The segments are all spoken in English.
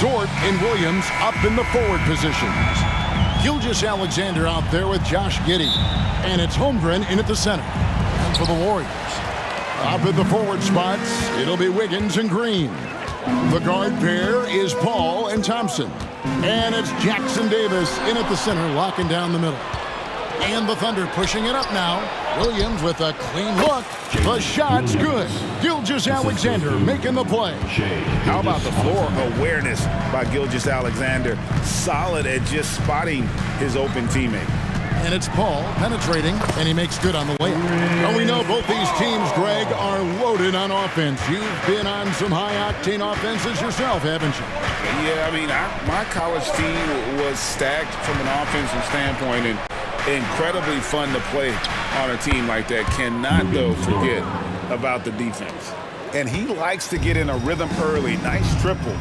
Dort and Williams up in the forward positions. Gilgeous-Alexander out there with Josh Giddey. And it's Holmgren in at the center. And for the Warriors, up at the forward spots, it'll be Wiggins and Green. The guard pair is Paul and Thompson. And it's Jackson Davis in at the center, locking down the middle. And the Thunder pushing it up now. Williams with a clean look. The shot's good. Gilgeous-Alexander making the play. How about the floor awareness by Gilgeous-Alexander? Solid at just spotting his open teammate. And it's Paul penetrating, and he makes good on the layup. And we know both these teams, Greg, are loaded on offense. You've been on some high-octane offenses yourself, haven't you? Yeah, I mean, my college team was stacked from an offensive standpoint, and incredibly fun to play on a team like that. Cannot, though, forget about the defense. And he likes to get in a rhythm early. Nice triple.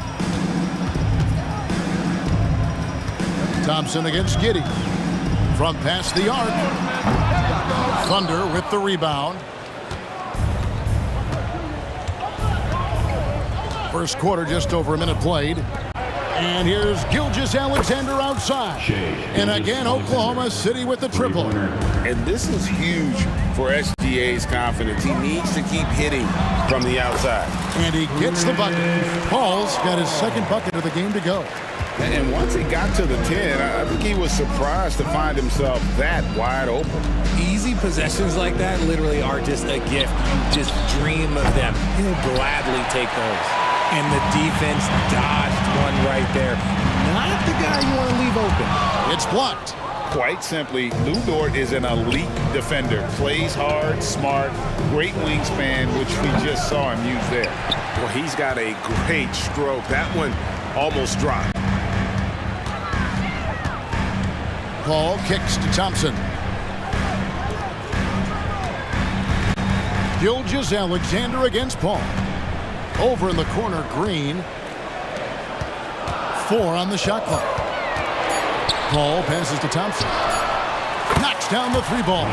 Thompson against Giddey. From past the arc. Thunder with the rebound. First quarter, just over a minute played. And here's Gilgeous-Alexander outside. And again, Oklahoma City with the triple. And this is huge for SGA's confidence. He needs to keep hitting from the outside. And he gets the bucket. Paul's got his second bucket of the game to go. And once he got to the 10, I think he was surprised to find himself that wide open. Easy possessions like that literally are just a gift. You just dream of them. He'll gladly take those. And the defense dodged one right there. Not the guy you want to leave open. It's blocked. Quite simply, Lou Dort is an elite defender. Plays hard, smart, great wingspan, which we just saw him use there. Well, he's got a great stroke. That one almost dropped. Paul kicks to Thompson. Gilgeous-Alexander against Paul. Over in the corner, Green. 4 on the shot clock. Paul passes to Thompson. Knocks down the 3 ball.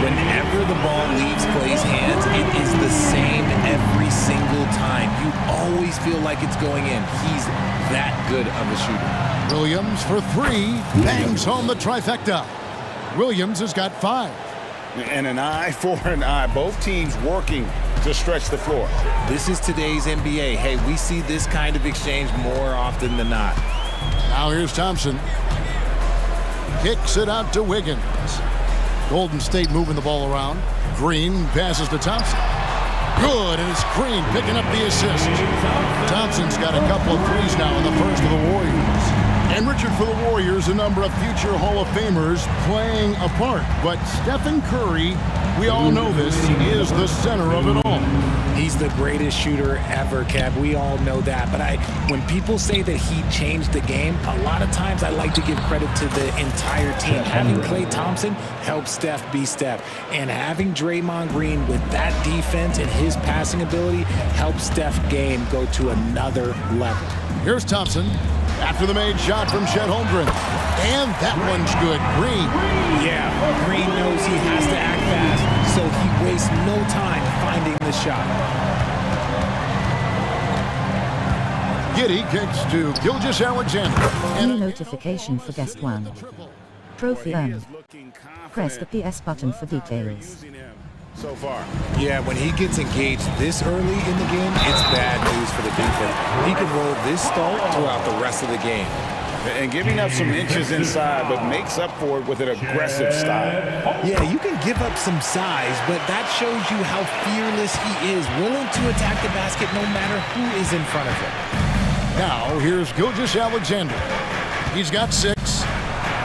Whenever the ball leaves Clay's hands, it is the same every single time. You always feel like it's going in. He's that good of a shooter. Williams for 3. Bangs home the trifecta. Williams has got 5. And an eye for an eye. Both teams working to stretch the floor. This is today's NBA. Hey, we see this kind of exchange more often than not. Now here's Thompson. Kicks it out to Wiggins. Golden State moving the ball around. Green passes to Thompson. Good, and it's Green picking up the assist. Thompson's got a couple of threes now in the first of the Warriors. And Richard, for the Warriors, a number of future Hall of Famers playing a part. But Stephen Curry, we all know this, is the center of it all. He's the greatest shooter ever, Kev. We all know that. But when people say that he changed the game, a lot of times I like to give credit to the entire team. Having Klay Thompson helped Steph be Steph. And having Draymond Green with that defense and his passing ability helped Steph's game go to another level. Here's Thompson. After the made shot from Chet Holmgren. And that one's good. Green. Yeah, Green knows he has to act fast, so he wastes no time finding the shot. Giddey kicks to Gilgeous-Alexander. New notification for guest 1. Trophy earned. Press the PS button for details. So far. Yeah, when he gets engaged this early in the game, it's bad news for the defense. He can roll this start throughout the rest of the game. And giving up some inches inside, but makes up for it with an aggressive style. Yeah, you can give up some size, but that shows you how fearless he is, willing to attack the basket no matter who is in front of him. Now, here's Gilgeous-Alexander. He's got 6.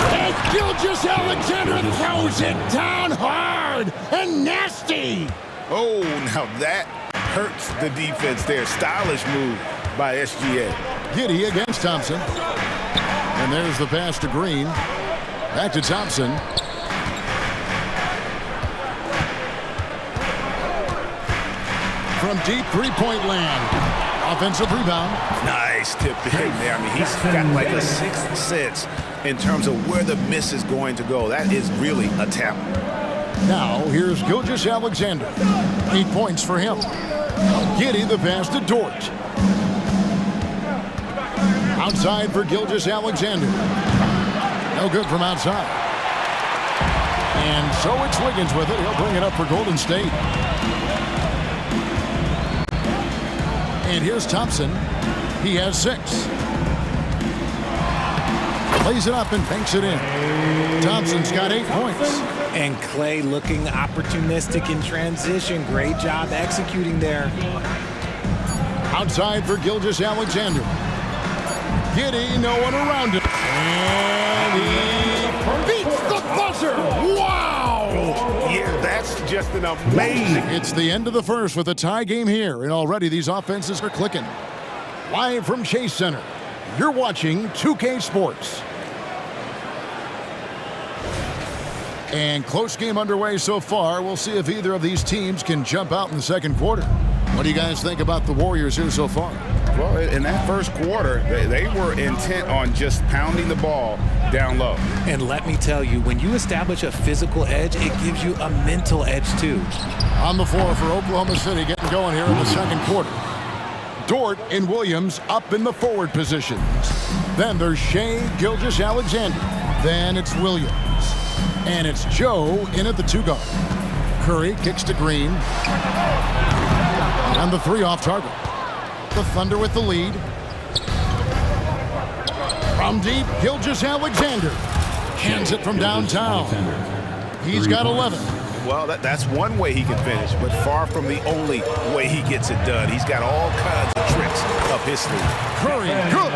And Gilgeous-Alexander throws it down hard and nasty. Oh, now that hurts the defense there. Stylish move by SGA. Giddey against Thompson. And there's the pass to Green. Back to Thompson. From deep three-point land. Offensive rebound. Nice tip in there. I mean, he's got like a 6th sense in terms of where the miss is going to go. That is really a talent. Now, here's Gilgeous-Alexander. 8 points for him. Giddey the pass to Dort. Outside for Gilgeous-Alexander. No good from outside. And so it's Wiggins with it. He'll bring it up for Golden State. And here's Thompson. He has 6. Lays it up and banks it in. Thompson's got 8 points. And Clay looking opportunistic in transition. Great job executing there. Outside for Gilgeous-Alexander. Giddey, no one around him. And he beats the buzzer. Wow! Yeah, that's just an amazing. It's the end of the first with a tie game here, and already these offenses are clicking. Live from Chase Center, you're watching 2K Sports. And close game underway so far. We'll see if either of these teams can jump out in the second quarter. What do you guys think about the Warriors here so far? Well, in that first quarter, they were intent on just pounding the ball down low. And let me tell you, when you establish a physical edge, it gives you a mental edge too. On the floor for Oklahoma City, getting going here in the second quarter. Dort and Williams up in the forward positions. Then there's Shea Gilgeous-Alexander. Then it's Williams. And it's Joe in at the 2-guard. Curry kicks to Green. And the 3 off target. The Thunder with the lead. From deep, Gilgeous-Alexander. Hands it from downtown. He's got 11. Well, that's one way he can finish, but far from the only way he gets it done. He's got all kinds of tricks up his sleeve. Curry, good.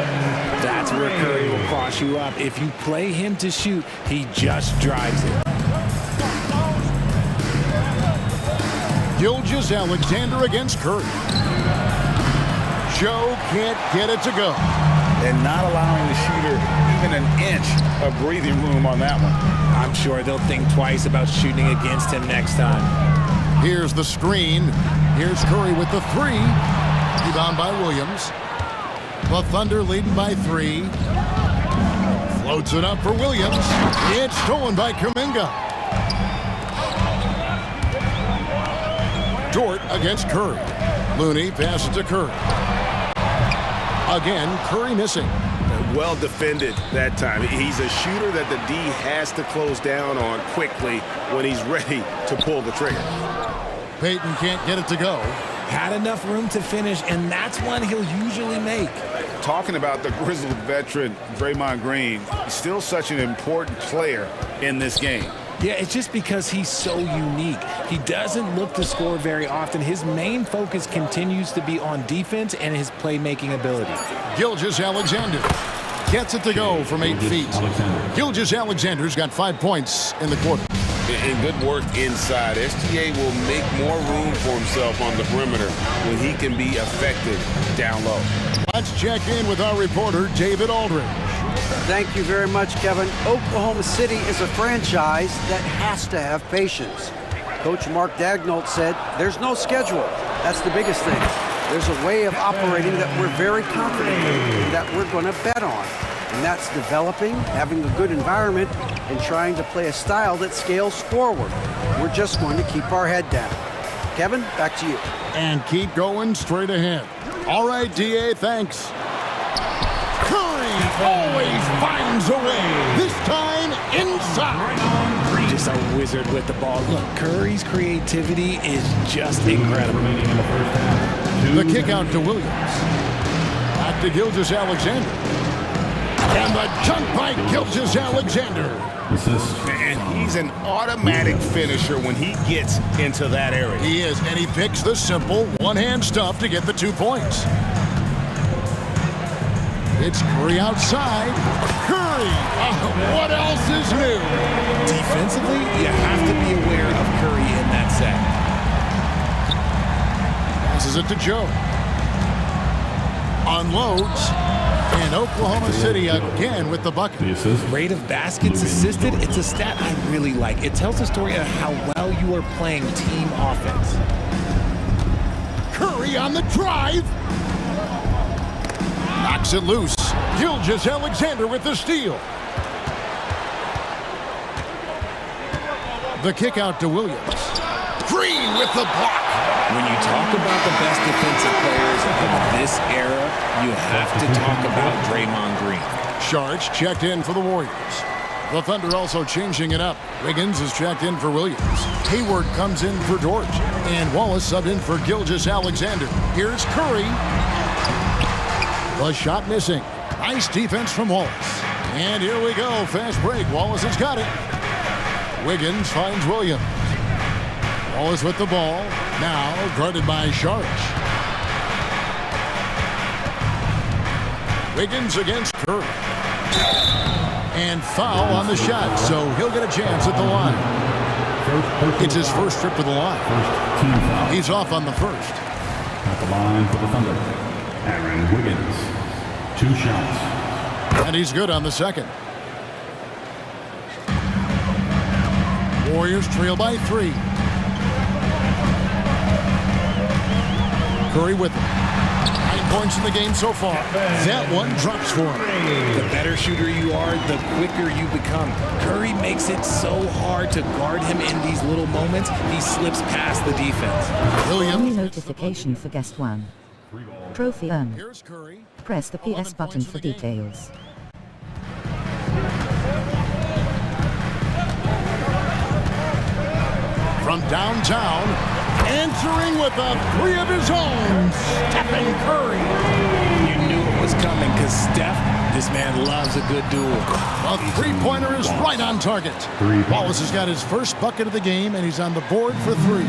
That's where Curry will cross you up. If you play him to shoot, he just drives it. Gilgeous-Alexander against Curry. Joe can't get it to go. And not allowing the shooter even an inch of breathing room on that one. I'm sure they'll think twice about shooting against him next time. Here's the screen. Here's Curry with the 3. Rebound by Williams. The Thunder leading by 3. Floats it up for Williams. It's stolen by Kuminga. Dort against Curry. Looney passes to Curry. Again, Curry missing. Well defended that time. He's a shooter that the D has to close down on quickly when he's ready to pull the trigger. Payton can't get it to go. Had enough room to finish, and that's one he'll usually make. Talking about the Grizzlies veteran, Draymond Green, he's still such an important player in this game. Yeah, it's just because he's so unique. He doesn't look to score very often. His main focus continues to be on defense and his playmaking ability. Gilgeous-Alexander gets it to go from 8 feet. Gilgeous-Alexander's got 5 points in the quarter. And good work inside. SGA will make more room for himself on the perimeter when he can be effective down low. Let's check in with our reporter, David Aldridge. Thank you very much, Kevin. Oklahoma City is a franchise that has to have patience. Coach Mark Daigneault said, there's no schedule. That's the biggest thing. There's a way of operating that we're very confident in and that we're going to bet on. And that's developing, having a good environment, and trying to play a style that scales forward. We're just going to keep our head down. Kevin, back to you. And keep going straight ahead. All right, D.A., thanks. Curry always finds a way. This time inside. Just a wizard with the ball. Look, Curry's creativity is just incredible. The kick out to Williams. Back to Gilgeous-Alexander. And the dunk by Gilgeous-Alexander. And he's an automatic finisher when he gets into that area. He is, and he picks the simple one-hand stuff to get the 2 points. It's Curry outside. Curry! What else is new? Defensively, you have to be aware of Curry in that set. Passes it to Joe. Unloads. And Oklahoma City again with the bucket. Rate of baskets assisted, it's a stat I really like. It tells a story of how well you are playing team offense. Curry on the drive. Knocks it loose. Gilgeous-Alexander with the steal. The kick out to Williams. Green with the block. When you talk about the best defensive players of this era, you have to talk about Draymond Green. Sharks checked in for the Warriors. The Thunder also changing it up. Wiggins is checked in for Williams. Hayward comes in for George. And Wallace subbed in for Gilgeous-Alexander. Here's Curry. The shot missing. Nice defense from Wallace. And here we go. Fast break. Wallace has got it. Wiggins finds Williams. Wallace with the ball. Now guarded by Sharks. Wiggins against Curry. And foul on the shot, so he'll get a chance at the line. It's his first trip to the line. He's off on the first. At the line for the Thunder, Aaron Wiggins. 2 shots. And he's good on the second. Warriors trail by 3. Curry with him. 9 points in the game so far. That one drops for him. The better shooter you are, the quicker you become. Curry makes it so hard to guard him in these little moments. He slips past the defense. New Williams. notification for guest 1. Trophy earned. Here's Curry. Press the PS button for details. From downtown, answering with a 3 of his own, Stephen Curry. You knew it was coming because Steph, this man loves a good duel. A 3-pointer is right on target. Wallace has got his first bucket of the game, and he's on the board for 3.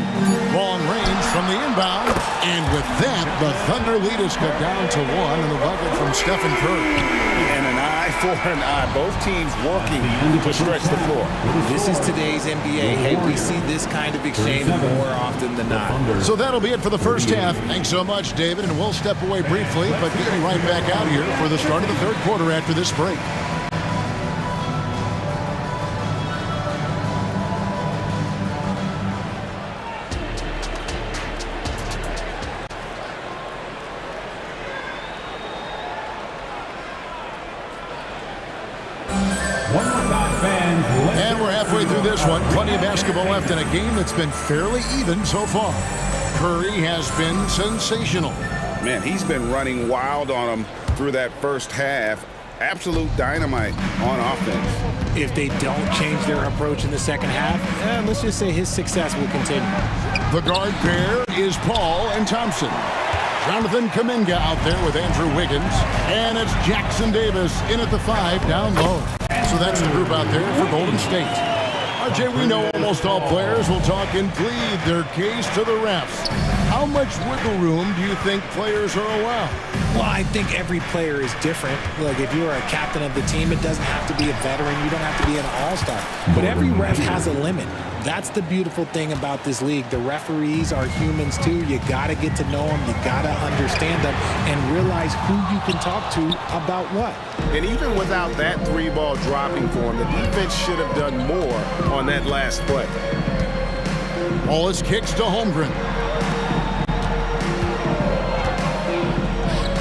Long range from the inbound, and with that, the Thunder lead is cut down to 1 in the bucket from Stephen Curry. And an eye for an eye. Both teams working to stretch the floor. This is today's NBA. Hey, we see this kind of exchange more often than not. So that'll be it for the first half. Thanks so much, David, and we'll step away briefly, but get me right back out here for the start of the third quarter after this break. And we're halfway through this one. Plenty of basketball left in a game that's been fairly even so far. Curry has been sensational. Man, he's been running wild on them through that first half. Absolute dynamite on offense. If they don't change their approach in the second half, let's just say his success will continue. The guard pair is Paul and Thompson. Jonathan Kuminga out there with Andrew Wiggins. And it's Jackson Davis in at the 5 down low. So that's the group out there for Golden State. RJ, we know almost all players will talk and plead their case to the refs. How much wiggle room do you think players are allowed? Well, I think every player is different. Like, if you're a captain of the team, it doesn't have to be a veteran. You don't have to be an all-star. But every ref has a limit. That's the beautiful thing about this league. The referees are humans, too. You got to get to know them. You got to understand them and realize who you can talk to about what. And even without that 3-ball dropping for him, the defense should have done more on that last play. Wallace kicks to Holmgren.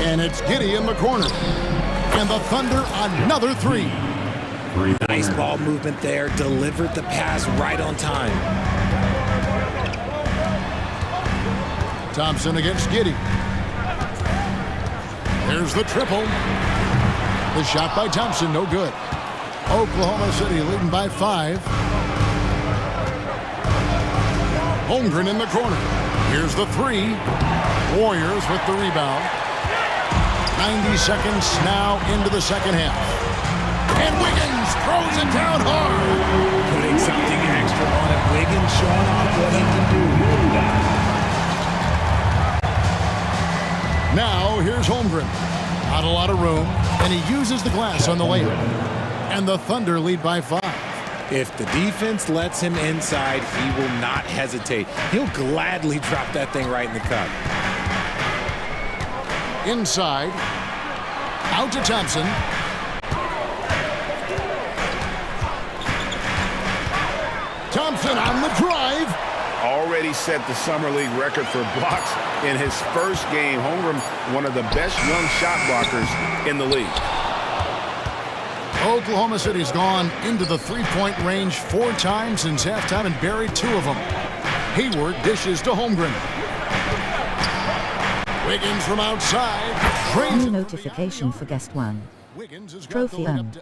And it's Giddey in the corner. And the Thunder another 3. Nice ball movement there. Delivered the pass right on time. Thompson against Giddey. There's the triple. The shot by Thompson, no good. Oklahoma City leading by 5. Holmgren in the corner. Here's the 3. Warriors with the rebound. 90 seconds now into the second half. And Wiggins throws it down hard. Putting something extra on it. Wiggins showing off what he can do. Now here's Holmgren. Not a lot of room, and he uses the glass on the layup. And the Thunder lead by 5. If the defense lets him inside, he will not hesitate. He'll gladly drop that thing right in the cup. Inside. Out to Thompson. Thompson on the drive. Already set the Summer League record for blocks in his first game. Holmgren, one of the best young shot blockers in the league. Oklahoma City's gone into the 3-point range 4 times since halftime and buried 2 of them. Hayward dishes to Holmgren. Wiggins from outside. New notification for guest 1. Trophy earned.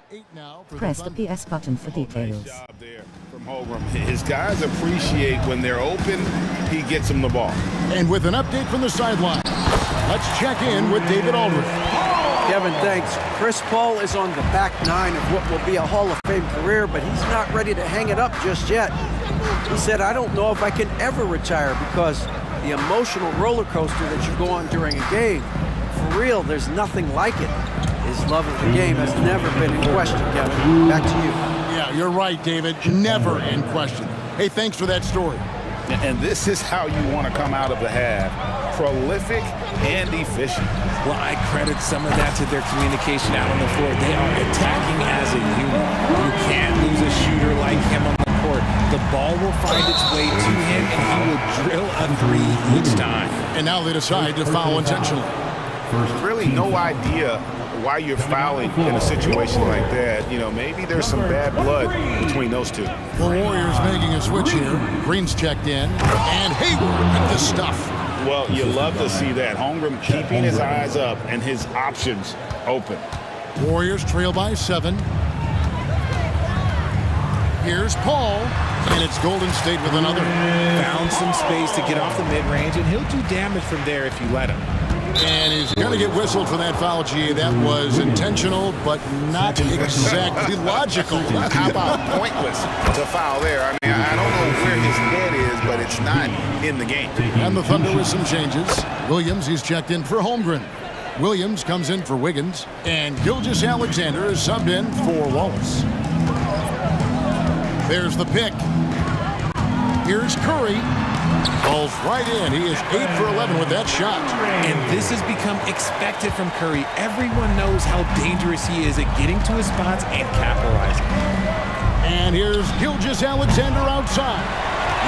Press the PS button for details. From Holmgren. His guys appreciate when they're open, he gets them the ball. And with an update from the sideline, let's check in with David Aldridge. Kevin, thanks. Chris Paul is on the back nine of what will be a Hall of Fame career, but he's not ready to hang it up just yet. He said, I don't know if I can ever retire because the emotional roller coaster that you go on during a game, for real, there's nothing like it. His love of the game has never been in question, Kevin. Back to you. Yeah, you're right, David. Never in question. Hey, thanks for that story. And this is how you want to come out of the half. Prolific and efficient. Well, I credit some of that to their communication out on the floor. They are attacking as a unit. You can't lose a shooter like him on the court. The ball will find its way to him, and he will drill a three each time. And now they decide to foul intentionally. There's really no idea why you're fouling in a situation like that. You know, maybe there's some bad blood between those two. The Warriors making a switch here. Green's checked in, and Hayward with the stuff. Well, you love to see that. Holmgren keeping his eyes up and his options open. Warriors trail by 7. Here's Paul, and it's Golden State with another. Found some space to get off the mid-range, and he'll do damage from there if you let him. And he's going to get whistled for that foul, G. That was intentional, but not exactly logical. How about pointless to foul there? I mean, I don't know where his head is, but it's not in the game. And the Thunder with some changes. Williams, he's checked in for Holmgren. Williams comes in for Wiggins. And Gilgeous-Alexander is subbed in for Wallace. There's the pick. Here's Curry. Falls right in. He is 8 for 11 with that shot. And this has become expected from Curry. Everyone knows how dangerous he is at getting to his spots and capitalizing. And here's Gilgeous-Alexander outside.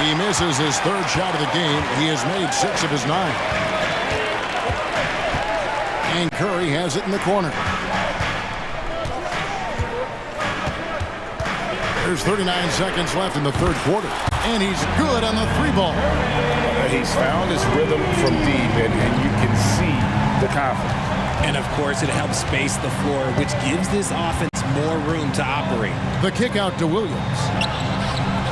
He misses his third shot of the game. He has made 6 of his 9. And Curry has it in the corner. There's 39 seconds left in the third quarter. And he's good on the 3-ball. He's found his rhythm from deep, and you can see the confidence. And, of course, it helps space the floor, which gives this offense more room to operate. The kick out to Williams.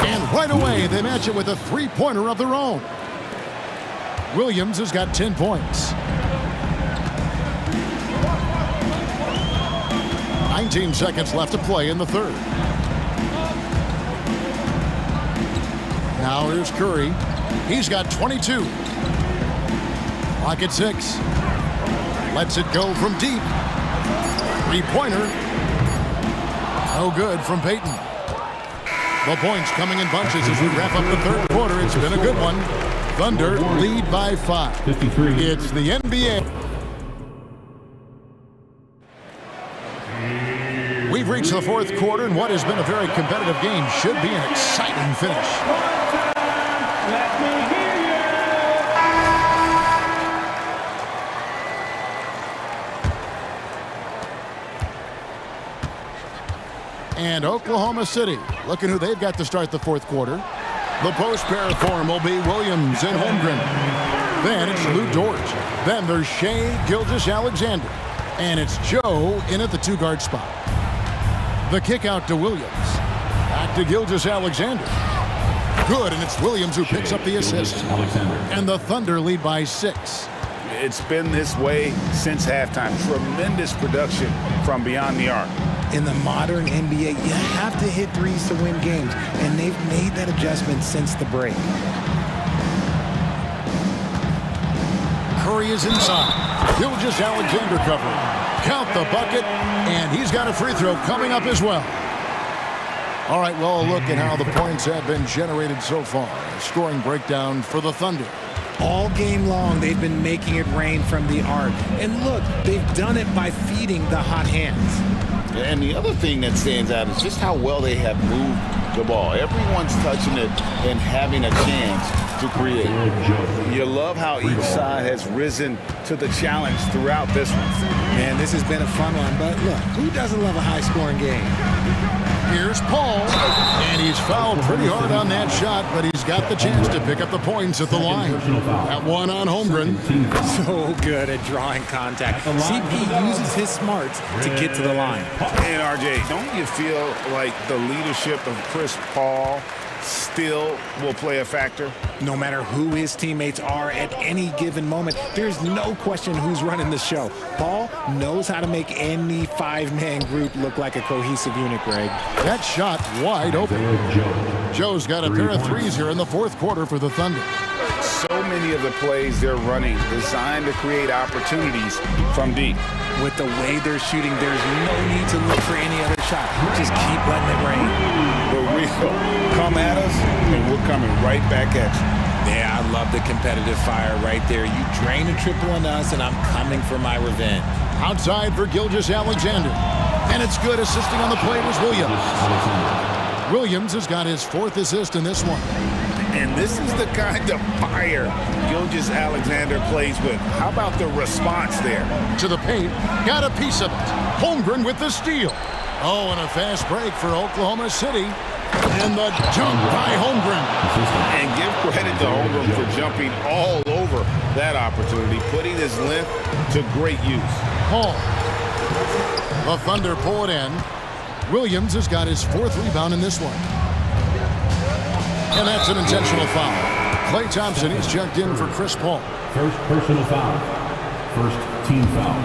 And right away, they match it with a three-pointer of their own. Williams has got 10 points. 19 seconds left to play in the third. Now here's Curry. He's got 22. Clock at 6. Lets it go from deep. Three-pointer. No good from Peyton. The points coming in bunches as we wrap up the third quarter. It's been a good one. Thunder lead by 5. 53. It's the NBA. We've reached the fourth quarter, and what has been a very competitive game should be an exciting finish. And Oklahoma City, looking who they've got to start the fourth quarter. The post pair form will be Williams and Holmgren. Then it's Lou Dort. Then there's Shea Gilgeous-Alexander. And it's Joe in at the 2-guard spot. The kick out to Williams. Back to Gilgeous-Alexander. Good, and it's Williams who picks up the assist. And the Thunder lead by 6. It's been this way since halftime. Tremendous production from beyond the arc. In the modern NBA, you have to hit threes to win games, and they've made that adjustment since the break. Curry is inside. Gilgeous-Alexander covering. Count the bucket, and he's got a free throw coming up as well. All right, well, look at how the points have been generated so far. A scoring breakdown for the Thunder. All game long, they've been making it rain from the arc. And look, they've done it by feeding the hot hands. And the other thing that stands out is just how well they have moved the ball. Everyone's touching it and having a chance to create. You love how each side has risen to the challenge throughout this one. Man, this has been a fun one, but look, who doesn't love a high-scoring game? Here's Paul, and he's fouled pretty hard on that shot, but he's got the chance to pick up the points at the line. That one on Holmgren. So good at drawing contact. CP uses his smarts to get to the line. And RJ, don't you feel like the leadership of Chris Paul still will play a factor? No matter who his teammates are at any given moment, there's no question who's running the show. Paul knows how to make any five-man group look like a cohesive unit, Greg. That shot wide open. Joe's got a pair of threes here in the fourth quarter for the Thunder. So many of the plays they're running designed to create opportunities from deep. With the way they're shooting, there's no need to look for any other shot. Just keep letting it rain. The real come at us, and we're coming right back at you. Yeah, I love the competitive fire right there. You drain a triple on us, and I'm coming for my revenge. Outside for Gilgeous-Alexander. And it's good. Assisting on the play was Williams. Williams has got his fourth assist in this one. And this is the kind of fire Gilgeous-Alexander plays with. How about the response there? To the paint, got a piece of it. Holmgren with the steal. Oh, and a fast break for Oklahoma City. And the jump by Holmgren. And give credit to Holmgren for jumping all over that opportunity, putting his length to great use. Hall. The Thunder pull it in. Williams has got his fourth rebound in this one. And that's an intentional foul. Klay Thompson, he's checked in for Chris Paul. First personal foul. First team foul.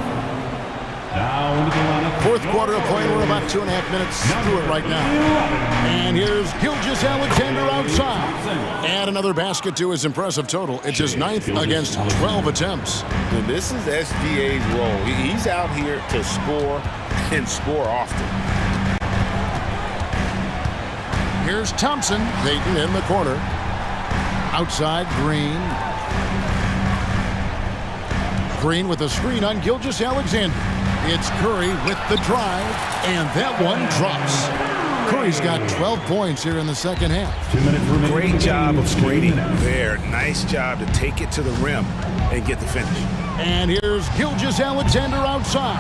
Now into the lineup. Fourth quarter of play. We're about 2.5 minutes through it right now. And here's Gilgeous-Alexander outside. And another basket to his impressive total. It's his 9th against 12 attempts. And this is SGA's role. He's out here to score and score often. Here's Thompson. Payton in the corner. Outside, Green. Green with a screen on Gilgeous-Alexander. It's Curry with the drive, and that one drops. Curry's got 12 points here in the second half. 2 minutes remaining. Great job of screening there. Nice job to take it to the rim and get the finish. And here's Gilgeous-Alexander outside.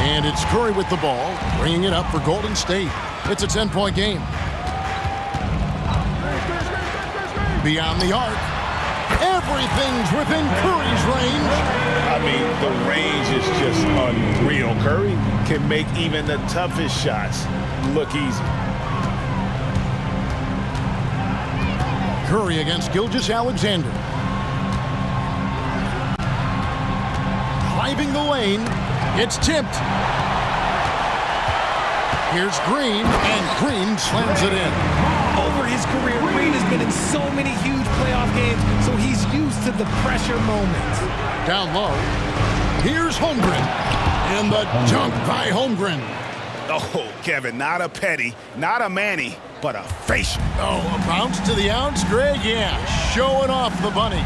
And it's Curry with the ball, bringing it up for Golden State. It's a 10-point game. Beyond the arc. Everything's within Curry's range. I mean, the range is just unreal. Curry can make even the toughest shots look easy. Curry against Gilgeous-Alexander. Driving the lane. It's tipped. Here's Green, and Green slams it in. Over his career, Green has been in so many huge playoff games, so he's used to the pressure moments. Down low. Here's Holmgren. And the dunk by Holmgren. Oh, Kevin, not a petty, not a Manny, but a facial. Oh, a bounce to the ounce, Greg? Yeah, showing off the bunny.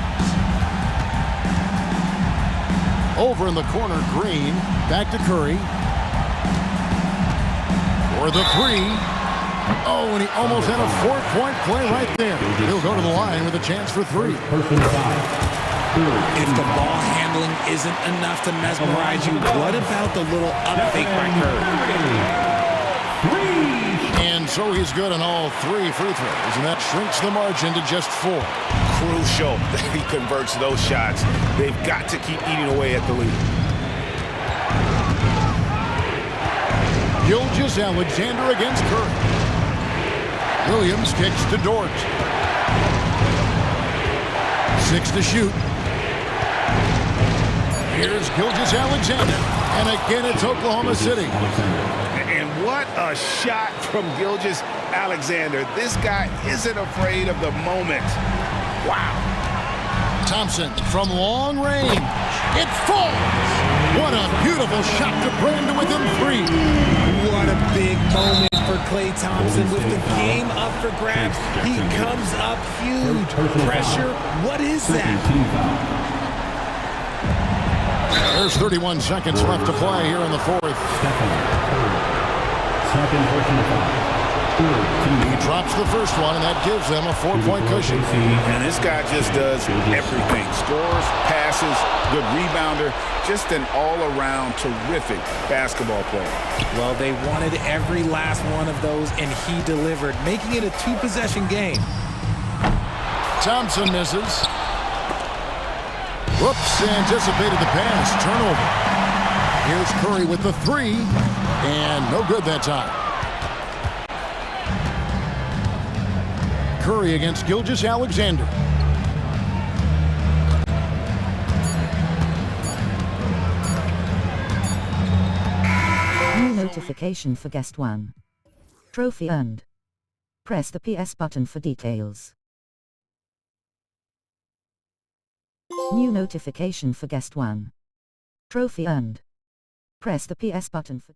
Over in the corner, Green. Back to Curry. For the three. Oh, and he almost had a 4-point play right there. He'll go to the line with a chance for three. If the ball handling isn't enough to mesmerize you, what about the little up fake by Curry? And so he's good on all 3 free throws, and that shrinks the margin to just 4. Crucial that he converts those shots. They've got to keep eating away at the lead. Gilgeous-Alexander against Curry. Williams kicks to Dort. 6 to shoot. Here's Gilgeous-Alexander. And again, it's Oklahoma City. And what a shot from Gilgeous-Alexander. This guy isn't afraid of the moment. Wow. Thompson from long range. It falls. What a beautiful shot to bring to within 3. What a big moment for Klay Thompson with the game up for grabs. He comes up huge. Pressure, what is that? There's 31 seconds left to play here in the fourth. Second personal foul. He drops the first one, and that gives them a 4-point cushion. And this guy just does everything. Scores, passes, good rebounder, just an all-around terrific basketball player. Well, they wanted every last one of those, and he delivered, making it a two-possession game. Thompson misses. Whoops, anticipated the pass. Turnover. Here's Curry with the three, and no good that time. Curry against Gilgeous-Alexander. New notification for guest 1. Trophy earned. Press the PS button for details. New notification for guest 1. Trophy earned. Press the PS button for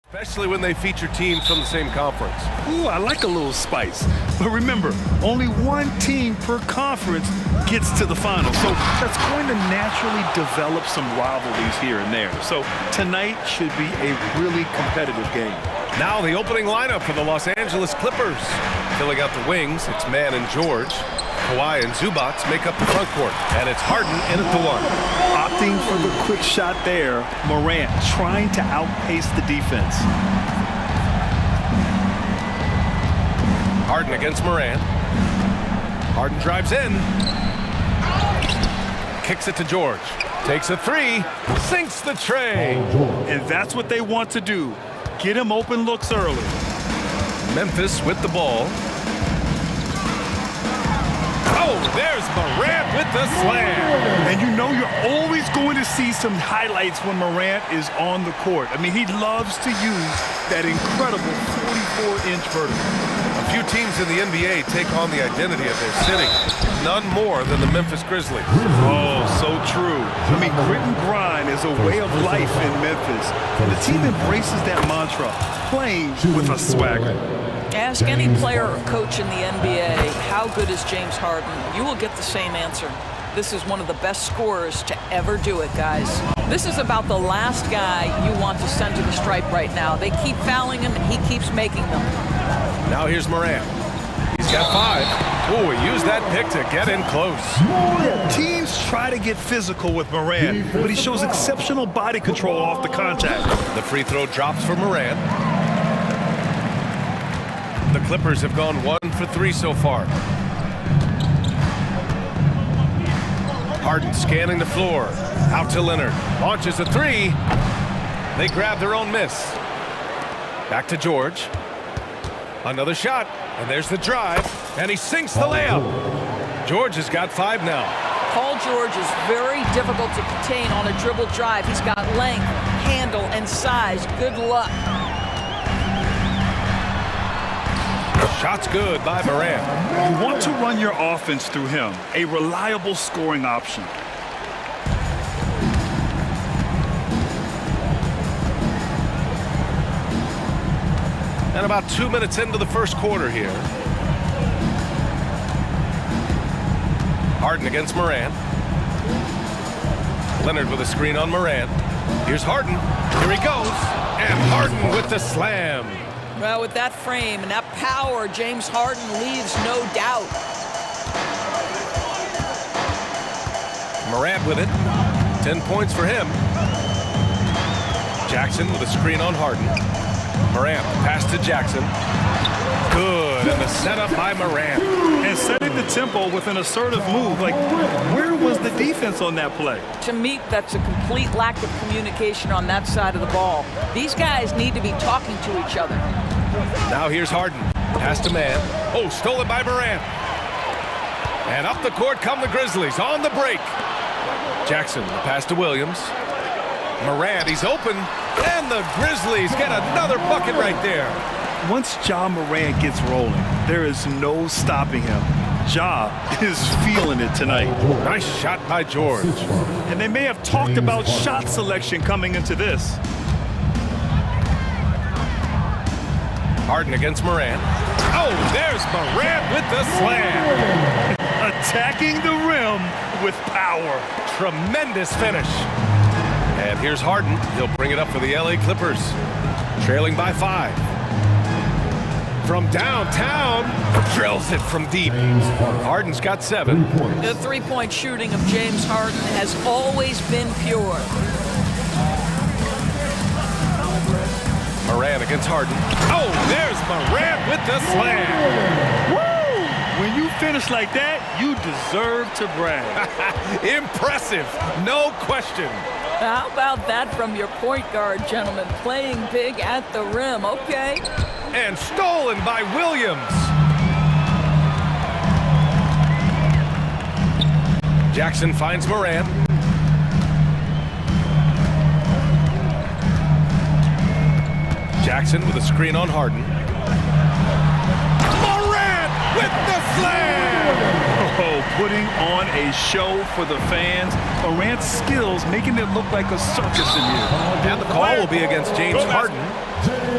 Especially when they feature teams from the same conference. Ooh, I like a little spice. But remember, only one team per conference gets to the final. So that's going to naturally develop some rivalries here and there. So tonight should be a really competitive game. Now the opening lineup for the Los Angeles Clippers. Filling out the wings, it's Mann and George. Kawhi and Zubats make up the front court. And it's Harden in at the one. Opting for the quick shot there, Morant trying to outpace the defense. Harden against Morant. Harden drives in. Kicks it to George. Takes a three. Sinks the tray. And that's what they want to do. Get him open looks early. Memphis with the ball. Oh, there's Morant with the slam. And you know you're always going to see some highlights when Morant is on the court. I mean, he loves to use that incredible 44-inch vertical. A few teams in the NBA take on the identity of their city. None more than the Memphis Grizzlies. Oh, so true. I mean, grit and grind is a way of life in Memphis. And the team embraces that mantra, playing with a swagger. Ask any player or coach in the NBA, how good is James Harden? You will get the same answer. This is one of the best scorers to ever do it, guys. This is about the last guy you want to send to the stripe right now. They keep fouling him, and he keeps making them. Now here's Morant. He's got 5. Oh, he used that pick to get in close. Teams try to get physical with Morant, but he shows exceptional body control off the contact. The free throw drops for Morant. The Clippers have gone 1 for 3 so far. Harden scanning the floor. Out to Leonard. Launches a 3. They grab their own miss. Back to George. Another shot. And there's the drive. And he sinks the layup. George has got 5 now. Paul George is very difficult to contain on a dribble drive. He's got length, handle, and size. Good luck. Shot's good by Morant. You want to run your offense through him, a reliable scoring option. And about 2 minutes into the first quarter here. Harden against Morant. Leonard with a screen on Morant. Here's Harden. Here he goes. And Harden with the slam. Well, with that frame and that power, James Harden leaves no doubt. Morant with it. 10 points for him. Jackson with a screen on Harden. Morant, pass to Jackson. Good, and the setup by Morant. And setting the tempo with an assertive move. Like, where was the defense on that play? To me, that's a complete lack of communication on that side of the ball. These guys need to be talking to each other. Now here's Harden. Pass to Mann. Oh, stolen by Morant. And up the court come the Grizzlies on the break. Jackson, the pass to Williams. Morant, he's open. And the Grizzlies get another bucket right there. Once Ja Morant gets rolling, there is no stopping him. Ja is feeling it tonight. Nice shot by George. And they may have talked about shot selection coming into this. Harden against Morant. Oh, there's Morant with the slam. Attacking the rim with power. Tremendous finish. And here's Harden. He'll bring it up for the LA Clippers. Trailing by 5. From downtown, drills it from deep. Harden's got 7. The three-point shooting of James Harden has always been pure. Morant against Harden. Oh, there's Morant with the slam. Woo! When you finish like that, you deserve to brag. Impressive, no question. How about that from your point guard, gentlemen? Playing big at the rim, okay? And stolen by Williams. Jackson finds Morant. Jackson with a screen on Harden. Morant with the slam! Oh, putting on a show for the fans. Morant's skills making it look like a circus in here. And the call will be against James Harden.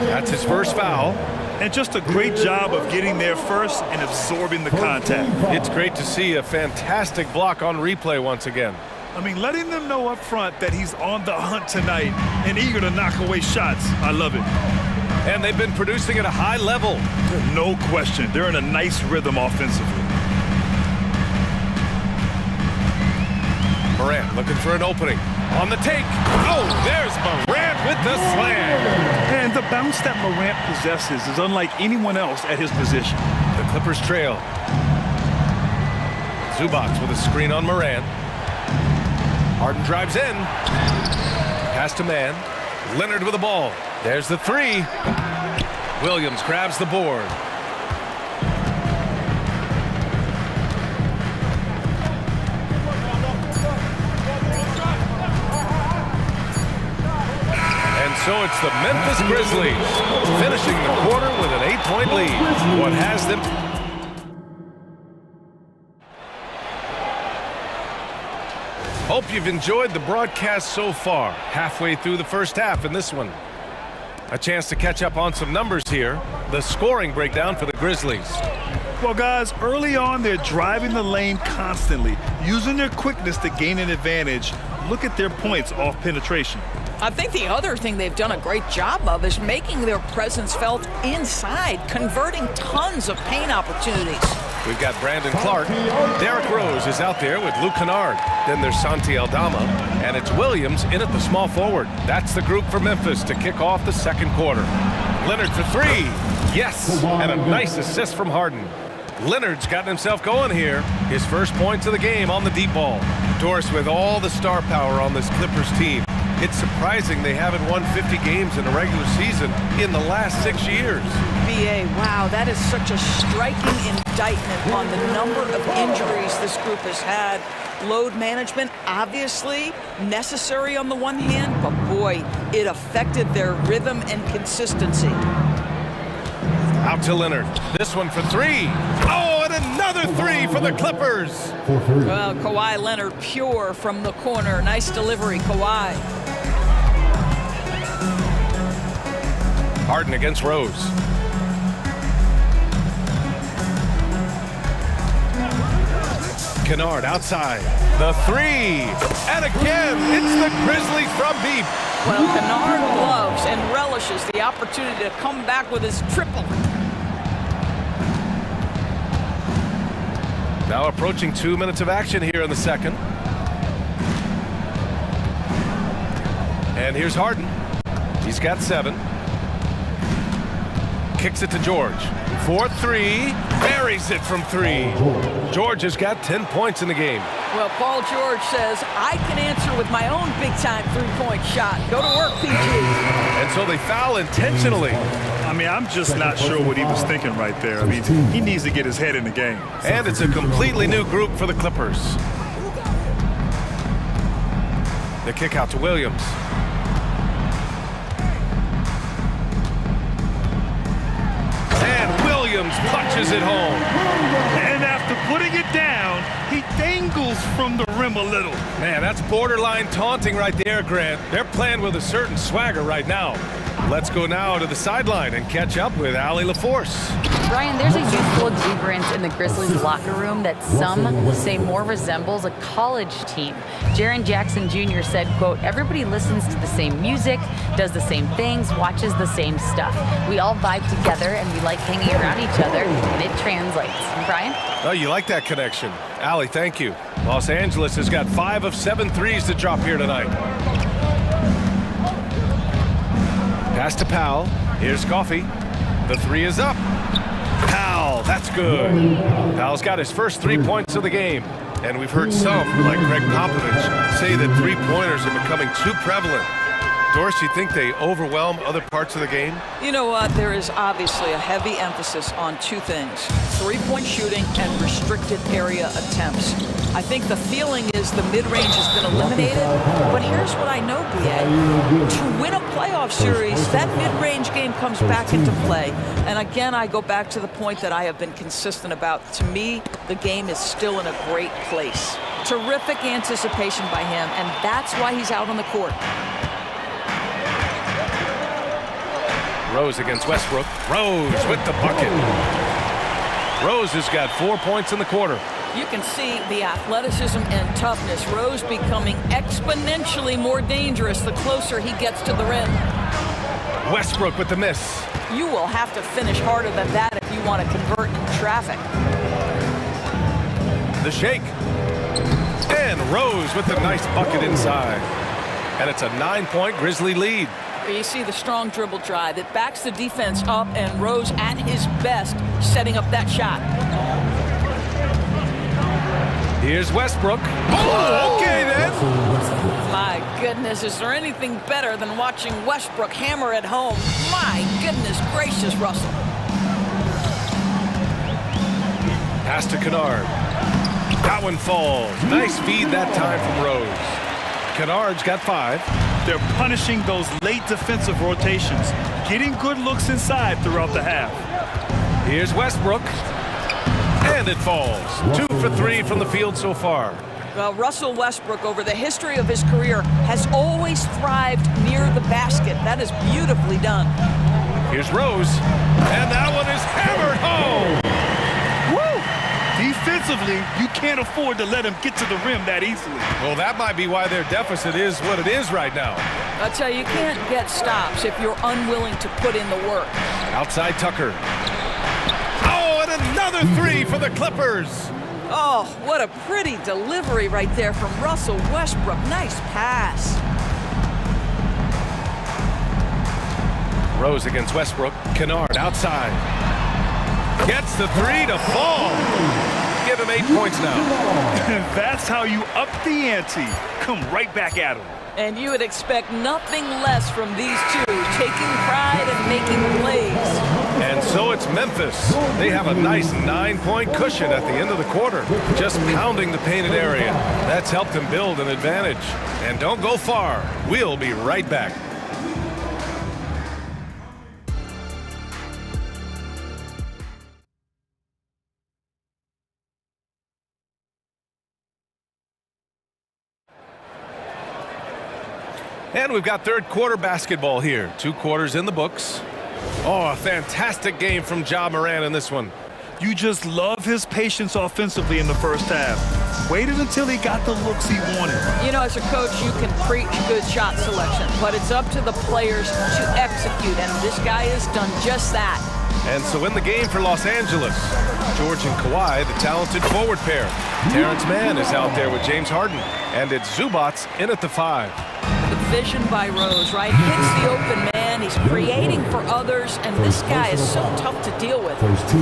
That's his first foul. And just a great job of getting there first and absorbing the contact. It's great to see a fantastic block on replay once again. I mean, letting them know up front that he's on the hunt tonight and eager to knock away shots. I love it. And they've been producing at a high level. No question. They're in a nice rhythm offensively. Morant looking for an opening. On the take. Oh, there's Morant with the slam. And the bounce that Morant possesses is unlike anyone else at his position. The Clippers trail. Zubac with a screen on Morant. Harden drives in. Pass to man. Leonard with the ball. There's the three. Williams grabs the board. And so it's the Memphis Grizzlies finishing the quarter with an 8-point lead. What has them... Hope you've enjoyed the broadcast so far. Halfway through the first half in this one. A chance to catch up on some numbers here. The scoring breakdown for the Grizzlies. Well, guys, early on, they're driving the lane constantly, using their quickness to gain an advantage. Look at their points off penetration. I think the other thing they've done a great job of is making their presence felt inside, converting tons of paint opportunities. We've got Brandon Clark. Derrick Rose is out there with Luke Kennard. Then there's Santi Aldama. And it's Williams in at the small forward. That's the group for Memphis to kick off the second quarter. Leonard for three. Yes, and a nice assist from Harden. Leonard's gotten himself going here. His first points of the game on the deep ball. Doris with all the star power on this Clippers team. It's surprising they haven't won 50 games in a regular season in the last 6 years. BA, wow, that is such a striking indictment on the number of injuries this group has had. Load management, obviously necessary on the one hand, but boy, it affected their rhythm and consistency. Out to Leonard. This one for three. Oh, and another three for the Clippers. Well, Kawhi Leonard pure from the corner. Nice delivery, Kawhi. Harden against Rose. Kennard outside. The three. And again, it's the Grizzlies from deep. Well, Kennard loves and relishes the opportunity to come back with his triple. Now approaching 2 minutes of action here in the second. And here's Harden. He's got 7. Kicks it to George. 4-3. Buries it from 3. George has got 10 points in the game. Well, Paul George says, I can answer with my own big-time three-point shot. Go to work, PG. And so they foul intentionally. I mean, I'm just not sure what he was thinking right there. I mean, he needs to get his head in the game. And it's a completely new group for the Clippers. The kick out to Williams. And Williams punches it home. And after putting it down, he dangles from the rim a little. Man, that's borderline taunting right there, Grant. They're playing with a certain swagger right now. Let's go now to the sideline and catch up with Allie LaForce. Brian, there's a youthful exuberance in the Grizzlies locker room that some say more resembles a college team. Jaren Jackson Jr. said, quote, everybody listens to the same music, does the same things, watches the same stuff. We all vibe together and we like hanging around each other, and it translates. Brian? Oh, you like that connection. Allie, thank you. Los Angeles has got 5 of 7 threes to drop here tonight. Pass to Powell. Here's Coffey. The 3 is up. Powell, that's good. Powell's got his first 3 points of the game. And we've heard some, like Greg Popovich, say that 3-pointers are becoming too prevalent. Doris, you think they overwhelm other parts of the game? You know what? There is obviously a heavy emphasis on 2 things. 3-point shooting and restricted area attempts. I think the feeling is the mid-range has been eliminated, but here's what I know, B.A. To win a playoff series, that mid-range game comes back into play. And again, I go back to the point that I have been consistent about. To me, the game is still in a great place. Terrific anticipation by him, and that's why he's out on the court. Rose against Westbrook. Rose with the bucket. Rose has got 4 points in the quarter. You can see the athleticism and toughness. Rose becoming exponentially more dangerous the closer he gets to the rim. Westbrook with the miss. You will have to finish harder than that if you want to convert in traffic. The shake. And Rose with the nice bucket inside. And it's a 9-point Grizzly lead. You see the strong dribble drive. It backs the defense up, and Rose at his best setting up that shot. Here's Westbrook. Oh, okay then. My goodness, is there anything better than watching Westbrook hammer at home? My goodness gracious, Russell. Pass to Kennard. That one falls. Nice feed that time from Rose. Kennard's got 5. They're punishing those late defensive rotations, getting good looks inside throughout the half. Here's Westbrook. And it falls. 2 for 3 from the field so far. Well, Russell Westbrook, over the history of his career, has always thrived near the basket. That is beautifully done. Here's Rose. And that one is hammered home. Woo! Defensively, you can't afford to let him get to the rim that easily. Well, that might be why their deficit is what it is right now. I'll tell you, you can't get stops if you're unwilling to put in the work. Outside Tucker. Oh, and another 3 for the Clippers. Oh, what a pretty delivery right there from Russell Westbrook. Nice pass. Rose against Westbrook. Kennard outside. Gets the 3 to fall. Give him 8 points now. That's how you up the ante. Come right back at him. And you would expect nothing less from these two, taking pride and making plays. And so it's Memphis. They have a nice 9-point cushion at the end of the quarter, just pounding the painted area. That's helped them build an advantage. And don't go far. We'll be right back. And we've got third quarter basketball here. 2 quarters in the books. Oh, a fantastic game from Ja Morant in this one. You just love his patience offensively in the first half. Waited until he got the looks he wanted. You know, as a coach, you can preach good shot selection, but it's up to the players to execute, and this guy has done just that. And so in the game for Los Angeles, George and Kawhi, the talented forward pair. Terrence Mann is out there with James Harden, and it's Zubats in at the 5. The vision by Rose, right? Hits the open man. He's creating for others, and this guy is so tough to deal with.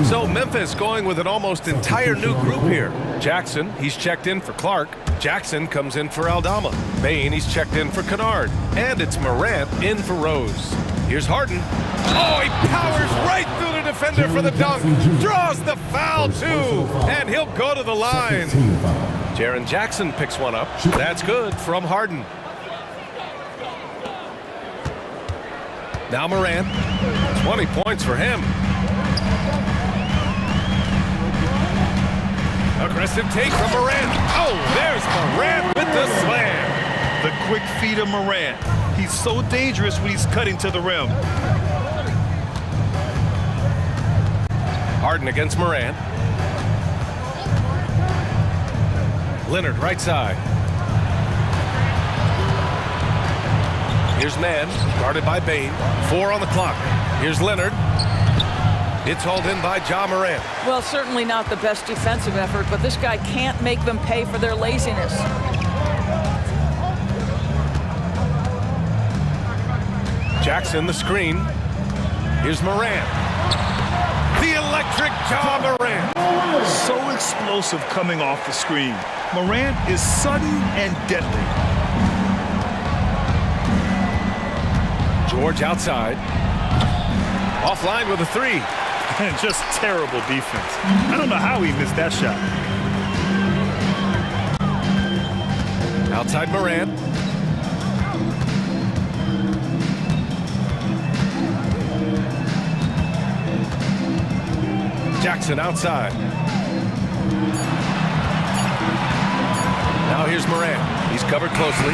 So Memphis going with an almost entire new group here. Jackson, he's checked in for Clark. Jackson comes in for Aldama. Bain, he's checked in for Kennard. And it's Morant in for Rose. Here's Harden. Oh, he powers right through the defender for the dunk. Draws the foul, too. And he'll go to the line. Jaren Jackson picks one up. That's good from Harden. Now Morant. 20 points for him. Aggressive take from Morant. Oh, there's Morant with the slam. The quick feed of Morant. He's so dangerous when he's cutting to the rim. Harden against Morant. Leonard right side. Here's Mann, guarded by Bain. 4 on the clock. Here's Leonard. It's hauled in by Ja Morant. Well, certainly not the best defensive effort, but this guy can't make them pay for their laziness. Jackson, the screen. Here's Morant. The electric Ja Morant. So explosive coming off the screen. Morant is sudden and deadly. George outside. Offline with a 3. And just terrible defense. I don't know how he missed that shot. Outside Morant. Jackson outside. Now here's Morant. He's covered closely.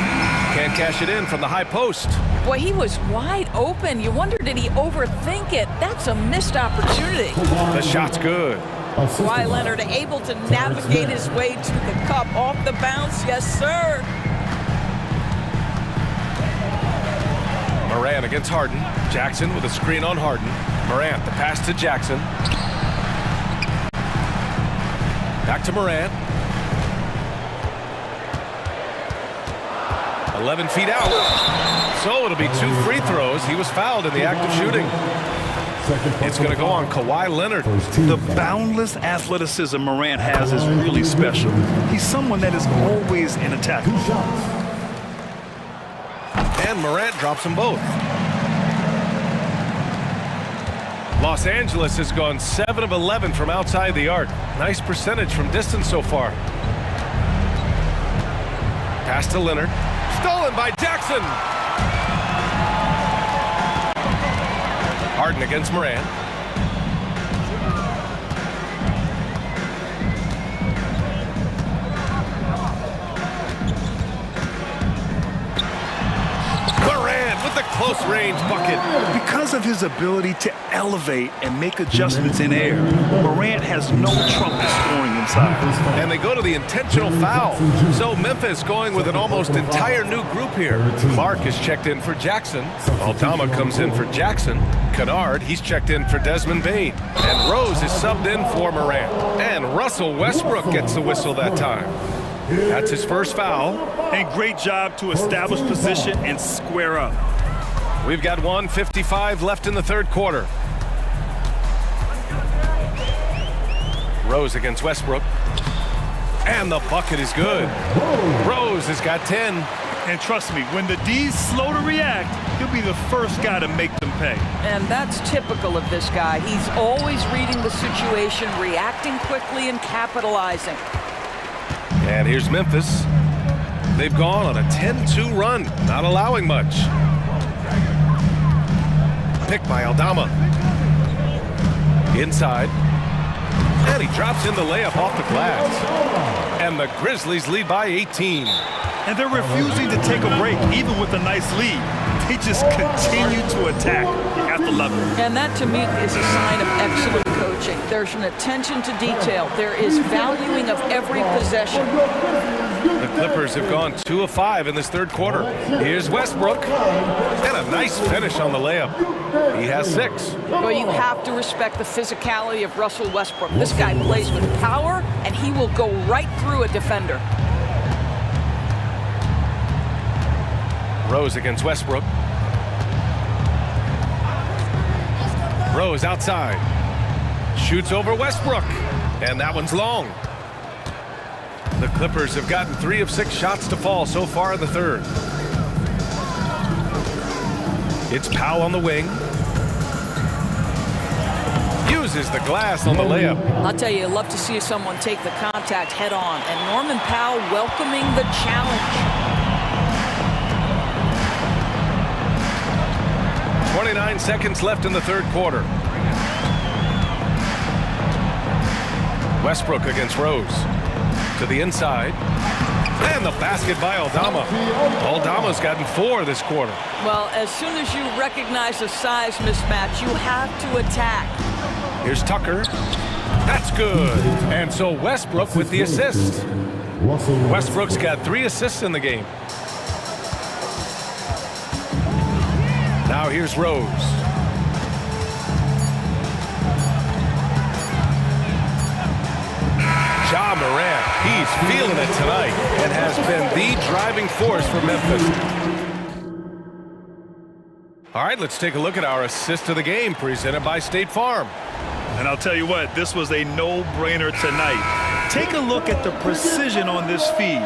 Can't cash it in from the high post. Boy, he was wide open. You wonder, did he overthink it? That's a missed opportunity. The shot's good. Kawhi Leonard able to navigate his way to the cup. Off the bounce, yes, sir. Morant against Harden. Jackson with a screen on Harden. Morant, the pass to Jackson. Back to Morant. 11 feet out. So it'll be 2 free throws. He was fouled in the act of shooting. It's going to go on Kawhi Leonard. The boundless athleticism Morant has is really special. He's someone that is always in attack. And Morant drops them both. Los Angeles has gone 7 of 11 from outside the arc. Nice percentage from distance so far. Pass to Leonard. Stolen by Jackson. Harden against Morant. Morant with the close range bucket. Because of his ability to elevate and make adjustments in air, Morant has no trouble scoring inside. And they go to the intentional foul. So Memphis going with an almost entire new group here. Clark is checked in for Jackson. Aldama comes in for Jackson. Kennard, he's checked in for Desmond Bane. And Rose is subbed in for Morant. And Russell Westbrook gets the whistle that time. That's his first foul. And great job to establish position and square up. We've got 1:55 left in the third quarter. Rose against Westbrook. And the bucket is good. Rose has got 10. And trust me, when the D's slow to react, he'll be the first guy to make them pay. And that's typical of this guy. He's always reading the situation, reacting quickly and capitalizing. And here's Memphis. They've gone on a 10-2 run, not allowing much. Pick by Aldama. Inside. And he drops in the layup off the glass. And the Grizzlies lead by 18. And they're refusing to take a break, even with a nice lead. They just continue to attack. You have to love it. And that, to me, is a sign of excellent coaching. There's an attention to detail. There is valuing of every possession. The Clippers have gone 2 of 5 in this third quarter. Here's Westbrook. And a nice finish on the layup. He has 6. Well, you have to respect the physicality of Russell Westbrook. This guy plays with power, and he will go right through a defender. Rose against Westbrook. Rose outside. Shoots over Westbrook. And that one's long. The Clippers have gotten 3 of 6 shots to fall so far in the third. It's Powell on the wing. Uses the glass on the layup. I'll tell you, I love to see someone take the contact head on. And Norman Powell welcoming the challenge. 29 seconds left in the third quarter. Westbrook against Rose. To the inside. And the basket by Aldama. Aldama's gotten 4 this quarter. Well, as soon as you recognize a size mismatch, you have to attack. Here's Tucker. That's good. And so Westbrook with the assist. Westbrook's got 3 assists in the game. Now here's Rose. Ja Morant, he's feeling it tonight and has been the driving force for Memphis. All right, let's take a look at our assist of the game presented by State Farm. And I'll tell you what, this was a no-brainer tonight. Take a look at the precision on this feed.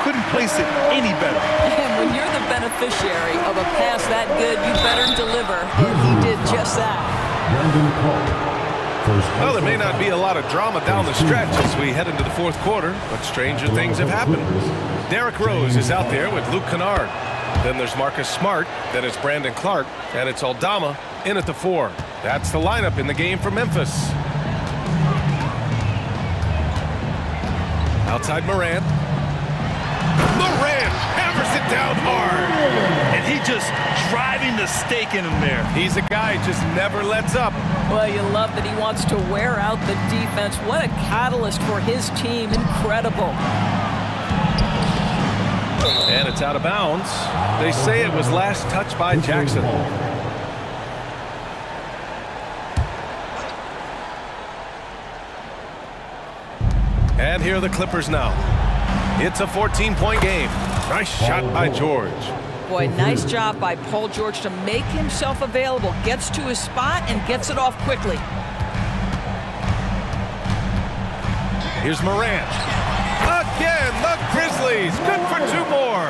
Couldn't place it any better. And when you're the beneficiary of a pass that good, you better deliver. And he did just that. Well, there may not be a lot of drama down the stretch as we head into the fourth quarter, but stranger things have happened. Derrick Rose is out there with Luke Kennard. Then there's Marcus Smart, then it's Brandon Clark, and it's Aldama in at the 4. That's the lineup in the game for Memphis. Outside Morant. Morant hammers it down hard. And he just driving the stake in him there. He's a guy who just never lets up. Well, you love that he wants to wear out the defense. What a catalyst for his team. Incredible. And it's out of bounds. They say it was last touched by Jackson. And here are the Clippers now. It's a 14-point game. Nice shot by George. Boy, nice job by Paul George to make himself available. Gets to his spot and gets it off quickly. Here's Morant. Again, the Grizzlies. Good for 2 more.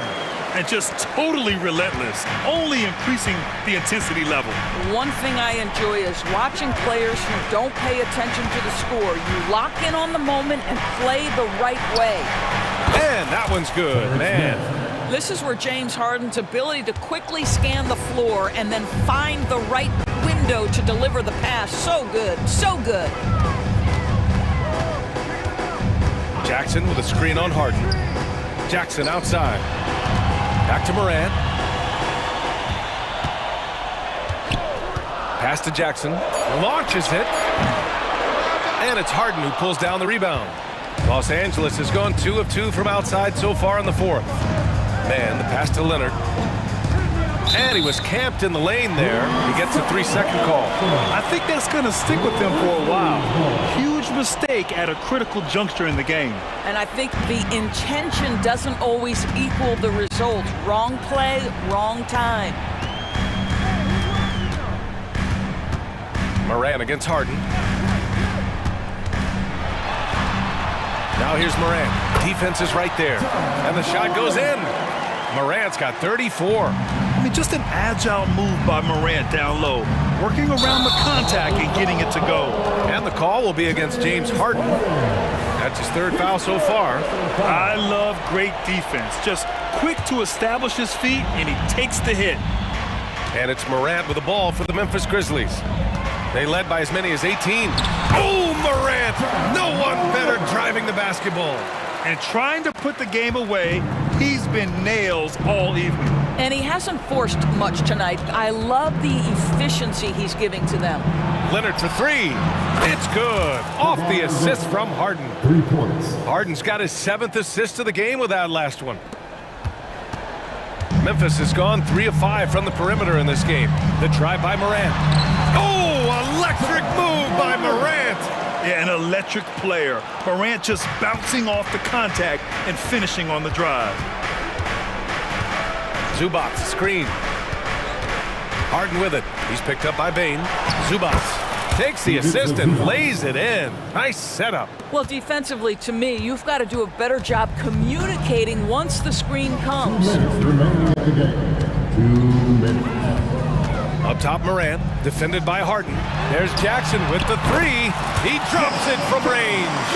And just totally relentless, only increasing the intensity level. One thing I enjoy is watching players who don't pay attention to the score. You lock in on the moment and play the right way. And that one's good, man. This is where James Harden's ability to quickly scan the floor and then find the right window to deliver the pass. So good, so good. Jackson with a screen on Harden. Jackson outside. Back to Morant. Pass to Jackson. Launches it. And it's Harden who pulls down the rebound. Los Angeles has gone 2 of 2 from outside so far in the fourth. Man, the pass to Leonard. And he was camped in the lane there. He gets a 3-second call. I think that's going to stick with him for a while. Huge mistake at a critical juncture in the game. And I think the intention doesn't always equal the result. Wrong play, wrong time. Morant against Harden. Now here's Morant. Defense is right there. And the shot goes in. Morant's got 34. I mean, just an agile move by Morant down low, working around the contact and getting it to go. And the call will be against James Harden. That's his 3rd foul so far. I love great defense. Just quick to establish his feet, and he takes the hit. And it's Morant with the ball for the Memphis Grizzlies. They led by as many as 18. Oh, Morant! No one better driving the basketball. And trying to put the game away, he's been nails all evening. And he hasn't forced much tonight. I love the efficiency he's giving to them. Leonard for 3. It's good. Off the assist from Harden. 3 points. Harden's got his 7th assist of the game with that last one. Memphis has gone 3 of 5 from the perimeter in this game. The try by Morant. Oh, electric move by Morant. Yeah, an electric player. Morant just bouncing off the contact and finishing on the drive. Zubac, screen. Harden with it. He's picked up by Bane. Zubac takes the assist and lays it in. Nice setup. Well, defensively, to me, you've got to do a better job communicating once the screen comes. 2 minutes remaining at the game. 2 minutes. Up top, Morant, defended by Harden. There's Jackson with the 3. He drops it from range.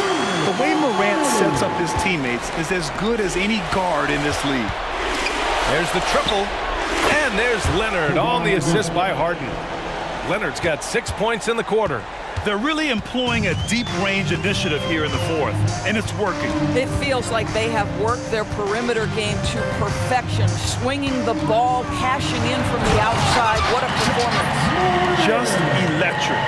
The way Morant sets up his teammates is as good as any guard in this league. There's the triple. And there's Leonard on the assist by Harden. Leonard's got 6 points in the quarter. They're really employing a deep range initiative here in the fourth, and it's working. It feels like they have worked their perimeter game to perfection, swinging the ball, cashing in from the outside. What a performance. Just electric.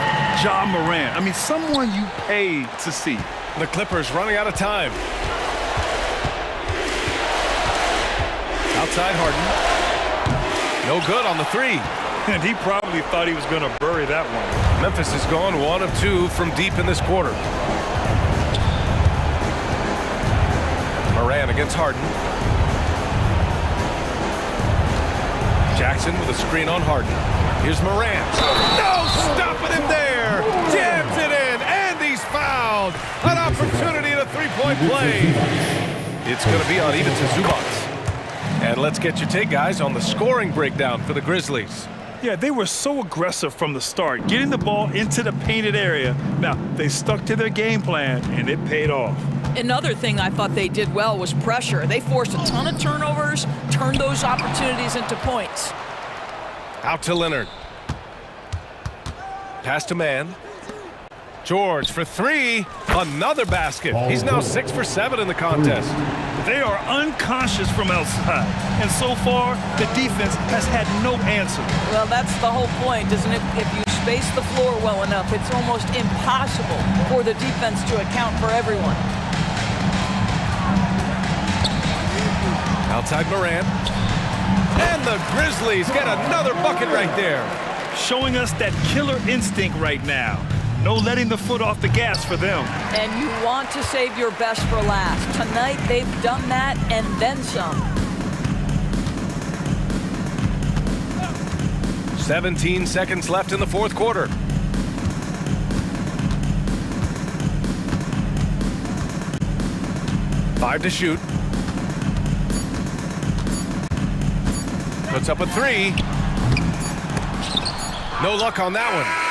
Ja Morant. I mean, someone you pay to see. The Clippers running out of time. Outside Harden. No good on the 3. And he probably thought he was going to bury that one. Memphis has gone 1 of 2 from deep in this quarter. Morant against Harden. Jackson with a screen on Harden. Here's Morant. No stopping him there. Jams it in, and he's fouled. An opportunity at a 3-point play. It's going to be uneven to Zubac. And let's get your take, guys, on the scoring breakdown for the Grizzlies. Yeah, they were so aggressive from the start, getting the ball into the painted area. Now, they stuck to their game plan, and it paid off. Another thing I thought they did well was pressure. They forced a ton of turnovers, turned those opportunities into points. Out to Leonard. Pass to man. George for three. Another basket. He's now 6 for 7 in the contest. They are unconscious from outside, and so far, the defense has had no answer. Well, that's the whole point, isn't it? If you space the floor well enough, it's almost impossible for the defense to account for everyone. Outside Morant. And the Grizzlies get another bucket right there. Showing us that killer instinct right now. No letting the foot off the gas for them. And you want to save your best for last. Tonight, they've done that and then some. 17 seconds left in the fourth quarter. Five to shoot. Puts up a three. No luck on that one.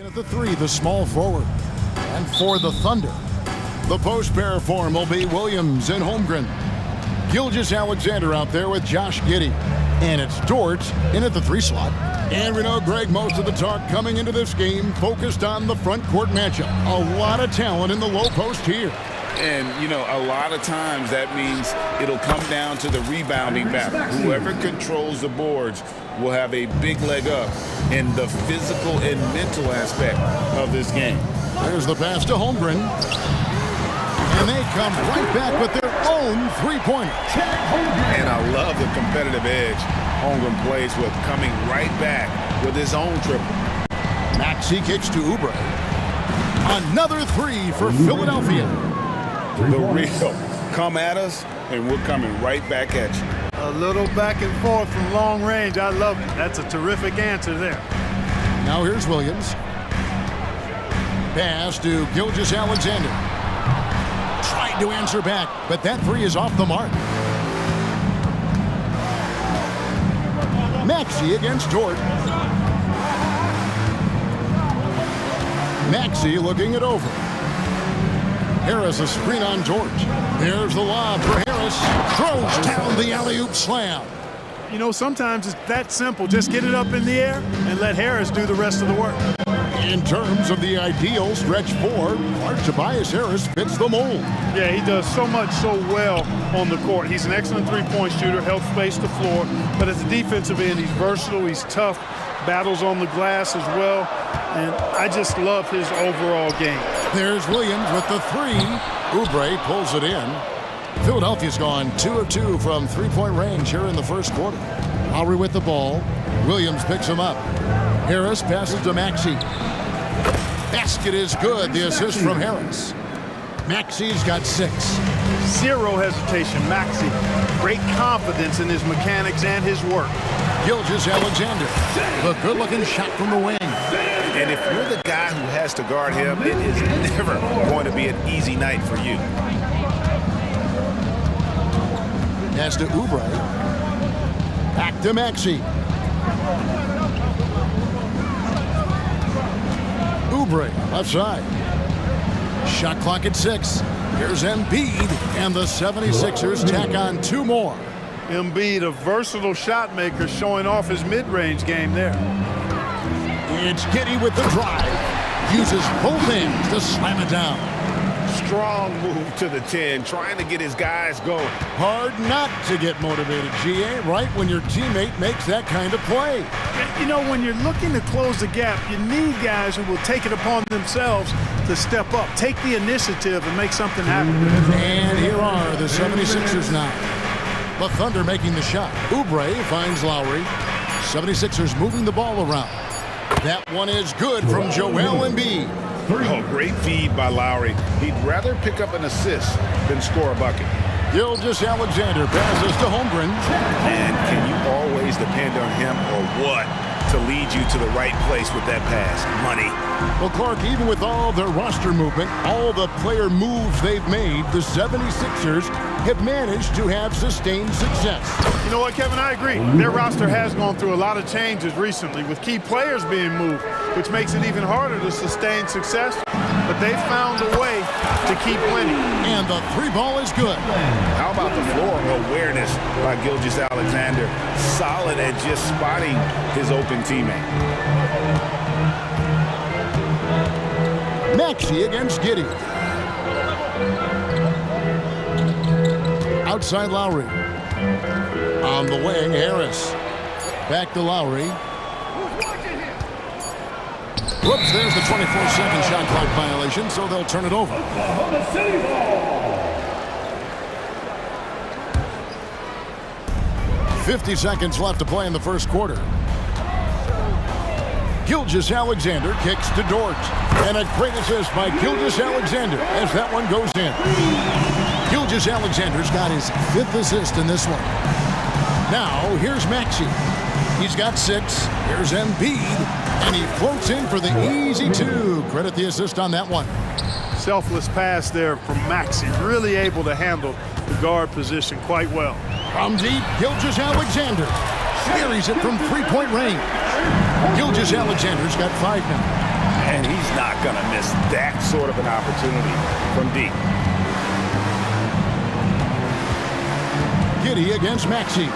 At the 3, the small forward. And for the Thunder, the post pair form will be Williams and Holmgren. Gilgeous-Alexander out there with Josh Giddey. And it's Dort in at the 3 slot. And we know, Greg, most of the talk coming into this game focused on the front court matchup. A lot of talent in the low post here. And, you know, a lot of times that means it'll come down to the rebounding battle. Whoever controls the boards will have a big leg up in the physical and mental aspect of this game. There's the pass to Holmgren. And they come right back with their own three-pointer. And I love the competitive edge Holmgren plays with, coming right back with his own triple. Maxey kicks to Oubre. Another 3 for Philadelphia. The real come at us, and we're coming right back at you. A little back and forth from long range. I love it. That's a terrific answer there. Now here's Williams. Pass to Gilgeous-Alexander. Tried to answer back, but that 3 is off the mark. Maxey against Dort. Maxey looking it over. Harris a screen on Dort. There's the lob for Harris. Throws down the alley-oop slam. You know, sometimes it's that simple. Just get it up in the air and let Harris do the rest of the work. In terms of the ideal stretch 4, Tobias Harris fits the mold. Yeah, he does so much so well on the court. He's an excellent three-point shooter, helps space the floor. But as a defensive end, he's versatile, he's tough, battles on the glass as well. And I just love his overall game. There's Williams with the 3. Oubre pulls it in. Philadelphia's gone 2 of 2 from three-point range here in the first quarter. Lowry with the ball. Williams picks him up. Harris passes to Maxey. Basket is good. The assist from Harris. Maxey's got 6. Zero hesitation, Maxey. Great confidence in his mechanics and his work. Gilgeous-Alexander. The good-looking shot from the wing. And if you're the guy who has to guard him, it is never going to be an easy night for you. Pass to Oubre. Back to Maxey. Oubre, left side. Shot clock at 6. Here's Embiid, and the 76ers tack on 2 more. Embiid, a versatile shot maker, showing off his mid-range game there. It's Giddey with the drive. Uses both hands to slam it down. Strong move to the 10, trying to get his guys going. Hard not to get motivated, GA, right when your teammate makes that kind of play. You know, when you're looking to close the gap, you need guys who will take it upon themselves to step up, take the initiative, and make something happen. And here are the 76ers now. The Thunder making the shot. Oubre finds Lowry. 76ers moving the ball around. That one is good from Joel Embiid. Oh, great feed by Lowry. He'd rather pick up an assist than score a bucket. Gilgeous-Alexander passes to Holmgren. And can you always depend on him or what to lead you to the right place with that pass? Money. Well, Clark, even with all their roster movement, all the player moves they've made, the 76ers have managed to have sustained success. You know what, Kevin? I agree. Their roster has gone through a lot of changes recently with key players being moved, which makes it even harder to sustain success. But they've found a way to keep winning. And the 3 ball is good. How about the floor awareness by Gilgeous-Alexander? Solid at just spotting his open teammate. Maxey against Giddey. Outside Lowry. On the wing, Harris. Back to Lowry. Whoops, there's the 24-second shot clock violation, so they'll turn it over. 50 seconds left to play in the first quarter. Gilgeous-Alexander kicks to Dort. And a great assist by Gilgeous-Alexander as that one goes in. Gilgeous-Alexander's got his 5th assist in this one. Now, here's Maxey. He's got 6. Here's Embiid. And he floats in for the easy 2. Credit the assist on that one. Selfless pass there from Maxey. Really able to handle the guard position quite well. From deep, Gilgeous-Alexander buries it from 3-point range. Gilgeous-Alexander's got 5 now. And he's not going to miss that sort of an opportunity from deep. Giddy against Maxey.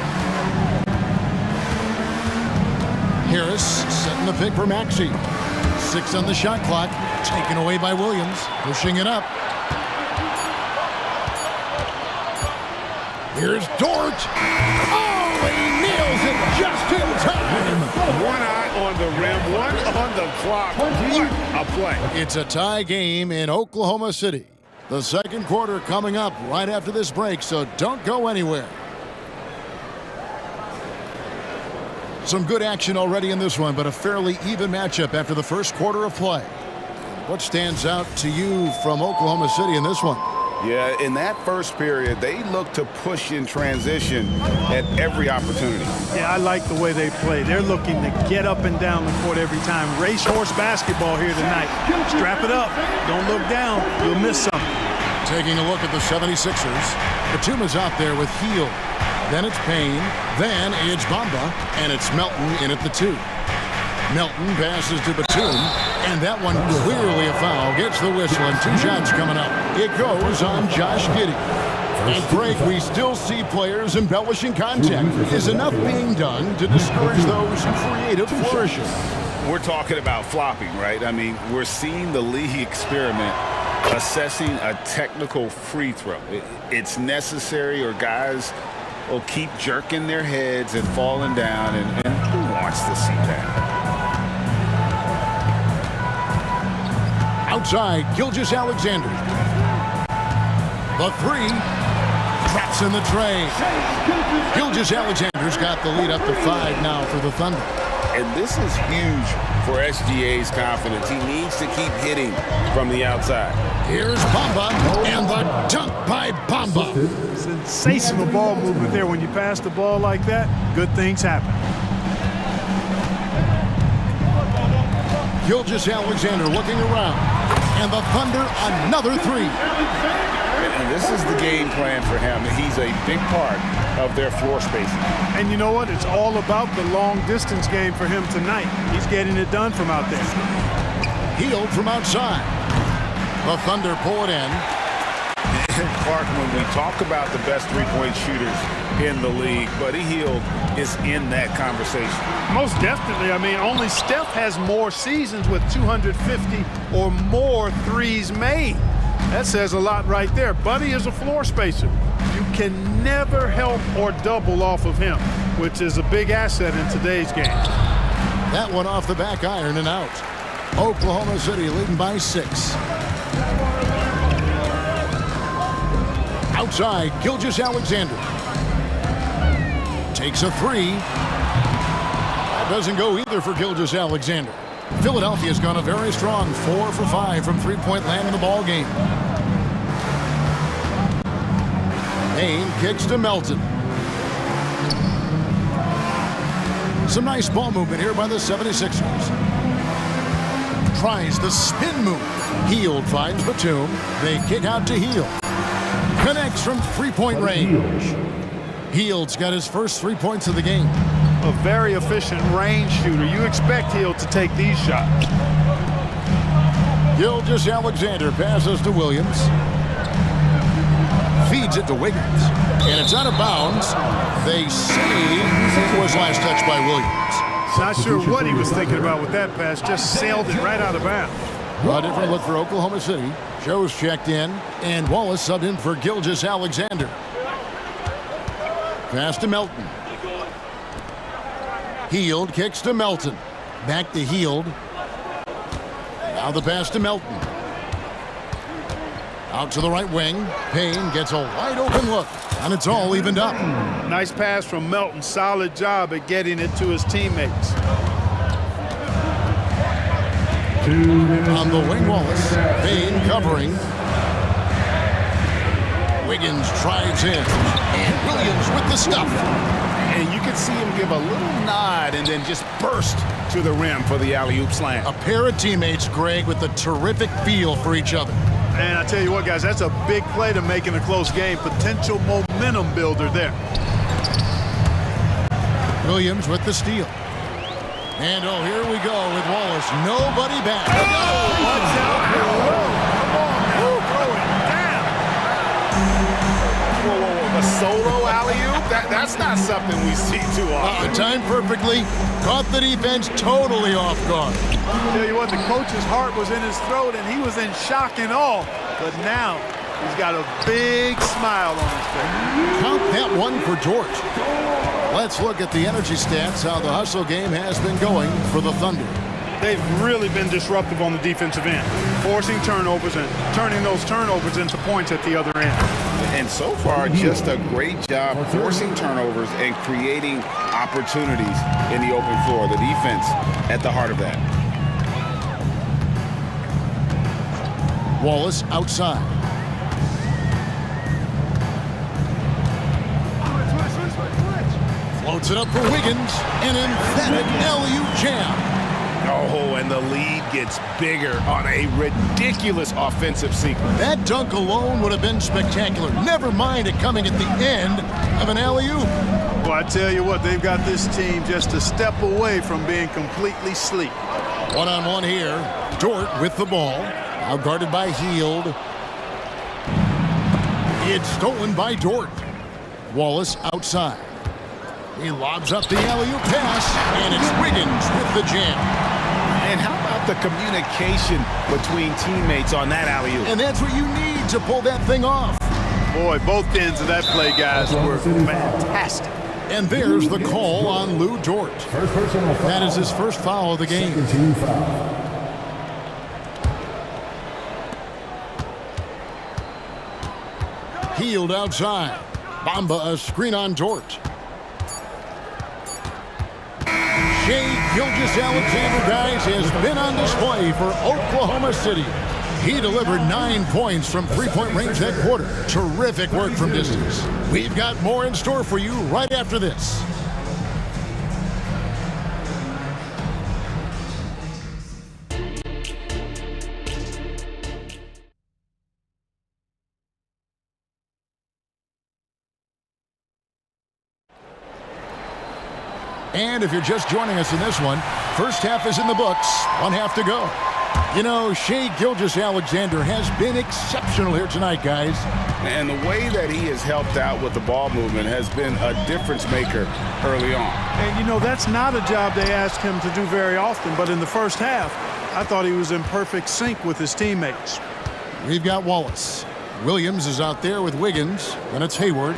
Harris setting the pick for Maxey. 6 on the shot clock. Taken away by Williams. Pushing it up. Here's Dort. Oh, he nails it just in time. One eye on the rim, one on the clock. What a play. It's a tie game in Oklahoma City. The second quarter coming up right after this break, so don't go anywhere. Some good action already in this one, but a fairly even matchup after the first quarter of play. What stands out to you from Oklahoma City in this one? Yeah, in that first period, they look to push in transition at every opportunity. Yeah, I like the way they play. They're looking to get up and down the court every time. Racehorse basketball here tonight. Strap it up. Don't look down. You'll miss something. Taking a look at the 76ers. Batum is out there with Hield. Then it's Payne. Then it's Bamba. And it's Melton in at the 2. Melton passes to Batum, and that one clearly a foul. Gets the whistle, and 2 shots coming up. It goes on Josh Giddey. And Greg, we still see players embellishing contact. Is enough being done to discourage those creative flourishes? We're talking about flopping, right? I mean, we're seeing the league experiment assessing a technical free throw. It's necessary, or guys will keep jerking their heads and falling down, and who wants to see that? Outside, Gilgeous-Alexander. The 3. Traps in the tray. Gilgeous-Alexander's got the lead up to 5 now for the Thunder. And this is huge for SGA's confidence. He needs to keep hitting from the outside. Here's Bamba, and the dunk by Bamba. Sensational ball movement there. When you pass the ball like that, good things happen. Gilgeous-Alexander looking around. And the Thunder, another 3. And this is the game plan for him. He's a big part of their floor spacing. And you know what? It's all about the long distance game for him tonight. He's getting it done from out there. Hield from outside. The Thunder pull it in. Clark, when we talk about the best three-point shooters in the league, Buddy Hield is in that conversation. Most definitely. I mean, only Steph has more seasons with 250 or more threes made. That says a lot right there. Buddy is a floor spacer. You can never help or double off of him, which is a big asset in today's game. That one off the back iron and out. Oklahoma City leading by 6. Outside, Gilgeous-Alexander. Takes a 3. That doesn't go either for Gilgeous-Alexander. Philadelphia's gone a very strong 4 for 5 from three-point land in the ball game. Payne kicks to Melton. Some nice ball movement here by the 76ers. Tries the spin move. Hield finds Batum. They kick out to Hield. Connects from three-point range. Hield's got his first 3 points of the game. A very efficient range shooter. You expect Hield to take these shots. Gilgeous-Alexander passes to Williams. Feeds it to Wiggins. And it's out of bounds. They say it was last touched by Williams. Not sure what he was thinking about with that pass. Just sailed it right out of bounds. A different look for Oklahoma City. Joe's checked in, and Wallace subbed in for Gilgeous-Alexander. Pass to Melton. Hield kicks to Melton. Back to Hield. Now the pass to Melton. Out to the right wing. Payne gets a wide open look, and it's all evened up. Nice pass from Melton. Solid job at getting it to his teammates. On the wing, Wallace. Payne covering. Wiggins drives in, and Williams with the stuff. And you can see him give a little nod and then just burst to the rim for the alley-oop slam. A pair of teammates, Greg, with a terrific feel for each other. And I tell you what, guys, that's a big play to make in a close game. Potential momentum builder there. Williams with the steal. And oh, here we go with Wallace. Nobody back. Watch out. Come on now. Throw it down. Whoa. A solo alley-oop? That's not something we see too often. Timed perfectly. Caught the defense totally off guard. Tell you what, the coach's heart was in his throat, and he was in shock and awe. But now, he's got a big smile on his face. Count that one for George. Let's look at the energy stats, how the hustle game has been going for the Thunder. They've really been disruptive on the defensive end, forcing turnovers and turning those turnovers into points at the other end. And so far, just a great job forcing turnovers and creating opportunities in the open floor. The defense at the heart of that. Wallace outside. Floats it up for Wiggins. An emphatic LU jam. Oh, and the lead gets bigger on a ridiculous offensive sequence. That dunk alone would have been spectacular. Never mind it coming at the end of an alley-oop. Well, I tell you what, they've got this team just a step away from being completely sleep. One-on-one here. Dort with the ball. Now guarded by Hield. It's stolen by Dort. Wallace outside. He lobs up the alley-oop pass, and it's Wiggins with the jam. And how about the communication between teammates on that alley-oop? And that's what you need to pull that thing off. Boy, both ends of that play, guys, were fantastic. And there's the call on Lou Dort. That is his first foul of the game. Hield outside. Bamba a screen on Dort. Shai Gilgeous-Alexander, guys, has been on display for Oklahoma City. He delivered 9 points from three-point range that quarter. Terrific work from distance. We've got more in store for you right after this. And if you're just joining us in this one, first half is in the books, one half to go. You know, Shai Gilgeous-Alexander has been exceptional here tonight, guys. And the way that he has helped out with the ball movement has been a difference maker early on. And, you know, that's not a job they ask him to do very often, but in the first half, I thought he was in perfect sync with his teammates. We've got Wallace. Williams is out there with Wiggins, then it's Hayward,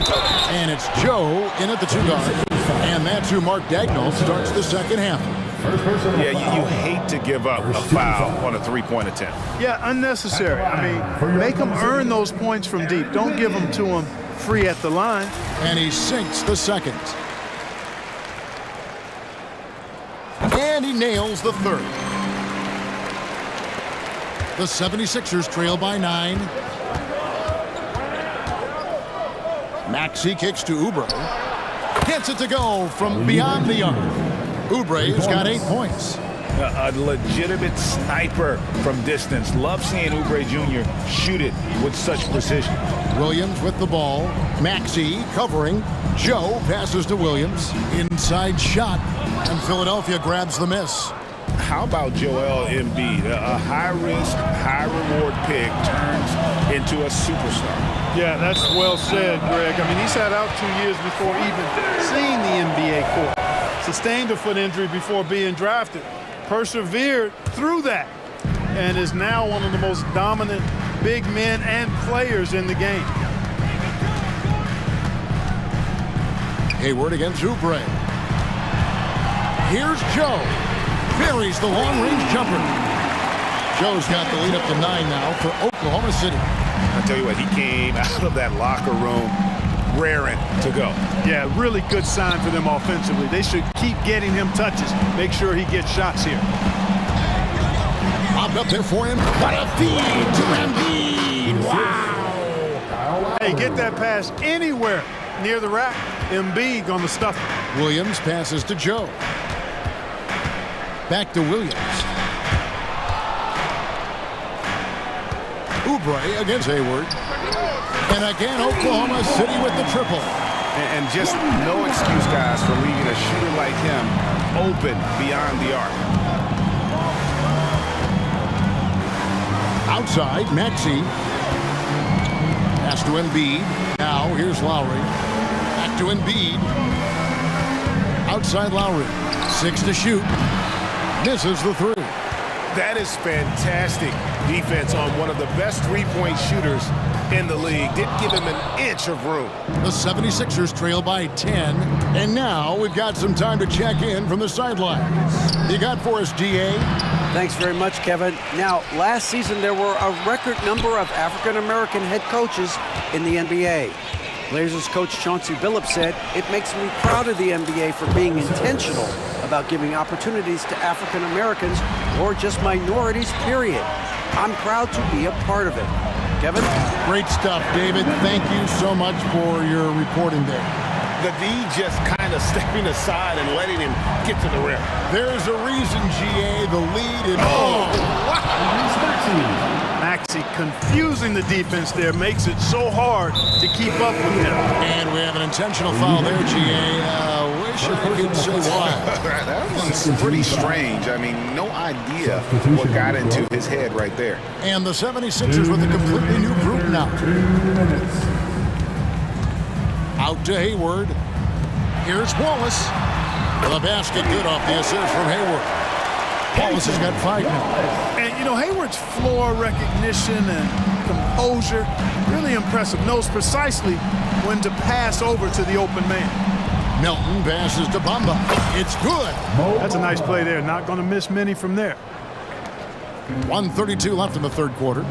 and it's Joe in at the 2-guard. And that's who Mark Daigneault starts the second half. Yeah, you hate to give up a foul on a three-point attempt. Yeah, unnecessary. I mean, make them earn those points from deep. Don't give them to them free at the line. And he sinks the second. And he nails the third. The 76ers trail by 9. Maxey kicks to Oubre. Gets it to go from beyond the arc. Oubre's got 8 points. A legitimate sniper from distance. Love seeing Oubre Jr. shoot it with such precision. Williams with the ball. Maxey covering. Joe passes to Williams. Inside shot. And Philadelphia grabs the miss. How about Joel Embiid? A high-risk, high-reward pick turns into a superstar. Yeah, that's well said, Greg. I mean, he sat out 2 years before even seeing the NBA court. Sustained a foot injury before being drafted. Persevered through that. And is now one of the most dominant big men and players in the game. Hayward against Oubre. Here's Joe. Buries the long-range jumper. Joe's got the lead up to 9 now for Oklahoma City. I tell you what, he came out of that locker room raring to go. Yeah, really good sign for them offensively. They should keep getting him touches. Make sure he gets shots here. Popped up there for him. What a feed to Embiid. Wow. Hey, get that pass anywhere near the rack. Embiid gonna stuff it. Williams passes to Joe. Back to Williams. Oubre against Hayward. And again, Oklahoma City with the triple. And just no excuse, guys, for leaving a shooter like him open beyond the arc. Outside, Maxey. Pass to Embiid. Now, here's Lowry. Back to Embiid. Outside Lowry. 6 to shoot. Misses the 3. That is fantastic defense on one of the best three-point shooters in the league. Didn't give him an inch of room. The 76ers trail by 10. And now we've got some time to check in from the sidelines. You got for us, GA? Thanks very much, Kevin. Now, last season there were a record number of African-American head coaches in the NBA. Blazers coach Chauncey Billups said, "It makes me proud of the NBA for being intentional about giving opportunities to African Americans or just minorities, period. I'm proud to be a part of it." Kevin? Great stuff, David. Thank you so much for your reporting there. The D just kind of stepping aside and letting him get to the rim. There's a reason, GA, the lead in... Maxey confusing the defense there makes it so hard to keep up with him. And we have an intentional foul there, GA. Wish I could say why. That one's pretty strange. I mean, no idea what got into his head right there. And the 76ers with a completely new group now. Out to Hayward. Here's Wallace. The basket good off the assist from Hayward. Wallace has got 5 now. And, you know, Hayward's floor recognition and composure, really impressive. Knows precisely when to pass over to the open man. Milton passes to Bamba. It's good. That's a nice play there. Not going to miss many from there. 1:32 left in the third quarter.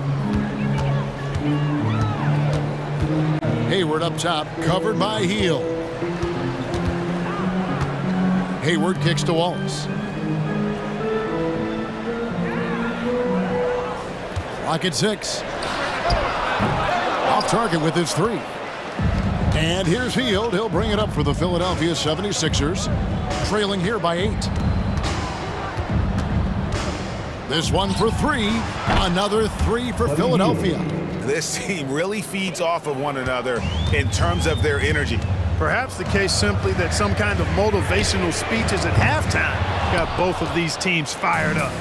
Hayward up top, covered by Heel. Hayward kicks to Wallace. Clock at 6. Off target with his 3. And here's Hield. He'll bring it up for the Philadelphia 76ers, trailing here by 8. This one for 3. Another 3 for Philadelphia. This team really feeds off of one another in terms of their energy. Perhaps the case simply that some kind of motivational speeches at halftime got both of these teams fired up.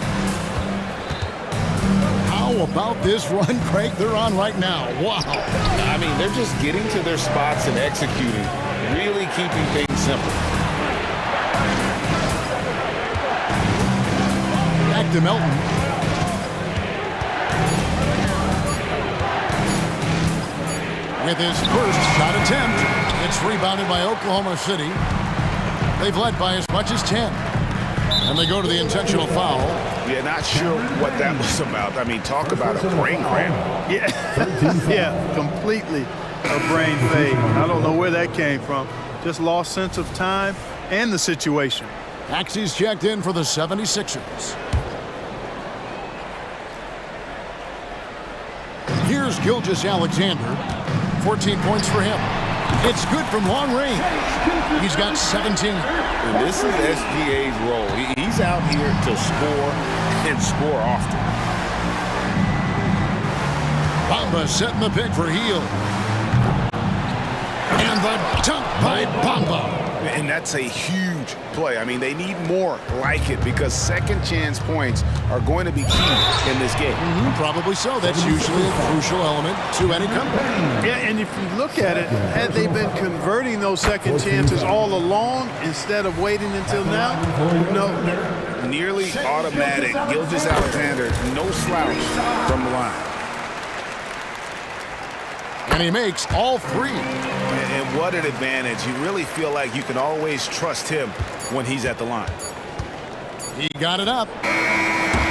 How about this run, Craig, they're on right now? Wow. I mean, they're just getting to their spots and executing, really keeping things simple. Back to Melton. With his first shot attempt, it's rebounded by Oklahoma City. They've led by as much as 10. And they go to the intentional foul. Yeah, not sure what that was about. I mean, talk about a brain cramp. Yeah, yeah, completely a brain fade. I don't know where that came from. Just lost sense of time and the situation. Maxey's checked in for the 76ers. Here's Gilgeous-Alexander. 14 points for him. It's good from long range. He's got 17. And this is SGA's role. He's out here to score and score often. Bamba setting the pick for Hield. And the dunk by Bamba. And that's a huge play. I mean, they need more like it because second chance points are going to be key in this game. Probably so. That's usually a crucial element to any comeback. Yeah, and if you look at it, had they been converting those second chances all along instead of waiting until now? No. Nearly automatic. Gilgeous-Alexander, no slouch from the line. And he makes all 3. And what an advantage. You really feel like you can always trust him when he's at the line. He got it up.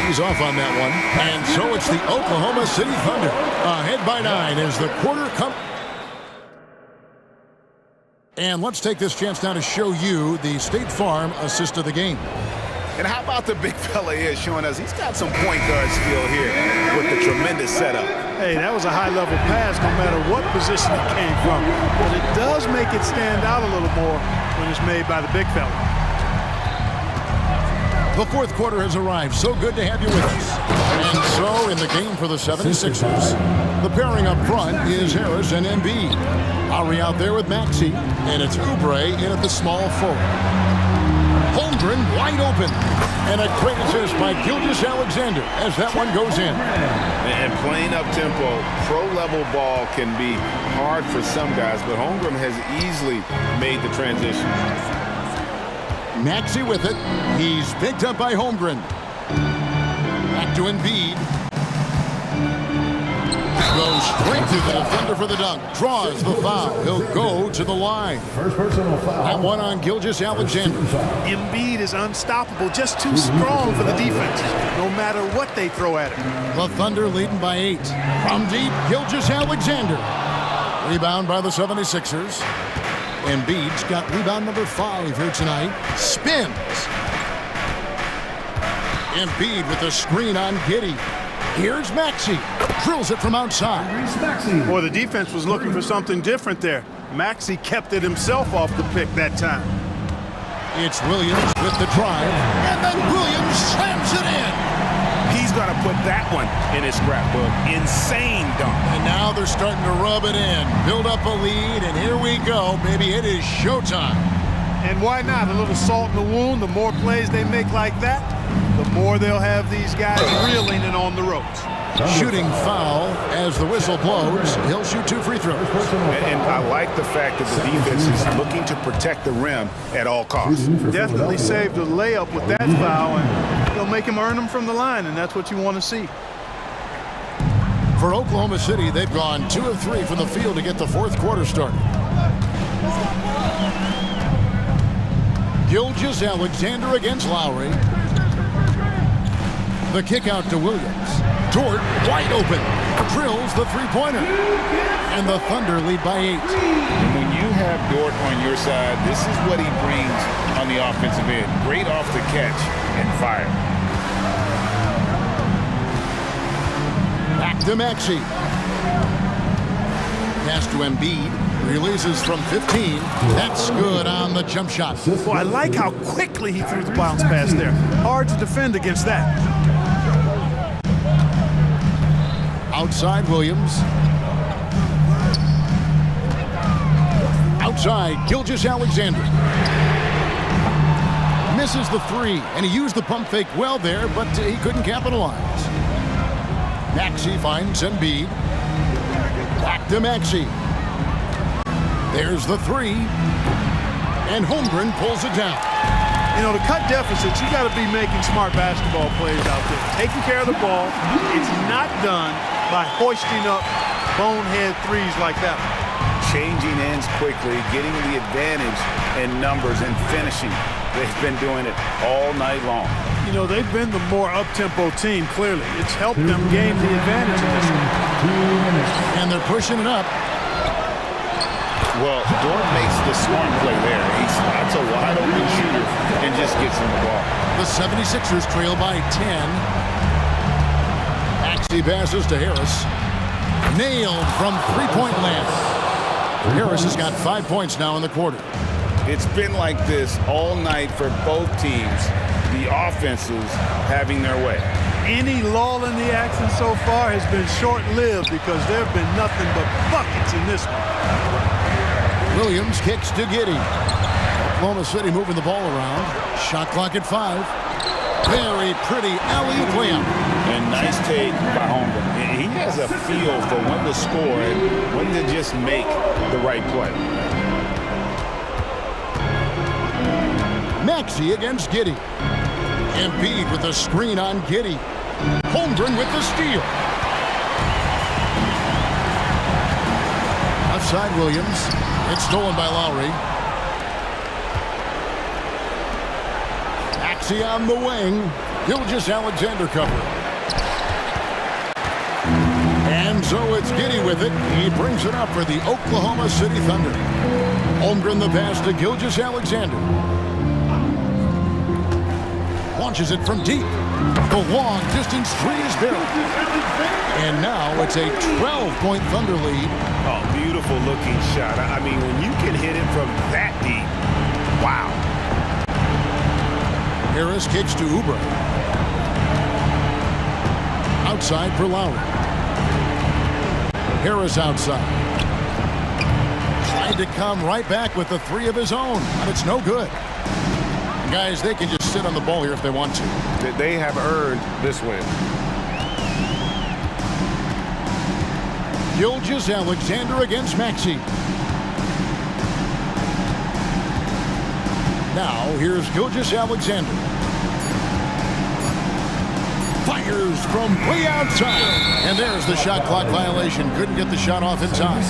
He's off on that one. And so it's the Oklahoma City Thunder. Ahead by 9 as the quarter comes. And let's take this chance now to show you the State Farm assist of the game. And how about the big fella here showing us he's got some point guard skill here with the tremendous setup. Hey, that was a high-level pass no matter what position it came from. But it does make it stand out a little more when it's made by the big fella. The fourth quarter has arrived. So good to have you with us. And so in the game for the 76ers, the pairing up front is Harris and Embiid. Ari out there with Maxey, and it's Oubre in at the small forward. Holmgren wide open. And a great assist by Gilgeous-Alexander as that one goes in. And playing up-tempo, pro-level ball can be hard for some guys, but Holmgren has easily made the transition. Maxey with it. He's picked up by Holmgren. Back to Embiid. Goes straight to the defender for the dunk. Draws the foul. He'll go to the line. First personal foul. That one on Gilgeous-Alexander. Embiid is unstoppable, just too strong for the defense, no matter what they throw at him. The Thunder leading by 8. From deep, Gilgeous-Alexander. Rebound by the 76ers. Embiid's got rebound number 5 here tonight. Spins. Embiid with a screen on Giddey. Here's Maxey. Drills it from outside. Boy, the defense was looking for something different there. Maxey kept it himself off the pick that time. It's Williams with the drive. And then Williams slams it in. He's going to put that one in his scrapbook. Insane dunk. And now they're starting to rub it in. Build up a lead, and here we go. Baby, it is showtime. And why not? A little salt in the wound. The more plays they make like that, the more they'll have these guys reeling and on the ropes. Shooting foul as the whistle blows. He'll shoot 2 free throws. And I like the fact that the defense is looking to protect the rim at all costs. Definitely saved the layup with that foul, and they'll make him earn them from the line, and that's what you want to see. For Oklahoma City, they've gone 2 of 3 from the field to get the 4th quarter started. Gilgeous-Alexander against Lowry. The kick out to Williams. Dort wide open. Drills the three-pointer. And the Thunder lead by 8. And when you have Dort on your side, this is what he brings on the offensive end. Great off the catch and fire. Back to Maxey. Pass to Embiid. Releases from 15. That's good on the jump shot. Well, I like how quickly he threw the bounce pass there. Hard to defend against that. Outside Williams. Outside Gilgeous-Alexander. Misses the 3, and he used the pump fake well there, but he couldn't capitalize. Maxey finds Embiid. Back to Maxey. There's the 3, and Holmgren pulls it down. You know, to cut deficits, you got to be making smart basketball plays out there. Taking care of the ball. It's not done by hoisting up bonehead threes like that. Changing ends quickly, getting the advantage in numbers and finishing. They've been doing it all night long. You know, they've been the more up-tempo team, clearly. It's helped them gain the advantage in this one. And they're pushing it up. Well, Dort makes the smart play there. He spots a wide-open shooter and just gets him the ball. The 76ers trail by 10. Maxey passes to Harris. Nailed from three-point land. Harris has got 5 points now in the quarter. It's been like this all night for both teams. The offenses having their way. Any lull in the action so far has been short-lived because there have been nothing but buckets in this one. Williams kicks to Giddey. Oklahoma City moving the ball around. Shot clock at 5. Very pretty alley-oop layup. And nice take by Holmgren. He has a feel for when to score and when to just make the right play. Maxey against Giddey. Embiid with a screen on Giddey. Holmgren with the steal. Outside Williams. It's stolen by Lowry. Maxey on the wing. Gilgeous-Alexander cover. And so it's Giddey with it. He brings it up for the Oklahoma City Thunder. Holmgren the pass to Gilgeous-Alexander. Launches it from deep. The long distance three is good. And now it's a 12-point Thunder lead. Oh, beautiful looking shot. I mean, when you can hit it from that deep, wow. Harris kicks to Oubre. Outside for Lowry. Harris outside. Tried to come right back with the 3 of his own, but it's no good. guys, they can just sit on the ball here if they want to. They have earned this win. Gilgeous Alexander against Maxey. Now, here's Gilgeous Alexander. Fires from way outside. And there's the shot clock violation. Couldn't get the shot off in time.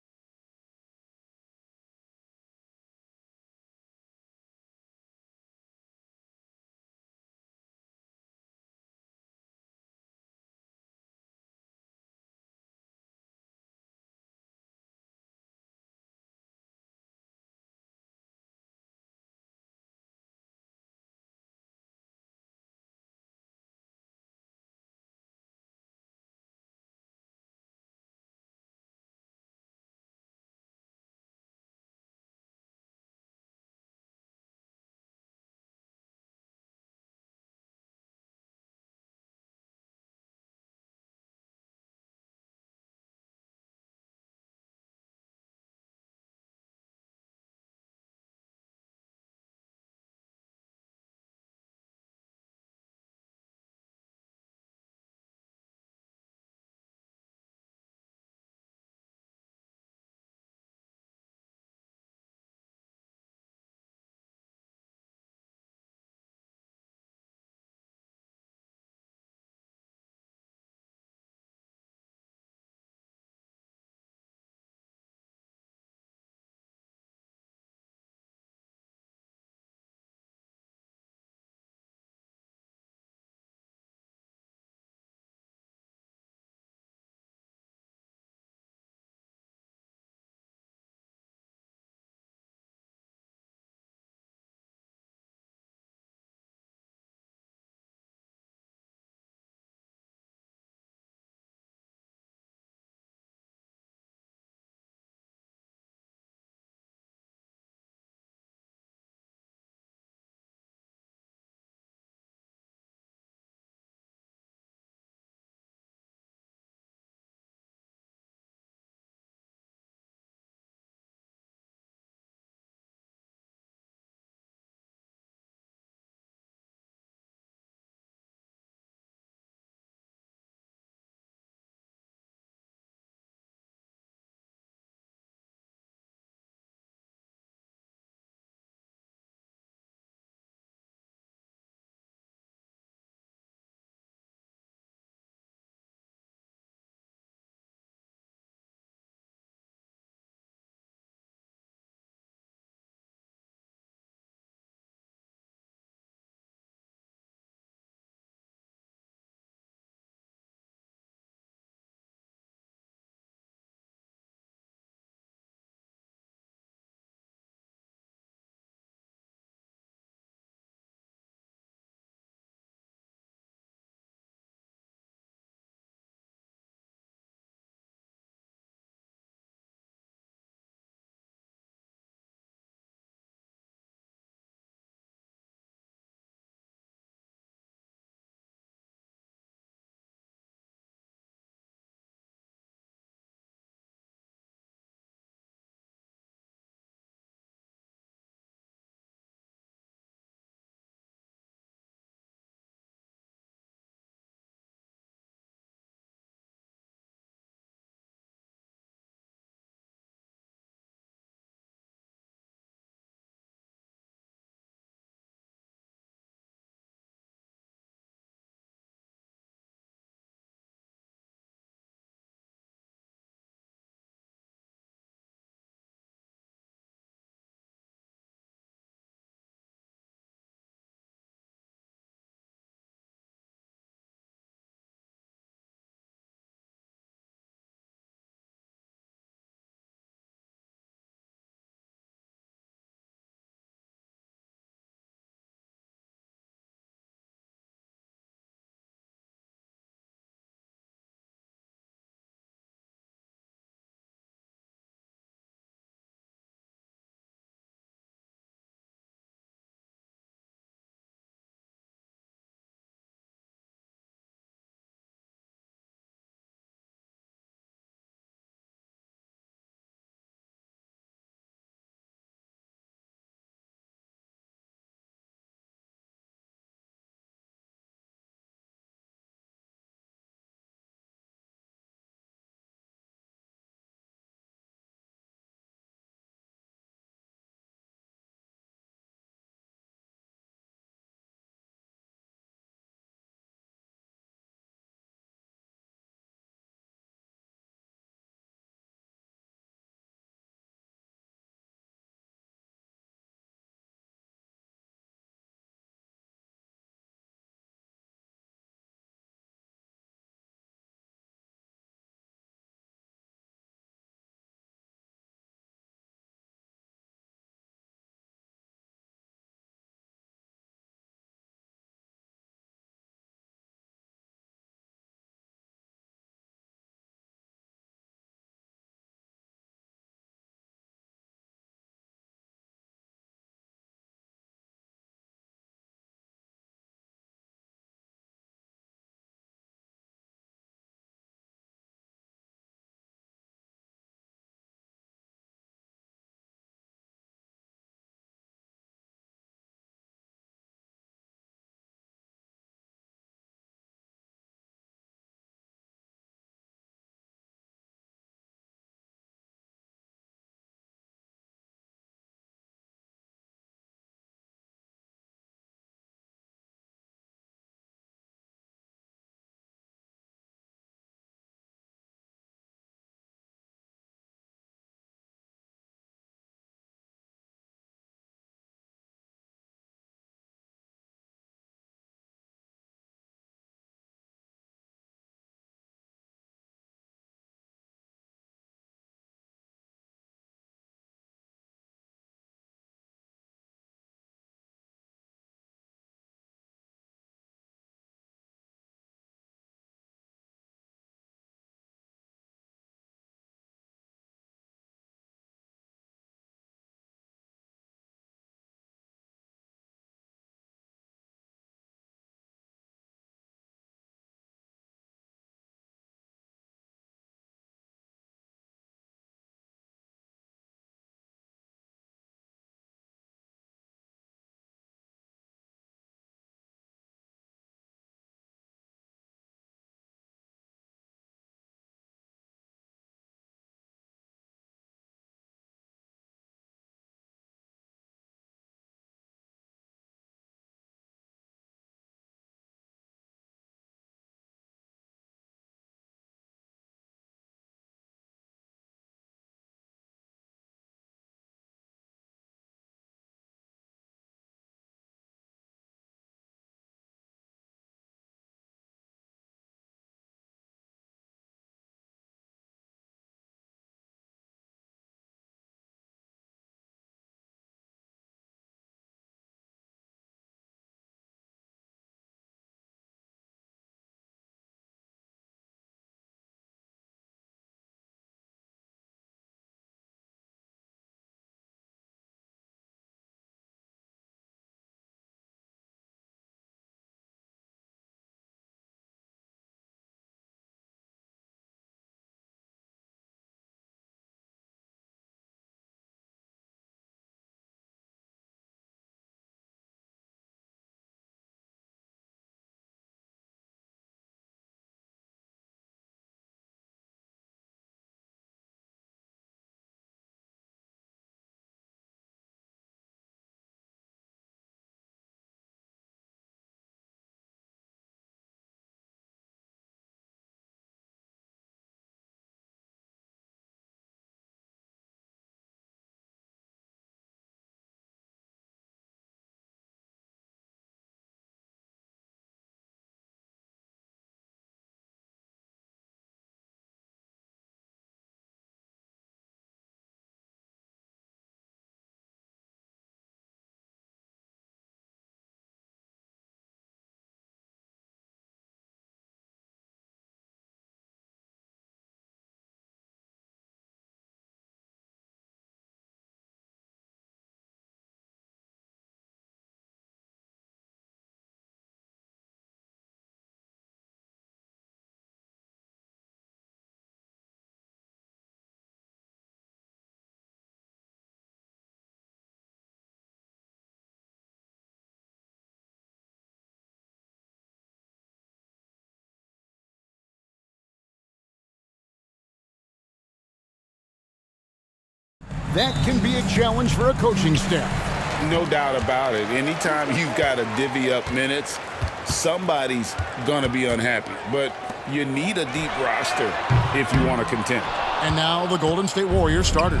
that can be a challenge for a coaching staff. No doubt about it. Anytime you've got to divvy up minutes, somebody's going to be unhappy. But you need a deep roster if you want to contend. And now the Golden State Warriors starters.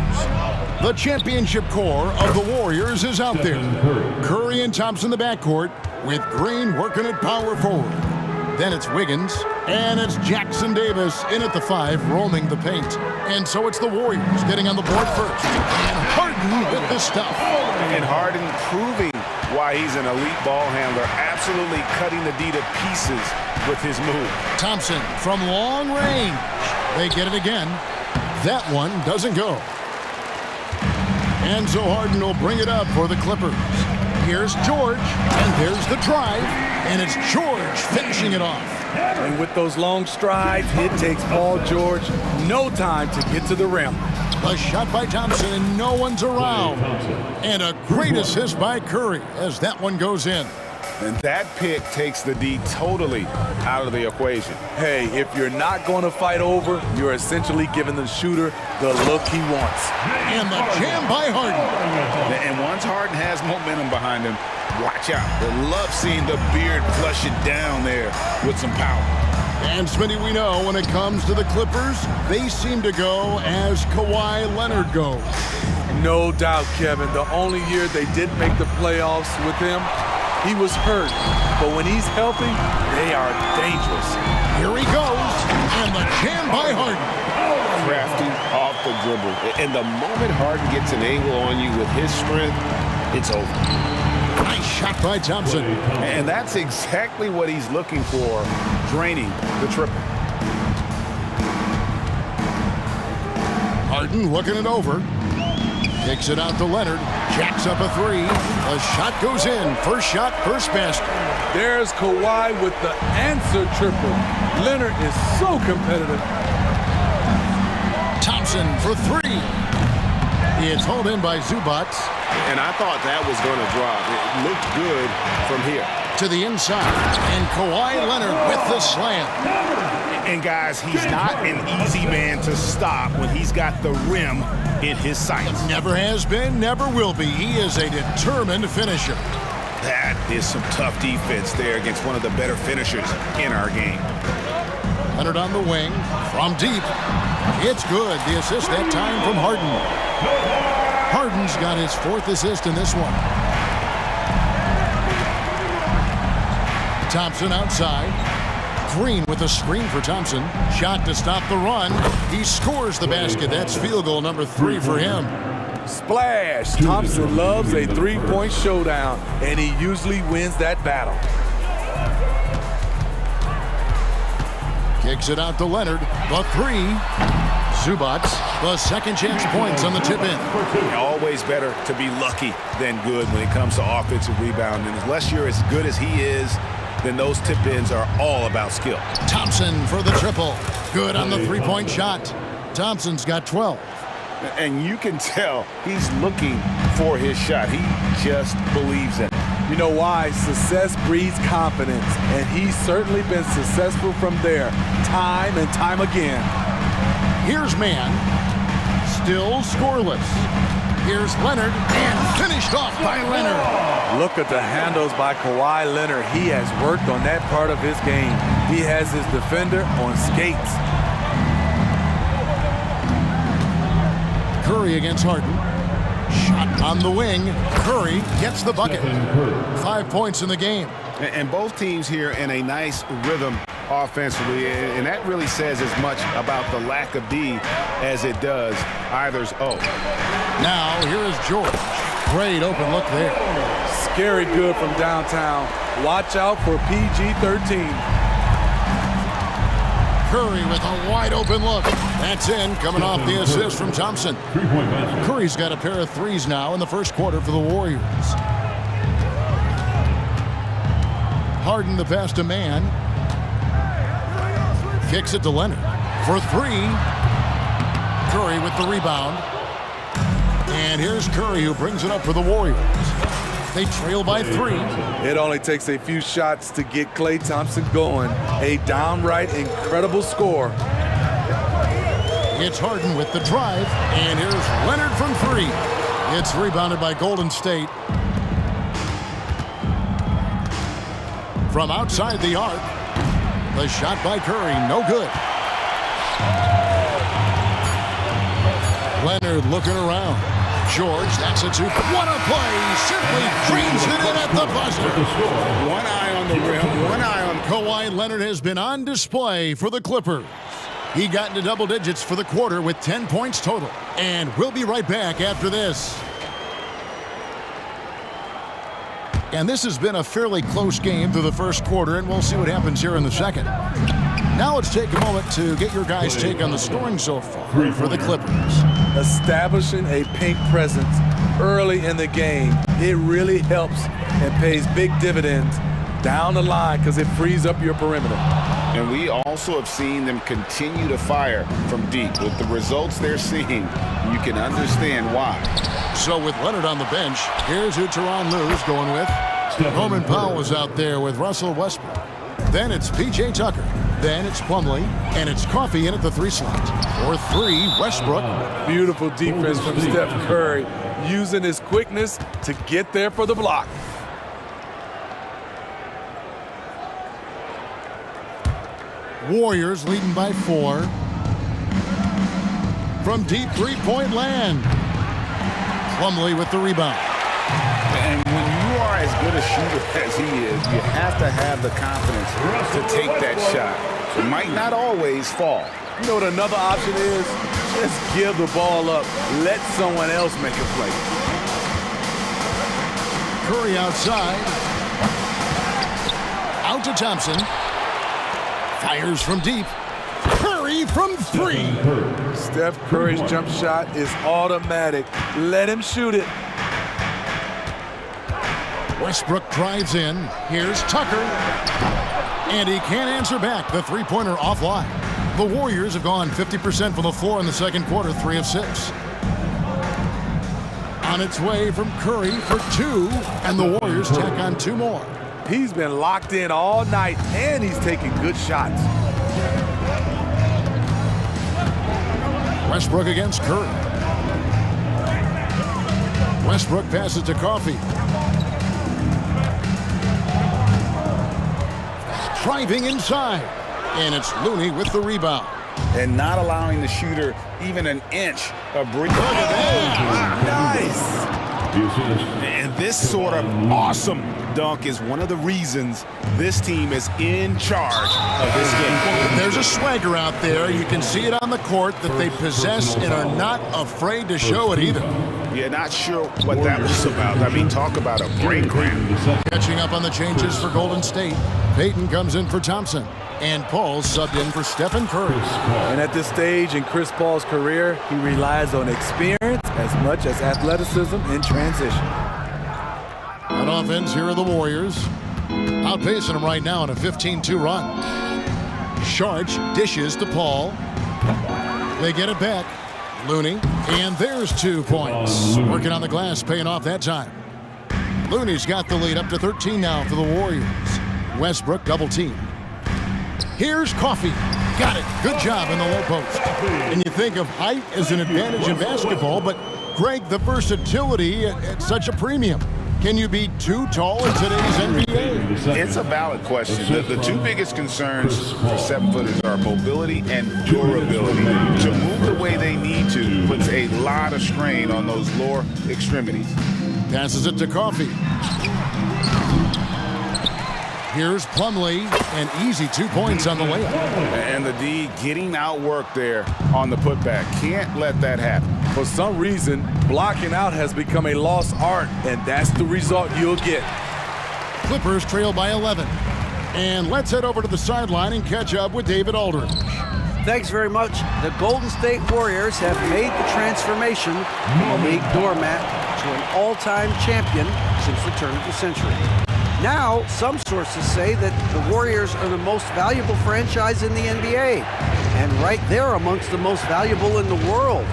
The championship core of the Warriors is out there. Curry and Thompson in the backcourt, with Green working at power forward. Then it's Wiggins, and it's Jackson Davis in at the 5, roaming the paint. And so it's the Warriors getting on the board first. And Harden with the stuff. And Harden proving why he's an elite ball handler, absolutely cutting the D to pieces with his move. Thompson from long range. They get it again. That one doesn't go. And so Harden will bring it up for the Clippers. Here's George, and there's the drive, and it's George finishing it off. And with those long strides, it takes Paul George no time to get to the rim. A shot by Thompson, and no one's around. And a great assist by Curry as that one goes in. And that pick takes the D totally out of the equation. Hey, if you're not going to fight over, you're essentially giving the shooter the look he wants. And the jam by Harden. And once Harden has momentum behind him, watch out. They love seeing the beard flush it down there with some power. And Smitty, we know when it comes to the Clippers, they seem to go as Kawhi Leonard goes. No doubt, Kevin. The only year they didn't make the playoffs with him, he was hurt, but when he's healthy, they are dangerous. Here he goes, and the jam by Harden. Crafty off the dribble. And the moment Harden gets an angle on you with his strength, it's over. Nice shot by Thompson. And that's exactly what he's looking for, draining the triple. Harden looking it over. Kicks it out to Leonard. Jacks up a 3. The shot goes in. First shot, first basket. There's Kawhi with the answer triple. Leonard is so competitive. Thompson for 3. It's hauled in by Zubac. And I thought that was going to drop. It looked good from here. To the inside. And Kawhi Leonard with the slam. And guys, he's not an easy man to stop when he's got the rim in his sights. Never has been, never will be. He is a determined finisher. That is some tough defense there against one of the better finishers in our game. Leonard on the wing, from deep. It's good. The assist that time from Harden. Harden's got his 4th assist in this one. Thompson outside. Green with a screen for Thompson. Shot to stop the run. He scores the basket. That's field goal number 3 for him. Splash! Thompson loves a three-point showdown, and he usually wins that battle. Kicks it out to Leonard. The 3. Zubac, the second chance points on the tip in. Always better to be lucky than good when it comes to offensive rebounding. Unless you're as good as he is, then those tip-ins are all about skill. Thompson for the triple. Good on the 3-point shot. Thompson's got 12. And you can tell he's looking for his shot. He just believes in it. You know why? Success breeds confidence, and he's certainly been successful from there, time and time again. Here's Mann. Still scoreless. Here's Leonard, and finished off by Leonard. Look at the handles by Kawhi Leonard. He has worked on that part of his game. He has his defender on skates. Curry against Harden. Shot on the wing. Curry gets the bucket. 5 points in the game. And both teams here in a nice rhythm offensively, and that really says as much about the lack of D as it does either's O. Now, here is George. Great open look there. Scary good from downtown. Watch out for PG-13. Curry with a wide open look. That's in, coming off the assist from Thompson. Curry's got a pair of 3s now in the first quarter for the Warriors. Harden the pass to Mann. Kicks it to Leonard for 3. Curry with the rebound. And here's Curry who brings it up for the Warriors. They trail by 3. It only takes a few shots to get Klay Thompson going. A downright incredible score. It's Harden with the drive, and here's Leonard from three. It's rebounded by Golden State. From outside the arc, the shot by Curry, no good. Leonard looking around. George, that's a two. What a play! Simply drains it in at the buzzer. One eye on the rim, one eye on... Kawhi Leonard has been on display for the Clippers. He got into double digits for the quarter with 10 points total. And we'll be right back after this. And this has been a fairly close game through the first quarter, and we'll see what happens here in the second. Now let's take a moment to get your guys' take on the scoring so far for the Clippers. Establishing a paint presence early in the game, it really helps and pays big dividends down the line because it frees up your perimeter. And we also have seen them continue to fire from deep. With the results they're seeing, you can understand why. So with Leonard on the bench, here's who Tyronn Lue's going with. Norman Powell is out there with Russell Westbrook. Then it's P.J. Tucker. Then it's Plumlee, and it's Coffey in at the three slot. For three, Westbrook. Beautiful defense from Steph Curry, using his quickness to get there for the block. Warriors leading by 4. From deep three-point land. Plumlee with the rebound. And when you are as good a shooter as he is, you have to have the confidence to take that shot. It might not always fall. You know what another option is? Just give the ball up. Let someone else make a play. Curry outside. Out to Thompson. Fires from deep. Curry from three. Steph Curry's jump shot is automatic. Let him shoot it. Westbrook drives in. Here's Tucker. And he can't answer back. The three-pointer offline. The Warriors have gone 50% from the floor in the second quarter, 3 of 6. On its way from Curry for 2, and the Warriors tack on 2 more. He's been locked in all night, and he's taking good shots. Westbrook against Curry. Westbrook passes to Coffey. Driving inside. And it's Looney with the rebound. And not allowing the shooter even an inch of breathing. Nice. And this sort of awesome dunk is one of the reasons this team is in charge of this game. There's a swagger out there. You can see it on the court that they possess and are not afraid to show it either. Yeah, not sure what that was about. I mean, talk about a brain cramp. Catching up on the changes for Golden State. Payton comes in for Thompson. And Paul subbed in for Stephen Curry. And at this stage in Chris Paul's career, he relies on experience as much as athleticism in transition. On offense, here are the Warriors. Outpacing them right now in a 15-2 run. Sharch dishes to Paul. They get it back. Looney. And there's 2 points. Working on the glass, paying off that time. Looney's got the lead up to 13 now for the Warriors. Westbrook double team. Here's Coffey. Got it. Good job in the low post. And you think of height as an advantage in basketball, but Greg, the versatility at such a premium. Can you be too tall in today's NBA? It's a valid question. The 2 biggest concerns for 7-footers are mobility and durability. To move the way they need to puts a lot of strain on those lower extremities. Passes it to Coffey. Here's Plumlee, an easy 2 points on the layup. And the D getting outworked there on the putback. Can't let that happen. For some reason, blocking out has become a lost art, and that's the result you'll get. Clippers trail by 11. And let's head over to the sideline and catch up with David Aldridge. Thanks very much. The Golden State Warriors have made the transformation from a league doormat to an all-time champion since the turn of the century. Now, some sources say that the Warriors are the most valuable franchise in the NBA, and right there amongst the most valuable in the world.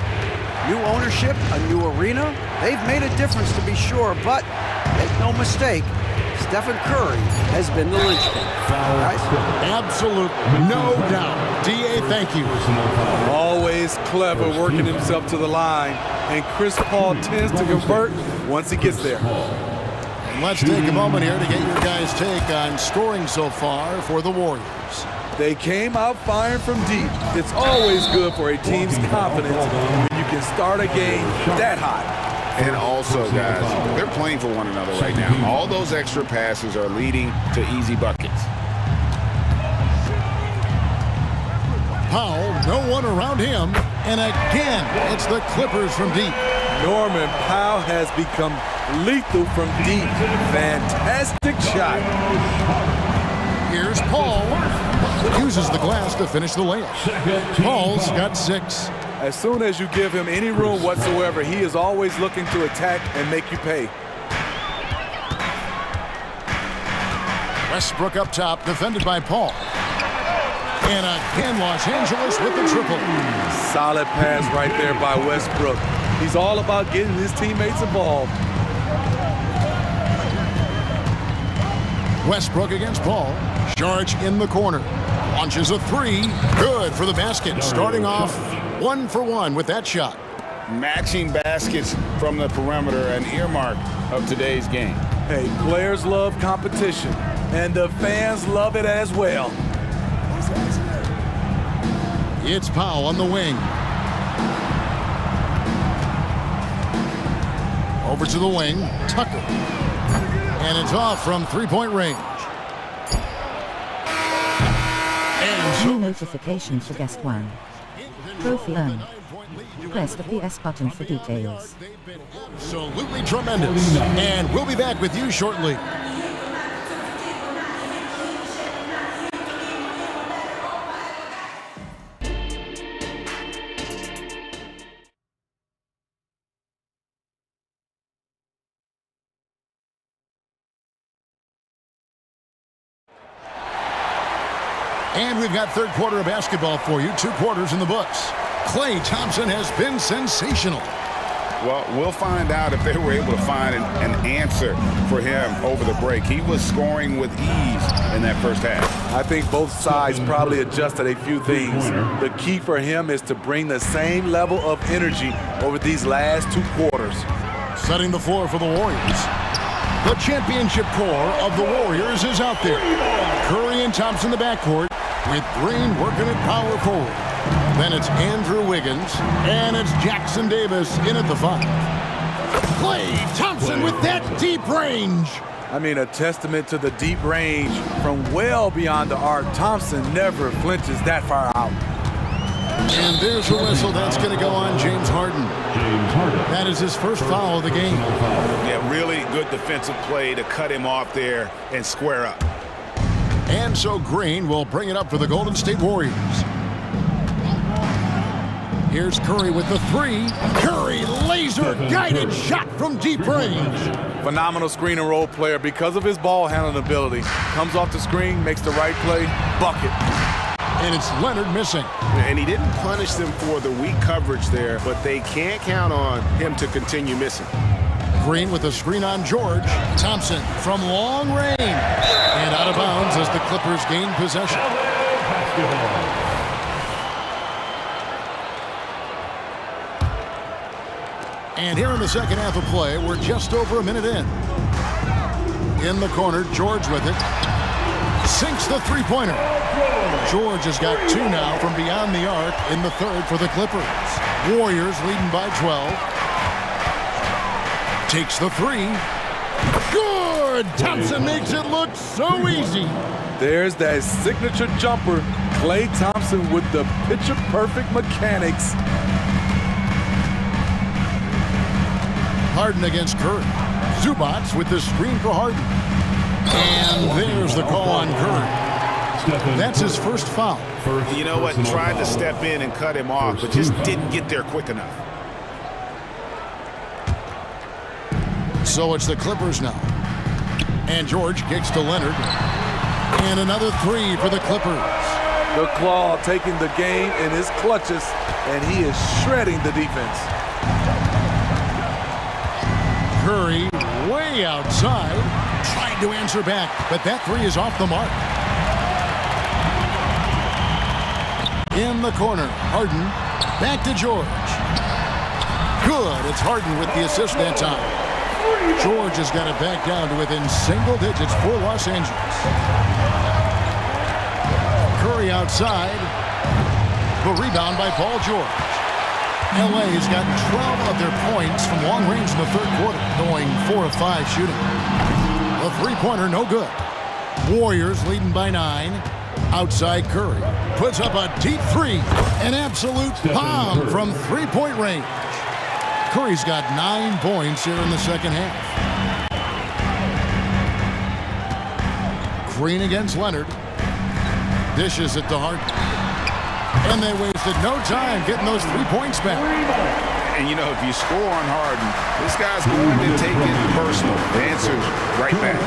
New ownership, a new arena, they've made a difference to be sure, but make no mistake, Stephen Curry has been the linchpin. Guys? Absolutely. No doubt. D.A., thank you. Always clever working himself to the line, and Chris Paul tends to convert once he gets there. And let's take a moment here to get your guys' take on scoring so far for the Warriors. They came out firing from deep. It's always good for a team's confidence when you can start a game that hot. And also, guys, they're playing for one another right now. All those extra passes are leading to easy buckets. Powell, no one around him. And again, it's the Clippers from deep. Norman Powell has become lethal from deep. Fantastic shot. Here's Paul. Uses the glass to finish the layup. Paul's got 6. As soon as you give him any room whatsoever, he is always looking to attack and make you pay. Westbrook up top, defended by Paul. And again, Los Angeles with the triple. Solid pass right there by Westbrook. He's all about getting his teammates involved. Westbrook against Paul. George in the corner. Launches a 3. Good for the basket. Starting off 1 for 1 with that shot. Matching baskets from the perimeter, an earmark of today's game. Hey, players love competition, and the fans love it as well. It's Powell on the wing. Over to the wing, Tucker. And it's off from three-point range. New notification for guest 1. Trophy earned. Press the PS button for details. Absolutely tremendous. And we'll be back with you shortly. And we've got third quarter of basketball for you. 2 quarters in the books. Klay Thompson has been sensational. Well, we'll find out if they were able to find an answer for him over the break. He was scoring with ease in that first half. I think both sides probably adjusted a few things. The key for him is to bring the same level of energy over these last 2 quarters. Setting the floor for the Warriors. The championship core of the Warriors is out there. Curry and Thompson in the backcourt, with Green working at power forward. Then it's Andrew Wiggins, and it's Jackson Davis in at the 5. Klay Thompson with that deep range. I mean, a testament to the deep range from well beyond the arc. Thompson never flinches that far out. And there's a whistle that's going to go on James Harden. That is his first foul of the game. Yeah, really good defensive play to cut him off there and square up. And so Green will bring it up for the Golden State Warriors. Here's Curry with the 3. Curry, laser-guided shot from deep range. Phenomenal screen and roll player because of his ball handling ability. Comes off the screen, makes the right play, bucket. And it's Leonard missing. And he didn't punish them for the weak coverage there, but they can't count on him to continue missing. Green with a screen on George. Thompson from long range. And out of bounds as the Clippers gain possession. And here in the second half of play, we're just over a minute in. In the corner, George with it. Sinks the three-pointer. George has got 2 now from beyond the arc in the third for the Clippers. Warriors leading by 12. Takes the 3. Good! Thompson makes it look so easy. There's that signature jumper. Klay Thompson with the picture-perfect mechanics. Harden against Curry. Zubats with the screen for Harden. And there's the call on Curry. That's his first foul. You know what? Tried to step in and cut him off, but just didn't get there quick enough. So it's the Clippers now. And George kicks to Leonard. And another 3 for the Clippers. The Claw taking the game in his clutches, and he is shredding the defense. Curry way outside. Tried to answer back, but that three is off the mark. In the corner, Harden, back to George. Good, it's Harden with the assist that time. George has got it back down to within single digits for Los Angeles. Curry outside. The rebound by Paul George. LA's got 12 of their points from long range in the third quarter, going 4 of 5 shooting. A three-pointer, no good. Warriors leading by 9. Outside Curry. Puts up a deep three. An absolute bomb from three-point range. Curry's got 9 points here in the second half. Green against Leonard. Dishes it to Harden. And they wasted no time getting those 3 points back. And, you know, if you score on Harden, this guy's going to take it personal. The answer's right back.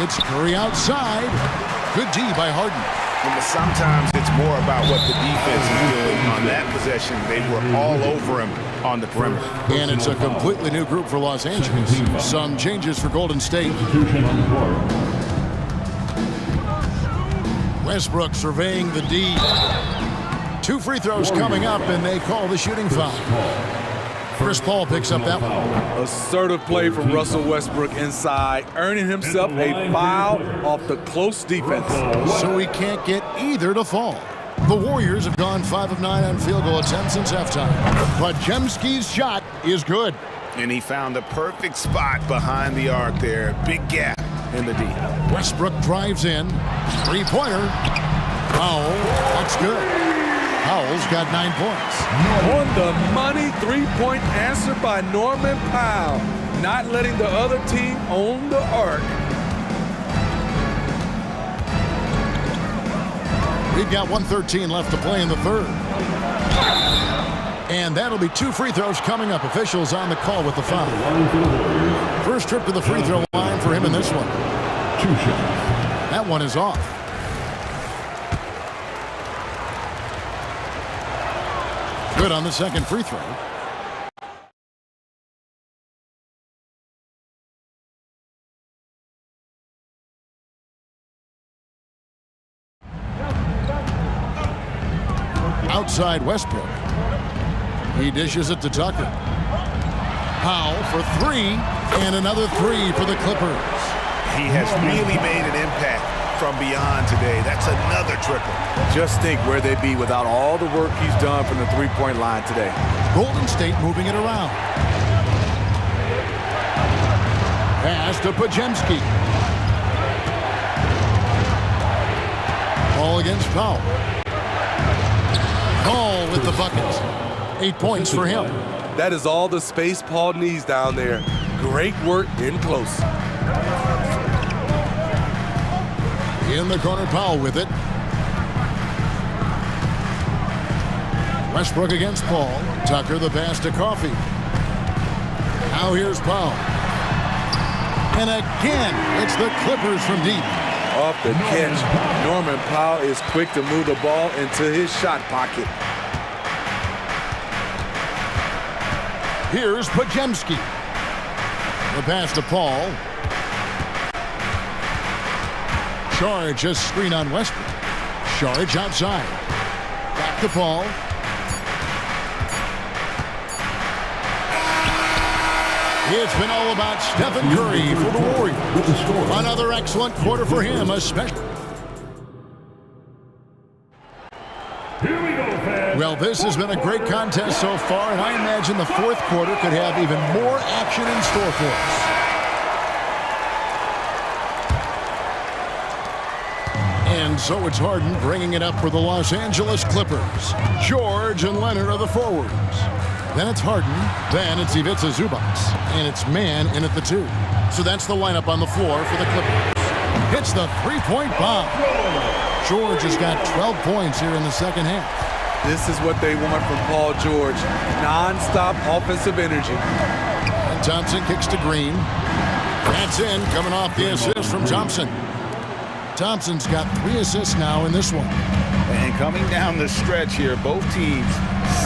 It's Curry outside. Good D by Harden. Sometimes it's more about what the defense is doing on that possession. They were all over him on the perimeter. And it's a completely new group for Los Angeles. Some changes for Golden State. Westbrook surveying the D. 2 free throws coming up, and they call the shooting foul. Chris Paul picks up that one. Assertive play from Russell Westbrook inside, earning himself a foul off the close defense. So he can't get either to fall. The Warriors have gone 5 of 9 on field goal attempts since halftime. But Jemski's shot is good. And he found the perfect spot behind the arc there. Big gap in the D. Westbrook drives in. Three-pointer. Powell. That's good. Powell's got 9 points. On the money, three-point answer by Norman Powell. Not letting the other team own the arc. We've got 1:13 left to play in the third. And that'll be 2 free throws coming up. Officials on the call with the foul. First trip to the free throw line for him in this one. That one is off. Good on the second free throw. Outside Westbrook. He dishes it to Tucker. Powell for 3, and another 3 for the Clippers. He has really made an impact from beyond today. That's another triple. Just think where they'd be without all the work he's done from the three-point line today. Golden State moving it around. Pass to Pajemski. Ball against Powell. Paul with the buckets. 8 points for him. That is all the space Paul needs down there. Great work in close. In the corner, Powell with it. Westbrook against Paul. Tucker the pass to Coffey. Now here's Powell. And again, it's the Clippers from deep. Off the catch, Norman Powell is quick to move the ball into his shot pocket. Here's Pajemski. The pass to Paul. Charge a screen on Westbrook. Charge outside. Back to Paul. It's been all about Stephen Curry for the Warriors. Another excellent quarter for him, especially. Well, this has been a great contest so far, and I imagine the fourth quarter could have even more action in store for us. And so it's Harden bringing it up for the Los Angeles Clippers. George and Leonard are the forwards. Then it's Harden. Then it's Ivica Zubac. And it's man in at the 2. So that's the lineup on the floor for the Clippers. Hits the three-point bomb. George has got 12 points here in the second half. This is what they want from Paul George. Non-stop offensive energy. And Thompson kicks to Green. That's in, coming off the assist from Thompson. Thompson's got 3 assists now in this one. And coming down the stretch here, both teams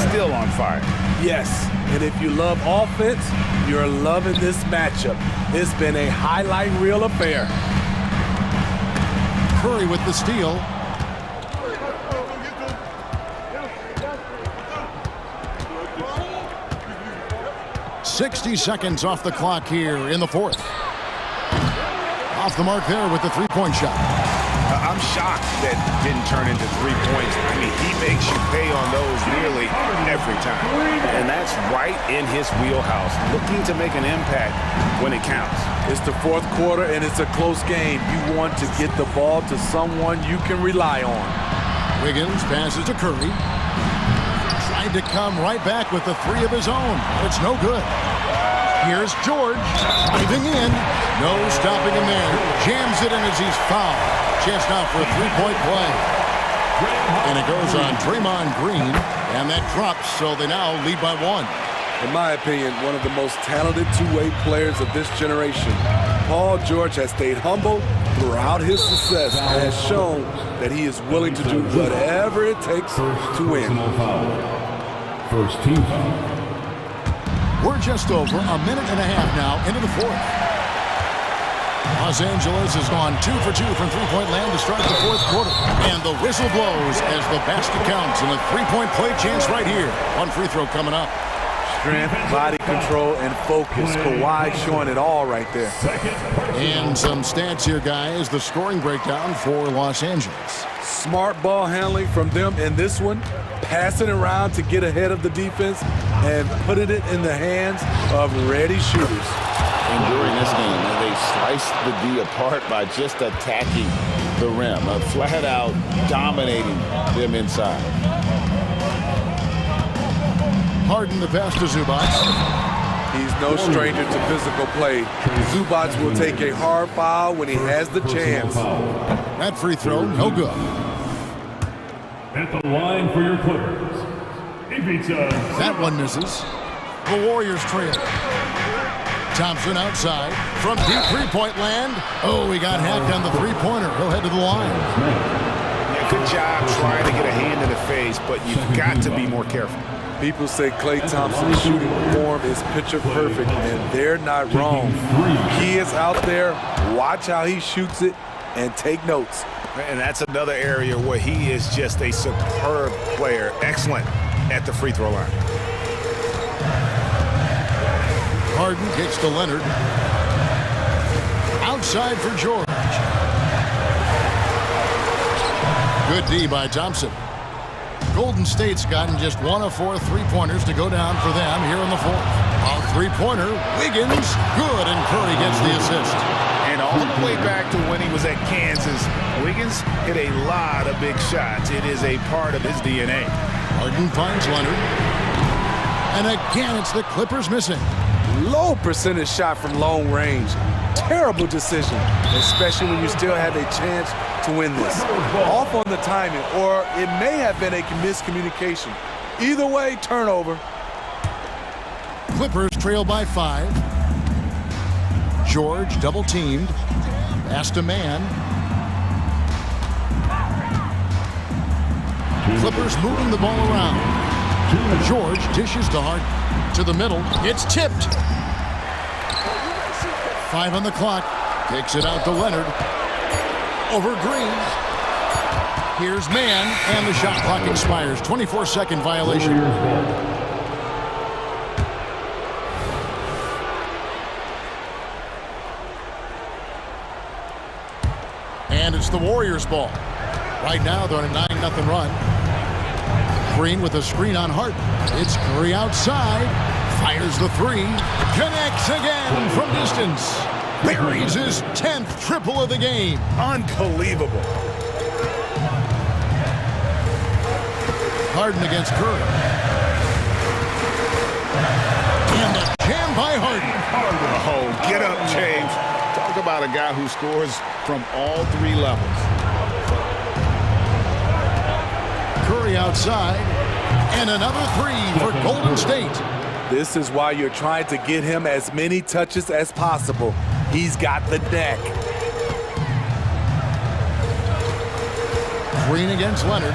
still on fire. Yes, and if you love offense, you're loving this matchup. It's been a highlight reel affair. Curry with the steal. .60 seconds off the clock here in the fourth. Off the mark there with the three-point shot. I'm shocked that didn't turn into 3 points. I mean, he makes you pay on those nearly every time. And that's right in his wheelhouse, looking to make an impact when it counts. It's the fourth quarter, and it's a close game. You want to get the ball to someone you can rely on. Wiggins passes to Curry. Tried to come right back with the three of his own. It's no good. Here's George driving in. No stopping him there. Jams it in as he's fouled. Chance now for a three-point play. And it goes on Draymond Green. And that drops, so they now lead by one. In my opinion, one of the most talented two-way players of this generation. Paul George has stayed humble throughout his success and has shown that he is willing to do whatever it takes to win. First team foul. We're just over a minute and a half now into the fourth. Los Angeles has gone 2 for 2 from three-point land to start the fourth quarter. And the whistle blows as the basket counts and a three-point play chance right here. One free throw coming up. Strength, body control, and focus. Kawhi showing it all right there. And some stats here, guys. The scoring breakdown for Los Angeles. Smart ball handling from them in this one. Passing around to get ahead of the defense and putting it in the hands of ready shooters. And during this game, they sliced the D apart by just attacking the rim, flat out dominating them inside. Harden the pass to Zubac. He's no stranger to physical play. Zubac will take a hard foul when he has the chance. That free throw, no good. At the line for your Clippers, Ivica. That one misses. The Warriors trail. Thompson outside from deep three-point land. Oh, he got hacked on the three-pointer. He'll head to the line. Yeah, good job trying to get a hand in the face, but you've got to be more careful. People say Klay Thompson's shooting form is picture perfect, and they're not wrong. He is out there. Watch how he shoots it and take notes. And that's another area where he is just a superb player. Excellent at the free throw line. Harden kicks to Leonard. Outside for George. Good D by Thompson. Golden State's gotten just one of 4 three-pointers to go down for them here in the fourth. A three-pointer, Wiggins, good, and Curry gets the assist. And all the way back to when he was at Kansas, Wiggins hit a lot of big shots. It is a part of his DNA. Harden finds Leonard. And again, it's the Clippers missing. Low percentage shot from long range. Terrible decision, especially when you still have a chance to win this. Off on the timing, or it may have been a miscommunication. Either way, turnover. Clippers trail by 5. George double-teamed. Pass to man. Clippers moving the ball around. George dishes to Harden. To the middle. It's tipped. 5 on the clock. Kicks it out to Leonard. Over Green. Here's man, and the shot clock expires. 24-second violation. And it's the Warriors' ball. Right now, they're on a 9-0 run. Green with a screen on Harden. It's Curry outside. Fires the three. Connects again from distance. Buries his 10th triple of the game. Unbelievable. Harden against Curry. And a jam by Harden. Oh, get up, James. Talk about a guy who scores from all 3 levels. Curry outside. And another 3 for Golden State. This is why you're trying to get him as many touches as possible. He's got the neck. Green against Leonard.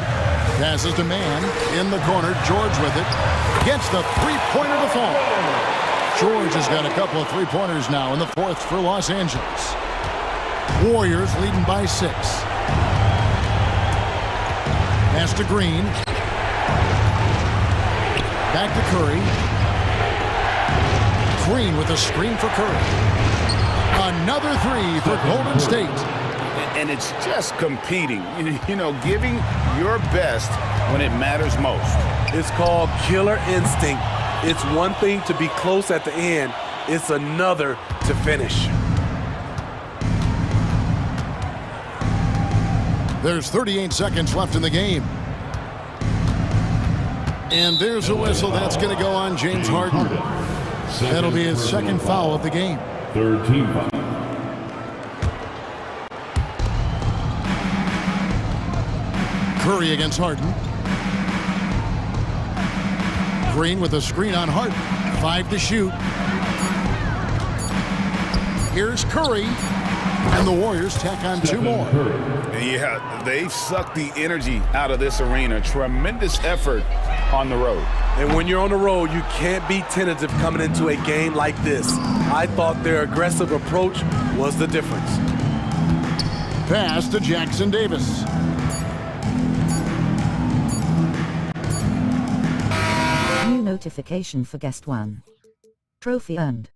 Passes to man. In the corner. George with it. Gets the three-pointer to fall. George has got a couple of three-pointers now in the fourth for Los Angeles. Warriors leading by 6. Pass to Green. Back to Curry. Green with a screen for Curry. Another three for Golden State. And it's just competing, you know, giving your best when it matters most. It's called killer instinct. It's one thing to be close at the end. It's another to finish. There's 38 seconds left in the game. And there's a whistle. That's going to go on James Harden. That'll be his second foul of the game. Third team foul. Curry against Harden. Green with a screen on Harden. 5 to shoot. Here's Curry. And the Warriors tack on 2 more. Yeah, they've sucked the energy out of this arena. Tremendous effort on the road. And when you're on the road, you can't be tentative coming into a game like this. I thought their aggressive approach was the difference. Pass to Jackson Davis. New notification for guest 1. Trophy earned.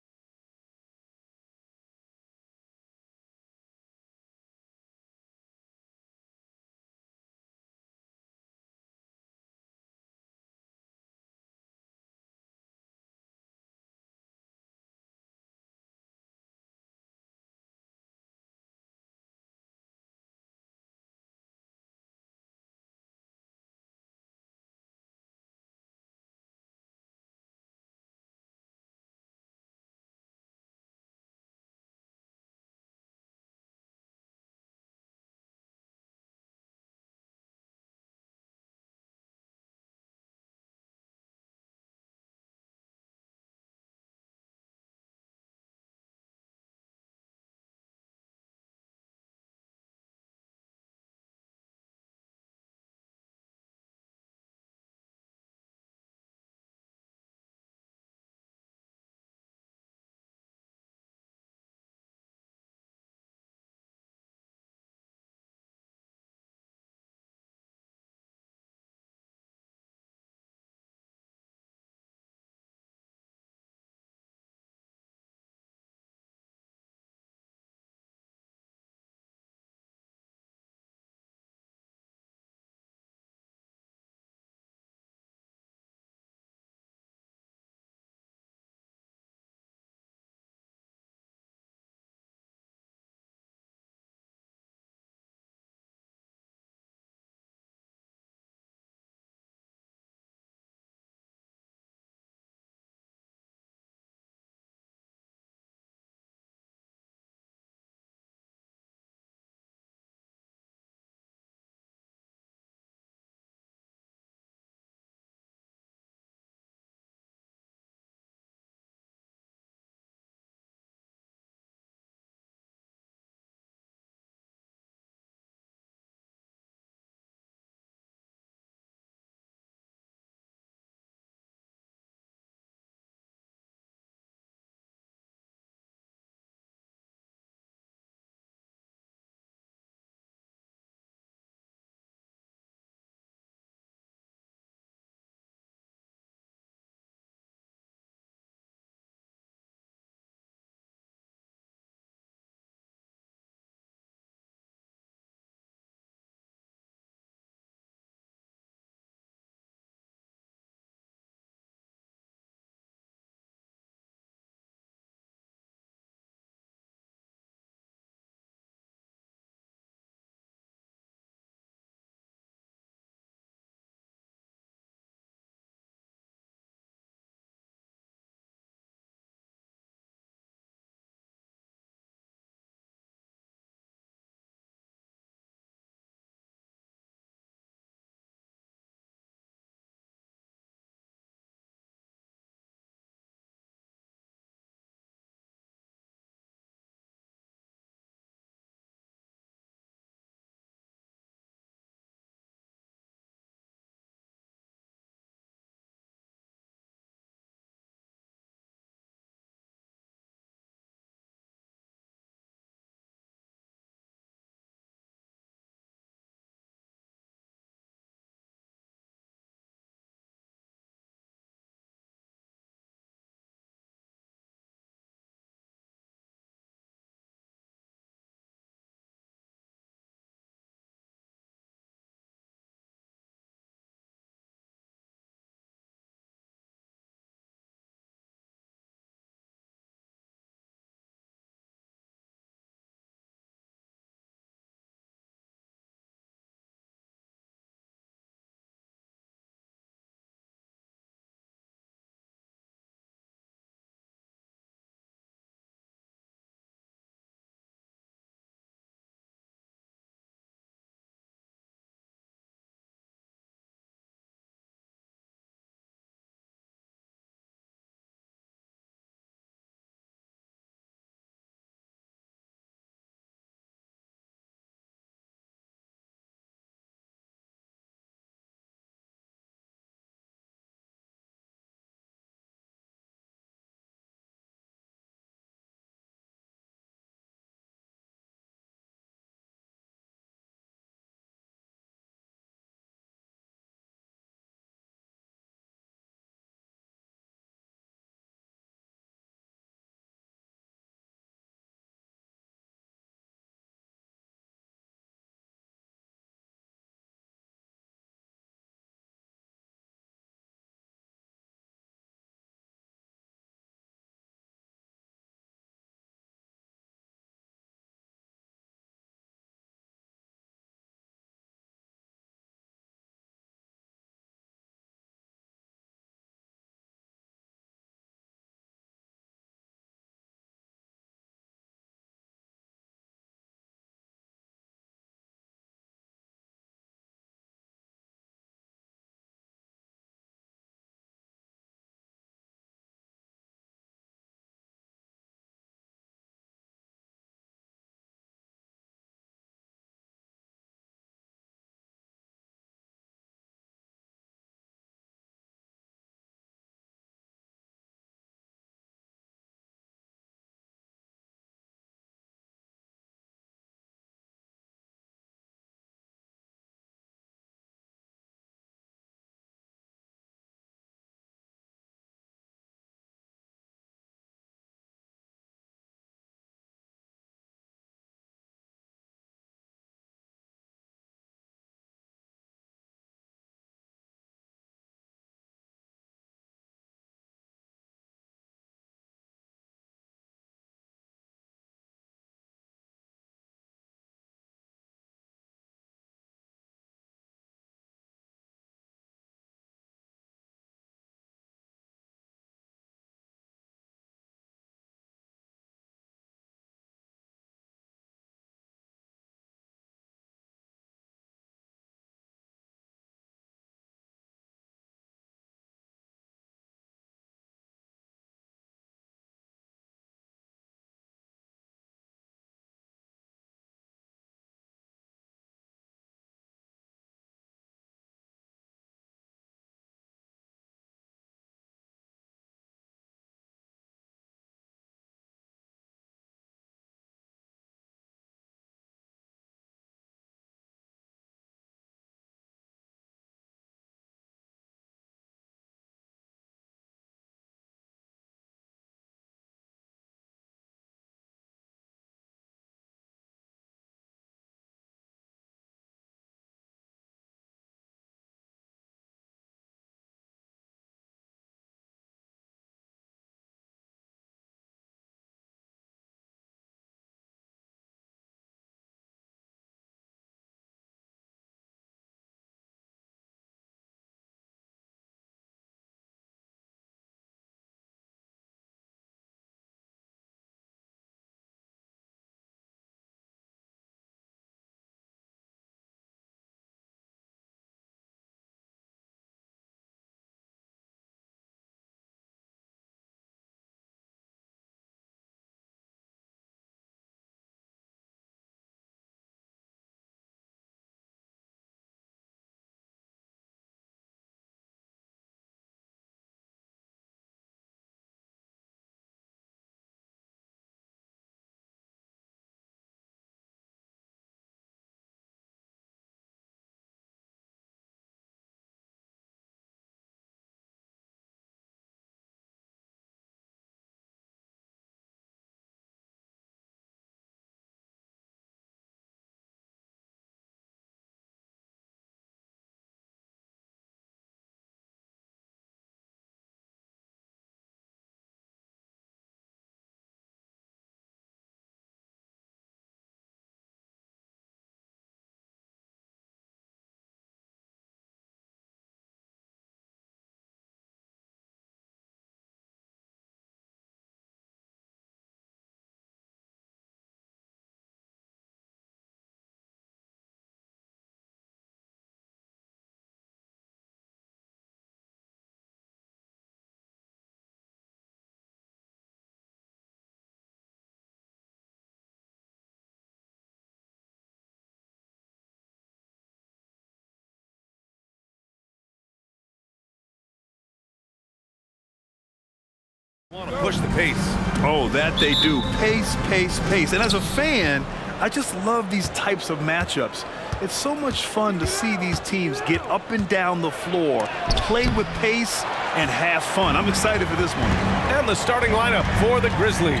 Want to push the pace. Oh, that they do. Pace, pace, pace. And as a fan, I just love these types of matchups. It's so much fun to see these teams get up and down the floor, play with pace, and have fun. I'm excited for this one. And the starting lineup for the Grizzlies.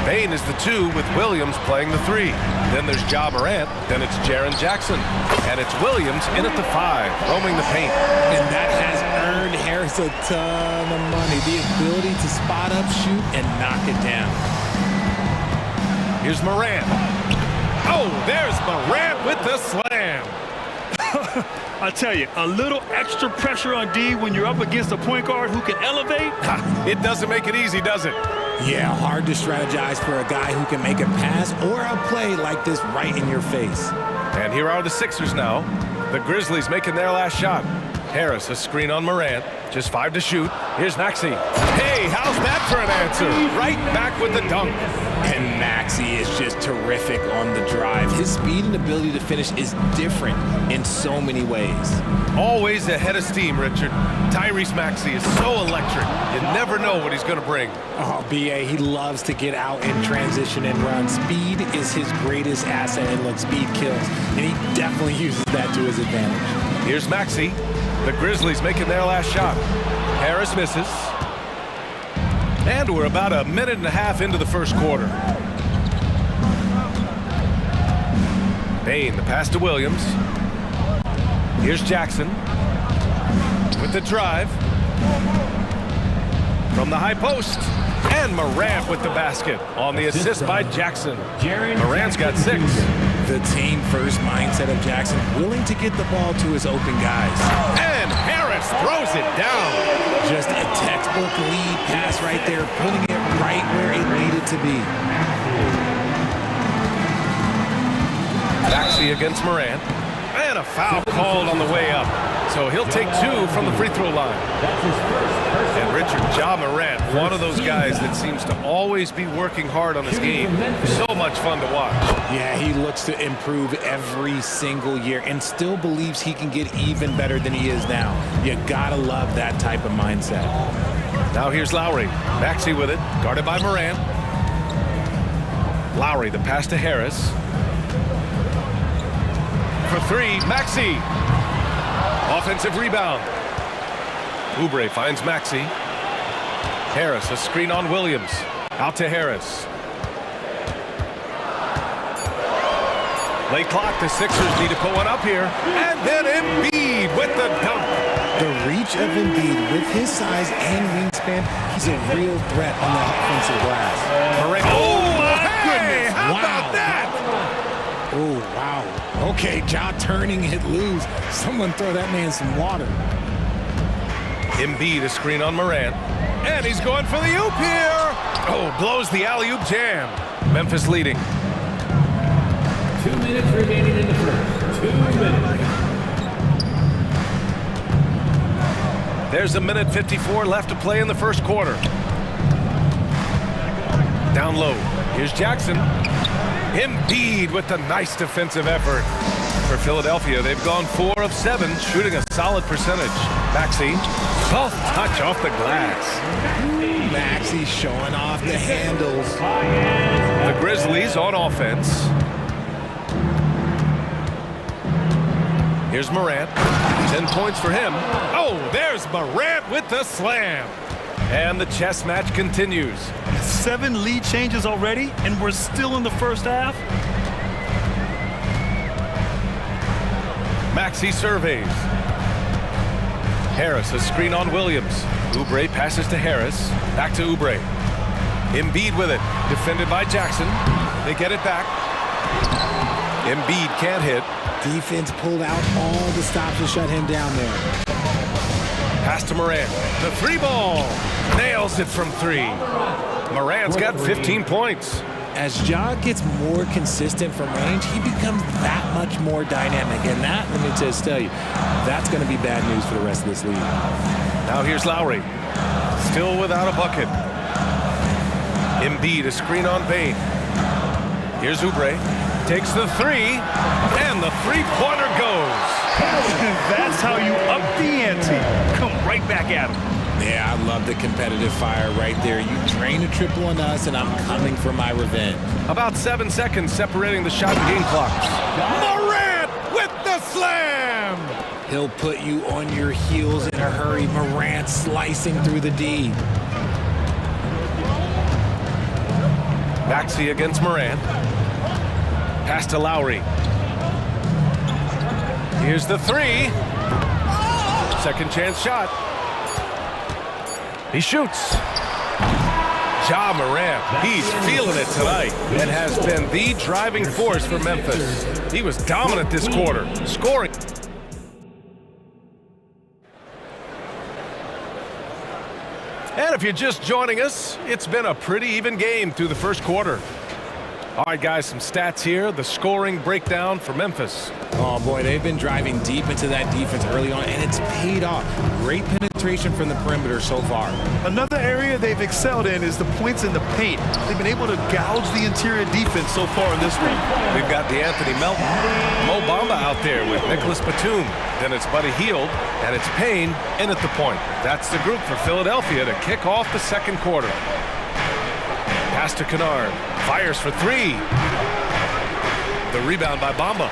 Bain is the 2 with Williams playing the 3. Then there's Ja Morant. Then it's Jaren Jackson. And it's Williams in at the 5, roaming the paint. And that has earned Harris a ton of money. The ability to spot up, shoot, and knock it down. Here's Morant. Oh, there's Morant with the slam. I tell you, a little extra pressure on D when you're up against a point guard who can elevate. It doesn't make it easy, does it? Yeah, hard to strategize for a guy who can make a pass or a play like this right in your face. And here are the Sixers now. The Grizzlies making their last shot. Harris, a screen on Morant. Just 5 to shoot. Here's Maxey. Hey, how's that for an answer? Right back with the dunk. And Maxey is just terrific on the drive. His speed and ability to finish is different in so many ways. Always ahead of steam, Richard. Tyrese Maxey is so electric. You never know what he's going to bring. Oh, B.A., he loves to get out in transition and run. Speed is his greatest asset, and look, speed kills. And he definitely uses that to his advantage. Here's Maxey. The Grizzlies making their last shot. Harris misses. And we're about a minute and a half into the first quarter. Bain, the pass to Williams. Here's Jackson with the drive. From the high post. And Morant with the basket on the assist by Jackson. Morant's got 6. The team-first mindset of Jackson, willing to get the ball to his open guys. And Harris throws it down. Just a textbook lead pass right there, putting it right where it needed to be. Maxey against Morant. And a foul called on the way up. So he'll take 2 from the free throw line. And Richard, Ja Morant, one of those guys that seems to always be working hard on his game. So much fun to watch. Yeah, he looks to improve every single year and still believes he can get even better than he is now. You gotta love that type of mindset. Now here's Lowry. Maxey with it, guarded by Morant. Lowry, the pass to Harris. For 3, Maxey. Offensive rebound. Oubre finds Maxey. Harris, a screen on Williams. Out to Harris. Late clock, the Sixers need to put one up here. And then Embiid with the dunk. The reach of Embiid with his size and wingspan, he's a real threat on the offensive glass. Morant. Oh, my goodness. How about that? Oh, wow. Okay, Ja turning it loose. Someone throw that man some water. Embiid, a screen on Morant. And he's going for the oop here. Oh, blows the alley-oop jam. Memphis leading. 2 minutes remaining in the first. 2 minutes. There's a minute 54 left to play in the first quarter. Down low. Here's Jackson. Embiid with the nice defensive effort. For Philadelphia, they've gone 4 of 7, shooting a solid percentage. Maxey, soft touch off the glass. Maxey showing off the handles. The Grizzlies on offense. Here's Morant. 10 points for him. Oh, there's Morant with the slam. And the chess match continues. 7 lead changes already, and we're still in the first half. Maxey surveys. Harris, a screen on Williams. Oubre passes to Harris. Back to Oubre. Embiid with it. Defended by Jackson. They get it back. Embiid can't hit. Defense pulled out all the stops to shut him down there. Pass to Morant. The 3 ball. Nails it from 3. Morant's got 15 points. As Ja gets more consistent from range, he becomes that much more dynamic. And that, let me just tell you, that's going to be bad news for the rest of this league. Now here's Lowry. Still without a bucket. Embiid, a screen on Bain. Here's Oubre. Takes the 3. And the 3-pointer goes. That's how you up the ante. Come right back at him. Yeah, I love the competitive fire right there. You drain a triple on us, and I'm coming for my revenge. About 7 seconds separating the shot and game clocks. Morant with the slam! He'll put you on your heels in a hurry. Morant slicing through the D. Maxey against Morant. Pass to Lowry. Here's the three. Second chance shot. He shoots. Ja Morant, he's feeling it tonight and has been the driving force for Memphis. He was dominant this quarter, scoring. And if you're just joining us, it's been a pretty even game through the first quarter. All right, guys, some stats here. The scoring breakdown for Memphis. Oh, boy, they've been driving deep into that defense early on, and it's paid off. Great penetration from the perimeter so far. Another area they've excelled in is the points in the paint. They've been able to gouge the interior defense so far in this one. We've got DeAnthony Melton, Mo Bamba out there with Nicholas Batum. Then it's Buddy Hield, and it's Payne in at the point. That's the group for Philadelphia to kick off the second quarter. Pass to Kennard. Fires for three. The rebound by Bamba.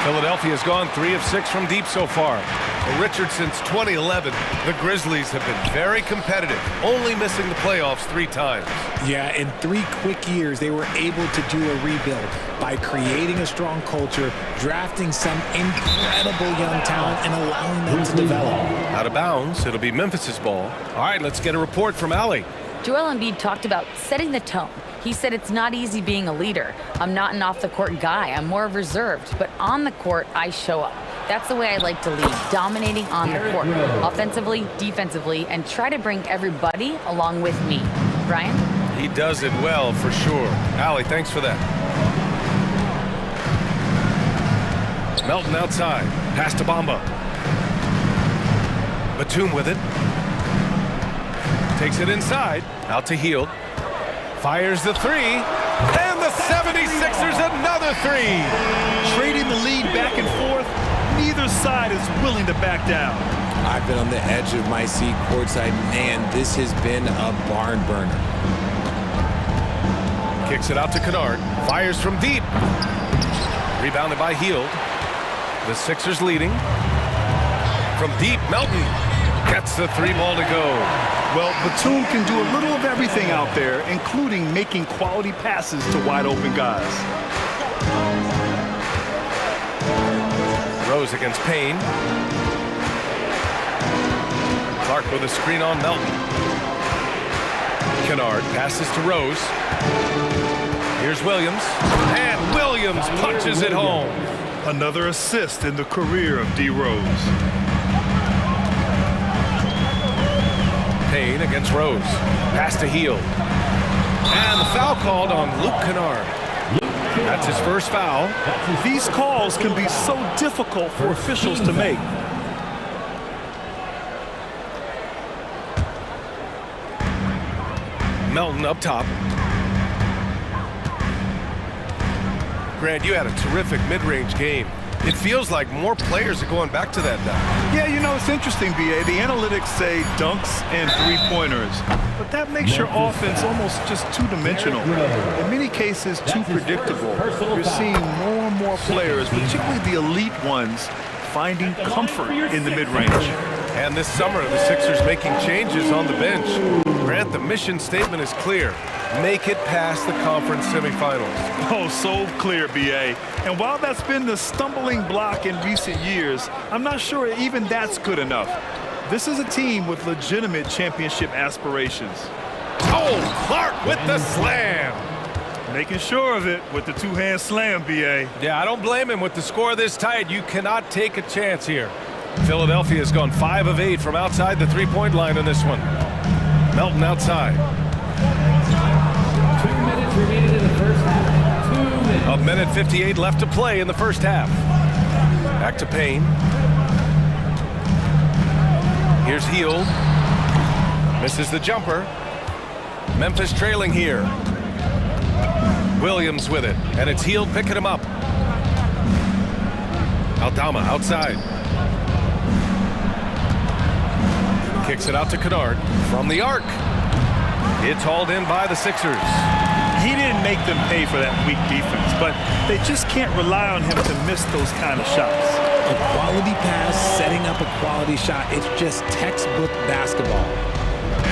Philadelphia's gone 3 of 6 from deep so far. For Richard, since 2011, the Grizzlies have been very competitive, only missing the playoffs 3 times. Yeah, in 3 quick years, they were able to do a rebuild by creating a strong culture, drafting some incredible young talent, and allowing them to develop. Out of bounds, it'll be Memphis's ball. All right, let's get a report from Allie. Joel Embiid talked about setting the tone. He said it's not easy being a leader. I'm not an off-the-court guy. I'm more reserved. But on the court, I show up. That's the way I like to lead, dominating on the court, offensively, defensively, and try to bring everybody along with me. Brian? He does it well, for sure. Allie, thanks for that. Melton outside. Pass to Bamba. Batum with it. Takes it inside. Out to Hield. Fires the three. And the 76ers another three. Trading the lead back and forth. Neither side is willing to back down. I've been on the edge of my seat courtside. Man, this has been a barn burner. Kicks it out to Kennard. Fires from deep. Rebounded by Hield. The Sixers leading. From deep, Melton gets the 3 ball to go. Well, Batum can do a little of everything out there, including making quality passes to wide open guys. Rose against Payne. Clark with a screen on Melton. Kennard passes to Rose. Here's Williams. And Williams punches it home. Another assist in the career of D. Rose. Payne against Rose. Pass to Hield. And the foul called on Luke Kennard. That's his first foul. These calls can be so difficult for officials to make. Melton up top. Grant, you had a terrific mid-range game. It feels like more players are going back to that now. Yeah, you know, it's interesting, B.A. The analytics say dunks and three-pointers, but that makes your offense almost just two-dimensional. In many cases, too predictable. You're seeing more and more players, particularly the elite ones, finding comfort in the mid-range. And this summer, the Sixers making changes on the bench. Grant, the mission statement is clear. Make it past the conference semifinals. Oh, so clear, B.A. And while that's been the stumbling block in recent years, I'm not sure even that's good enough. This is a team with legitimate championship aspirations. Oh, Clark with the slam. Making sure of it with the two-hand slam, B.A. Yeah, I don't blame him. With the score this tight, you cannot take a chance here. Philadelphia has gone 5 of 8 from outside the three-point line in this one. Melton outside. 2 minutes remaining in the first half. 2 minutes. A minute 58 left to play in the first half. Back to Payne. Here's Hield. Misses the jumper. Memphis trailing here. Williams with it, and it's Hield picking him up. Aldama outside. Kicks it out to Kennard from the arc. It's hauled in by the Sixers. He didn't make them pay for that weak defense, but they just can't rely on him to miss those kind of shots. A quality pass, setting up a quality shot. It's just textbook basketball.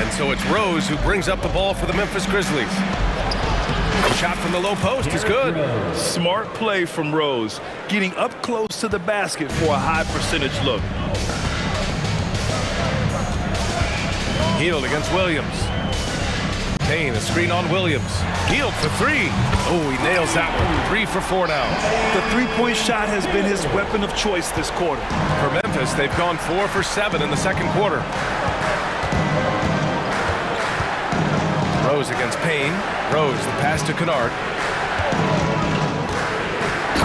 And so it's Rose who brings up the ball for the Memphis Grizzlies. The shot from the low post is good. Smart play from Rose, getting up close to the basket for a high percentage look. Hield against Williams. Payne, a screen on Williams. Hield for three. Oh, he nails that one. 3 for 4 now. The three-point shot has been his weapon of choice this quarter. For Memphis, they've gone 4 for 7 in the second quarter. Rose against Payne. Rose, the pass to Kennard.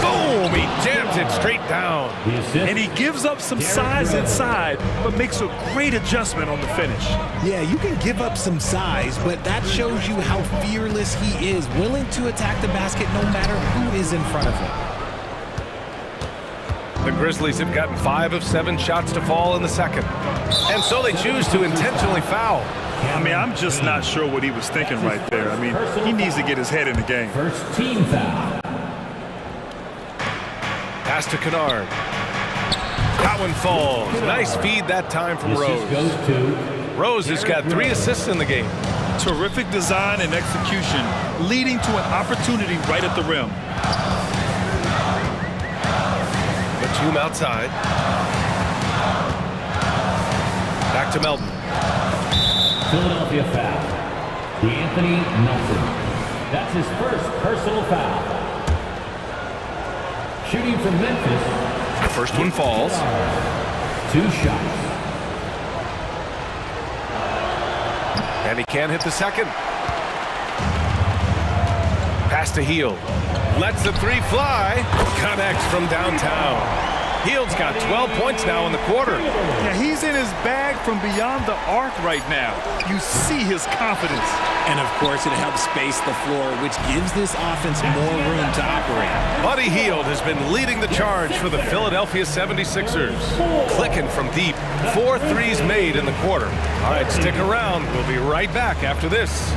Boom! He jams it straight down. And he gives up some size inside, but makes a great adjustment on the finish. Yeah, you can give up some size, but that shows you how fearless he is, willing to attack the basket no matter who is in front of him. The Grizzlies have gotten 5 of 7 shots to fall in the second. And so they choose to intentionally foul. I mean, I'm just not sure what he was thinking right there. I mean, he needs to get his head in the game. First team foul. Pass to Kennard. That one falls. Nice feed that time from Rose. Rose has got 3 assists in the game. Terrific design and execution, leading to an opportunity right at the rim. Batum outside. Back to Melton. Philadelphia foul. D'Anthony Melton. That's his first personal foul. Shooting from Memphis. The first one falls. 2 shots. And he can't hit the second. Pass to Hield. Lets the 3 fly. Connects from downtown. Hield's got 12 points now in the quarter. Yeah, he's in his bag from beyond the arc right now. You see his confidence. And of course, it helps space the floor, which gives this offense more room to operate. Buddy Hield has been leading the charge for the Philadelphia 76ers. Clicking from deep. 4 threes made in the quarter. All right, stick around. We'll be right back after this.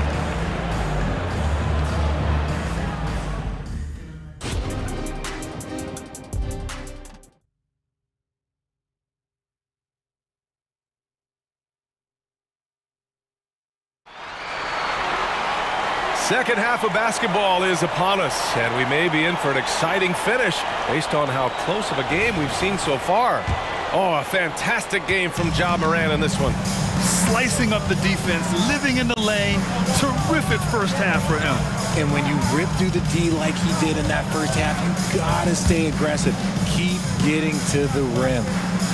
Second half of basketball is upon us, and we may be in for an exciting finish based on how close of a game we've seen so far. Oh, a fantastic game from Ja Morant in this one. Slicing up the defense, living in the lane. Terrific first half for him. And when you rip through the D like he did in that first half, you gotta stay aggressive. Keep getting to the rim.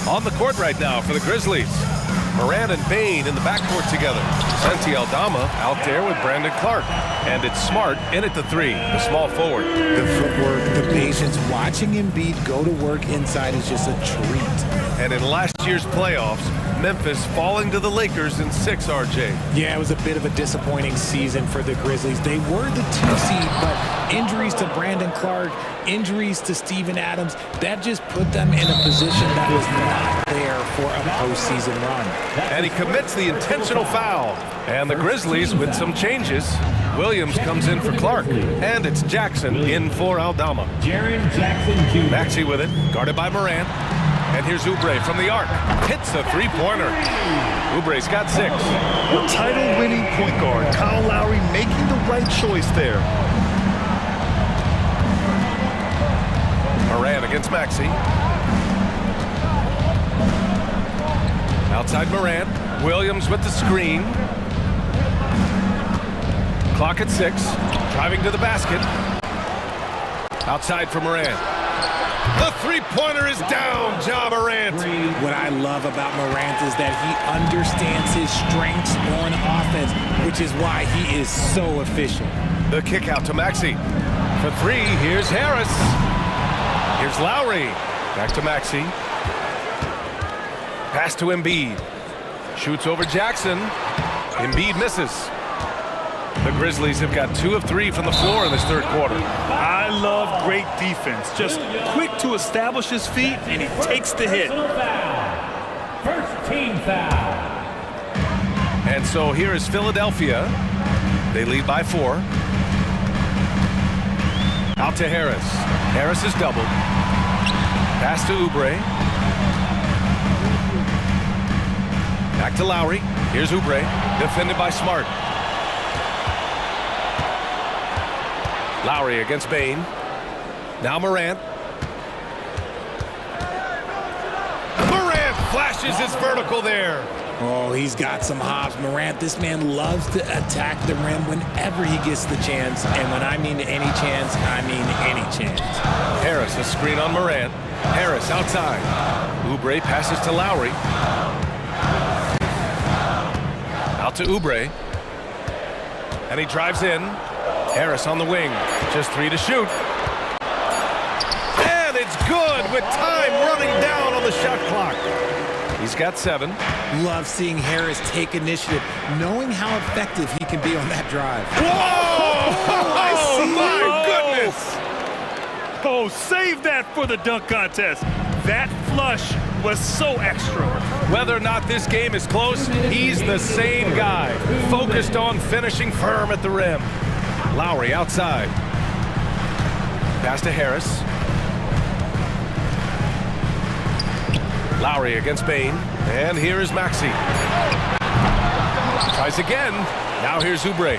On the court right now for the Grizzlies. Morant and Payne in the backcourt together. Santi Aldama out there with Brandon Clark. And it's Smart in at the 3, the small forward. The footwork, the patience, watching Embiid go to work inside is just a treat. And in last year's playoffs, Memphis falling to the Lakers in 6, RJ. Yeah, it was a bit of a disappointing season for the Grizzlies. They were the 2 seed, but injuries to Brandon Clark, injuries to Steven Adams, that just put them in a position that was not there for a postseason run. And he commits the intentional foul. And the Grizzlies with some changes. Williams comes in for Clark. And it's Jackson in for Aldama. Jaren Jackson Jr. Maxey with it, guarded by Morant. And here's Oubre from the arc. Hits the 3-pointer. Oubre's got 6. A title-winning point guard, Kyle Lowry making the right choice there. Morant against Maxey. Outside Morant. Williams with the screen. Clock at 6. Driving to the basket. Outside for Morant. The 3-pointer is down, Ja Morant. What I love about Morant is that he understands his strengths on offense, which is why he is so efficient. The kick out to Maxey. For 3, here's Harris. Here's Lowry. Back to Maxey. Pass to Embiid. Shoots over Jackson. Embiid misses. The Grizzlies have got 2 of 3 from the floor in this third quarter. I love great defense. Just quick to establish his feet, and he takes the hit. First team foul. And so here is Philadelphia. They lead by 4. Out to Harris. Harris is doubled. Pass to Oubre. Back to Lowry. Here's Oubre. Defended by Smart. Lowry against Bain. Now Morant. Morant flashes his vertical there. Oh, he's got some hops. Morant, this man loves to attack the rim whenever he gets the chance. And when I mean any chance, I mean any chance. Harris, a screen on Morant. Harris outside. Oubre passes to Lowry. Out to Oubre. And he drives in. Harris on the wing. Just 3 to shoot. And it's good with time running down on the shot clock. He's got 7. Love seeing Harris take initiative, knowing how effective he can be on that drive. Whoa! My goodness! Oh, save that for the dunk contest. That flush was so extra. Whether or not this game is close, he's the same guy, focused on finishing firm at the rim. Lowry outside. Pass to Harris. Lowry against Bain. And here is Maxey. Tries again. Now here's Oubre.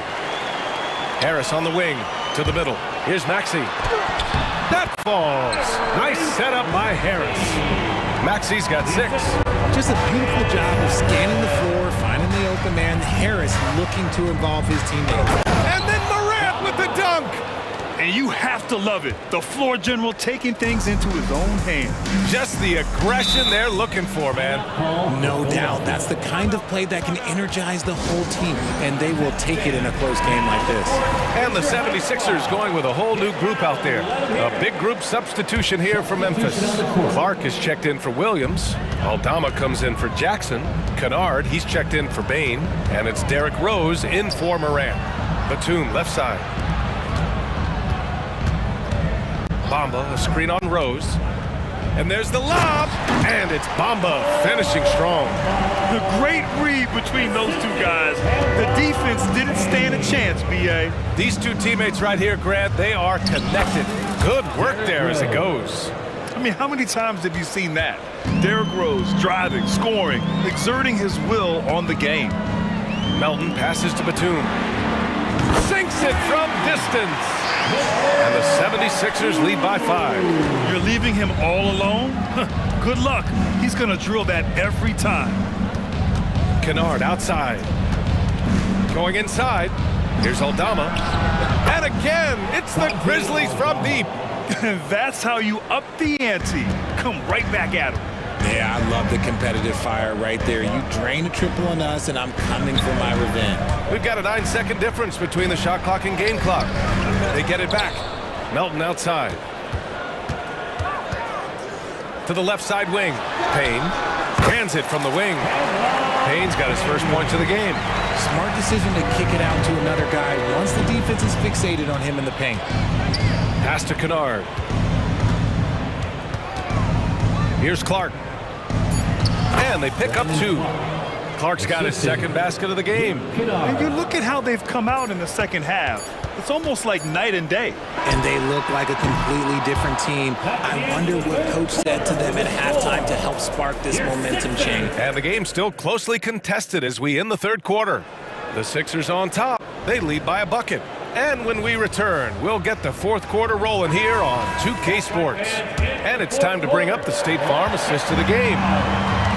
Harris on the wing to the middle. Here's Maxey. That falls. Nice setup by Harris. Maxey's got 6. Just a beautiful job of scanning the floor, finding the open man. Harris looking to involve his teammates. And then Morant with the dunk. And you have to love it. The floor general taking things into his own hands. Just the aggression they're looking for, man. No doubt. That's the kind of play that can energize the whole team, and they will take it in a close game like this. And the 76ers going with a whole new group out there. A big group substitution here for Memphis. Clark is checked in for Williams. Aldama comes in for Jackson. Kennard, he's checked in for Bain. And it's Derrick Rose in for Morant. Batum, left side. Bamba, a screen on Rose. And there's the lob. And it's Bamba finishing strong. The great read between those two guys. The defense didn't stand a chance, B.A. These two teammates right here, Grant, they are connected. Good work there as it goes. I mean, how many times have you seen that? Derrick Rose driving, scoring, exerting his will on the game. Melton passes to Batum. Sinks it from distance. And the 76ers lead by 5. You're leaving him all alone? Good luck. He's going to drill that every time. Kennard outside. Going inside. Here's Aldama. And again, it's the Grizzlies from deep. That's how you up the ante. Come right back at him. Yeah, I love the competitive fire right there. You drain a triple on us, and I'm coming for my revenge. We've got a 9-second difference between the shot clock and game clock. They get it back. Melton outside. To the left side wing. Payne hands it from the wing. Payne's got his first points of the game. Smart decision to kick it out to another guy once the defense is fixated on him in the paint. Pass to Kennard. Here's Clark. And they pick up 2. Clark's got his second basket of the game. And you look at how they've come out in the second half. It's almost like night and day. And they look like a completely different team. I wonder what coach said to them at halftime to help spark this momentum change. And the game's still closely contested as we end the third quarter. The Sixers on top. They lead by a bucket. And when we return, we'll get the fourth quarter rolling here on 2K Sports. And it's time to bring up the State Farm assist to the game.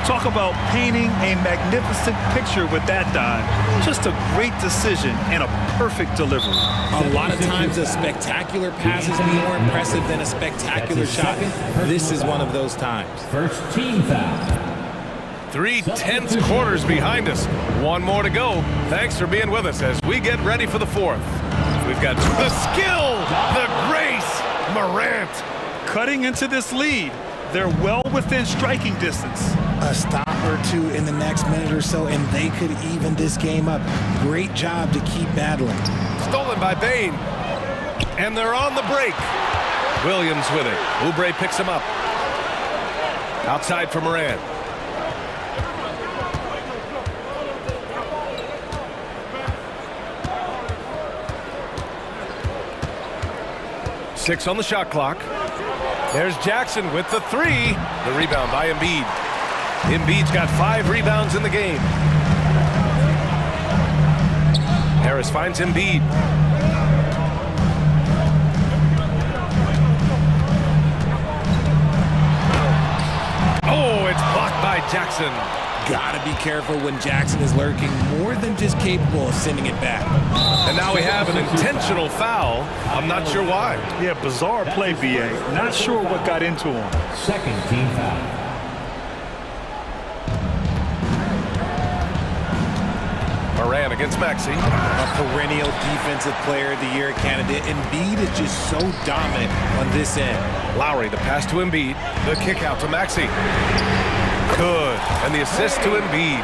Talk about painting a magnificent picture with that dime. Just a great decision and a perfect delivery. A lot of times a spectacular pass is more impressive than a spectacular shot. This is one of those times. First team foul. 3 tense quarters behind us. One more to go. Thanks for being with us as we get ready for the fourth. We've got the skill, the grace, Morant. Cutting into this lead. They're well within striking distance. A stop or two in the next minute or so, and they could even this game up. Great job to keep battling. Stolen by Bain. And they're on the break. Williams with it. Oubre picks him up. Outside for Morant. 6 on the shot clock. There's Jackson with the 3. The rebound by Embiid. Embiid's got 5 rebounds in the game. Harris finds Embiid. Oh, it's blocked by Jackson. Gotta be careful when Jackson is lurking more than just capable of sending it back. And now we have an intentional foul. I'm not sure why. Yeah, bizarre play, BA. Not sure what got into him. Second team foul. Moran against Maxey. A perennial defensive player of the year candidate. Embiid is just so dominant on this end. Lowry, the pass to Embiid. The kick out to Maxey. Good. And the assist to Embiid.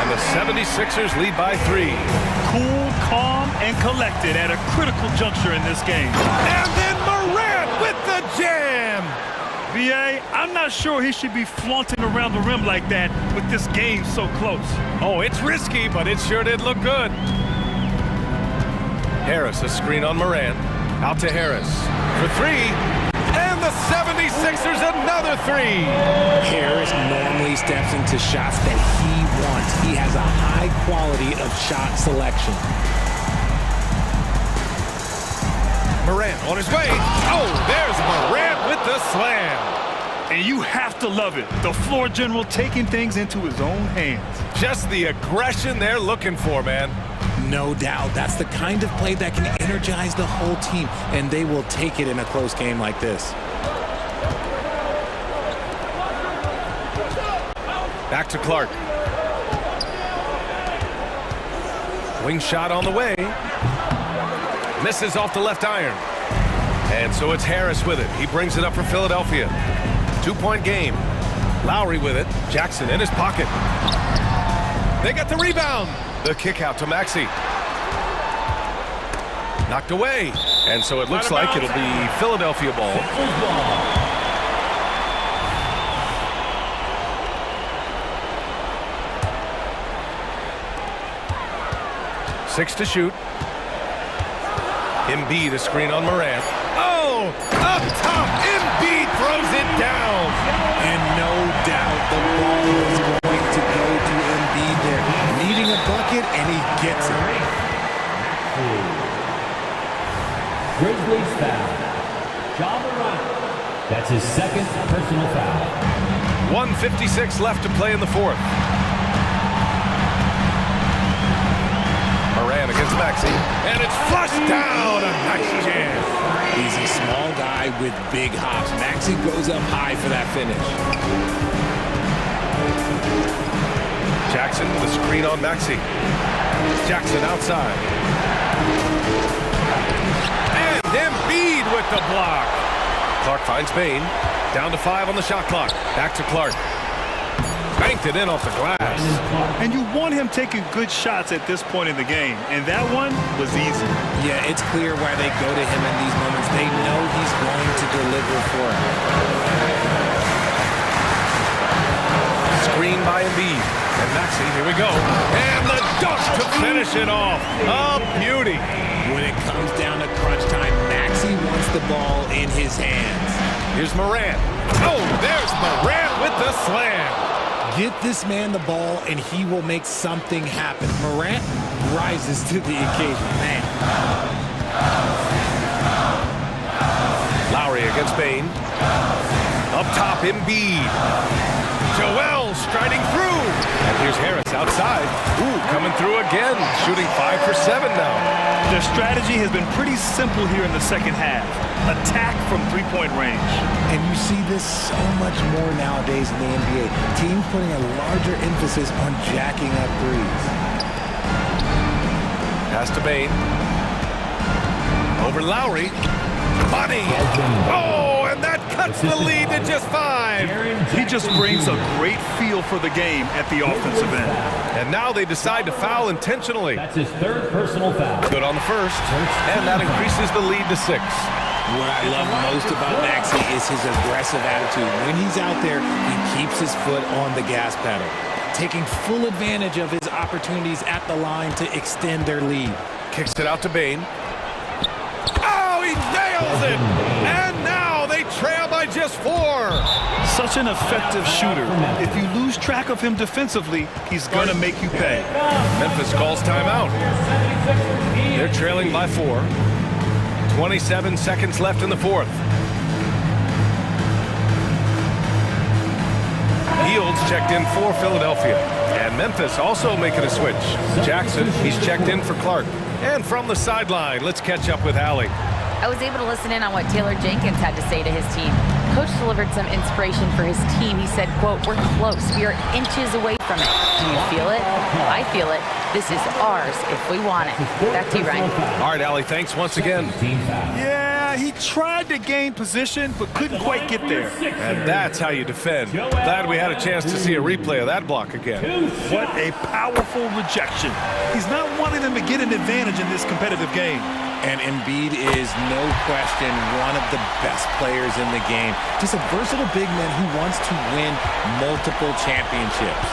And the 76ers lead by 3. Cool, calm, and collected at a critical juncture in this game. And then Morant with the jam. BA, I'm not sure he should be flaunting around the rim like that with this game so close. Oh, it's risky, but it sure did look good. Harris, a screen on Morant. Out to Harris for 3. And the 76ers another 3. Harris normally steps into shots that he wants. He has a high quality of shot selection. Morant on his way. Oh, there's Morant with the slam. And you have to love it. The floor general taking things into his own hands. Just the aggression they're looking for, man. No doubt. That's the kind of play that can energize the whole team, and they will take it in a close game like this. Back to Clark. Wing shot on the way. Misses off the left iron. And so it's Harris with it. He brings it up for Philadelphia. 2-point game. Lowry with it. Jackson in his pocket. They got the rebound. The kick out to Maxey. Knocked away. And so it looks like it'll be Philadelphia ball. 6 to shoot. Embiid, a screen on Morant. Oh, up top, Embiid throws it down. And no doubt the ball is going to go to Embiid there. Needing a bucket, and he gets it. Grizzlies foul. Ja Morant. That's his second personal foul. 1:56 left to play in the fourth. Moran against Maxey, and it's flushed down. A nice jam. He's a small guy with big hops. Maxey goes up high for that finish. Jackson with a screen on Maxey. Jackson outside. And Embiid with the block. Clark finds Bane. Down to 5 on the shot clock. Back to Clark. Banked it in off the glass. And you want him taking good shots at this point in the game. And that one was easy. Yeah, it's clear why they go to him in these moments. They know he's going to deliver for him. Screen by Embiid. And Maxey, here we go. And the dunk to finish it off. A beauty. When it comes down to crunch time, Maxey wants the ball in his hands. Here's Morant. Oh, there's Morant with the slam. Get this man the ball, and he will make something happen. Morant rises to the occasion. Man. Lowry against Bane. Up top, Embiid. Joel striding through. And here's Harris outside. Ooh, coming through again. Shooting 5 for 7 now. Their strategy has been pretty simple here in the second half. Attack from three-point range. And you see this so much more nowadays in the NBA. Teams putting a larger emphasis on jacking up threes. Pass to Bane. Over Lowry. Money. Oh, and that cuts the lead to just 5. He just brings a great feel for the game at the offensive end. And now they decide to foul intentionally. That's his third personal foul. Good on the first. And that increases the lead to 6. What I love most about Maxey is his aggressive attitude. When he's out there, he keeps his foot on the gas pedal, taking full advantage of his opportunities at the line to extend their lead. Kicks it out to Bane. Oh, Oh, he nails it! And now they trail by just 4. Such an effective shooter. If you lose track of him defensively, he's going to make you pay. Memphis calls timeout. They're trailing by 4. 27 seconds left in the fourth. Fields checked in for Philadelphia. And Memphis also making a switch. Jackson, he's checked in for Clark. And from the sideline, let's catch up with Allie. I was able to listen in on what Taylor Jenkins had to say to his team. Coach delivered some inspiration for his team. He said, quote, "We're close. We are inches away from it. Do you feel it? I feel it. This is ours if we want it." Back to you, Ryan. All right, Allie, thanks once again. Yeah, he tried to gain position, but couldn't quite get there. And that's how you defend. Glad we had a chance to see a replay of that block again. What a powerful rejection. He's not wanting them to get an advantage in this competitive game. And Embiid is, no question, one of the best players in the game. Just a versatile big man who wants to win multiple championships.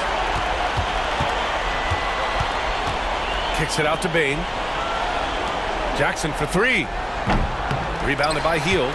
Kicks it out to Bane. Jackson for 3. Rebounded by Hield.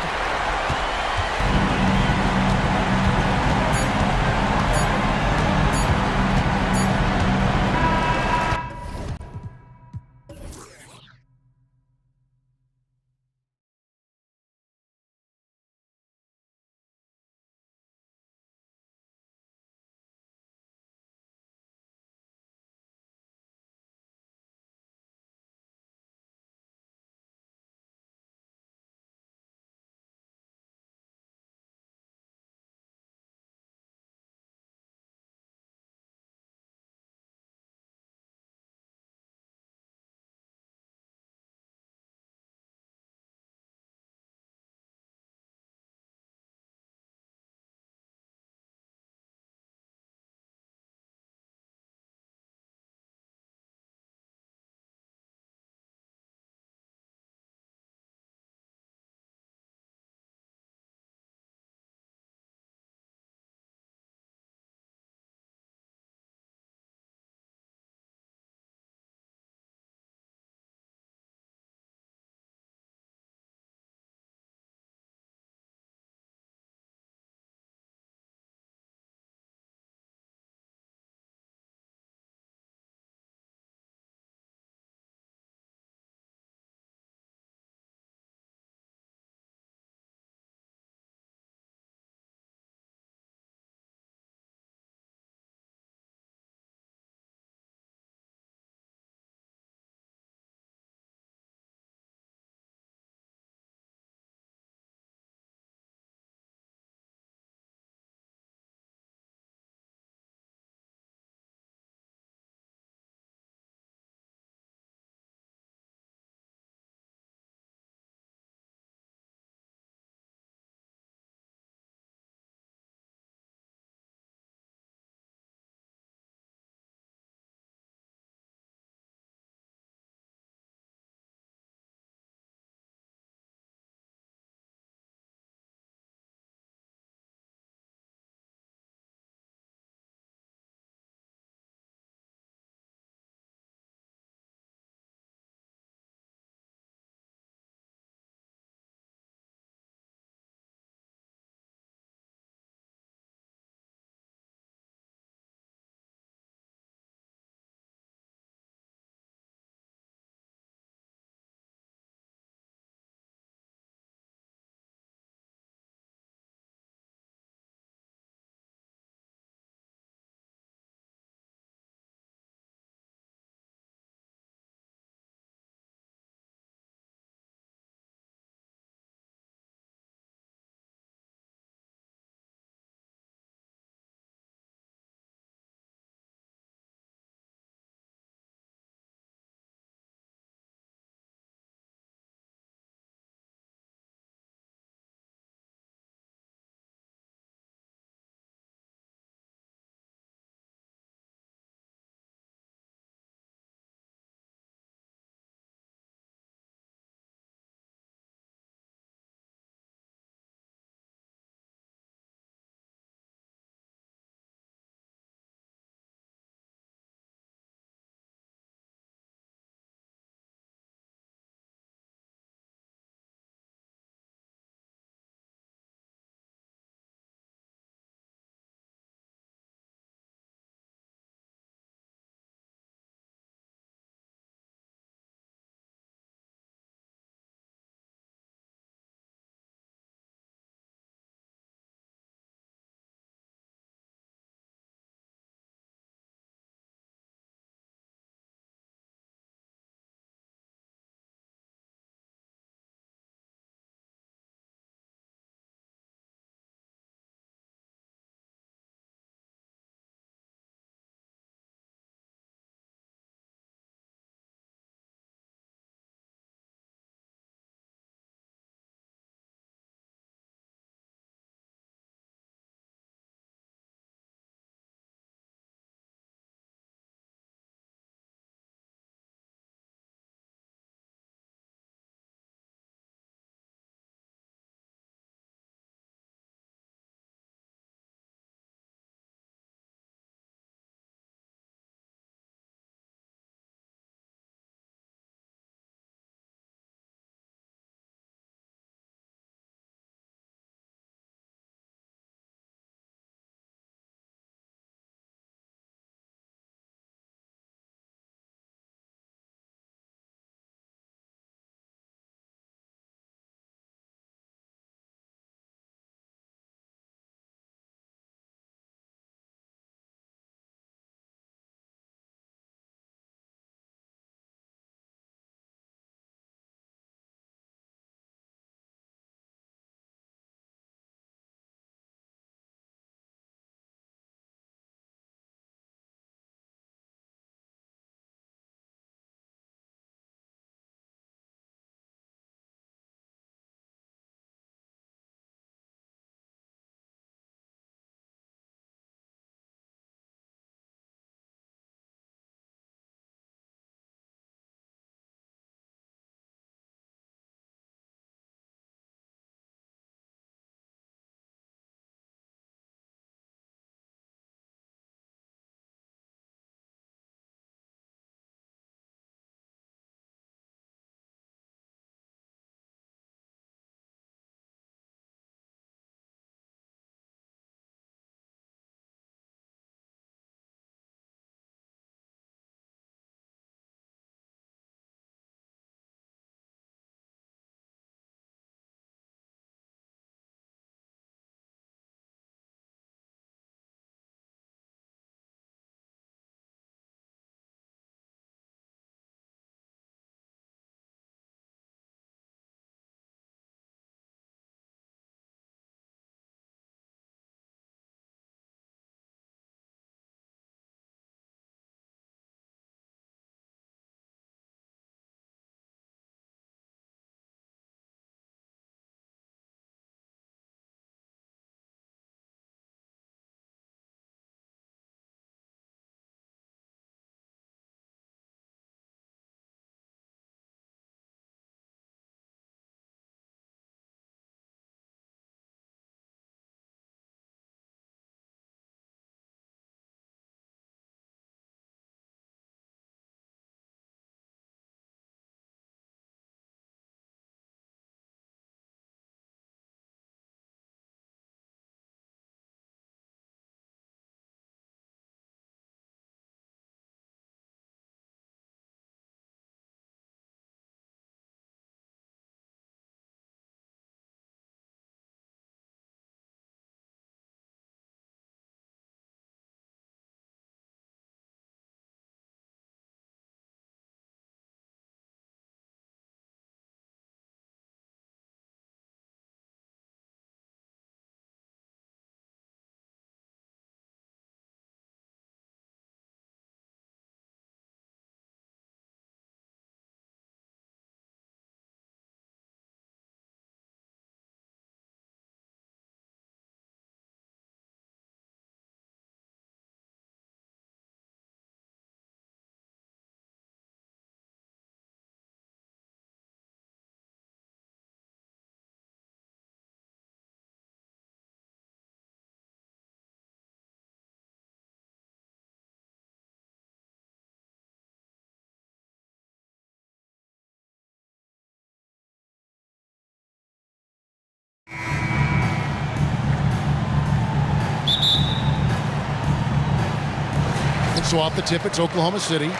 So off the tip, it's Oklahoma City.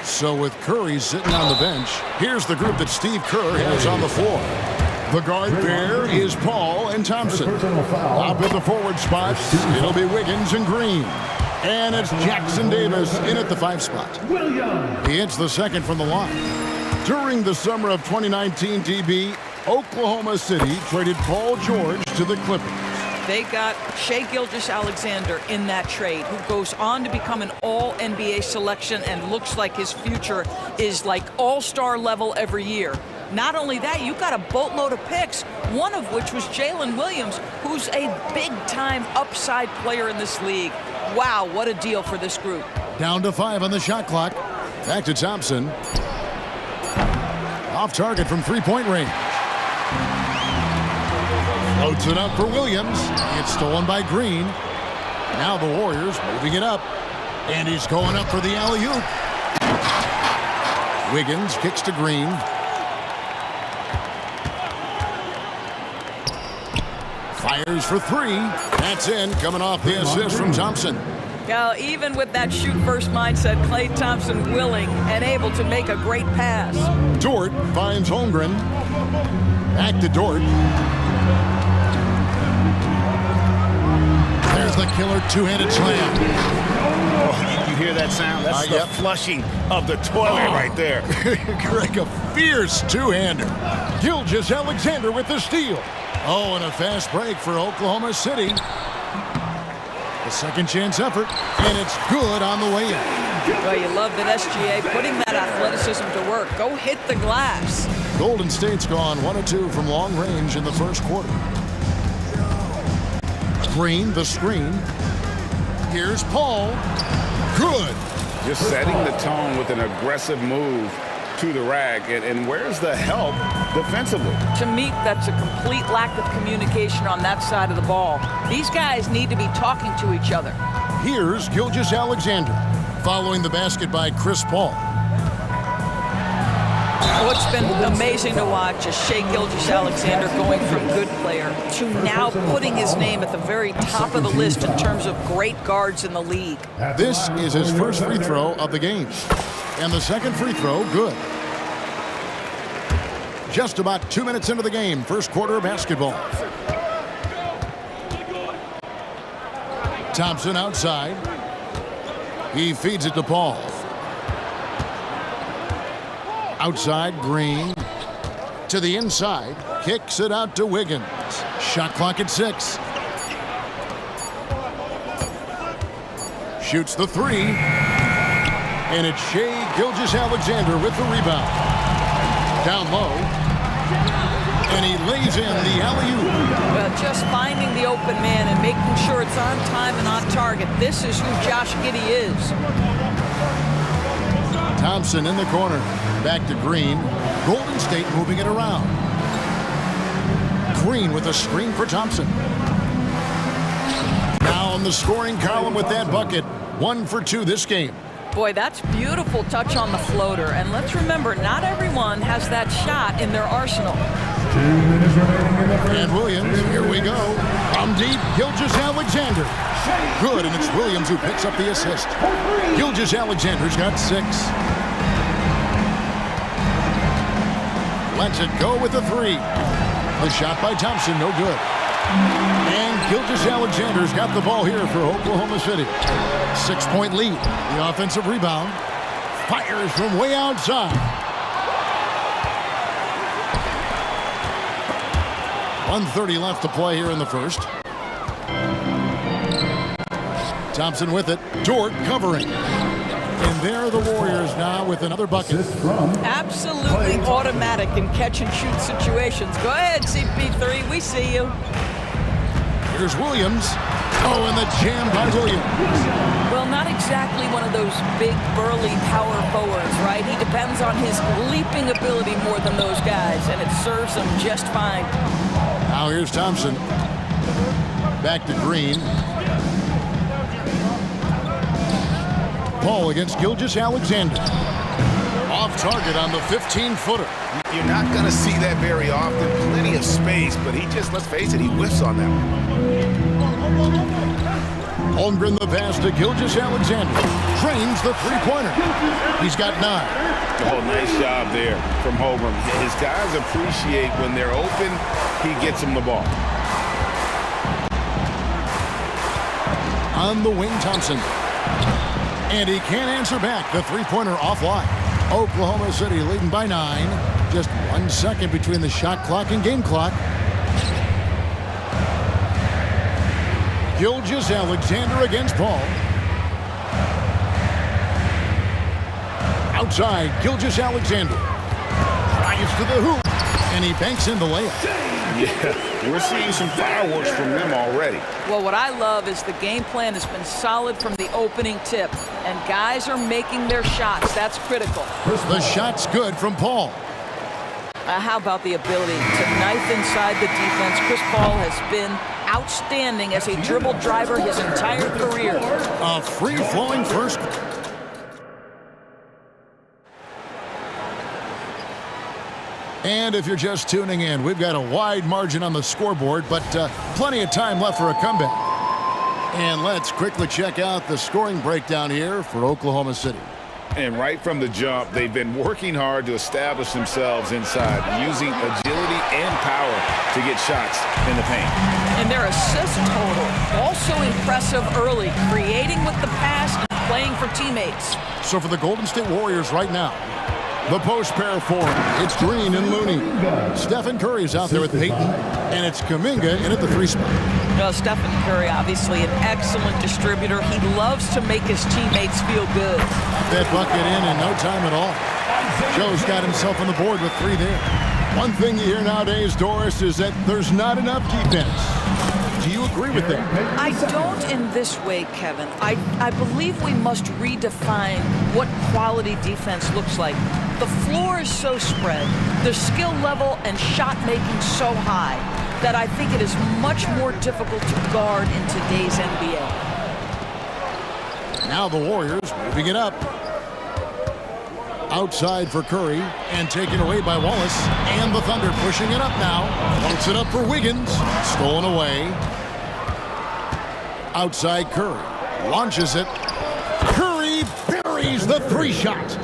So with Curry sitting on the bench, here's the group that Steve Kerr has on the floor. The guard there is Paul and Thompson. Up at the forward spot, it'll be Wiggins and Green. And it's Jackson Davis in at the 5 spot. He hits the second from the line. During the summer of 2019, DB, Oklahoma City traded Paul George to the Clippers. They got Shai Gilgeous-Alexander in that trade, who goes on to become an all-NBA selection and looks like his future is like all-star level every year. Not only that, you got a boatload of picks, one of which was Jalen Williams, who's a big-time upside player in this league. Wow, what a deal for this group. Down to 5 on the shot clock. Back to Thompson. Off target from three-point range. Floats it up for Williams. It's stolen by Green. Now the Warriors moving it up. And he's going up for the alley-oop. Wiggins kicks to Green. Fires for 3. That's in, coming off the assist from Thompson. Now, even with that shoot-first mindset, Klay Thompson willing and able to make a great pass. Dort finds Holmgren. Back to Dort. There's the killer two-handed slam. Oh, you hear that sound? That's the flushing of the toilet right there. Greg, a fierce two-hander. Gilgeous-Alexander with the steal. Oh, and a fast break for Oklahoma City. A second chance effort, and it's good on the way in. Well, you love that SGA putting that athleticism to work. Go hit the glass. Golden State's gone 1 of 2 from long range in the first quarter. Green, the screen. Here's Paul. Good. Just setting the tone with an aggressive move to the rack. And where's the help defensively? To me, that's a complete lack of communication on that side of the ball. These guys need to be talking to each other. Here's Gilgeous-Alexander, following the basket by Chris Paul. What's been amazing to watch is Shai Gilgeous-Alexander going from good player to now putting his name at the very top of the list in terms of great guards in the league. This is his first free throw of the game. And the second free throw, good. Just about 2 minutes into the game, first quarter of basketball. Thompson outside. He feeds it to Paul. Outside, Green. To the inside. Kicks it out to Wiggins. Shot clock at 6. Shoots the 3. And it's Shai Gilgeous-Alexander with the rebound. Down low. And he lays in the alley-oop. Well, just finding the open man and making sure it's on time and on target. This is who Josh Giddey is. Thompson in the corner. Back to Green. Golden State moving it around. Green with a screen for Thompson. Now on the scoring column with that bucket. 1 for 2 this game. Boy, that's beautiful touch on the floater. And let's remember, not everyone has that shot in their arsenal. And Williams, here we go. From deep, Gilgeous-Alexander. Good, and it's Williams who picks up the assist. Gilgeous-Alexander's got 6. Lets it go with the 3. The shot by Thompson, no good. And Gilgeous-Alexander's got the ball here for Oklahoma City. 6-point lead. The offensive rebound. Fires from way outside. 1:30 left to play here in the first. Thompson with it. Dort covering. And there are the Warriors now with another bucket. Absolutely automatic in catch-and-shoot situations. Go ahead, CP3. We see you. Here's Williams. Oh, and the jam by Williams. Well, not exactly one of those big, burly power forwards, right? He depends on his leaping ability more than those guys, and it serves him just fine. Now here's Thompson. Back to Green. Paul against Gilgeous-Alexander. Off target on the 15-footer. You're not going to see that very often. Plenty of space, but he just, let's face it, he whiffs on that one. Holmgren the pass to Gilgeous-Alexander. Drains the three-pointer. He's got 9. Oh, nice job there from Holmgren. His guys appreciate when they're open, he gets them the ball. On the wing, Thompson. And he can't answer back. The three-pointer offline. Oklahoma City leading by 9. Just 1 second between the shot clock and game clock. Gilgeous-Alexander against Paul. Outside, Gilgeous-Alexander. Drives to the hoop. And he banks in the layup. Yeah, we're seeing some fireworks from them already. Well, what I love is the game plan has been solid from the opening tip, and guys are making their shots. That's critical. The shot's good from Paul. How about the ability to knife inside the defense? Chris Paul has been outstanding as a dribble driver his entire career. A free-flowing first. And if you're just tuning in, we've got a wide margin on the scoreboard, but plenty of time left for a comeback. And let's quickly check out the scoring breakdown here for Oklahoma City. And right from the jump, they've been working hard to establish themselves inside, using agility and power to get shots in the paint. And their assist total, also impressive early, creating with the pass and playing for teammates. So for the Golden State Warriors right now, the post pair form, it's Green and Looney. Stephen Curry's out there with Peyton, and it's Kuminga in at the 3 spot. Stephen Curry, obviously an excellent distributor. He loves to make his teammates feel good. That bucket in no time at all. Joe's got himself on the board with 3 there. One thing you hear nowadays, Doris, is that there's not enough defense. Do you agree with that? I don't in this way, Kevin. I believe we must redefine what quality defense looks like. The floor is so spread, the skill level and shot making so high that I think it is much more difficult to guard in today's NBA. Now the Warriors moving it up. Outside for Curry and taken away by Wallace. And the Thunder pushing it up now. Floats it up for Wiggins. Stolen away. Outside Curry. Launches it. Curry buries the 3-shot.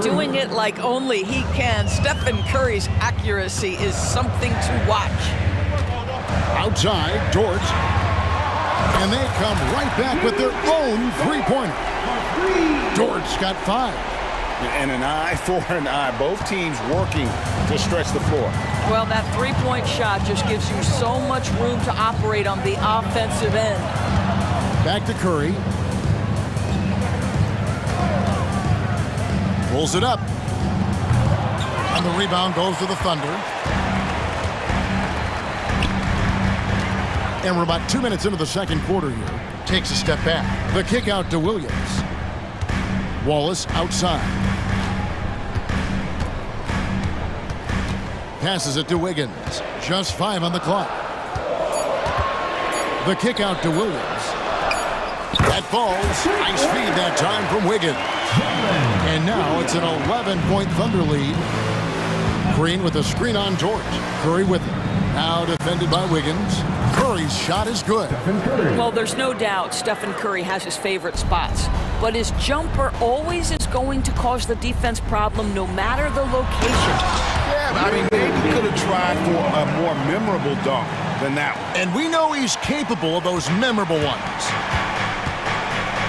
Doing it like only he can. Stephen Curry's accuracy is something to watch. Outside, Dort. And they come right back with their own 3-pointer. Dort's got 5. And an eye for an eye. Both teams working to stretch the floor. Well, that 3-point shot just gives you so much room to operate on the offensive end. Back to Curry. Pulls it up. And the rebound goes to the Thunder. And we're about 2 minutes into the second quarter here. Takes a step back. The kick out to Williams. Wallace outside. Passes it to Wiggins. Just 5 on the clock. The kick out to Williams. That falls. Nice feed that time from Wiggins. And now it's an 11-point Thunder lead. Green with a screen on George. Curry with it. Now defended by Wiggins. Curry's shot is good. Well, there's no doubt Stephen Curry has his favorite spots. But his jumper always is going to cause the defense problem no matter the location. Yeah, I mean, maybe he could have tried for a more memorable dunk than that one. And we know he's capable of those memorable ones.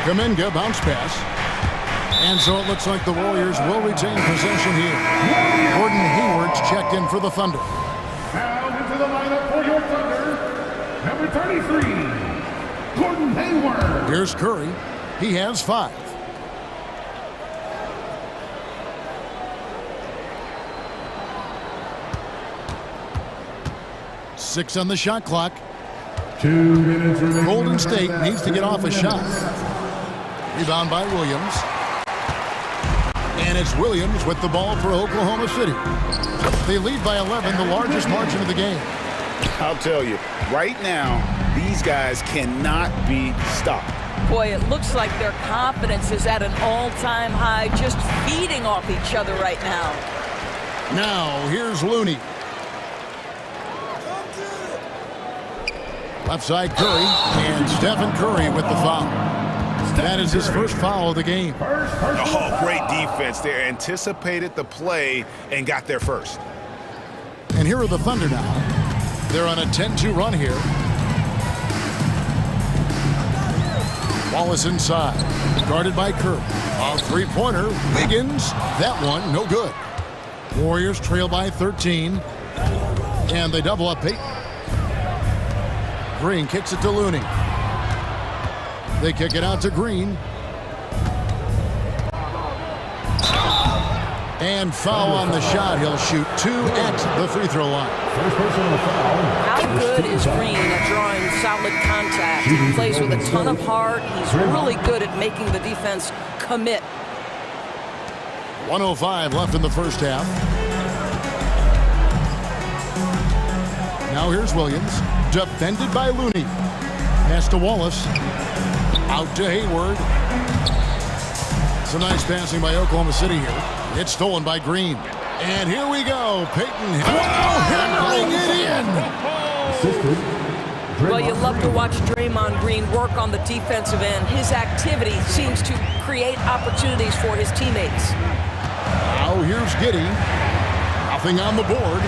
Kuminga bounce pass. And so it looks like the Warriors will retain possession here. Gordon Hayward's checked in for the Thunder. Now into the lineup for your Thunder, number 33, Gordon Hayward. Here's Curry. He has 5. Six on the shot clock. 2 minutes remaining. Golden State needs to get off a shot. Rebound by Williams. And it's Williams with the ball for Oklahoma City. They lead by 11, the largest margin of the game. I'll tell you, right now, these guys cannot be stopped. Boy, it looks like their confidence is at an all-time high, just feeding off each other right now. Now, here's Looney. Left side Curry, and Stephen Curry with the foul. That is his first foul of the game. Oh, great defense there. Anticipated the play and got there first. And here are the Thunder now. They're on a 10-2 run here. Wallace inside, guarded by Curry. A three-pointer, Wiggins. That one, no good. Warriors trail by 13. And they double up Peyton. Green kicks it to Looney. They kick it out to Green. And foul on the shot. He'll shoot 2 at the free throw line. How good is Green at drawing solid contact? He plays with a ton of heart. He's really good at making the defense commit. 1:05 left in the first half. Now here's Williams, defended by Looney. Pass to Wallace. Out to Hayward. Some nice passing by Oklahoma City here. It's stolen by Green. And here we go. Peyton. Wow, hammering it in. Well, you love to watch Draymond Green work on the defensive end. His activity seems to create opportunities for his teammates. Now here's Giddey. Nothing on the board.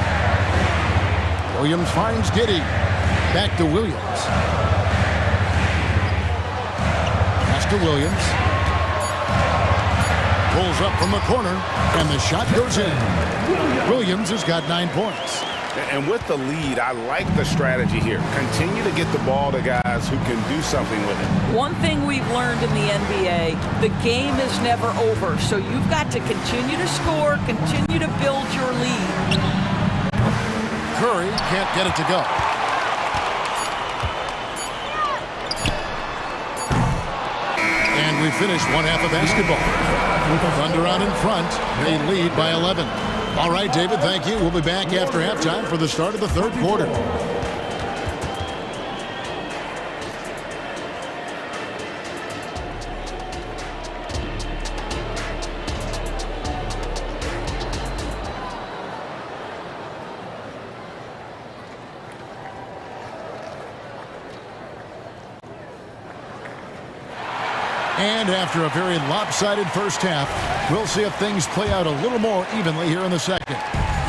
Williams finds Giddey. Back to Williams. Pass to Williams. Pulls up from the corner, and the shot goes in. Williams has got 9 points. And with the lead, I like the strategy here. Continue to get the ball to guys who can do something with it. One thing we've learned in the NBA, the game is never over. So you've got to continue to score, continue to build your lead. Curry can't get it to go. And we finish one half of basketball. Thunder out in front. They lead by 11. All right, David, thank you. We'll be back after halftime for the start of the third quarter. And after a very lopsided first half, we'll see if things play out a little more evenly here in the second.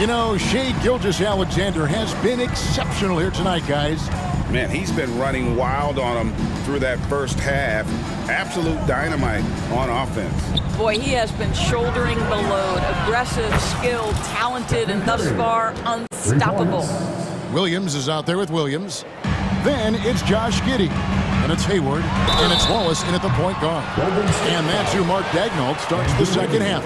You know, Shai Gilgeous-Alexander has been exceptional here tonight, guys. Man, he's been running wild on them through that first half. Absolute dynamite on offense. Boy, he has been shouldering the load. Aggressive, skilled, talented, and thus far unstoppable. Williams is out there with Williams. Then it's Josh Giddey. And it's Hayward, and it's Wallace in at the point guard. And that's who Mark Daigneault starts the second half.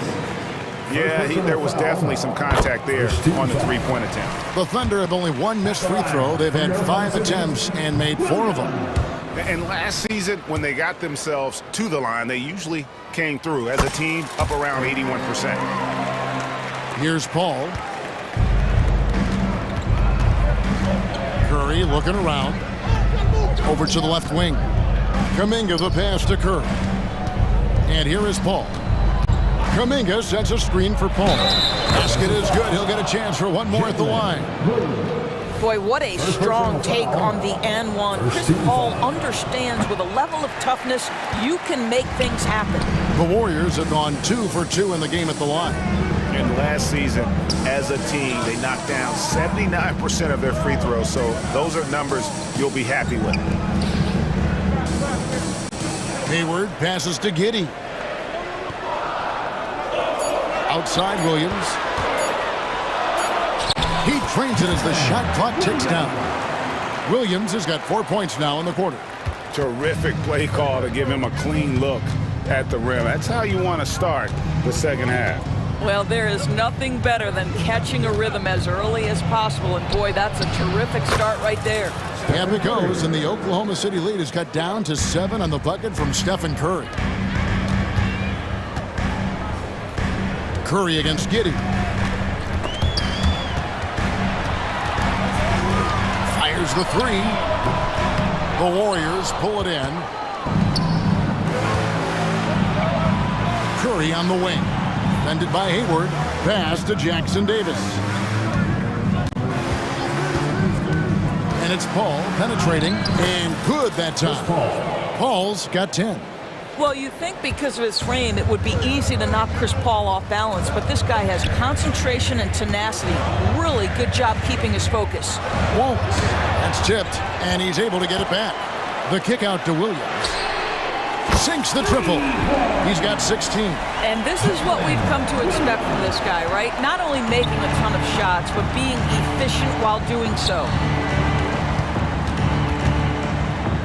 Yeah, there was definitely some contact there on the three-point attempt. The Thunder have only one missed free throw. They've had 5 attempts and made 4 of them. And last season, when they got themselves to the line, they usually came through as a team up around 81%. Here's Paul. Curry looking around. Over to the left wing. Kuminga the pass to Curry. And here is Paul. Kuminga sets a screen for Paul. Basket is good. He'll get a chance for one more at the line. Boy, what a strong take on the N1. Chris Paul understands with a level of toughness, you can make things happen. The Warriors have gone 2 for 2 in the game at the line. And last season, as a team, they knocked down 79% of their free throws, so those are numbers you'll be happy with. Hayward passes to Giddey. Outside Williams. He trains it as the shot clock ticks down. Williams has got 4 points now in the quarter. Terrific play call to give him a clean look at the rim. That's how you want to start the second half. Well, there is nothing better than catching a rhythm as early as possible, and boy, that's a terrific start right there. And it goes, and the Oklahoma City lead is cut down to 7 on the bucket from Stephen Curry. Curry against Giddey. Fires the 3. The Warriors pull it in. Curry on the wing. Defended by Hayward. Pass to Jackson Davis. And And it's Paul penetrating, and good that time. Paul's got 10. Well, you think because of his frame, it would be easy to knock Chris Paul off balance, but this guy has concentration and tenacity. Really good job keeping his focus. Wallace, that's tipped, and he's able to get it back. The kick out to Williams. Sinks the triple. He's got 16. And this is what we've come to expect from this guy, right? Not only making a ton of shots, but being efficient while doing so.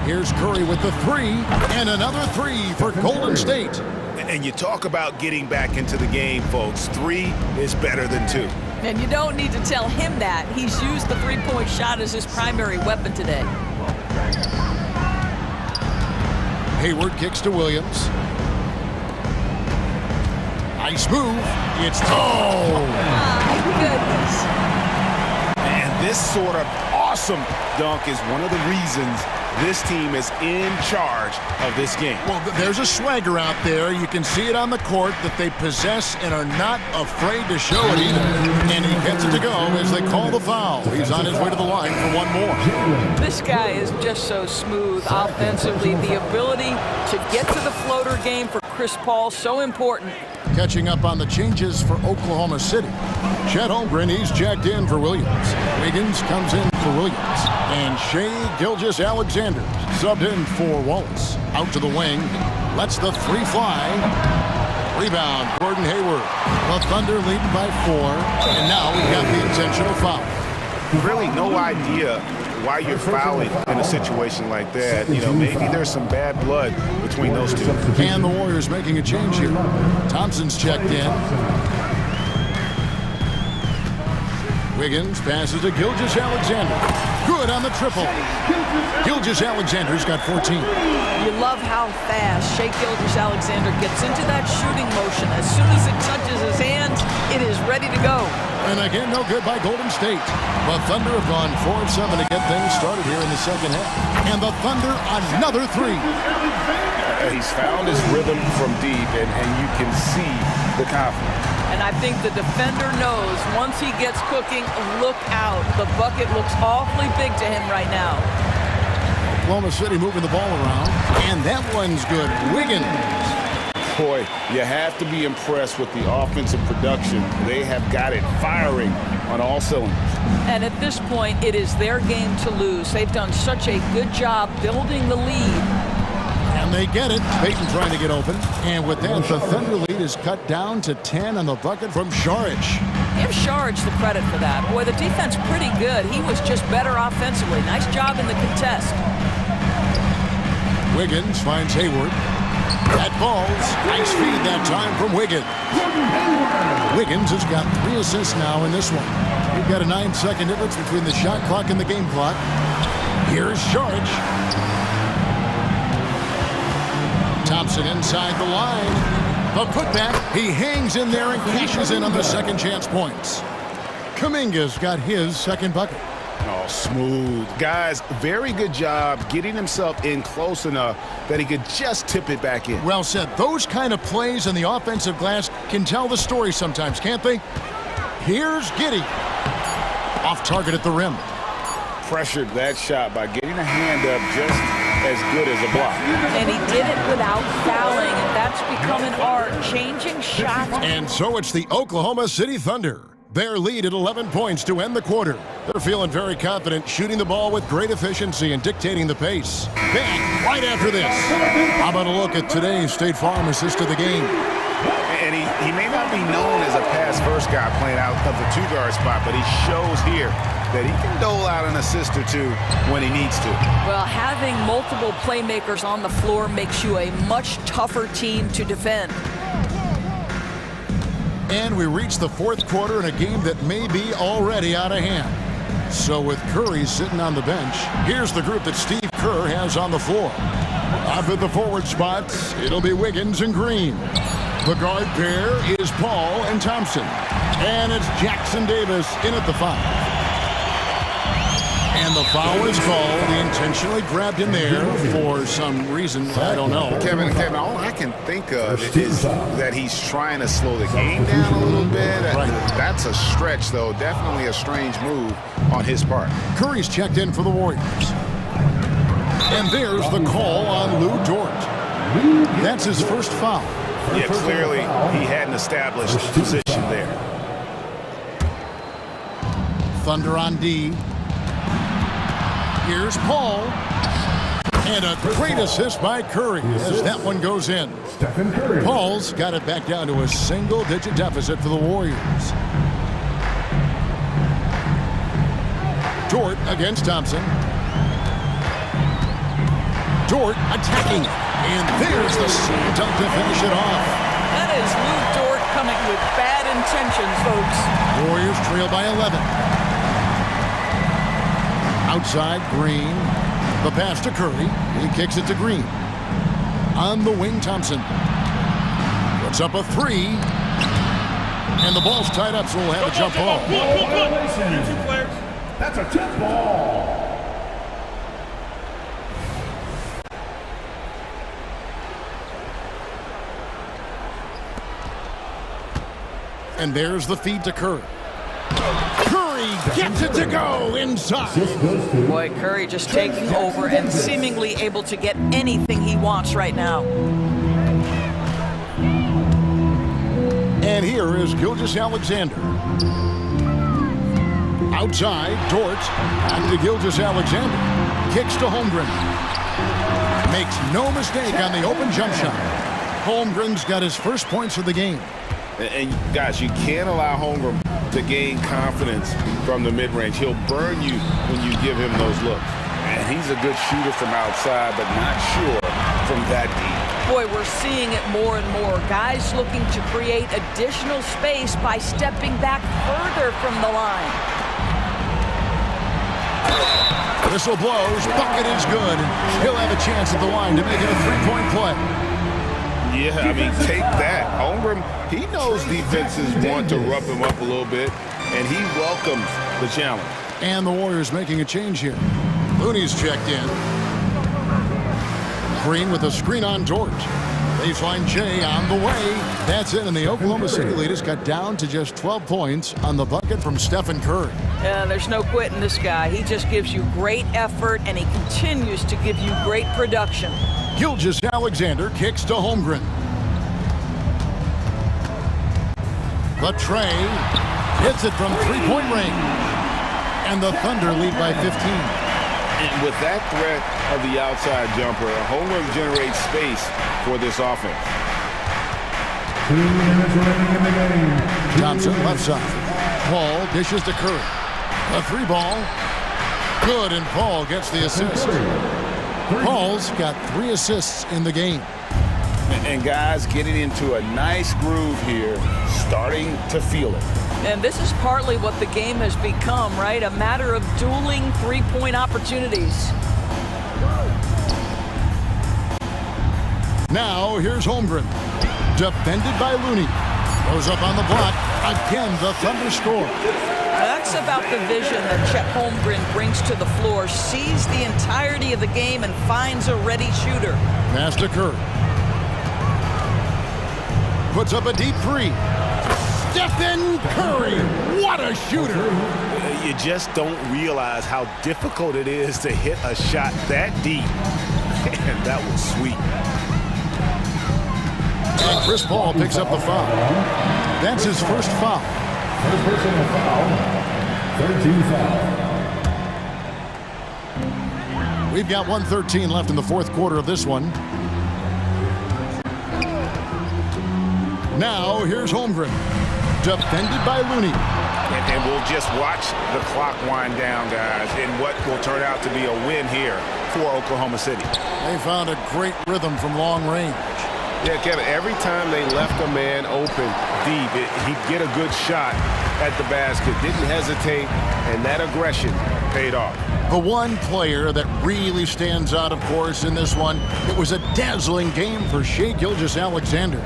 Here's Curry with the three, and another three for Golden State. And you talk about getting back into the game, folks. 3 is better than 2. And you don't need to tell him that. He's used the three-point shot as his primary weapon today. Hayward kicks to Williams. Nice move. It's my goodness. And this sort of awesome dunk is one of the reasons this team is in charge of this game. Well, there's a swagger out there. You can see it on the court that they possess and are not afraid to show it either. And he gets it to go as they call the foul. He's on his way to the line for one more. This guy is just so smooth offensively. The ability to get to the floater game for Chris Paul, so important. Catching up on the changes for Oklahoma City. Chet Holmgren, he's jacked in for Williams. Wiggins comes in for Williams. And Shai Gilgeous-Alexander subbed in for Wallace. Out to the wing. Lets the three fly. Rebound, Gordon Hayward. The Thunder lead by 4. And now we've got the intentional foul. Really no idea why you're fouling in a situation like that. You know, maybe there's some bad blood between those two. And the Warriors making a change here. Thompson's checked in. Wiggins passes to Gilgeous-Alexander. Good on the triple. Gilgeous-Alexander's got 14. You love how fast Shai Gilgeous-Alexander gets into that shooting motion. As soon as it touches his hands, it is ready to go. And again, no good by Golden State. The Thunder have gone 4 of 7 to get things started here in the second half. And the Thunder, another 3. He's found his rhythm from deep, and you can see the confidence. And I think the defender knows once he gets cooking, look out. The bucket looks awfully big to him right now. Oklahoma City moving the ball around. And that one's good. Wiggins. Boy, you have to be impressed with the offensive production. They have got it firing on all cylinders. And at this point, it is their game to lose. They've done such a good job building the lead. And they get it. Payton trying to get open. And with that, the Thunder lead is cut down to 10 on the bucket from Šarić. Give Šarić the credit for that. Boy, the defense pretty good. He was just better offensively. Nice job in the contest. Wiggins finds Hayward. That ball's nice feed that time from Wiggins. Wiggins has got 3 assists now in this one. We've got a 9-second difference between the shot clock and the game clock. Here's Šarić. Thompson inside the line. The putback. He hangs in there and cashes in on the second chance points. Kuminga's got his second bucket. Oh, smooth. Guys, very good job getting himself in close enough that he could just tip it back in. Well said. Those kind of plays in the offensive glass can tell the story sometimes, can't they? Here's Giddey. Off target at the rim. Pressured that shot by getting a hand up just as good as a block. And he did it without fouling, and that's become an art, changing shots. And so it's the Oklahoma City Thunder. Their lead at 11 points to end the quarter. They're feeling very confident, shooting the ball with great efficiency and dictating the pace. Back right after this. How about a look at today's State Farm assist of the game? And he may not be known as a pass-first guy playing out of the 2-guard spot, but he shows here that he can dole out an assist or 2 when he needs to. Well, having multiple playmakers on the floor makes you a much tougher team to defend. And we reach the 4th quarter in a game that may be already out of hand. So with Curry sitting on the bench, here's the group that Steve Kerr has on the floor. Up at the forward spots, it'll be Wiggins and Green. The guard pair is Paul and Thompson. And it's Jackson Davis in at the 5. And the foul is called. He intentionally grabbed him there for some reason. I don't know. Kevin, all I can think of is that he's trying to slow the game down a little bit. Right. That's a stretch, though. Definitely a strange move on his part. Curry's checked in for the Warriors. And there's the call on Lou Dort. That's his first foul. Yeah, clearly he hadn't established position there. Thunder on D. Here's Paul. And a great assist by Curry as that one goes in. Paul's got it back down to a single-digit deficit for the Warriors. Dort against Thompson. Dort attacking. And there's the slam dunk to finish it off. That is Lou Dort coming with bad intentions, folks. Warriors trail by 11. Outside, Green. The pass to Curry. He kicks it to Green. On the wing, Thompson. Puts up a three. And the ball's tied up, so we'll have a jump ball. That's a jump ball. And there's the feed to Curry. Curry gets it to go inside. Boy, Curry just taking over and seemingly able to get anything he wants right now. And here is Gilgeous-Alexander. Outside, Dort. Back to Gilgeous-Alexander. Kicks to Holmgren. Makes no mistake on the open jump shot. Holmgren's got his first points of the game. And guys, you can't allow Holmgren to gain confidence from the mid-range. He'll burn you when you give him those looks. And he's a good shooter from outside, but not sure from that deep. Boy, we're seeing it more and more. Guys looking to create additional space by stepping back further from the line. Whistle blows. Bucket is good. He'll have a chance at the line to make it a three-point play. Yeah, I mean, take that. Holmgren, he knows defenses want to rough him up a little bit, and he welcomes the challenge. And the Warriors making a change here. Looney's checked in. Green with a screen on Dort. Baseline J on the way. That's it, and the Oklahoma City lead has got down to just 12 points on the bucket from Stephen Curry. Yeah, there's no quitting this guy. He just gives you great effort, and he continues to give you great production. Gilgeous-Alexander kicks to Holmgren. Latre hits it from three-point range. And the Thunder lead by 15. And with that threat of the outside jumper, Holmgren generates space for this offense. 2 minutes remaining in the game. Johnson left side. Paul dishes to Curry. A three ball. Good, and Paul gets the assist. Paul's got 3 assists in the game. And guys getting into a nice groove here, starting to feel it. And this is partly what the game has become, right? A matter of dueling three-point opportunities. Now here's Holmgren. Defended by Looney. Goes up on the block. Again, the Thunder score. That's about the vision that Chet Holmgren brings to the floor. Sees the entirety of the game and finds a ready shooter. Pass to Curry. Puts up a deep three. Stephen Curry. What a shooter. You just don't realize how difficult it is to hit a shot that deep. And that was sweet. And Chris Paul picks up the foul. That's his first foul. First personal foul. 13 foul. We've got 1:13 left in the fourth quarter of this one. Now here's Holmgren. Defended by Looney. And we'll just watch the clock wind down, guys, in what will turn out to be a win here for Oklahoma City. They found a great rhythm from long range. Yeah, Kevin, every time they left a man open deep, he'd get a good shot at the basket. Didn't hesitate, and that aggression paid off. The one player that really stands out, of course, in this one, it was a dazzling game for Shai Gilgeous-Alexander.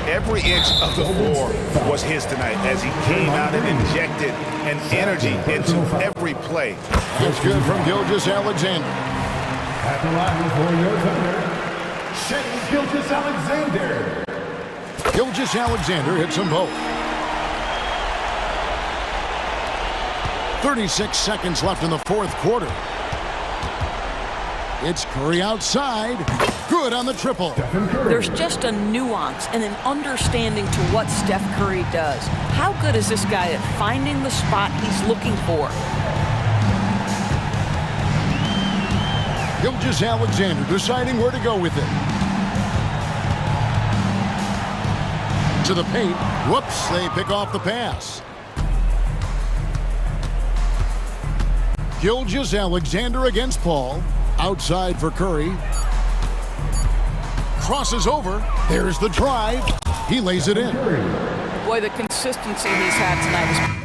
Every inch of the floor was his tonight as he came out and injected an energy into every play. That's good from Gilgeous Alexander. At the line for your thunder, Shea Gilgeous Alexander. Gilgeous Alexander hits them both. 36 seconds left in the fourth quarter. It's Curry outside. Good on the triple. There's just a nuance and an understanding to what Steph Curry does. How good is this guy at finding the spot he's looking for? Gilgeous Alexander deciding where to go with it. To the paint. Whoops, they pick off the pass. Gilgeous Alexander against Paul. Outside for Curry. Crosses over. There's the drive. He lays it in. Boy, the consistency he's had tonight is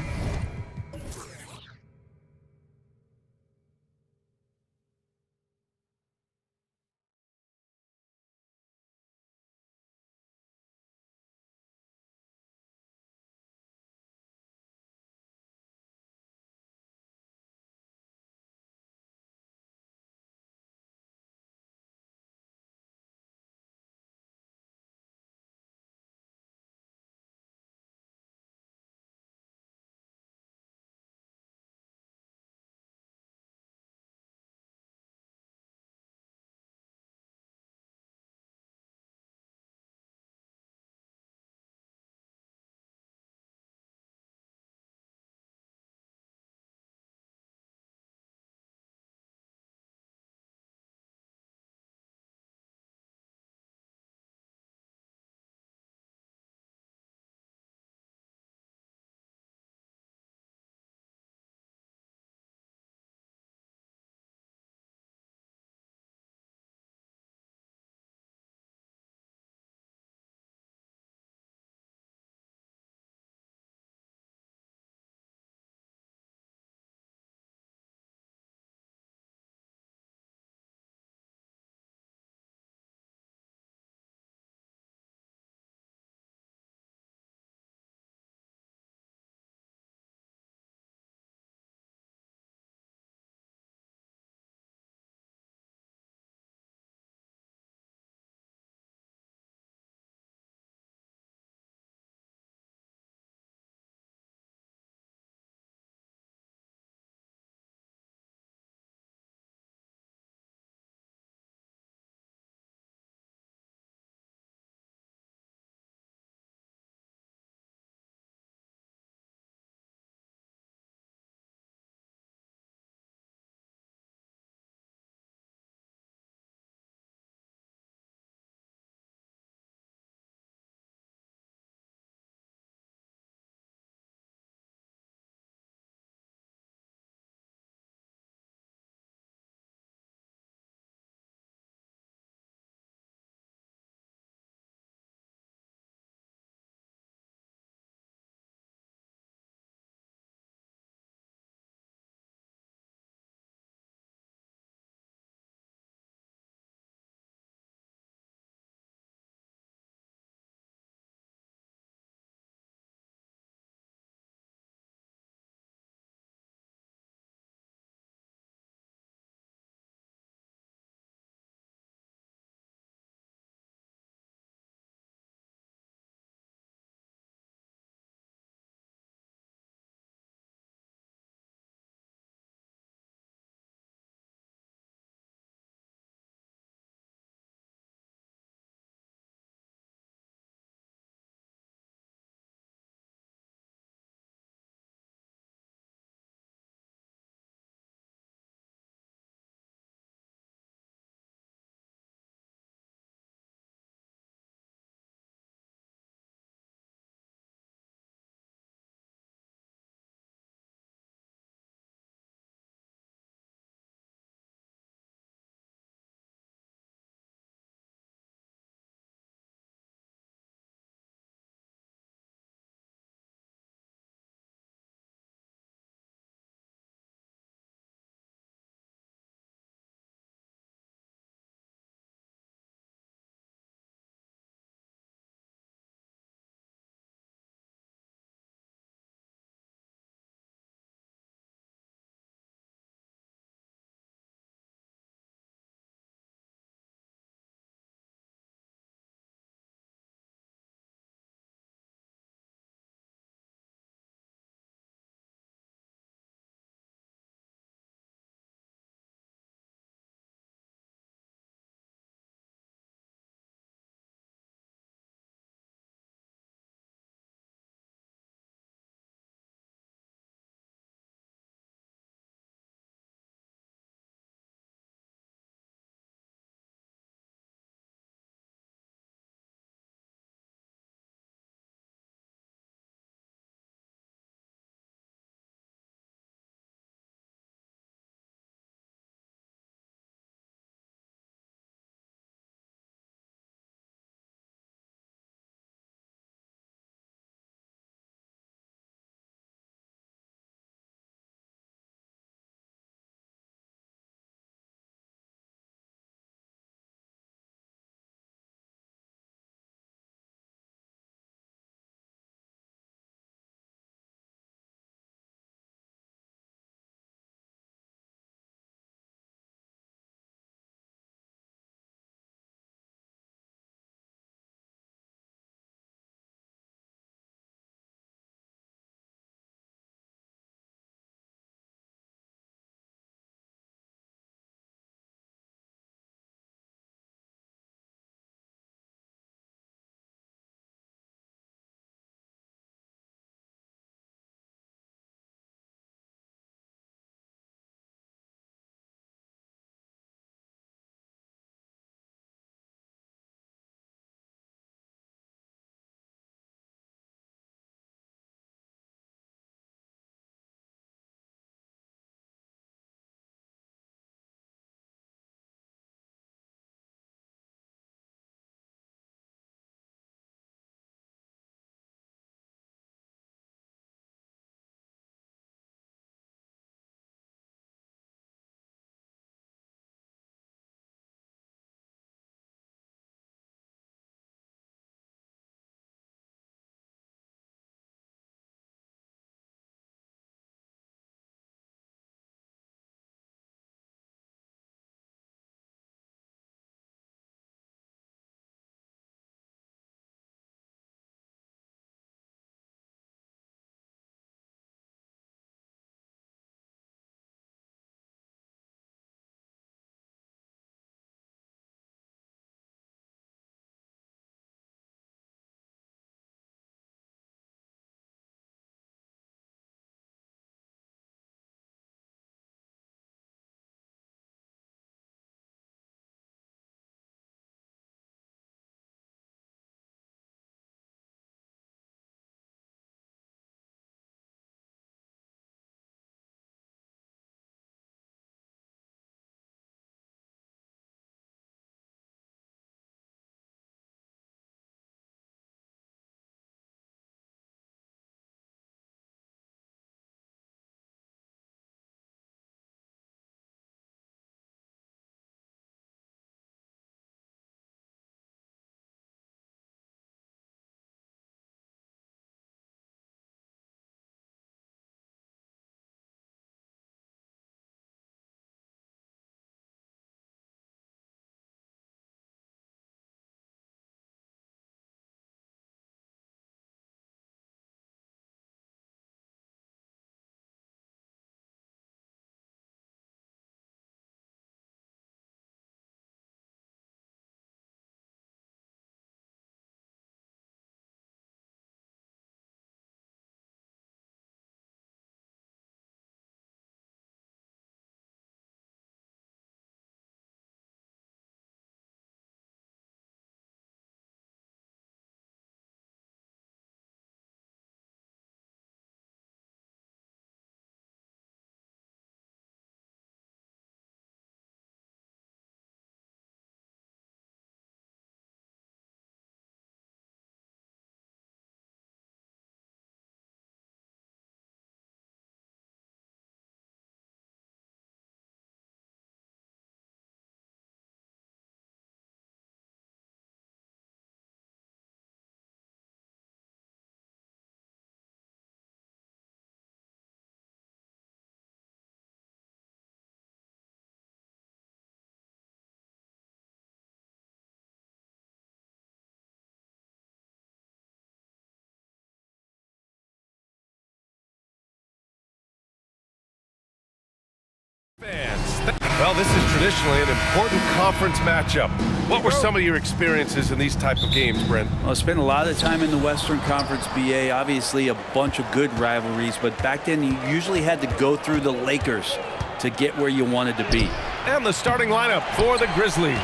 Well, this is traditionally an important conference matchup. What were some of your experiences in these type of games, Brent? Well, I spent a lot of time in the Western Conference, BA. Obviously, a bunch of good rivalries, but back then you usually had to go through the Lakers to get where you wanted to be. And the starting lineup for the Grizzlies.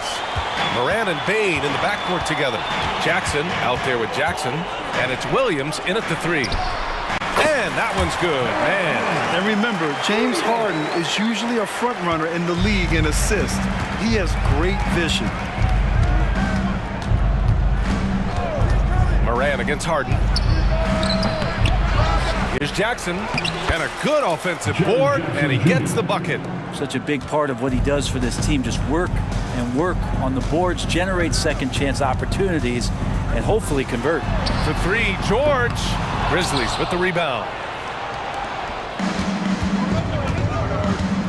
Moran and Bain in the backcourt together. Jackson out there with Jackson, and it's Williams in at the 3. And that one's good, man. And remember, James Harden is usually a front runner in the league in assists. He has great vision. Moran against Harden. Here's Jackson, and a good offensive board, and he gets the bucket. Such a big part of what he does for this team, just work and work on the boards, generate second chance opportunities, and hopefully convert. For 3, George. Grizzlies with the rebound.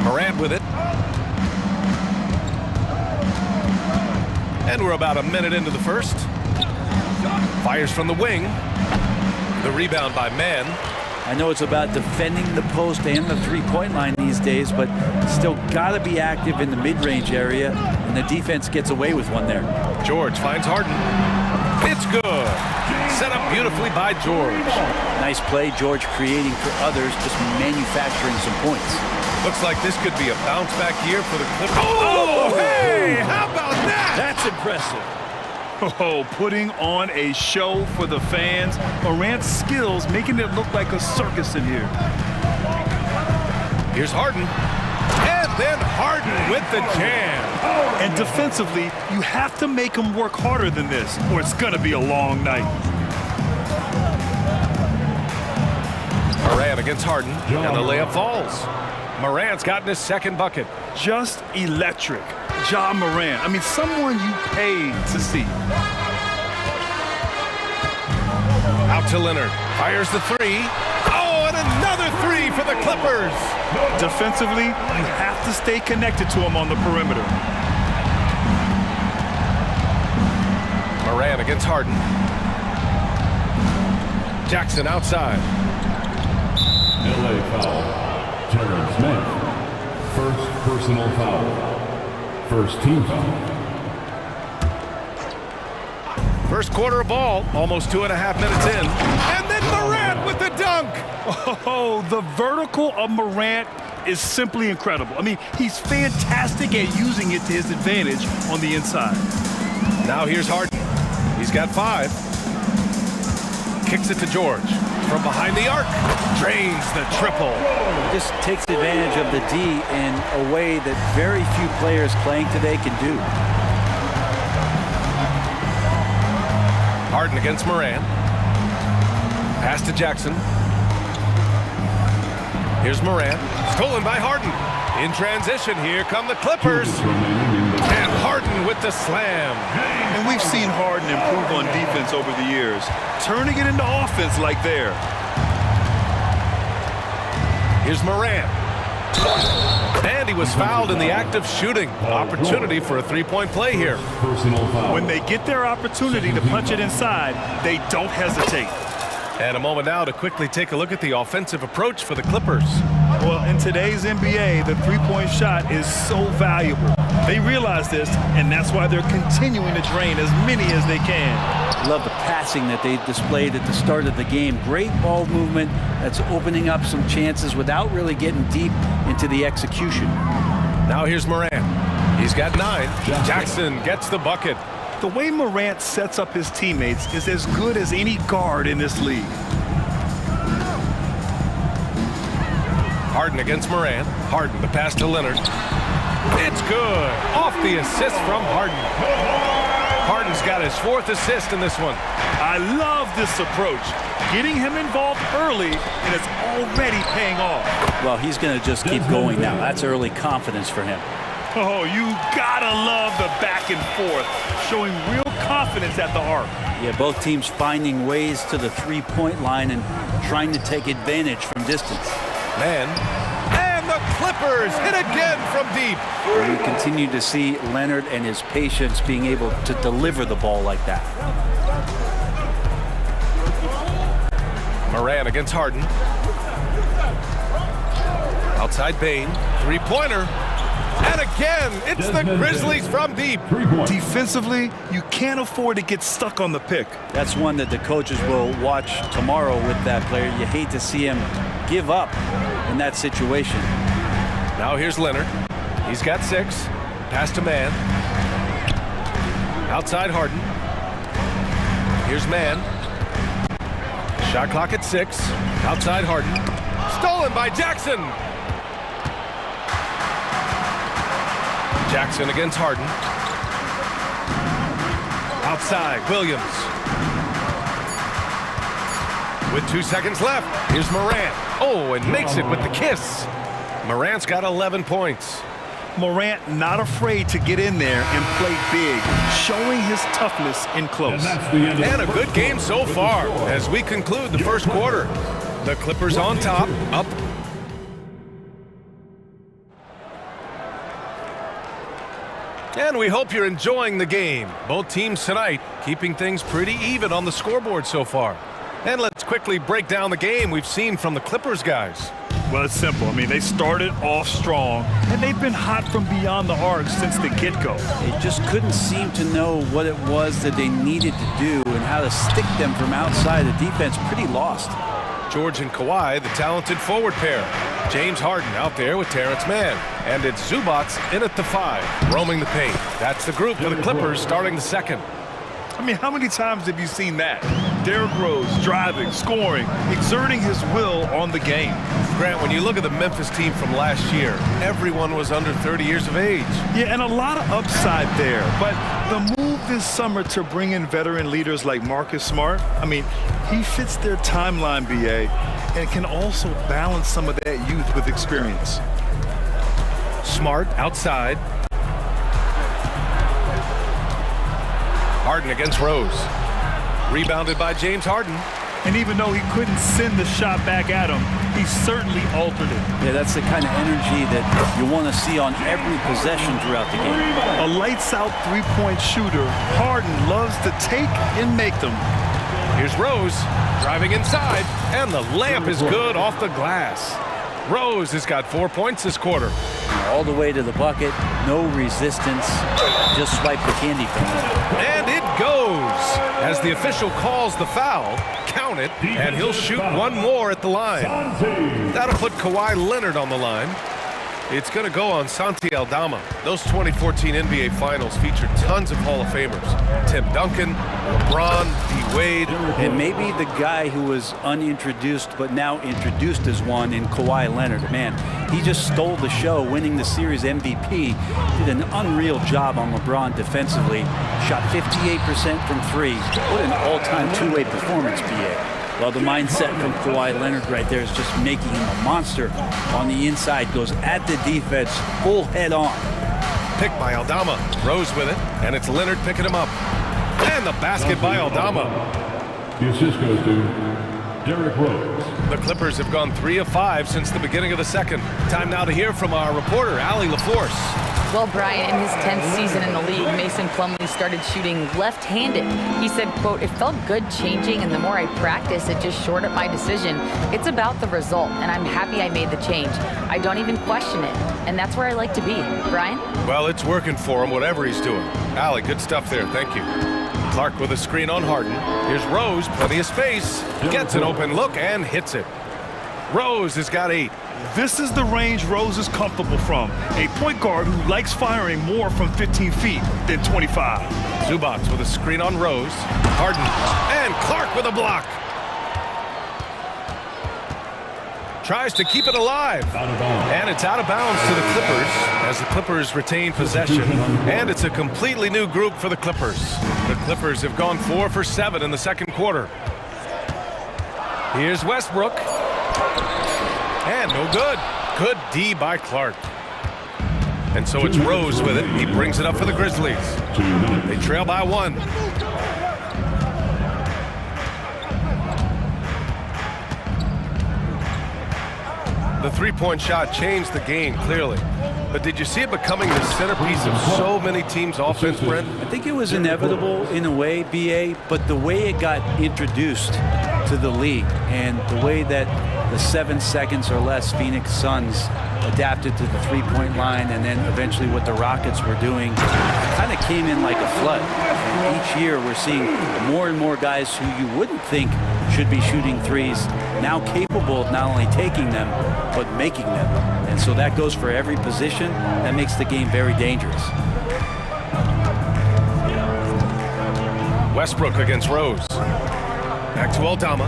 Moran with it. And we're about a minute into the first. Fires from the wing. The rebound by Mann. I know it's about defending the post and the three-point line these days, but still got to be active in the mid-range area, and the defense gets away with one there. George finds Harden. It's good. Set up beautifully by George. Nice play, George creating for others, just manufacturing some points. Looks like this could be a bounce-back year for the Clippers. Oh, hey! How about that? That's impressive. Oh, putting on a show for the fans. Morant's skills making it look like a circus in here. Here's Harden. And then Harden with the jam. And defensively, you have to make him work harder than this, or it's going to be a long night. Moran against Harden, and the layup falls. Morant's gotten his second bucket. Just electric. Ja Morant. I mean, someone you paid to see. Out to Leonard. Fires the 3. Oh, and another 3 for the Clippers. Defensively, you have to stay connected to him on the perimeter. Moran against Harden. Jackson outside. LA foul. Terrence Mann. First personal foul. First team foul. First quarter of ball, almost 2.5 minutes in. And then Morant with the dunk. Oh, the vertical of Morant is simply incredible. I mean, he's fantastic at using it to his advantage on the inside. Now here's Harden. He's got 5. Kicks it to George. From behind the arc. Drains the triple. Just takes advantage of the D in a way that very few players playing today can do. Harden against Moran. Pass to Jackson. Here's Moran. Stolen by Harden. In transition, here come the Clippers. And Harden with the slam. And we've seen Harden improve on defense over the years, turning it into offense like there. Here's Moran. And he was fouled in the act of shooting. Opportunity for a three-point play here. When they get their opportunity to punch it inside, they don't hesitate. And a moment now to quickly take a look at the offensive approach for the Clippers. Well, in today's NBA, the three-point shot is so valuable. They realize this, and that's why they're continuing to drain as many as they can. I love the passing that they displayed at the start of the game. Great ball movement that's opening up some chances without really getting deep into the execution. Now here's Moran. He's got 9. Jackson gets the bucket. The way Morant sets up his teammates is as good as any guard in this league. Harden against Moran. Harden, the pass to Leonard. It's good. Off the assist from Harden. Harden's got his 4th assist in this one. I love this approach. Getting him involved early, and it's already paying off. Well, he's going to just keep going now. That's early confidence for him. Oh, you gotta love the back and forth, showing real confidence at the arc. Yeah, both teams finding ways to the three-point line and trying to take advantage from distance. Man, and the Clippers hit again from deep. And we continue to see Leonard and his patience being able to deliver the ball like that. Moran against Harden. Outside Bain, three-pointer. And again, it's the Grizzlies from deep. Defensively, you can't afford to get stuck on the pick. That's one that the coaches will watch tomorrow with that player. You hate to see him give up in that situation. Now here's Leonard. He's got 6. Pass to man. Outside Harden. Here's man. Shot clock at 6. Outside Harden. Stolen by Jackson. Jackson against Harden. Outside, Williams. With 2 seconds left, here's Morant. Oh, and makes it with the kiss. Morant's got 11 points. Morant not afraid to get in there and play big, showing his toughness in close. And a good game so far as we conclude the first quarter. The Clippers on top, up. And we hope you're enjoying the game. Both teams tonight keeping things pretty even on the scoreboard so far. And let's quickly break down the game we've seen from the Clippers guys. Well, it's simple. I mean, they started off strong, and they've been hot from beyond the arc since the get-go. They just couldn't seem to know what it was that they needed to do and how to stick them from outside. The defense pretty lost. George and Kawhi, the talented forward pair. James Harden out there with Terrence Mann. And it's Zubats in at the 5, roaming the paint. That's the group for the Clippers starting the second. I mean, how many times have you seen that? Derrick Rose driving, scoring, exerting his will on the game. Grant, when you look at the Memphis team from last year, everyone was under 30 years of age. Yeah, and a lot of upside there. But the move this summer to bring in veteran leaders like Marcus Smart, I mean, he fits their timeline, BA, and can also balance some of that youth with experience. Smart outside. Harden against Rose. Rebounded by James Harden. And even though he couldn't send the shot back at him, he certainly altered it. Yeah, that's the kind of energy that you want to see on every possession throughout the game. A lights-out three-point shooter, Harden loves to take and make them. Here's Rose driving inside, and the layup is good off the glass. Rose has got 4 points this quarter. All the way to the bucket, no resistance, just swipe the candy from him. And it goes as the official calls the foul. Count it, and he'll shoot one more at the line. That'll put Kawhi Leonard on the line. It's going to go on Santi Aldama. Those 2014 NBA Finals featured tons of Hall of Famers. Tim Duncan, LeBron, D-Wade. And maybe the guy who was unintroduced but now introduced as one in Kawhi Leonard. Man, he just stole the show, winning the series MVP. Did an unreal job on LeBron defensively. Shot 58% from 3. What an all-time two-way performance, BA. Well, the mindset from Kawhi Leonard right there is just making him a monster on the inside. Goes at the defense, full head on. Picked by Aldama. Rose with it, and it's Leonard picking him up. And the basket by Aldama. The assist goes to Derrick Rose. The Clippers have gone 3 of 5 since the beginning of the second. Time now to hear from our reporter, Allie LaForce. Well, Brian, in his 10th season in the league, Mason Plumlee started shooting left-handed. He said, quote, "It felt good changing, and the more I practice, it just shored up my decision. It's about the result, and I'm happy I made the change. I don't even question it, and that's where I like to be." Brian? Well, it's working for him, whatever he's doing. Allie, good stuff there. Thank you. Clark with a screen on Harden. Here's Rose, plenty of space. Gets an open look and hits it. Rose has got 8. This is the range Rose is comfortable from. A point guard who likes firing more from 15 feet than 25. Zubats with a screen on Rose. Harden and Clark with a block. Tries to keep it alive. And it's out of bounds to the Clippers as the Clippers retain possession. And it's a completely new group for the Clippers. The Clippers have gone 4 for 7 in the second quarter. Here's Westbrook. And no good. Good D by Clark. And so it's Rose with it. He brings it up for the Grizzlies. They trail by 1. The three-point shot changed the game, clearly. But did you see it becoming the centerpiece of so many teams' offense, Brent? I think it was inevitable in a way, BA, but the way it got introduced to the league and the way that the 7 seconds or less Phoenix Suns adapted to the three-point line, and then eventually what the Rockets were doing kind of came in like a flood. And each year we're seeing more and more guys who you wouldn't think should be shooting threes now capable of not only taking them, but making them. And so that goes for every position. That makes the game very dangerous. Westbrook against Rose. Back to Aldama.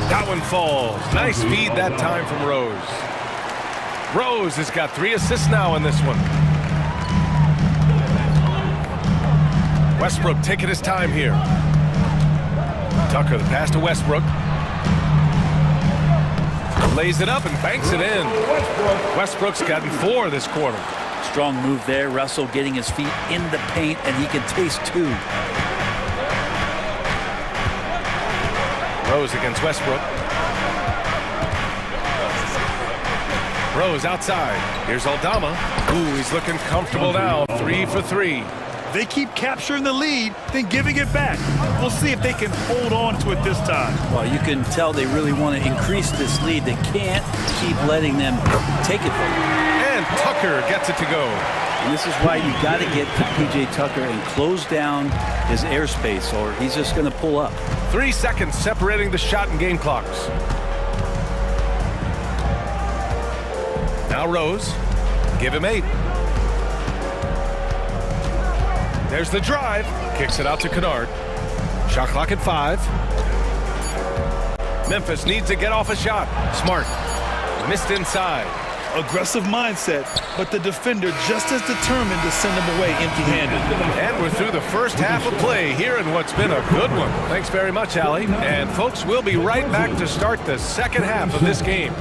That one falls. Nice feed that time from Rose. Rose has got 3 assists now in this one. Westbrook taking his time here. Tucker, the pass to Westbrook. Lays it up and banks it in. Westbrook's gotten 4 this quarter. Strong move there. Russell getting his feet in the paint, and he can taste 2. Rose against Westbrook. Rose outside. Here's Aldama. Ooh, he's looking comfortable now. 3 for 3. They keep capturing the lead, then giving it back. We'll see if they can hold on to it this time. Well, you can tell they really want to increase this lead. They can't keep letting them take it from them. And Tucker gets it to go. And this is why you got to get to P.J. Tucker and close down his airspace, or he's just going to pull up. 3 seconds separating the shot and game clocks. Now Rose. Give him 8. There's the drive. Kicks it out to Kennard. Shot clock at 5. Memphis needs to get off a shot. Smart. Missed inside. Aggressive mindset, but the defender just as determined to send him away empty-handed. And we're through the first half of play here in what's been a good one. Thanks very much, Allie. And folks, we'll be right back to start the second half of this game.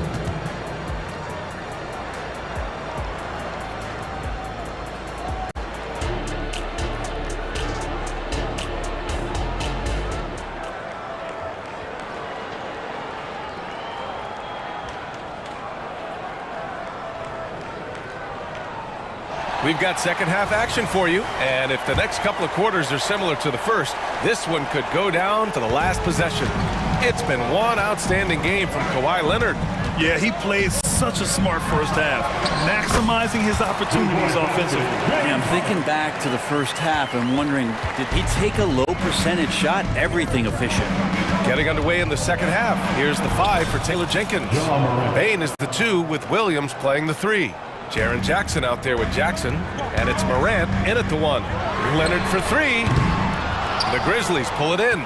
We've got second half action for you, and if the next couple of quarters are similar to the first, this one could go down to the last possession. It's been one outstanding game from Kawhi Leonard. Yeah, he plays such a smart first half, maximizing his opportunities offensively. Yeah, I'm thinking back to the first half and wondering, did he take a low percentage shot? Everything efficient. Getting underway in the second half. Here's the 5 for Taylor Jenkins. Bain is the 2 with Williams playing the 3. Jaren Jackson out there with Jackson, and it's Morant in at the 1. Leonard for 3. The Grizzlies pull it in.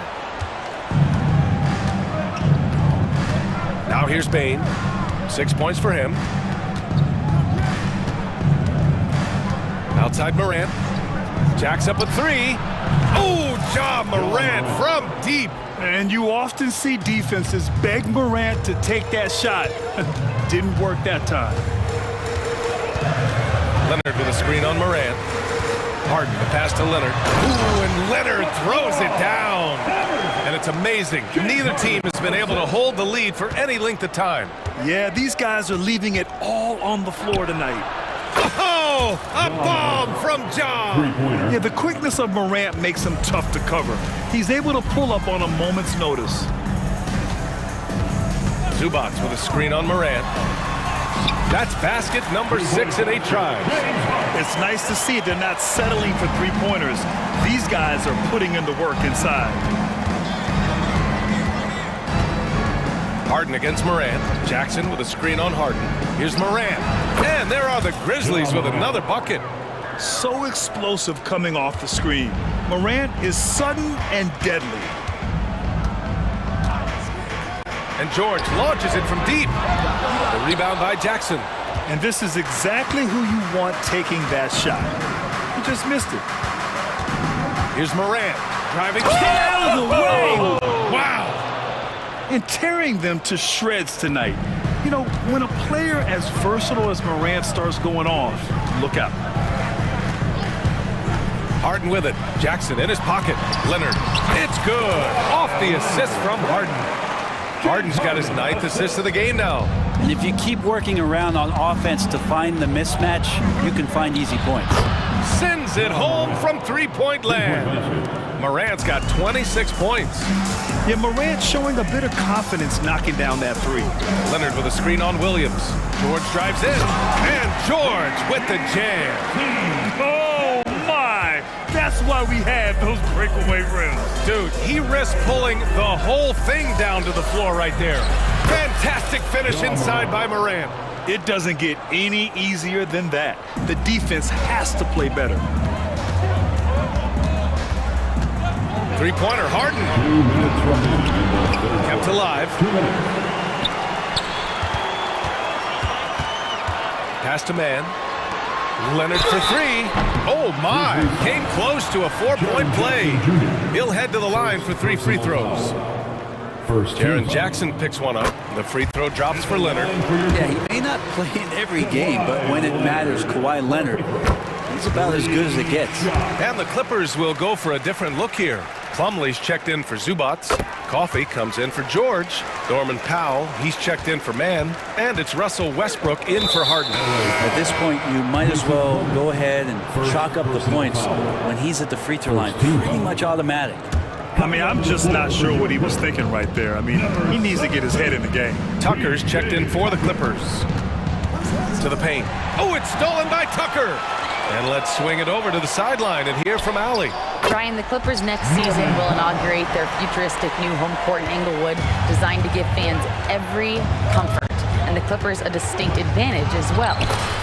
Now here's Bain. 6 points for him. Outside Morant. Jack's up at 3. Oh, Ja Morant from deep. And you often see defenses beg Morant to take that shot. Didn't work that time. Leonard with a screen on Morant. Harden, the pass to Leonard. Ooh, and Leonard throws it down. And it's amazing. Neither team has been able to hold the lead for any length of time. Yeah, these guys are leaving it all on the floor tonight. Oh, a bomb from Ja. Yeah, the quickness of Morant makes him tough to cover. He's able to pull up on a moment's notice. Zubac with a screen on Morant. That's basket number 6 in 8 tries. It's nice to see they're not settling for three-pointers. These guys are putting in the work inside. Harden against Morant. Jackson with a screen on Harden. Here's Morant. And there are the Grizzlies with another bucket. So explosive coming off the screen. Morant is sudden and deadly. And George launches it from deep. The rebound by Jackson. And this is exactly who you want taking that shot. He just missed it. Here's Morant. Driving. Out of the way! Wow! And tearing them to shreds tonight. You know, when a player as versatile as Morant starts going off, look out. Harden with it. Jackson in his pocket. Leonard. It's good. Off the assist from Harden. Harden's got his 9th assist of the game now. And if you keep working around on offense to find the mismatch, you can find easy points. Sends it home from three-point land. Morant's got 26 points. Yeah, Morant showing a bit of confidence knocking down that three. Leonard with a screen on Williams. George drives in, and George with the jam. Oh, my! That's why we had those breakaway rims. Dude, he risked pulling the whole thing down to the floor right there. Fantastic finish inside by Morant. It doesn't get any easier than that. The defense has to play better. Three-pointer, Harden. Kept alive. Pass to man. Leonard for three. Oh, my. Came close to a four-point play. He'll head to the line for 3 free throws. Jaren Jackson picks one up. The free throw drops for Leonard. Yeah, he may not play in every game, but when it matters, Kawhi Leonard, he's about as good as it gets. And the Clippers will go for a different look here. Plumlee's checked in for Zubats. Coffey comes in for George. Norman Powell, he's checked in for Mann. And it's Russell Westbrook in for Harden. At this point, you might as well go ahead and chalk up the points when he's at the free throw line. Pretty much automatic. I mean, I'm just not sure what he was thinking right there. I mean, he needs to get his head in the game. Tucker's checked in for the Clippers. To the paint. Oh, it's stolen by Tucker. And let's swing it over to the sideline and hear from Allie. Brian, the Clippers next season will inaugurate their futuristic new home court in Inglewood, designed to give fans every comfort, and the Clippers a distinct advantage as well.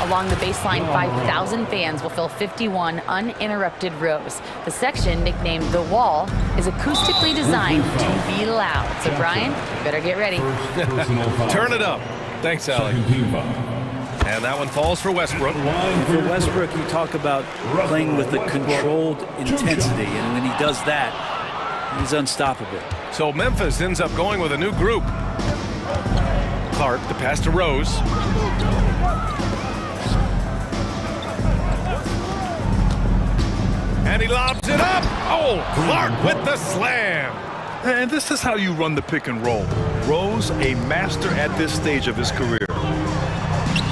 Along the baseline, 5,000 fans will fill 51 uninterrupted rows. The section, nicknamed The Wall, is acoustically designed to be loud. So, Brian, you better get ready. Turn it up. Thanks, Allie. And that one falls for Westbrook. For Westbrook, you talk about playing with a controlled intensity, and when he does that, he's unstoppable. So Memphis ends up going with a new group. Clark, the pass to Rose. And he lobs it up. Oh, Clark with the slam. And this is how you run the pick and roll. Rose, a master at this stage of his career.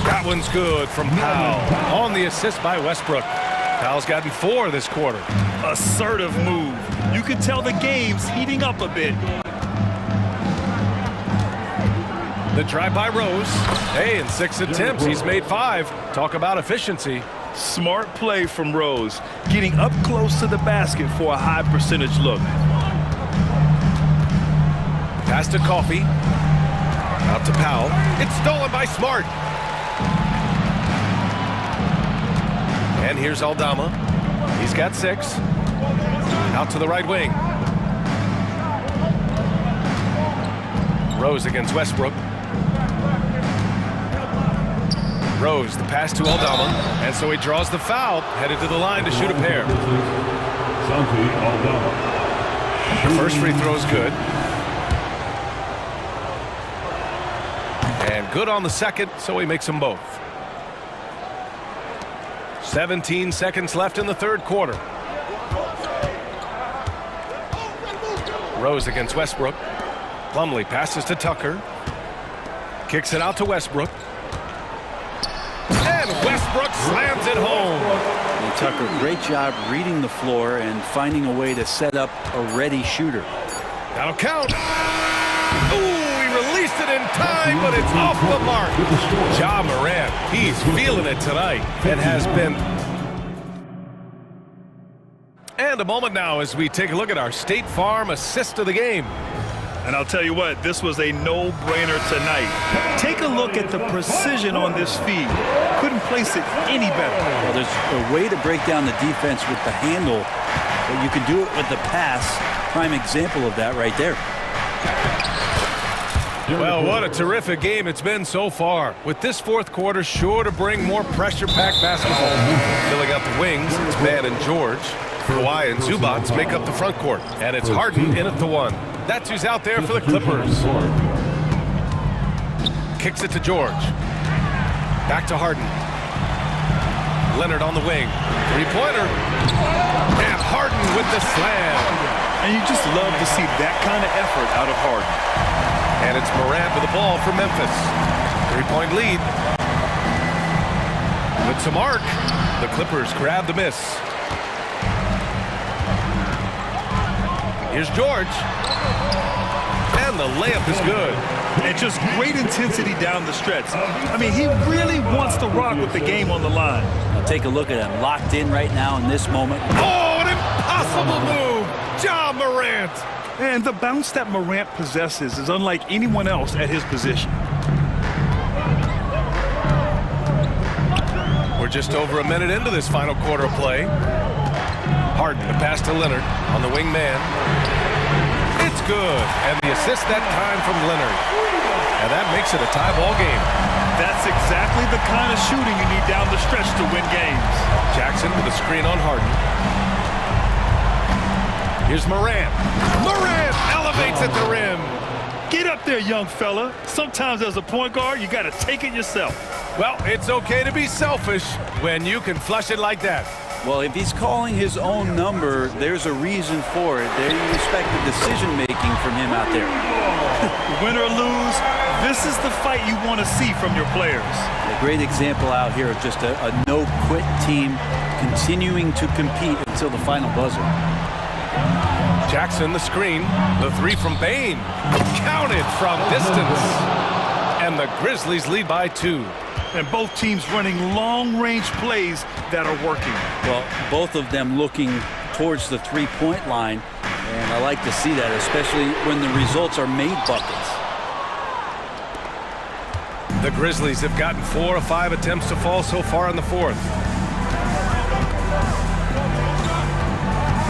That one's good from Powell. On the assist by Westbrook. Powell's gotten 4 this quarter. Assertive move. You can tell the game's heating up a bit. The drive by Rose. Hey, in 6 attempts, he's made 5. Talk about efficiency. Smart play from Rose, getting up close to the basket for a high percentage look. Pass to Coffey. Out to Powell. It's stolen by Smart. And here's Aldama. He's got 6. Out to the right wing. Rose against Westbrook. Rose, the pass to Aldama. And so he draws the foul, headed to the line to shoot a pair. The first free throw is good. And good on the second, so he makes them both. 17 seconds left in the third quarter. Rose against Westbrook. Plumlee passes to Tucker. Kicks it out to Westbrook. And Westbrook slams it home. And Tucker, great job reading the floor and finding a way to set up a ready shooter. That'll count. Ooh, he released it in time, but it's off the mark. Ja Morant, he's feeling it tonight and has been. And a moment now as we take a look at our State Farm assist of the game. And I'll tell you what, this was a no-brainer tonight. Take a look at the precision on this feed. Couldn't place it any better. Well, there's a way to break down the defense with the handle, but you can do it with the pass. Prime example of that right there. Well, what a terrific game it's been so far. With this fourth quarter sure to bring more pressure-packed basketball. Filling out the wings, it's Mann and George. Kawhi and Zubats make up the front court. And it's Harden in at the 1. That's who's out there for the Clippers. Kicks it to George. Back to Harden. Leonard on the wing. Three-pointer. And Harden with the slam. And you just love to see that kind of effort out of Harden. And it's Morant with the ball for Memphis. 3-point lead. With some arc, the Clippers grab the miss. Here's George. And the layup is good. And just great intensity down the stretch. I mean, he really wants to rock with the game on the line. Now take a look at him, locked in right now in this moment. Oh, an impossible move! John Morant! And the bounce that Morant possesses is unlike anyone else at his position. We're just over a minute into this final quarter of play. Harden, the pass to Leonard on the wing man. It's good, and the assist that time from Leonard. And that makes it a tie ball game. That's exactly the kind of shooting you need down the stretch to win games. Jackson with a screen on Harden. Here's Morant. Morant elevates at the rim. Get up there, young fella. Sometimes as a point guard, you got to take it yourself. Well, it's okay to be selfish when you can flush it like that. Well, if he's calling his own number, there's a reason for it. There you expect the decision-making from him out there. Win or lose, this is the fight you want to see from your players. A great example out here of just a no-quit team continuing to compete until the final buzzer. Jackson, the screen. The three from Bain. Counted from distance. And the Grizzlies lead by 2. And both teams running long-range plays that are working. Well, both of them looking towards the three-point line, and I like to see that, especially when the results are made buckets. The Grizzlies have gotten 4 of 5 attempts to fall so far in the fourth.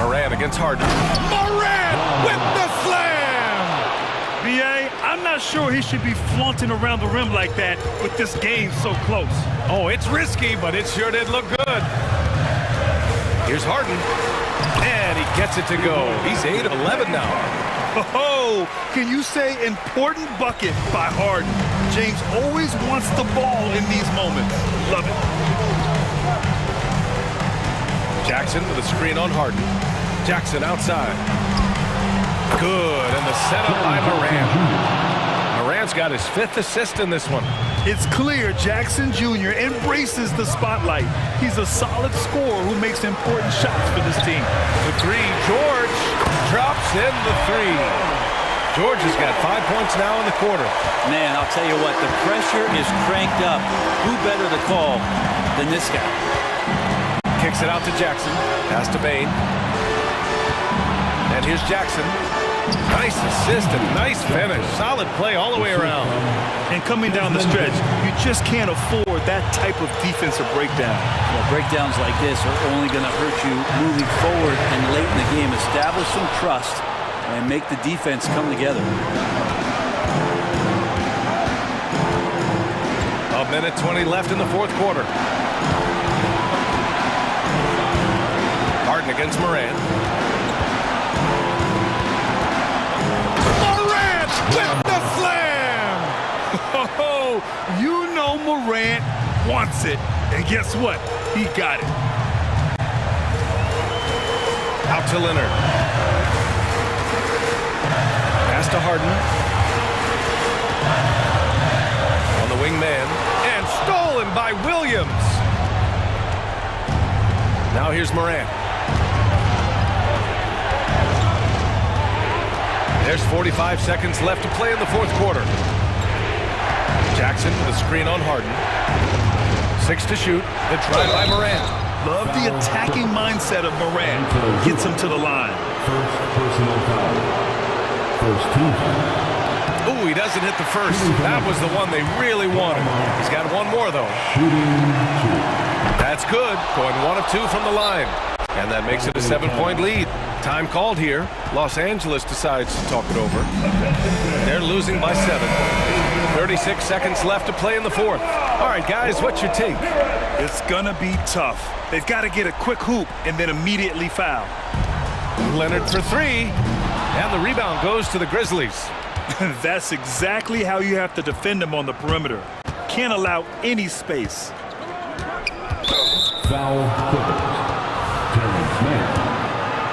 Morant against Harden. Morant with the slam! B.A., I'm not sure he should be flaunting around the rim like that with this game so close. Oh, it's risky, but it sure did look good. Here's Harden. And he gets it to go. He's 8 of 11 now. Oh, can you say important bucket by Harden? James always wants the ball in these moments. Love it. Jackson with a screen on Harden. Jackson outside. Good, and the setup by Morant. Morant's got his 5th assist in this one. It's clear Jackson Jr. embraces the spotlight. He's a solid scorer who makes important shots for this team. The three, George drops in the 3. George has got 5 points now in the quarter. Man, I'll tell you what, the pressure is cranked up. Who better to call than this guy? Kicks it out to Jackson. Pass to Bain. And here's Jackson. Nice assist and nice finish. Solid play all the way around. And coming down the stretch, you just can't afford that type of defensive breakdown. Well, breakdowns like this are only going to hurt you moving forward and late in the game. Establish some trust and make the defense come together. A minute 20 left in the fourth quarter. Harden against Morant. Morant with the slam! Oh, you know Morant wants it. And guess what? He got it. Out to Leonard. Pass to Harden. On the wing man. And stolen by Williams. Now here's Morant. There's 45 seconds left to play in the fourth quarter. Jackson with a screen on Harden. 6 to shoot. The try by Morant. Love the attacking mindset of Morant. Gets him to the line. First personal foul. First team foul. Ooh, he doesn't hit the first. That was the one they really wanted. He's got one more, though. That's good. Going 1 of 2 from the line. And that makes it a 7-point lead. Time called here. Los Angeles decides to talk it over. They're losing by 7. 36 seconds left to play in the fourth. All right, guys, what's your take? It's going to be tough. They've got to get a quick hoop and then immediately foul. Leonard for 3. And the rebound goes to the Grizzlies. That's exactly how you have to defend them on the perimeter. Can't allow any space. Foul equivalent. Terrence Mann.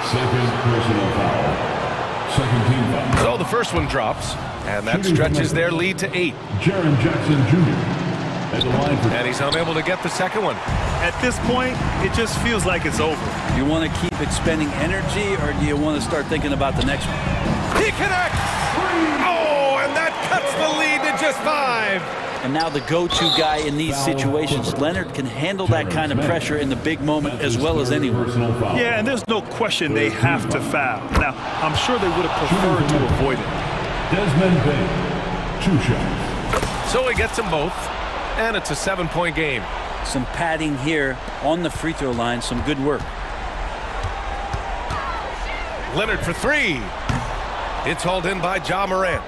Second personal foul. Second team foul. So the first one drops, and that stretches their lead to 8. Jaren Jackson Jr. And he's unable to get the second one. At this point, it just feels like it's over. You want to keep expending energy, or do you want to start thinking about the next one? He connects! Oh, and that cuts the lead to just 5. And now the go-to guy in these situations. Leonard can handle that kind of pressure in the big moment as well as anyone. Yeah, and there's no question they have to foul. Now, I'm sure they would have preferred to avoid it. Desmond Bain, 2 shots. So he gets them both, and it's a 7-point game. Some padding here on the free throw line, some good work. Leonard for 3. It's hauled in by Ja Morant.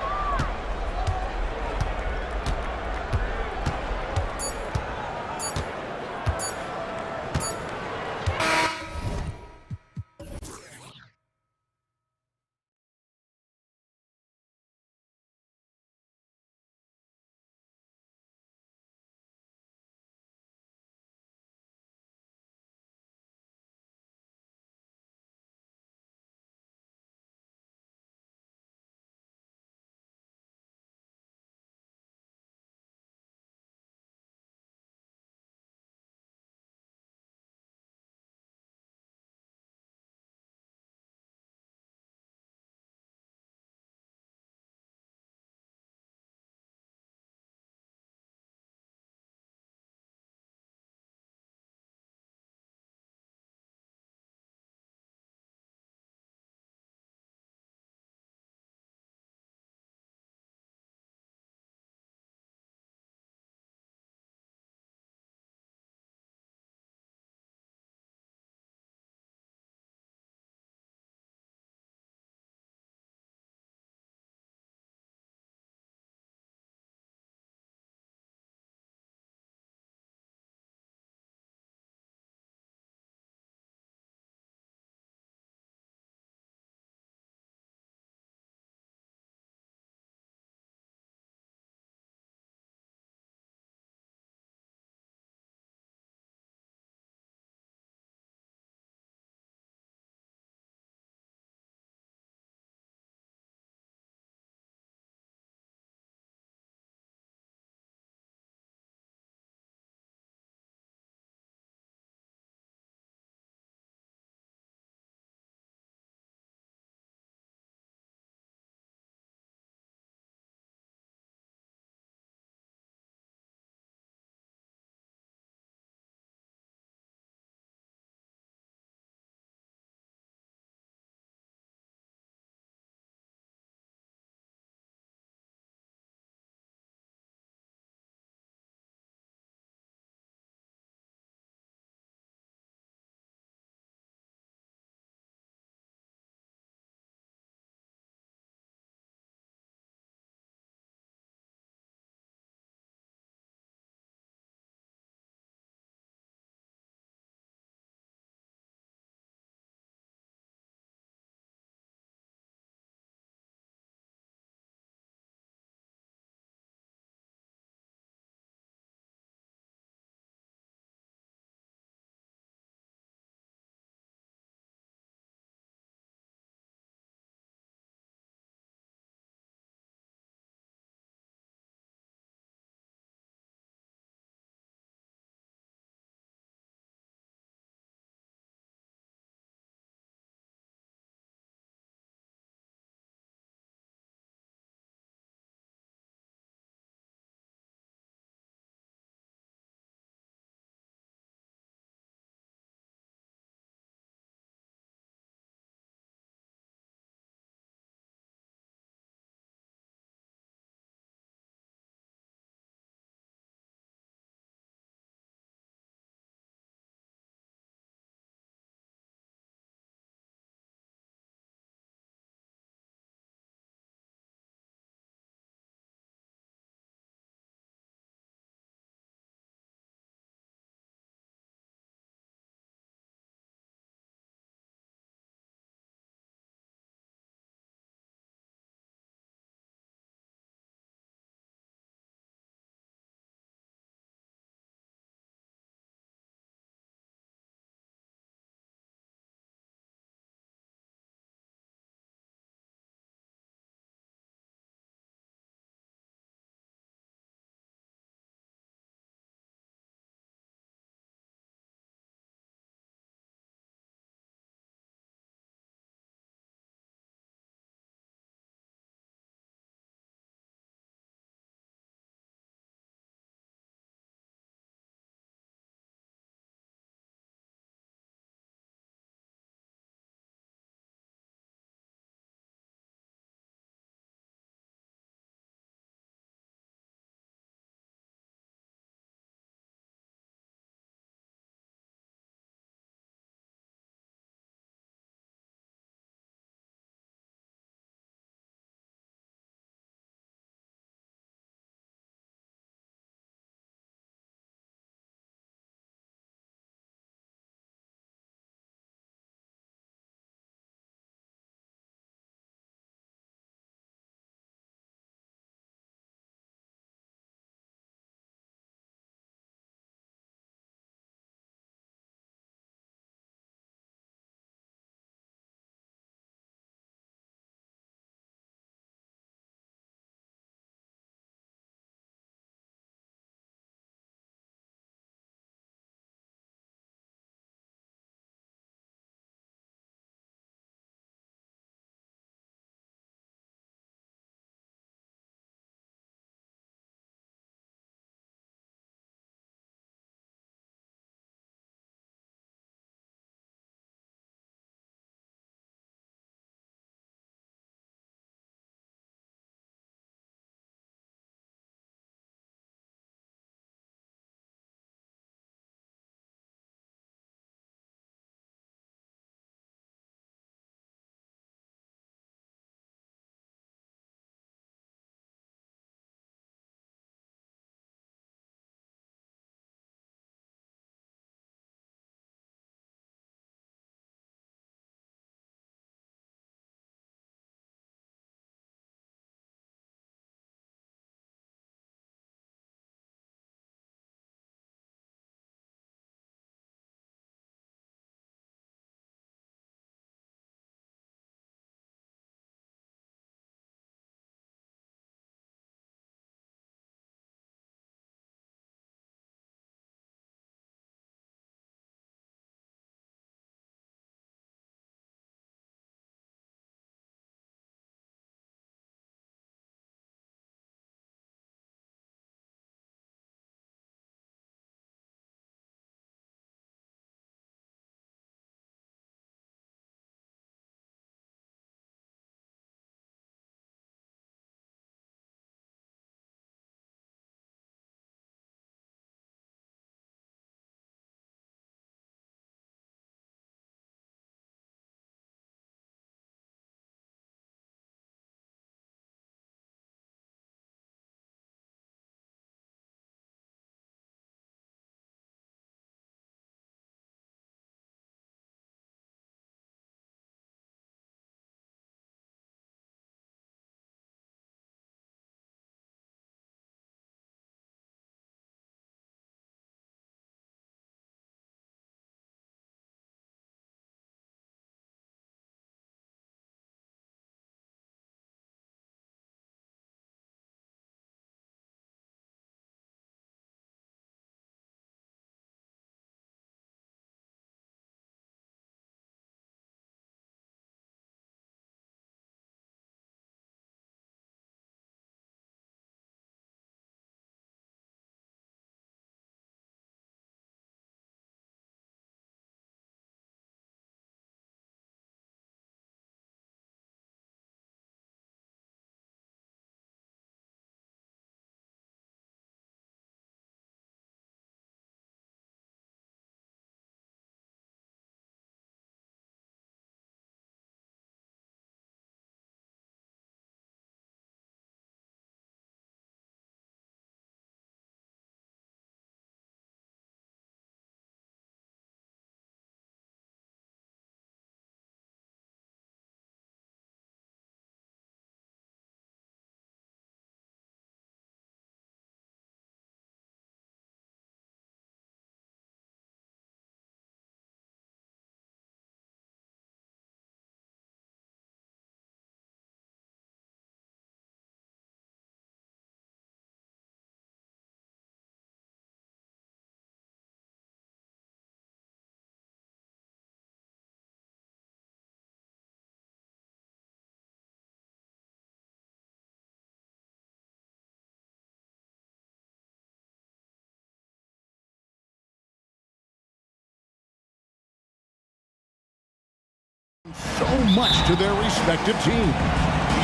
much to their respective teams.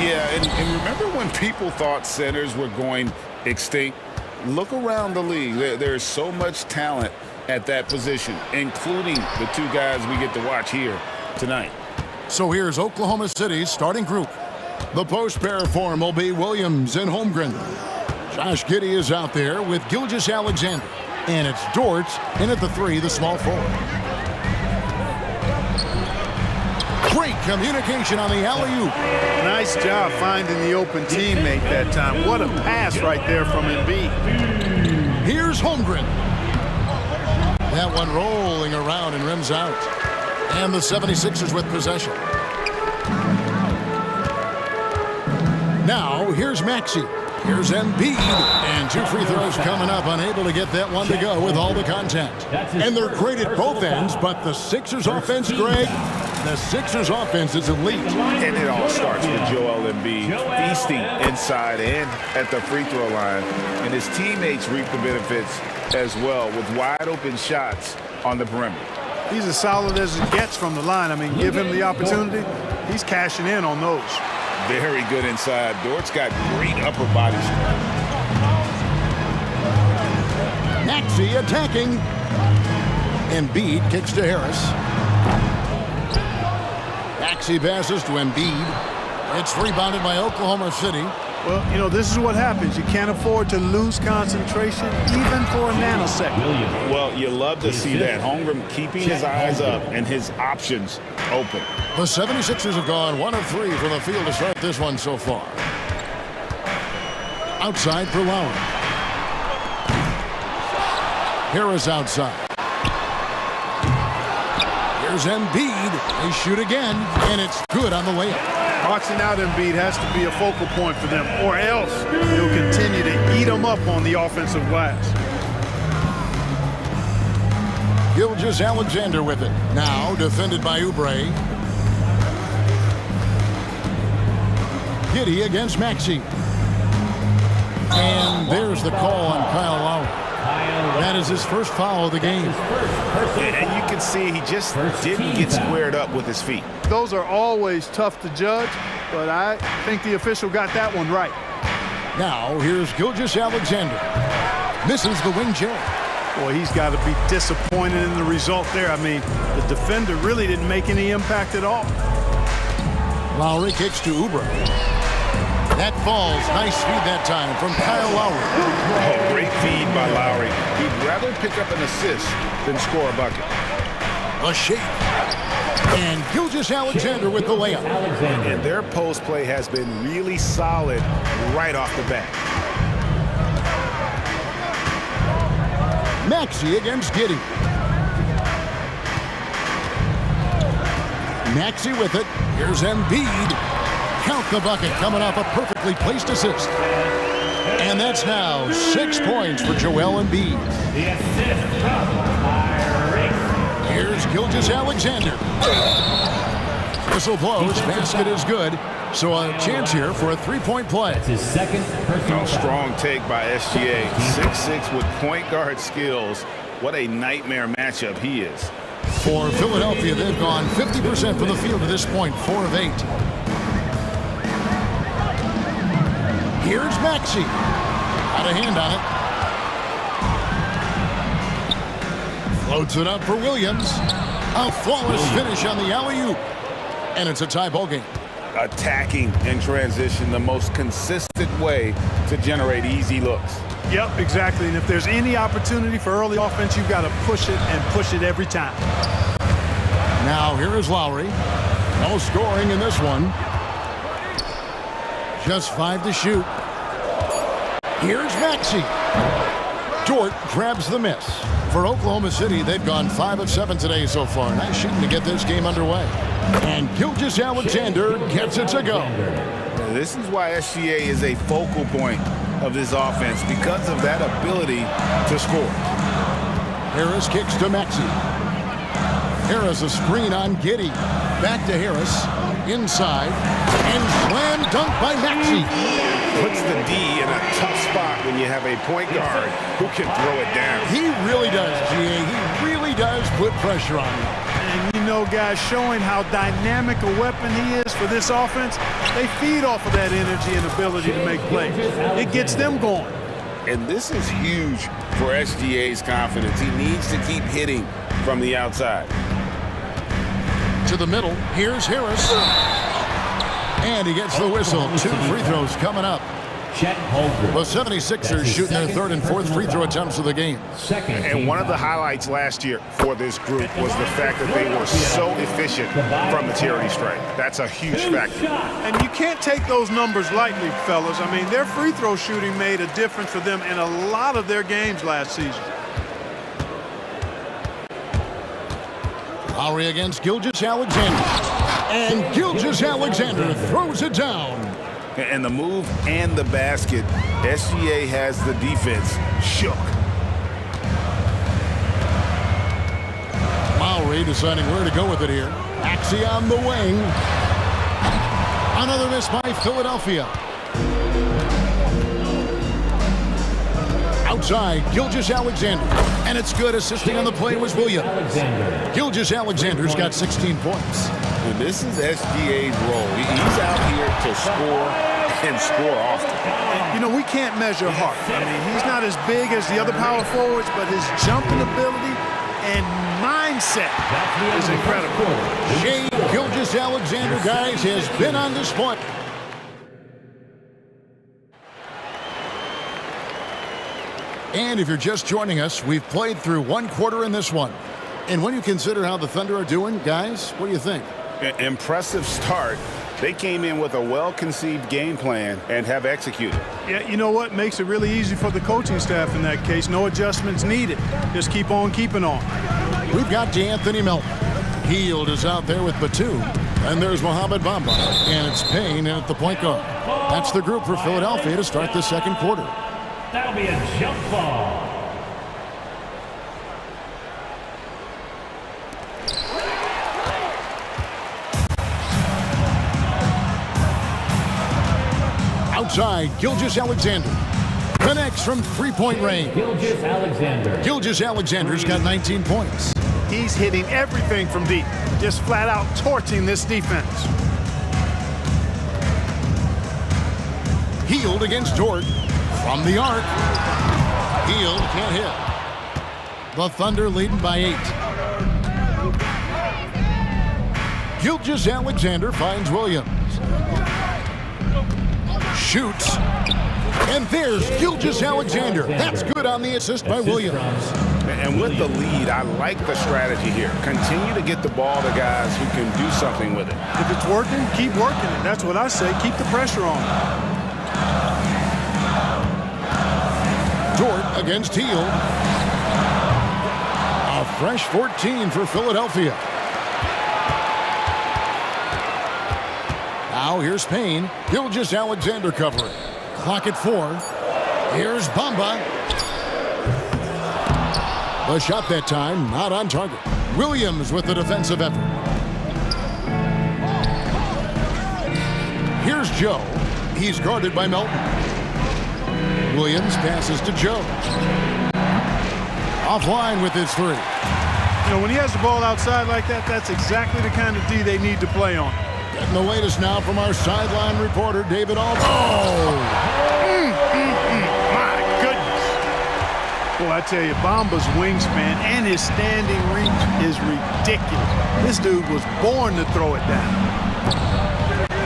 Yeah, and remember when people thought centers were going extinct? Look around the league. There's so much talent at that position, including the two guys we get to watch here tonight. So here's Oklahoma City's starting group. The post pair form will be Williams and Holmgren. Josh Giddey is out there with Gilgeous-Alexander. And it's Dort in at the 3, the small forward. Great communication on the alley-oop. Nice job finding the open teammate that time. What a pass right there from Embiid. Here's Holmgren. That one rolling around and rims out. And the 76ers with possession. Now, here's Maxey. Here's Embiid. And 2 free throws coming up. Unable to get that one to go with all the contact. And they're great at both ends, but the Sixers offense, Greg, the Sixers offense is elite. And it all starts with Joel Embiid feasting inside and at the free throw line. And his teammates reap the benefits as well with wide open shots on the perimeter. He's as solid as it gets from the line. I mean, give him the opportunity, he's cashing in on those. Very good inside. Dort's got great upper body strength. Maxey attacking. Embiid kicks to Harris. Maxey passes to Embiid. It's rebounded by Oklahoma City. Well, you know, this is what happens. You can't afford to lose concentration even for a nanosecond. Well, you love to see that. Holmgren keeping his eyes up and his options open. The 76ers have gone 1 of 3 from the field to start this one so far. Outside for Lowry. Harris outside. Here's Embiid. They shoot again, and it's good on the layup. Boxing out Embiid has to be a focal point for them, or else he'll continue to eat them up on the offensive glass. Gilgeous-Alexander with it. Now defended by Oubre. Giddey against Maxey. And there's the call on Kyle Lowry. That is his first foul of the game. And you can see he just didn't get squared up with his feet. Those are always tough to judge, but I think the official got that one right. Now here's Gilgeous-Alexander. Misses the wing chair. Boy, he's got to be disappointed in the result there. I mean, the defender really didn't make any impact at all. Lowry kicks to Oubre. That falls. Nice feed that time from Kyle Lowry. Oh, great feed by Lowry. He'd rather pick up an assist than score a bucket. A shake. And Gilgeous-Alexander with the layup. And their post play has been really solid right off the bat. Maxey against Giddey. Maxey with it. Here's Embiid. Count the bucket coming off a perfectly placed assist. And that's now 6 points for Joel Embiid. Here's Gilgeous-Alexander. Whistle blows. Basket is good. So a chance here for a three-point play. That's his second personal strong take by SGA. 6'6" with point guard skills. What a nightmare matchup he is. For Philadelphia, they've gone 50% from the field to this point, 4 of 8. Here's Maxey. Got a hand on it. Floats it up for Williams. A flawless finish on the alley-oop. And it's a tie ball game. Attacking in transition, the most consistent way to generate easy looks. Yep, exactly. And if there's any opportunity for early offense, you've got to push it and push it every time. Now here is Lowry. No scoring in this one. Just 5 to shoot. Here's Maxey. Dort grabs the miss. For Oklahoma City, they've gone 5 of 7 today so far. Nice shooting to get this game underway. And Gilgeous-Alexander gets it to go. Now, this is why SGA is a focal point of this offense, because of that ability to score. Harris kicks to Maxey. Harris a screen on Giddey. Back to Harris. Inside. And slam dunk by Maxey. Puts the D in a tough spot when you have a point guard who can throw it down. He really does, GA. He really does put pressure on him. And you know, guys, showing how dynamic a weapon he is for this offense. They feed off of that energy and ability to make plays. It gets them going. And this is huge for SGA's confidence. He needs to keep hitting from the outside. To the middle, here's Harris. And he gets the whistle. 2 free throws coming up. The 76ers shooting their 3rd and 4th free throw attempts of the game. And one of the highlights last year for this group was the fact that they were so efficient from the charity stripe. That's a huge factor. And you can't take those numbers lightly, fellas. I mean, their free throw shooting made a difference for them in a lot of their games last season. Lowry against Gilgeous-Alexander. And Gilgeous-Alexander throws it down. And the move and the basket, SGA has the defense shook. Lowry deciding where to go with it here. Axie on the wing. Another miss by Philadelphia. Outside, Gilgeous-Alexander. And it's good. Assisting on the play was Williams. Gilgeous-Alexander's got 16 points. And this is SGA's role. He's out here to score and score often. You know, we can't measure heart. I mean, he's not as big as the other power forwards, but his jumping ability and mindset is incredible. Shai Gilgeous-Alexander, guys, has been on display. And if you're just joining us, we've played through 1 quarter in this one. And when you consider how the Thunder are doing, guys, what do you think? Impressive start. They came in with a well-conceived game plan and have executed. Yeah, you know what? Makes it really easy for the coaching staff in that case. No adjustments needed. Just keep on keeping on. We've got D'Anthony Melton. Hield is out there with Batum. And there's Mohamed Bamba. And it's Payne at the point guard. That's the group for Philadelphia to start the 2nd quarter. That'll be a jump ball. Outside, Gilgeous-Alexander connects from 3-point range. Gilgeous-Alexander's got 19 points. He's hitting everything from deep, just flat out torching this defense. Hield against Dort from the arc. Hield can't hit. The Thunder leading by 8. Gilgeous-Alexander finds Williams. Shoots. And there's Gilgeous-Alexander. That's good on the assist by Williams. And with the lead, I like the strategy here. Continue to get the ball to guys who can do something with it. If it's working, keep working it. That's what I say. Keep the pressure on. Dort against Hield. A fresh 14 for Philadelphia. Now here's Payne. Gilgeous-Alexander covering. Clock at 4. Here's Bamba. The shot that time, not on target. Williams with the defensive effort. Here's Joe. He's guarded by Melton. Williams passes to Joe. Offline with his 3. You know, when he has the ball outside like that, that's exactly the kind of D they need to play on. Getting the latest now from our sideline reporter, David Aldridge. My goodness. Boy, I tell you, Bamba's wingspan and his standing reach is ridiculous. This dude was born to throw it down.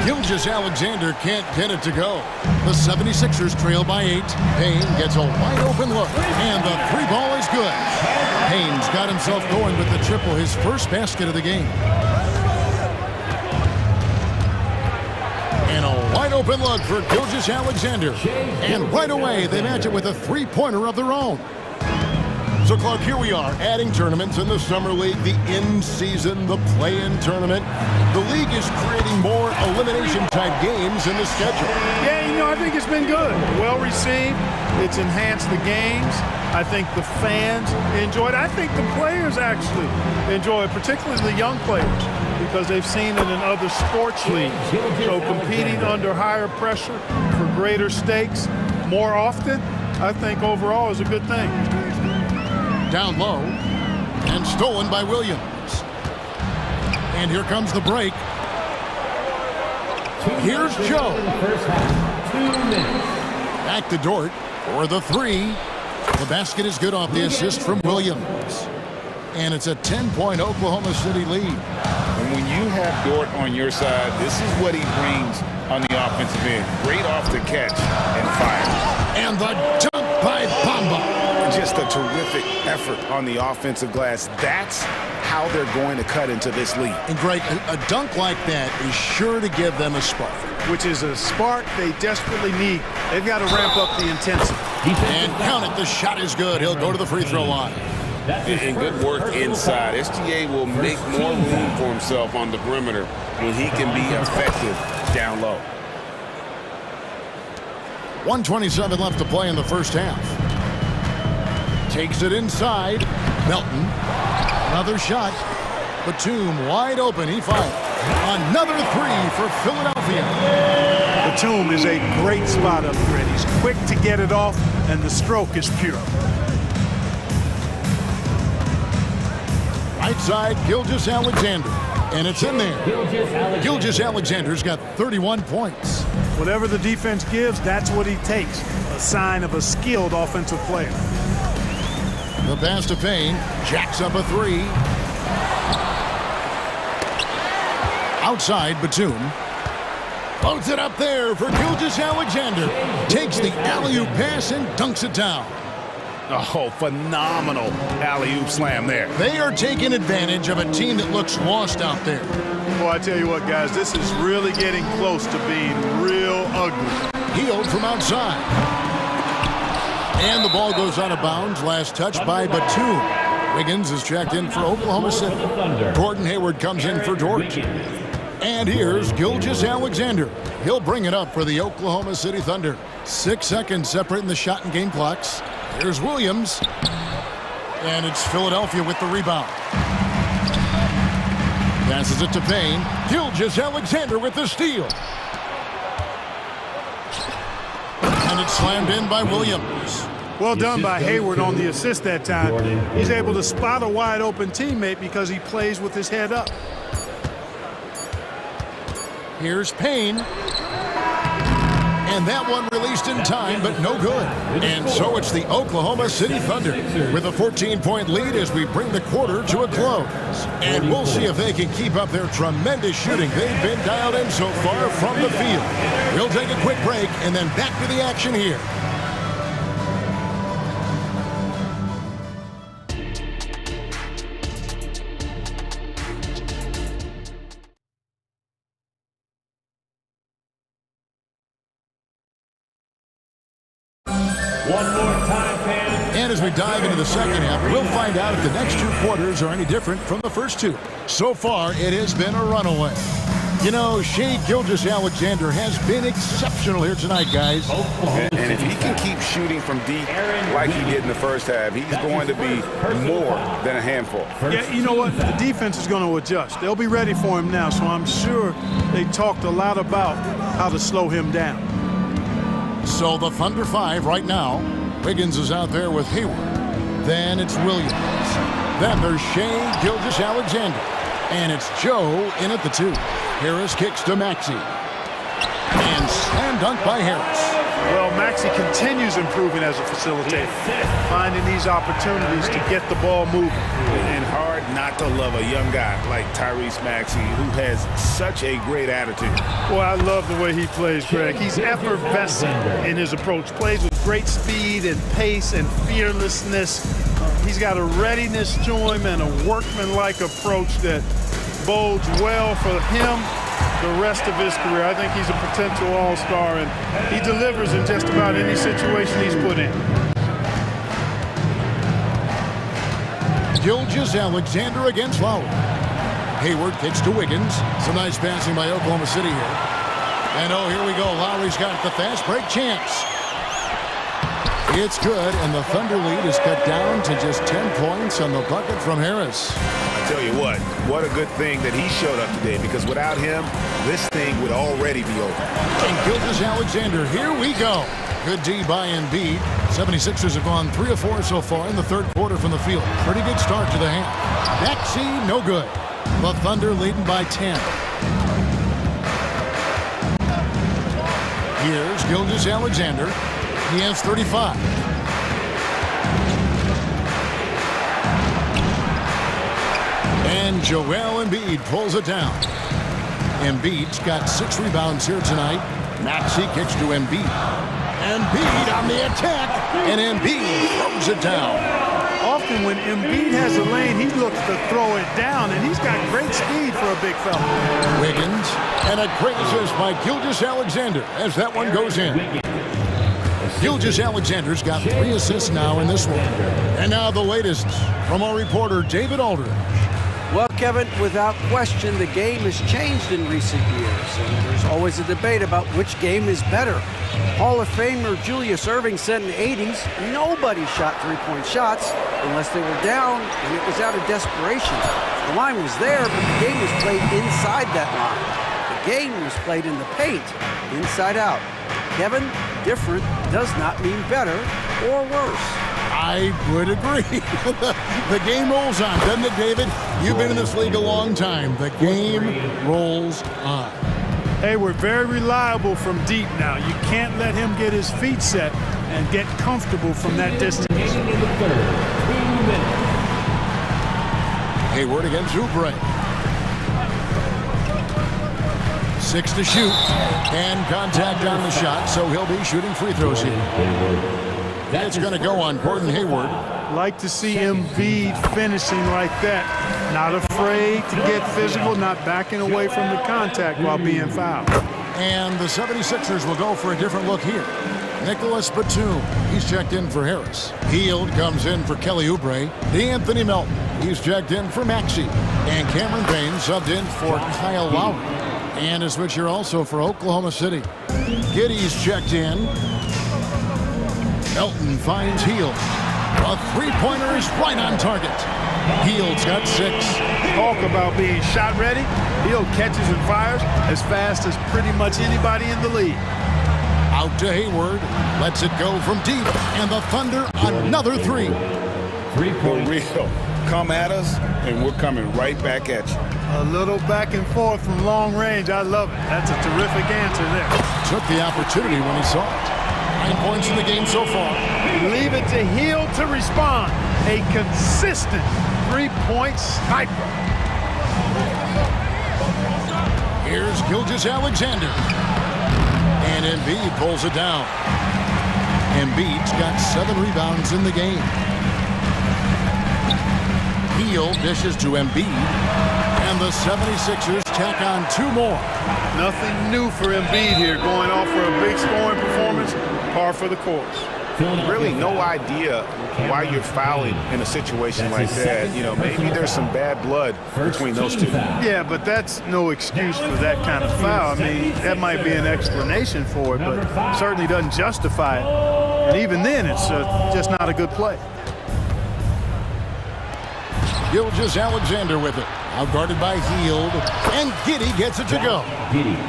Gilgeous-Alexander can't get it to go. The 76ers trail by 8. Payne gets a wide open look, and the 3 ball is good. Payne's got himself going with the triple, his first basket of the game. And a wide open look for Gilgeous-Alexander. And right away, they match it with a 3-pointer of their own. So, Clark, here we are, adding tournaments in the Summer League, the in-season, the play-in tournament. The league is creating more elimination-type games in the schedule. Yeah, you know, I think it's been good. Well received. It's enhanced the games. I think the fans enjoy it. I think the players actually enjoy it, particularly the young players, because they've seen it in other sports leagues. So competing under higher pressure for greater stakes more often, I think overall is a good thing. Down low, and stolen by Williams. And here comes the break. Here's Joe. Back to Dort for the three. The basket is good off the assist from Williams. And it's a 10-point Oklahoma City lead. And when you have Dort on your side, this is what he brings on the offensive end. Great off the catch and fire. And the dunk by Bamba. Just a terrific effort on the offensive glass. That's how they're going to cut into this lead. And Greg, a dunk like that is sure to give them a spark. Which is a spark they desperately need. They've got to ramp up the intensity. And count it, the shot is good. He'll go to the free throw line. And good work inside. SGA will make more room for himself on the perimeter when he can be effective down low. 1:27 left to play in the first half. Takes it inside. Melton. Another shot. Batum wide open. He fires. Another three for Philadelphia. Batum is a great spot up there. He's quick to get it off, and the stroke is pure. Right side, Gilgeous-Alexander. And it's in there. Gilgeous-Alexander's got 31 points. Whatever the defense gives, that's what he takes. A sign of a skilled offensive player. The pass to Payne. Jacks up a three. Outside, Batum. Floats it up there for Gilgeous-Alexander. Takes the alley-oop pass and dunks it down. Oh, phenomenal alley-oop slam there. They are taking advantage of a team that looks lost out there. Boy, I tell you what, guys, this is really getting close to being real ugly. Healed from outside. And the ball goes out of bounds. Last touch by Batum. Wiggins is checked in for Oklahoma City. Gordon Hayward comes in for Dort. And here's Gilgeous-Alexander. He'll bring it up for the Oklahoma City Thunder. 6 seconds separating the shot and game clocks. Here's Williams. And it's Philadelphia with the rebound. Passes it to Payne. Gilgeous-Alexander with the steal. And it's slammed in by Williams. Well done by Hayward on the assist that time. He's able to spot a wide open teammate because he plays with his head up. Here's Payne. And that one released in time, but no good. And so it's the Oklahoma City Thunder with a 14-point lead as we bring the quarter to a close. And we'll see if they can keep up their tremendous shooting. They've been dialed in so far from the field. We'll take a quick break and then back to the action here. One more time, fans. And as we dive into the second half, we'll find out if the next two quarters are any different from the first two. So far, it has been a runaway. You know, Shai Gilgeous-Alexander has been exceptional here tonight, guys. And if he can keep shooting from deep like he did in the first half, he's going to be more than a handful. Yeah, you know what? The defense is going to adjust. They'll be ready for him now, so I'm sure they talked a lot about how to slow him down. So the Thunder 5 right now. Wiggins is out there with Hayward. Then it's Williams. Then there's Shai Gilgeous-Alexander. And it's Joe in at the 2. Harris kicks to Maxey. And slam dunk by Harris. Well, Maxey continues improving as a facilitator, finding these opportunities to get the ball moving. And hard not to love a young guy like Tyrese Maxey, who has such a great attitude. Well, I love the way he plays, Greg. He's effervescent in his approach, plays with great speed and pace and fearlessness. He's got a readiness to him and a workmanlike approach that bodes well for him the rest of his career. I think he's a potential all-star, and he delivers in just about any situation he's put in. Gilgeous-Alexander against Lowry. Hayward kicks to Wiggins. Some nice passing by Oklahoma City here. And oh, here we go. Lowry's got the fast break chance. It's good, and the Thunder lead is cut down to just 10 points on the bucket from Harris. I tell you what a good thing that he showed up today, because without him, this thing would already be over. And Gilgeous-Alexander, here we go. Good D by Embiid. 76ers have gone 3 of 4 so far in the third quarter from the field. Pretty good start to the half. Maxey, no good. The Thunder leading by 10. Here's Gilgeous-Alexander. He has 35. And Joel Embiid pulls it down. Embiid's got 6 rebounds here tonight. Maxey kicks to Embiid. Embiid on the attack, and Embiid throws it down. Often when Embiid has a lane, he looks to throw it down, and he's got great speed for a big fella. Wiggins, and a great assist by Gilgeous-Alexander as that one goes in. Gilgeous-Alexander's got 3 assists now in this one. And now the latest from our reporter, David Aldridge. Well, Kevin, without question, the game has changed in recent years, and there's always a debate about which game is better. Hall of Famer Julius Erving said in the 80s, nobody shot three-point shots unless they were down, and it was out of desperation. The line was there, but the game was played inside that line. The game was played in the paint, inside out. Kevin, different does not mean better or worse. I would agree. The game rolls on, doesn't it, David? You've been in this league a long time. The game rolls on. Hey, we're very reliable from deep now. You can't let him get his feet set and get comfortable from that distance. Hayward against Oubre. 6 to shoot. And contact on the shot, so he'll be shooting free throws here. It's going to go on Gordon Hayward. Like to see Embiid finishing like that. Not afraid to get physical, not backing away from the contact while being fouled. And the 76ers will go for a different look here. Nicholas Batum, he's checked in for Harris. Hield comes in for Kelly Oubre. D'Anthony Melton, he's checked in for Maxey. And Cameron Payne subbed in for Kyle Lowry. And a switch here also for Oklahoma City. Giddey's checked in. Melton finds Hield. A three-pointer is right on target. Hield's got 6. Talk about being shot ready. Hield catches and fires as fast as pretty much anybody in the league. Out to Hayward. Lets it go from deep. And the Thunder, another 3. 3 points. For real. Come at us, and we're coming right back at you. A little back and forth from long range. I love it. That's a terrific answer there. Took the opportunity when he saw it. 9 points in the game so far. Leave it to Hield to respond. A consistent three-point sniper. Here's Gilgeous-Alexander. And Embiid pulls it down. Embiid's got 7 rebounds in the game. Hield dishes to Embiid. And the 76ers tack on 2 more. Nothing new for Embiid here, going off for a big scoring performance, par for the course. Really no idea why you're fouling in a situation like that. You know, maybe there's some bad blood between those two. Yeah, but that's no excuse for that kind of foul. I mean, that might be an explanation for it, but certainly doesn't justify it. And even then, it's just not a good play. Gilgeous-Alexander with it. Out guarded by Hield. And Giddey gets it to go.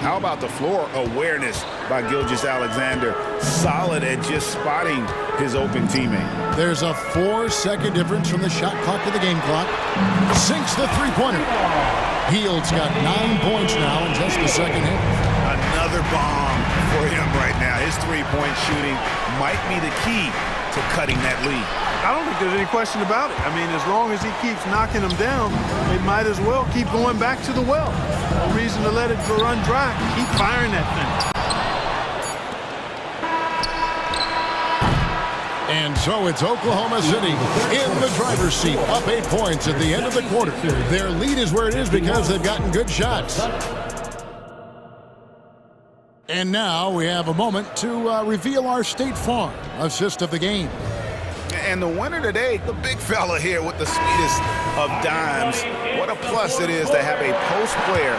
How about the floor awareness by Gilgeous-Alexander? Solid at just spotting his open teammate. There's a 4-second difference from the shot clock to the game clock. Sinks the three-pointer. Hield's got 9 points now in just the second half. Another bomb for him right now. His three-point shooting might be the key to cutting that lead. I don't think there's any question about it. I mean, as long as he keeps knocking them down, they might as well keep going back to the well. No reason to let it run dry. Keep firing that thing. And so it's Oklahoma City in the driver's seat, up 8 points at the end of the quarter. Their lead is where it is because they've gotten good shots. And now we have a moment to reveal our State Farm assist of the game. And the winner today, the big fella here with the sweetest of dimes. What a plus it is to have a post player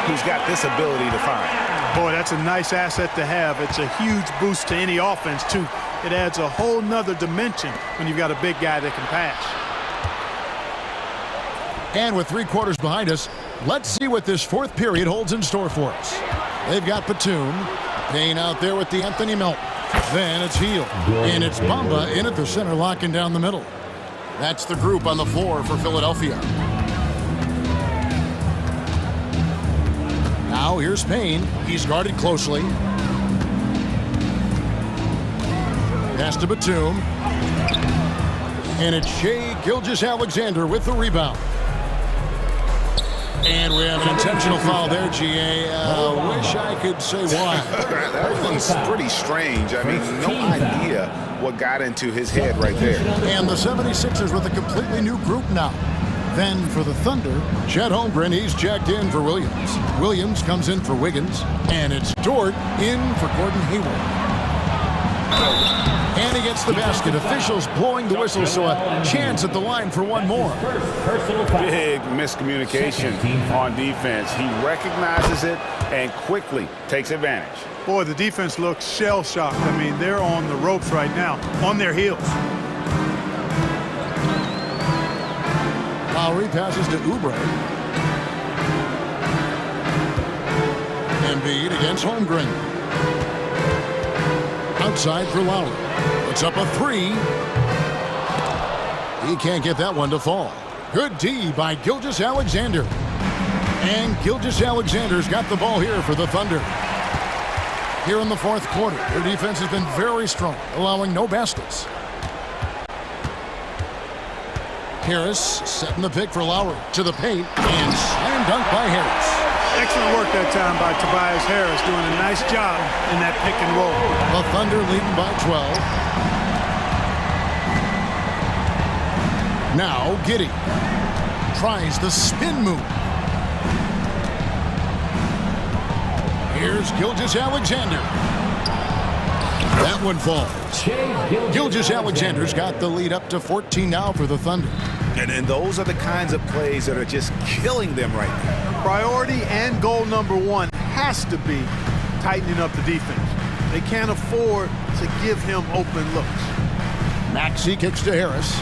who's got this ability to find. Boy, that's a nice asset to have. It's a huge boost to any offense, too. It adds a whole nother dimension when you've got a big guy that can pass. And with 3 quarters behind us, let's see what this 4th period holds in store for us. They've got Batum. Payne out there with D'Anthony Melton. Then it's Hield. And it's Bamba in at the center, locking down the middle. That's the group on the floor for Philadelphia. Now here's Payne. He's guarded closely. Pass to Batum. And it's Shai Gilgeous-Alexander with the rebound. And we have an intentional foul there, GA. Wish I could say why. That one's pretty strange. I mean, no idea what got into his head right there. And the 76ers with a completely new group now. Then for the Thunder, Chet Holmgren, he's jacked in for Williams. Williams comes in for Wiggins. And it's Dort in for Gordon Hayward. And he gets the basket. Officials blowing the whistle, so a chance at the line for one more. Big miscommunication on defense. He recognizes it and quickly takes advantage. Boy, the defense looks shell-shocked. I mean, they're on the ropes right now, on their heels. Lowry passes to Oubre. Embiid against Holmgren. Outside for Lowry. Puts up a three. He can't get that one to fall. Good D by Gilgeous-Alexander. And Gilgeous-Alexander's got the ball here for the Thunder. Here in the fourth quarter, their defense has been very strong, allowing no baskets. Harris setting the pick for Lowry to the paint, and slam dunk by Harris. Excellent work that time by Tobias Harris, doing a nice job in that pick and roll. The Thunder leading by 12. Now Giddey tries the spin move. Here's Gilgeous-Alexander. That one falls. Gilgeous-Alexander's got the lead up to 14 now for the Thunder. And those are the kinds of plays that are just killing them right now. Priority and goal number one has to be tightening up the defense. They can't afford to give him open looks. Maxey kicks to Harris.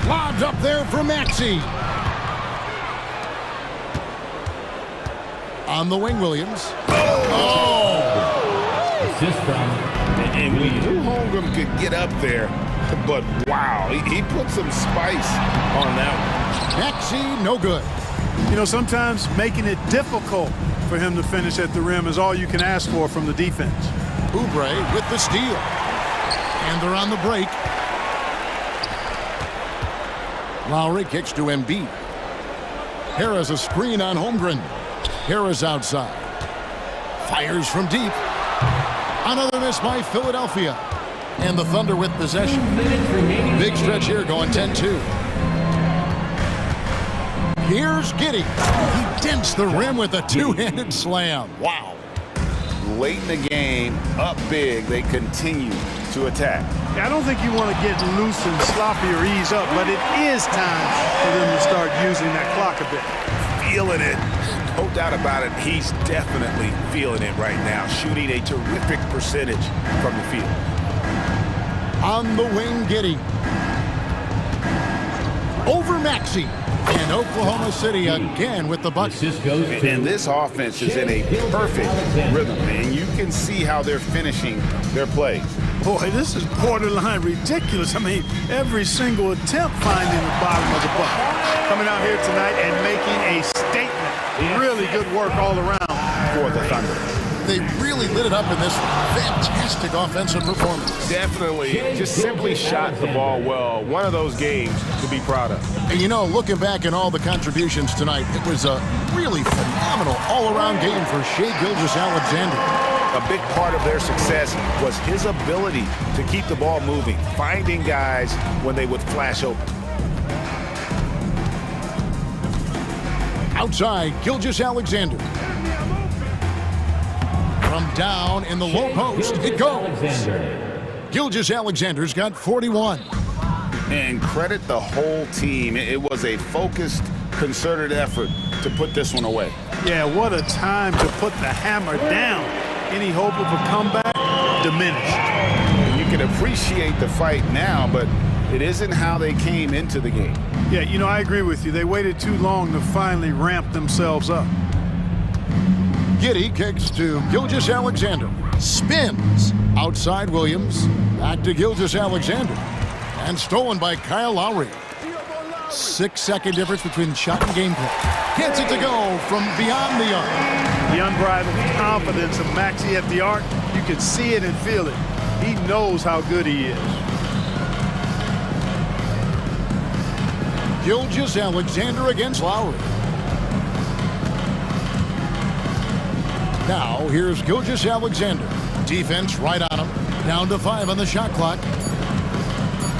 Lobs up there for Maxey. On the wing, Williams. Oh! And we knew Holmgren could get up there, but wow, he put some spice on that one. Maxey, no good. You know, sometimes making it difficult for him to finish at the rim is all you can ask for from the defense. Oubre with the steal. And they're on the break. Lowry kicks to Embiid. Harris a screen on Holmgren. Harris outside. Fires from deep. Another miss by Philadelphia. And the Thunder with possession. Big stretch here going 10-2. Here's Giddey. He dents the rim with a two-handed slam. Wow. Late in the game, up big, they continue to attack. Yeah, I don't think you want to get loose and sloppy or ease up, but it is time for them to start using that clock a bit. Feeling it. No doubt about it. He's definitely feeling it right now, shooting a terrific percentage from the field. On the wing, Giddey. Over Maxey. And Oklahoma City again with the bucket. And this offense is in a perfect rhythm, and you can see how they're finishing their plays. Boy, this is borderline ridiculous. I mean, every single attempt finding the bottom of the bucket. Coming out here tonight and making a statement. Really good work all around for the Thunder. They really lit it up in this fantastic offensive performance. Definitely just simply shot the ball well. One of those games to be proud of. And you know, looking back at all the contributions tonight, it was a really phenomenal all-around game for Shai Gilgeous-Alexander. A big part of their success was his ability to keep the ball moving, finding guys when they would flash open. Outside, Gilgeous-Alexander. From down in the low post, it goes. Gilgeous-Alexander's got 41. And credit the whole team. It was a focused, concerted effort to put this one away. Yeah, what a time to put the hammer down. Any hope of a comeback diminished. You can appreciate the fight now, but it isn't how they came into the game. Yeah, you know, I agree with you. They waited too long to finally ramp themselves up. Giddey kicks to Gilgeous-Alexander. Spins. Outside Williams. Back to Gilgeous-Alexander. And stolen by Kyle Lowry. 6-second difference between shot and gameplay. Gets it to go from beyond the arc. The unbridled confidence of Maxey at the arc, you can see it and feel it. He knows how good he is. Gilgeous-Alexander against Lowry. Now, here's Gilgeous-Alexander. Defense right on him. Down to 5 on the shot clock.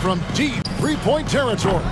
From deep three-point territory.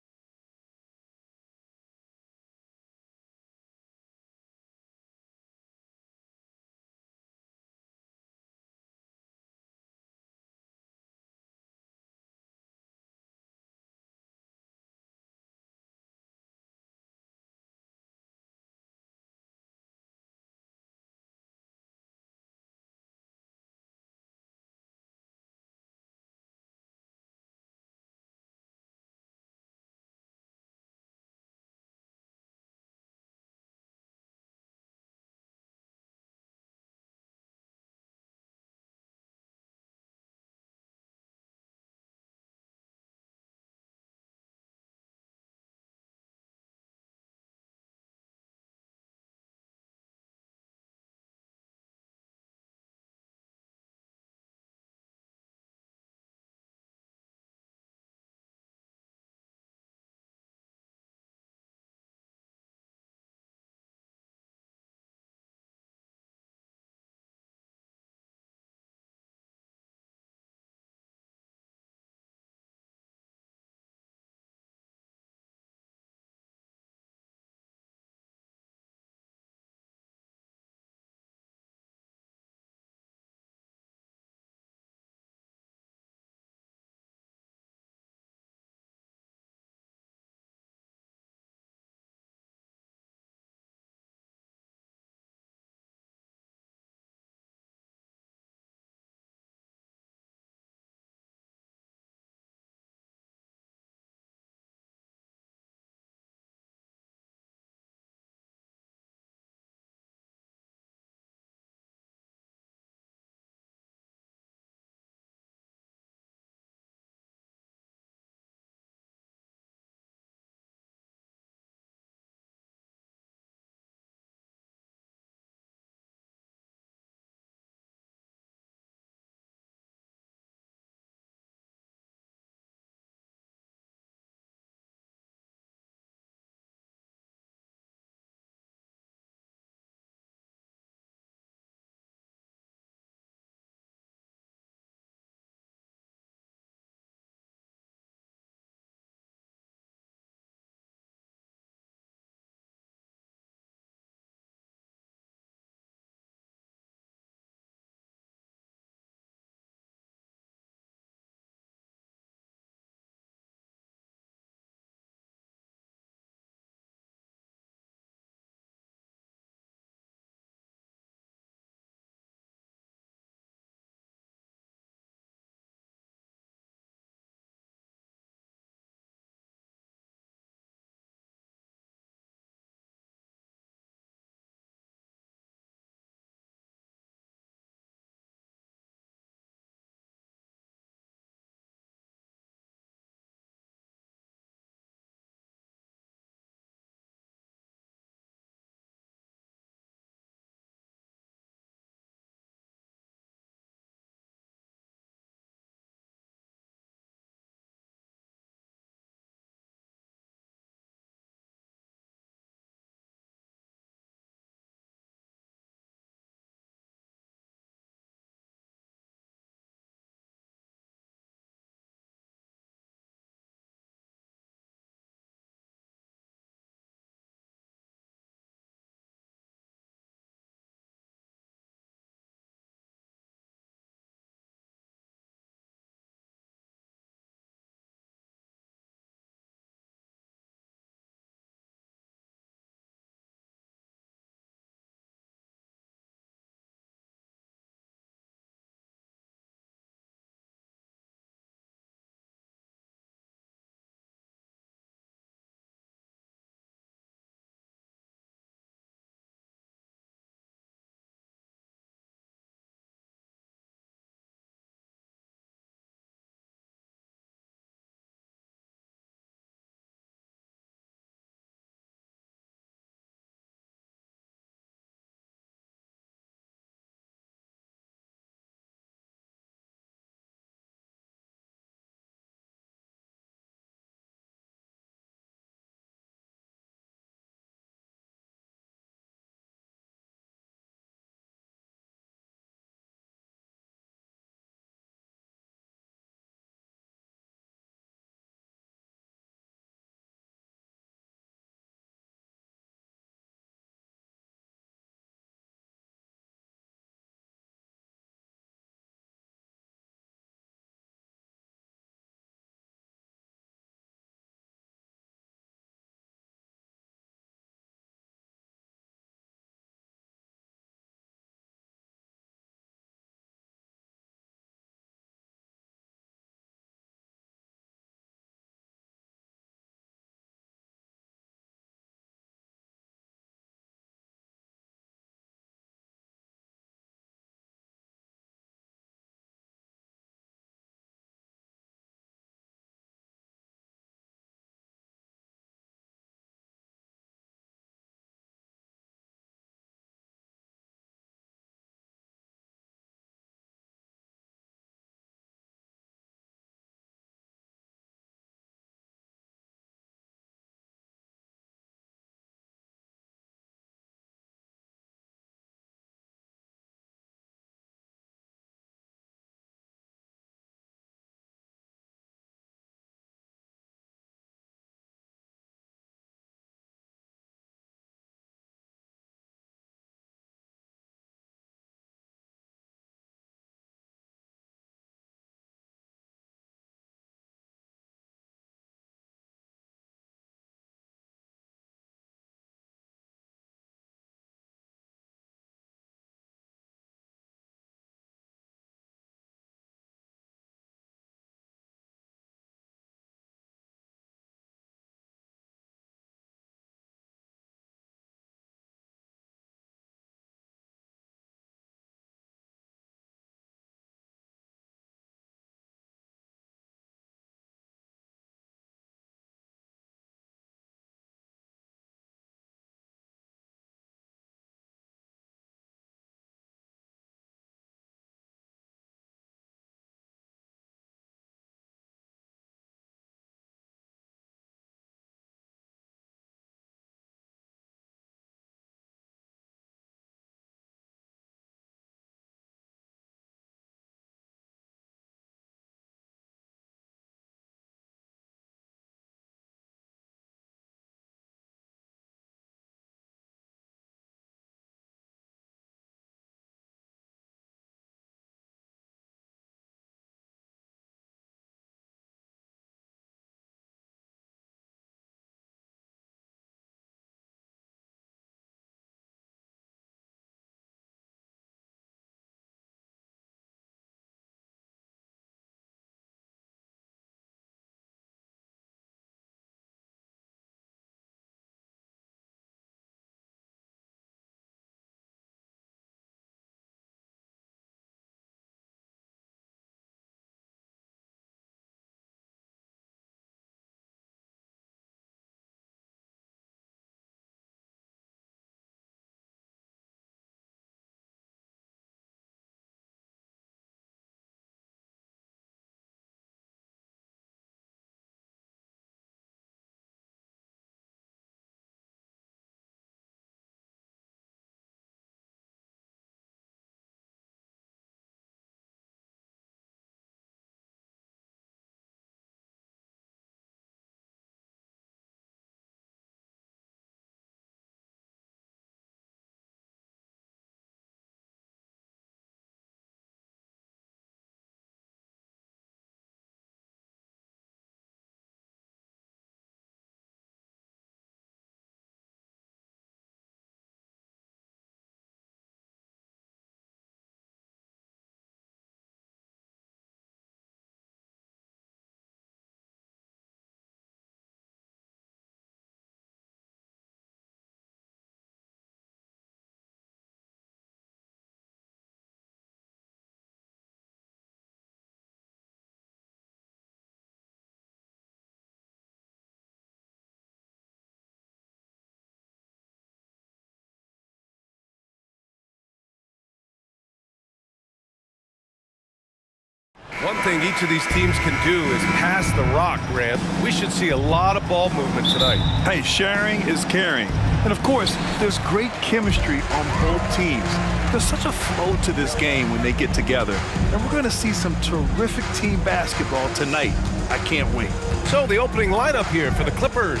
thing each of these teams can do is pass the rock, Grant. We should see a lot of ball movement tonight. Hey, sharing is caring. And of course, there's great chemistry on both teams. There's such a flow to this game when they get together. And we're going to see some terrific team basketball tonight. I can't wait. So the opening lineup here for the Clippers.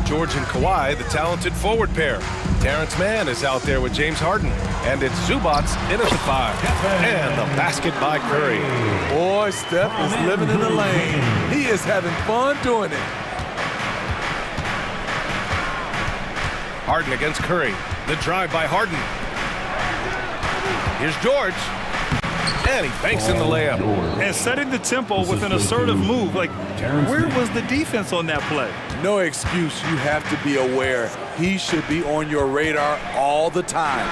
George and Kawhi, the talented forward pair. Terrence Mann is out there with James Harden. And it's Zubac in at the 5. And the basket by Curry. Boy, Steph is living in the lane. He is having fun doing it. Harden against Curry. The drive by Harden. Here's George. And he banks in the layup. And setting the tempo with an assertive move. Like, where was the defense on that play? No excuse. You have to be aware. He should be on your radar all the time.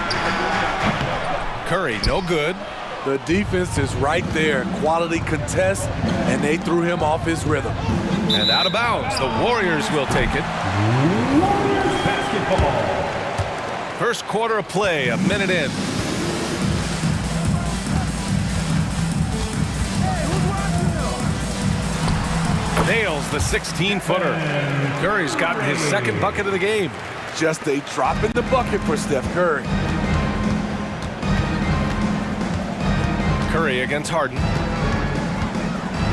Curry, no good. The defense is right there. Quality contest, and they threw him off his rhythm. And out of bounds. The Warriors will take it. Warriors basketball. First quarter of play, a minute in. Nails the 16-footer. Curry's gotten his second bucket of the game. Just a drop in the bucket for Steph Curry. Curry against Harden.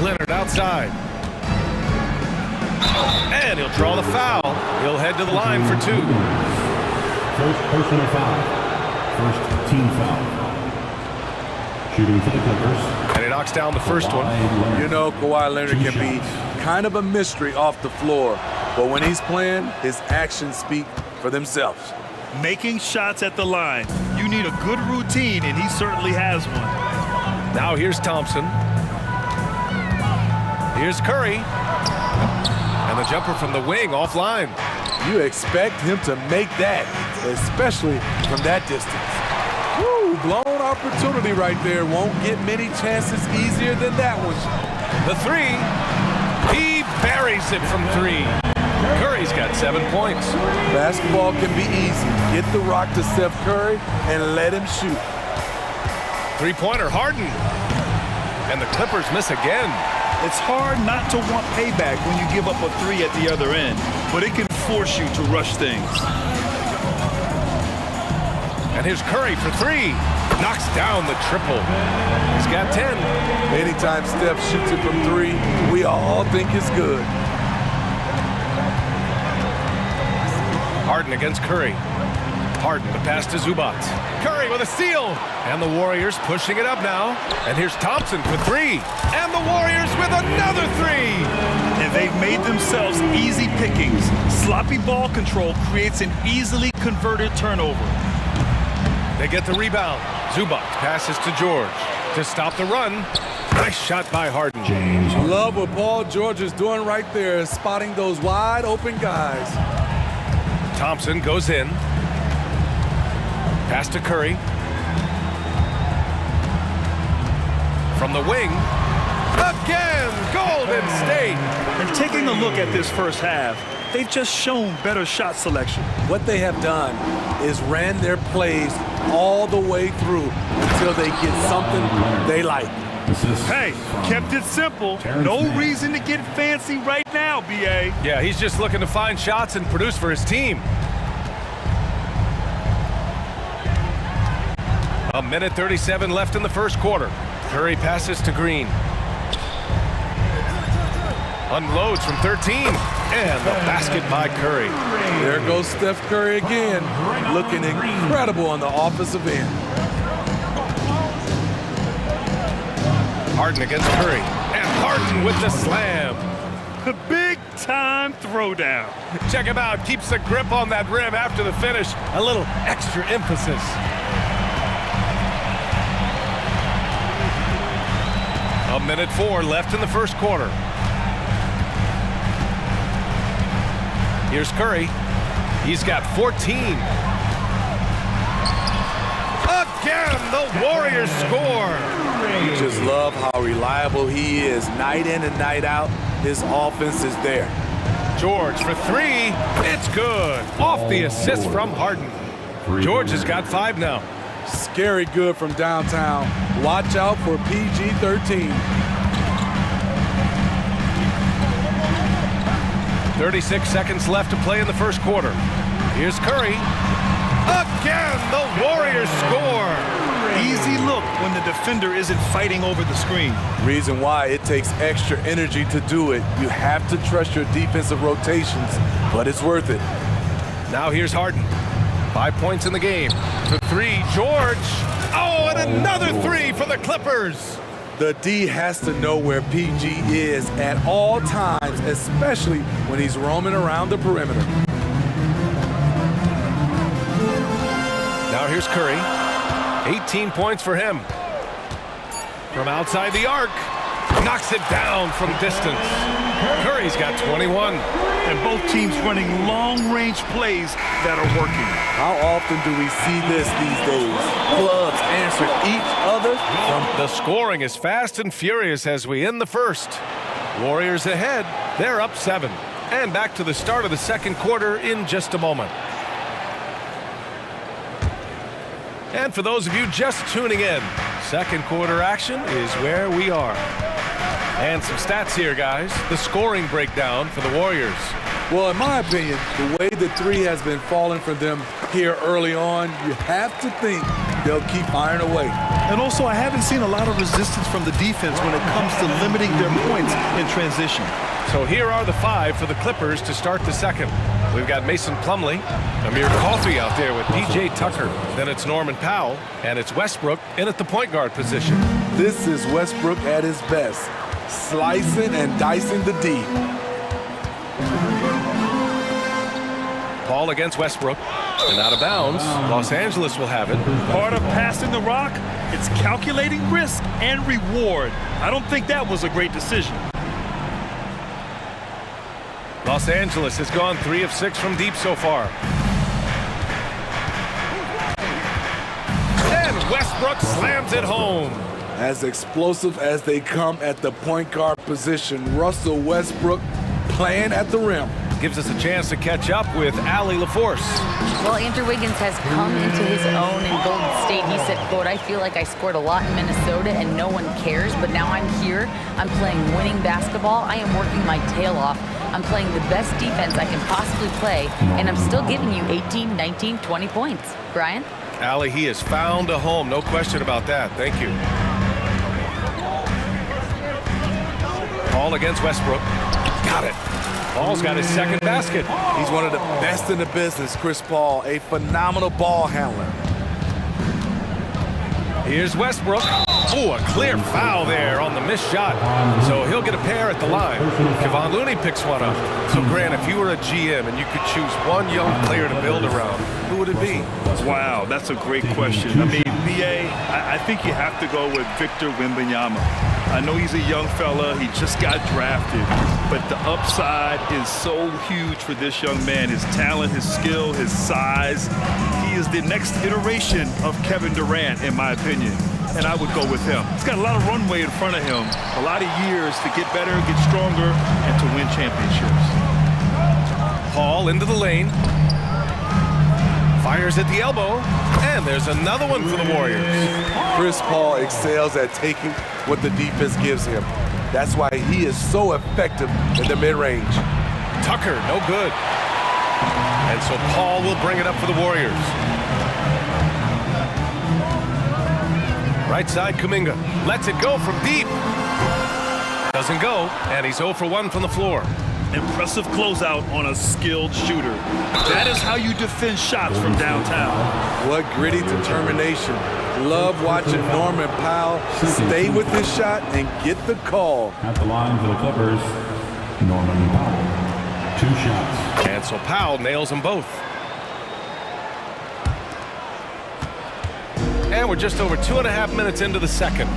Leonard outside. And he'll draw the foul. He'll head to the line for 2. First personal foul. First team foul. Shooting for the Clippers. And he knocks down the first one. You know, Kawhi Leonard can be kind of a mystery off the floor, but when he's playing, his actions speak for themselves. Making shots at the line. You need a good routine, and he certainly has one. Now here's Thompson. Here's Curry. And the jumper from the wing offline. You expect him to make that, especially from that distance. Woo, blown opportunity right there. Won't get many chances easier than that one. The 3. He buries it from 3. Curry's got 7 points. Basketball can be easy. Get the rock to Steph Curry and let him shoot. Three-pointer, Harden. And the Clippers miss again. It's hard not to want payback when you give up a 3 at the other end, but it can force you to rush things. And here's Curry for 3. Knocks down the triple. He's got 10. Anytime Steph shoots it from 3, we all think it's good. Harden against Curry. Harden, the pass to Zubac. Curry with a steal. And the Warriors pushing it up now. And here's Thompson for 3. And the Warriors with another 3. And they've made themselves easy pickings. Sloppy ball control creates an easily converted turnover. They get the rebound. Zubac passes to George to stop the run. Nice shot by Harden. Love what Paul George is doing right there, spotting those wide open guys. Thompson goes in. Pass to Curry. From the wing. Again, Golden State. And taking a look at this first half, they've just shown better shot selection. What they have done is ran their plays all the way through until they get something they like. Hey, kept it simple. No reason to get fancy right now, B.A. Yeah, he's just looking to find shots and produce for his team. A minute 37 left in the first quarter. Curry passes to Green. Unloads from 13. And the basket by Curry. There goes Steph Curry again, looking incredible on the offensive end. Harden against Curry. And Harden with the slam. The big-time throwdown. Check him out. Keeps the grip on that rim after the finish. A little extra emphasis. A minute 4 left in the first quarter. Here's Curry. He's got 14. Again, the Warriors score. You just love how reliable he is. Night in and night out, his offense is there. George for 3. It's good. Off the assist from Harden. George has got 5 now. Scary good from downtown. Watch out for PG-13. 36 seconds left to play in the first quarter. Here's Curry. Again, the Warriors score. Easy look when the defender isn't fighting over the screen. Reason why it takes extra energy to do it. You have to trust your defensive rotations, but it's worth it. Now here's Harden. 5 points in the game. For three, George. Oh, and another three for the Clippers. The D has to know where PG is at all times, especially when he's roaming around the perimeter. Now here's Curry. 18 points for him. From outside the arc. Knocks it down from distance. Curry's got 21. And both teams running long-range plays that are working. How often do we see this these days? Clubs answer each other. The scoring is fast and furious as we end the first. Warriors ahead. They're up 7. And back to the start of the second quarter in just a moment. And for those of you just tuning in, second quarter action is where we are. And some stats here, guys. The scoring breakdown for the Warriors. Well, in my opinion, the way the three has been falling for them here early on, you have to think they'll keep firing away. And also, I haven't seen a lot of resistance from the defense when it comes to limiting their points in transition. So here are the 5 for the Clippers to start the second. We've got Mason Plumlee, Amir Coffey out there with PJ Tucker. Then it's Norman Powell, and it's Westbrook in at the point guard position. This is Westbrook at his best, slicing and dicing the D. Paul against Westbrook, and out of bounds. Los Angeles will have it. Part of passing the rock, it's calculating risk and reward. I don't think that was a great decision. Los Angeles has gone 3 of 6 from deep so far. And Westbrook slams it home. As explosive as they come at the point guard position, Russell Westbrook playing at the rim. Gives us a chance to catch up with Allie LaForce. Well, Andrew Wiggins has come into his own in Golden State. He said, quote, I feel like I scored a lot in Minnesota and no one cares, but now I'm here. I'm playing winning basketball. I am working my tail off. I'm playing the best defense I can possibly play, and I'm still giving you 18, 19, 20 points. Brian? Allie, he has found a home. No question about that. Thank you. Paul against Westbrook. Got it. Paul's got his second basket. He's one of the best in the business, Chris Paul, a phenomenal ball handler. Here's Westbrook. Oh, a clear foul there on the missed shot. So he'll get a pair at the line. Kevon Looney picks one up. So, Grant, if you were a GM and you could choose one young player to build around, who would it be? Wow, that's a great question. I mean, BA, I think you have to go with Victor Wembanyama. I know he's a young fella. He just got drafted. But the upside is so huge for this young man. His talent, his skill, his size. He is the next iteration of Kevin Durant, in my opinion. And I would go with him. He's got a lot of runway in front of him. A lot of years to get better, get stronger, and to win championships. Paul into the lane. Fires at the elbow. And there's another one for the Warriors. Chris Paul excels at taking what the defense gives him. That's why he is so effective in the mid-range. Tucker, no good. And so Paul will bring it up for the Warriors. Right side, Kuminga. Lets it go from deep. Doesn't go, and he's 0 for 1 from the floor. Impressive closeout on a skilled shooter. That is how you defend shots from downtown. What gritty determination. Love watching Norman Powell stay with his shot and get the call. At the line for the Clippers, Norman Powell. 2 shots. And so Powell nails them both. And we're just over 2.5 minutes into the second.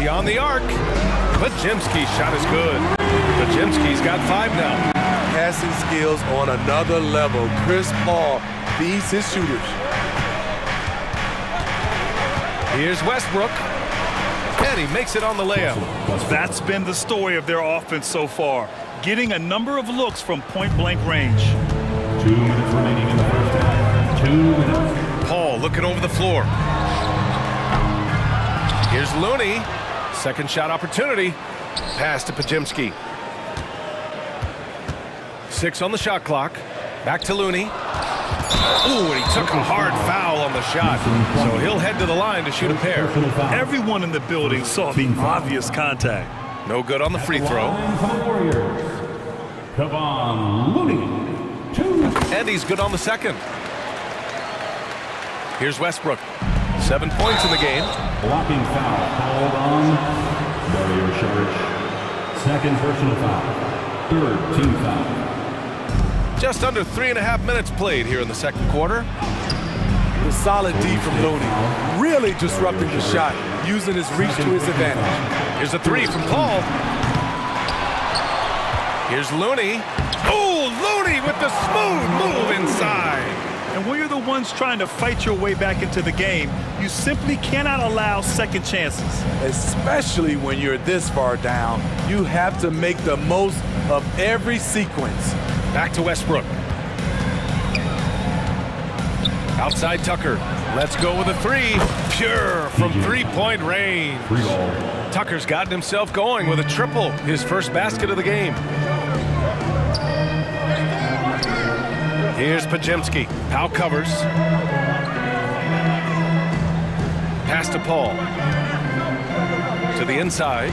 Beyond the arc. Pajimski's shot is good. Pajimski's got 5 now. Passing skills on another level. Chris Paul feeds his shooters. Here's Westbrook. And he makes it on the layup. That's been the story of their offense so far. Getting a number of looks from point-blank range. 2 minutes remaining in the first half. 2 minutes. Paul looking over the floor. Here's Looney. Second shot opportunity. Pass to Pajimski. 6 on the shot clock. Back to Looney. Ooh, and he took a hard foul on the shot. So he'll head to the line to shoot a pair. Everyone in the building saw the obvious contact. No good on the free throw. And he's good on the second. Here's Westbrook. 7 points in the game. Blocking foul called on Dario Saric. Second personal foul. Third team foul. Just under 3.5 minutes played here in the second quarter. The solid D from Looney, really disrupting the shot, using his reach to his advantage. Here's a 3 from Paul. Here's Looney. Oh, Looney with the smooth move inside. And when you're the ones trying to fight your way back into the game, you simply cannot allow second chances. Especially when you're this far down, you have to make the most of every sequence. Back to Westbrook. Outside Tucker. Let's go with a 3. Pure from three-point range. Tucker's gotten himself going with a triple. His first basket of the game. Here's Pajemski. Powell covers. Pass to Paul. To the inside.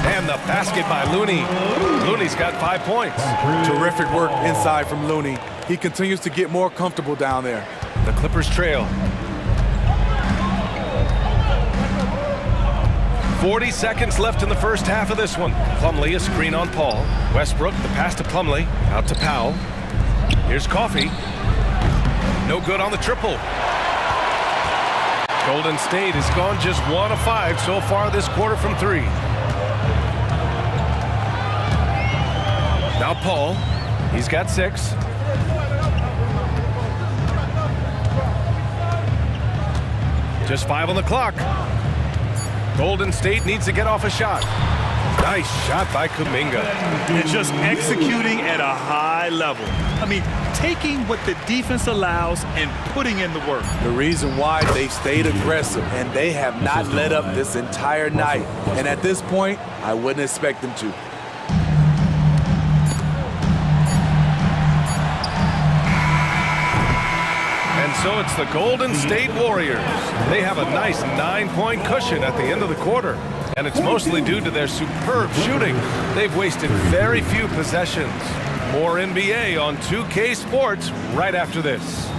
And the basket by Looney. Looney's got 5 points. Terrific work inside from Looney. He continues to get more comfortable down there. The Clippers trail. 40 seconds left in the first half of this one. Plumlee, a screen on Paul. Westbrook, the pass to Plumlee. Out to Powell. Here's Coffey. No good on the triple. Golden State has gone just 1 of 5 so far this quarter from 3. Now Paul. He's got 6. Just 5 on the clock. Golden State needs to get off a shot. Nice shot by Kuminga. And just executing at a high level. I mean, taking what the defense allows and putting in the work. The reason why they stayed aggressive, and they have not let up this entire night. And at this point, I wouldn't expect them to. And so it's the Golden State Warriors. They have a nice 9-point cushion at the end of the quarter. And it's mostly due to their superb shooting. They've wasted very few possessions. More NBA on 2K Sports right after this.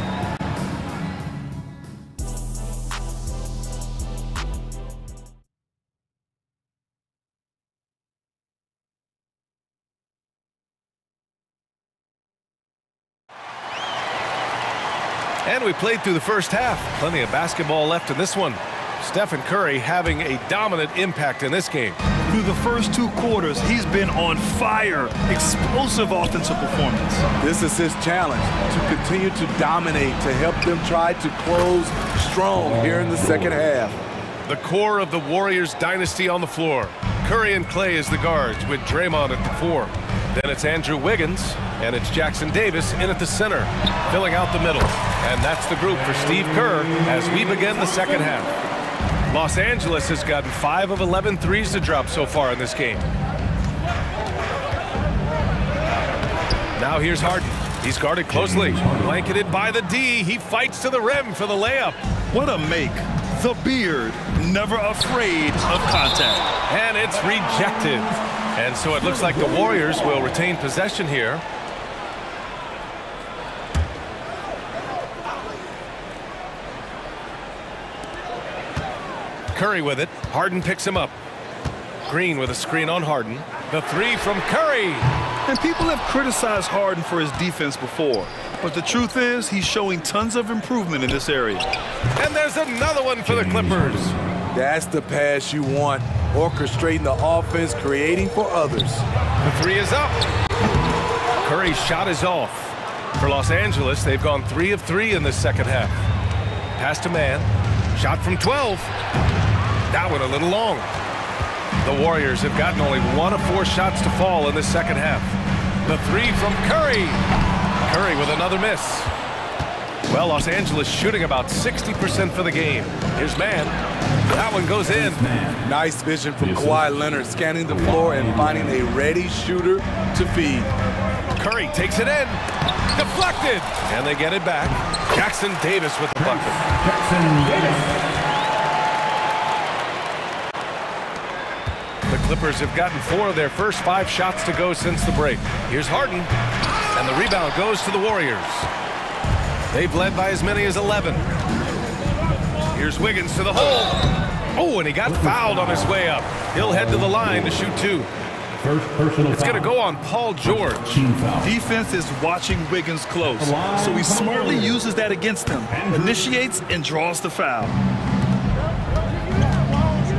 And we played through the first half. Plenty of basketball left in this one. Stephen Curry having a dominant impact in this game. Through the first 2 quarters, he's been on fire. Explosive offensive performance. This is his challenge, to continue to dominate, to help them try to close strong here in the second half. The core of the Warriors dynasty on the floor. Curry and Clay as the guards with Draymond at the 4. Then it's Andrew Wiggins, and it's Jackson Davis in at the center, filling out the middle. And that's the group for Steve Kerr as we begin the second half. Los Angeles has gotten 5 of 11 threes to drop so far in this game. Now here's Harden. He's guarded closely. Blanketed by the D. He fights to the rim for the layup. What a make. The beard, never afraid of contact. And it's rejected. And so it looks like the Warriors will retain possession here. Curry with it. Harden picks him up. Green with a screen on Harden. The 3 from Curry. And people have criticized Harden for his defense before. But the truth is, he's showing tons of improvement in this area. And there's another one for the Clippers. That's the pass you want. Orchestrating the offense, creating for others. The 3 is up. Curry's shot is off. For Los Angeles, they've gone 3 of 3 in this second half. Pass to Man. Shot from 12. That one a little long. The Warriors have gotten only 1 of 4 shots to fall in this second half. The 3 from Curry. Curry with another miss. Well, Los Angeles shooting about 60% for the game. Here's man. That one goes in. Nice vision from Kawhi Leonard, scanning the floor and finding a ready shooter to feed. Curry takes it in. Deflected. And they get it back. Jackson Davis with the bucket. The Clippers have gotten 4 of their first 5 shots to go since the break. Here's Harden. And the rebound goes to the Warriors. They've led by as many as 11. Here's Wiggins to the hole. Oh, and he got fouled on his way up. He'll head to the line to shoot 2. It's going to go on Paul George. Defense is watching Wiggins close, so he smartly uses that against him, initiates and draws the foul.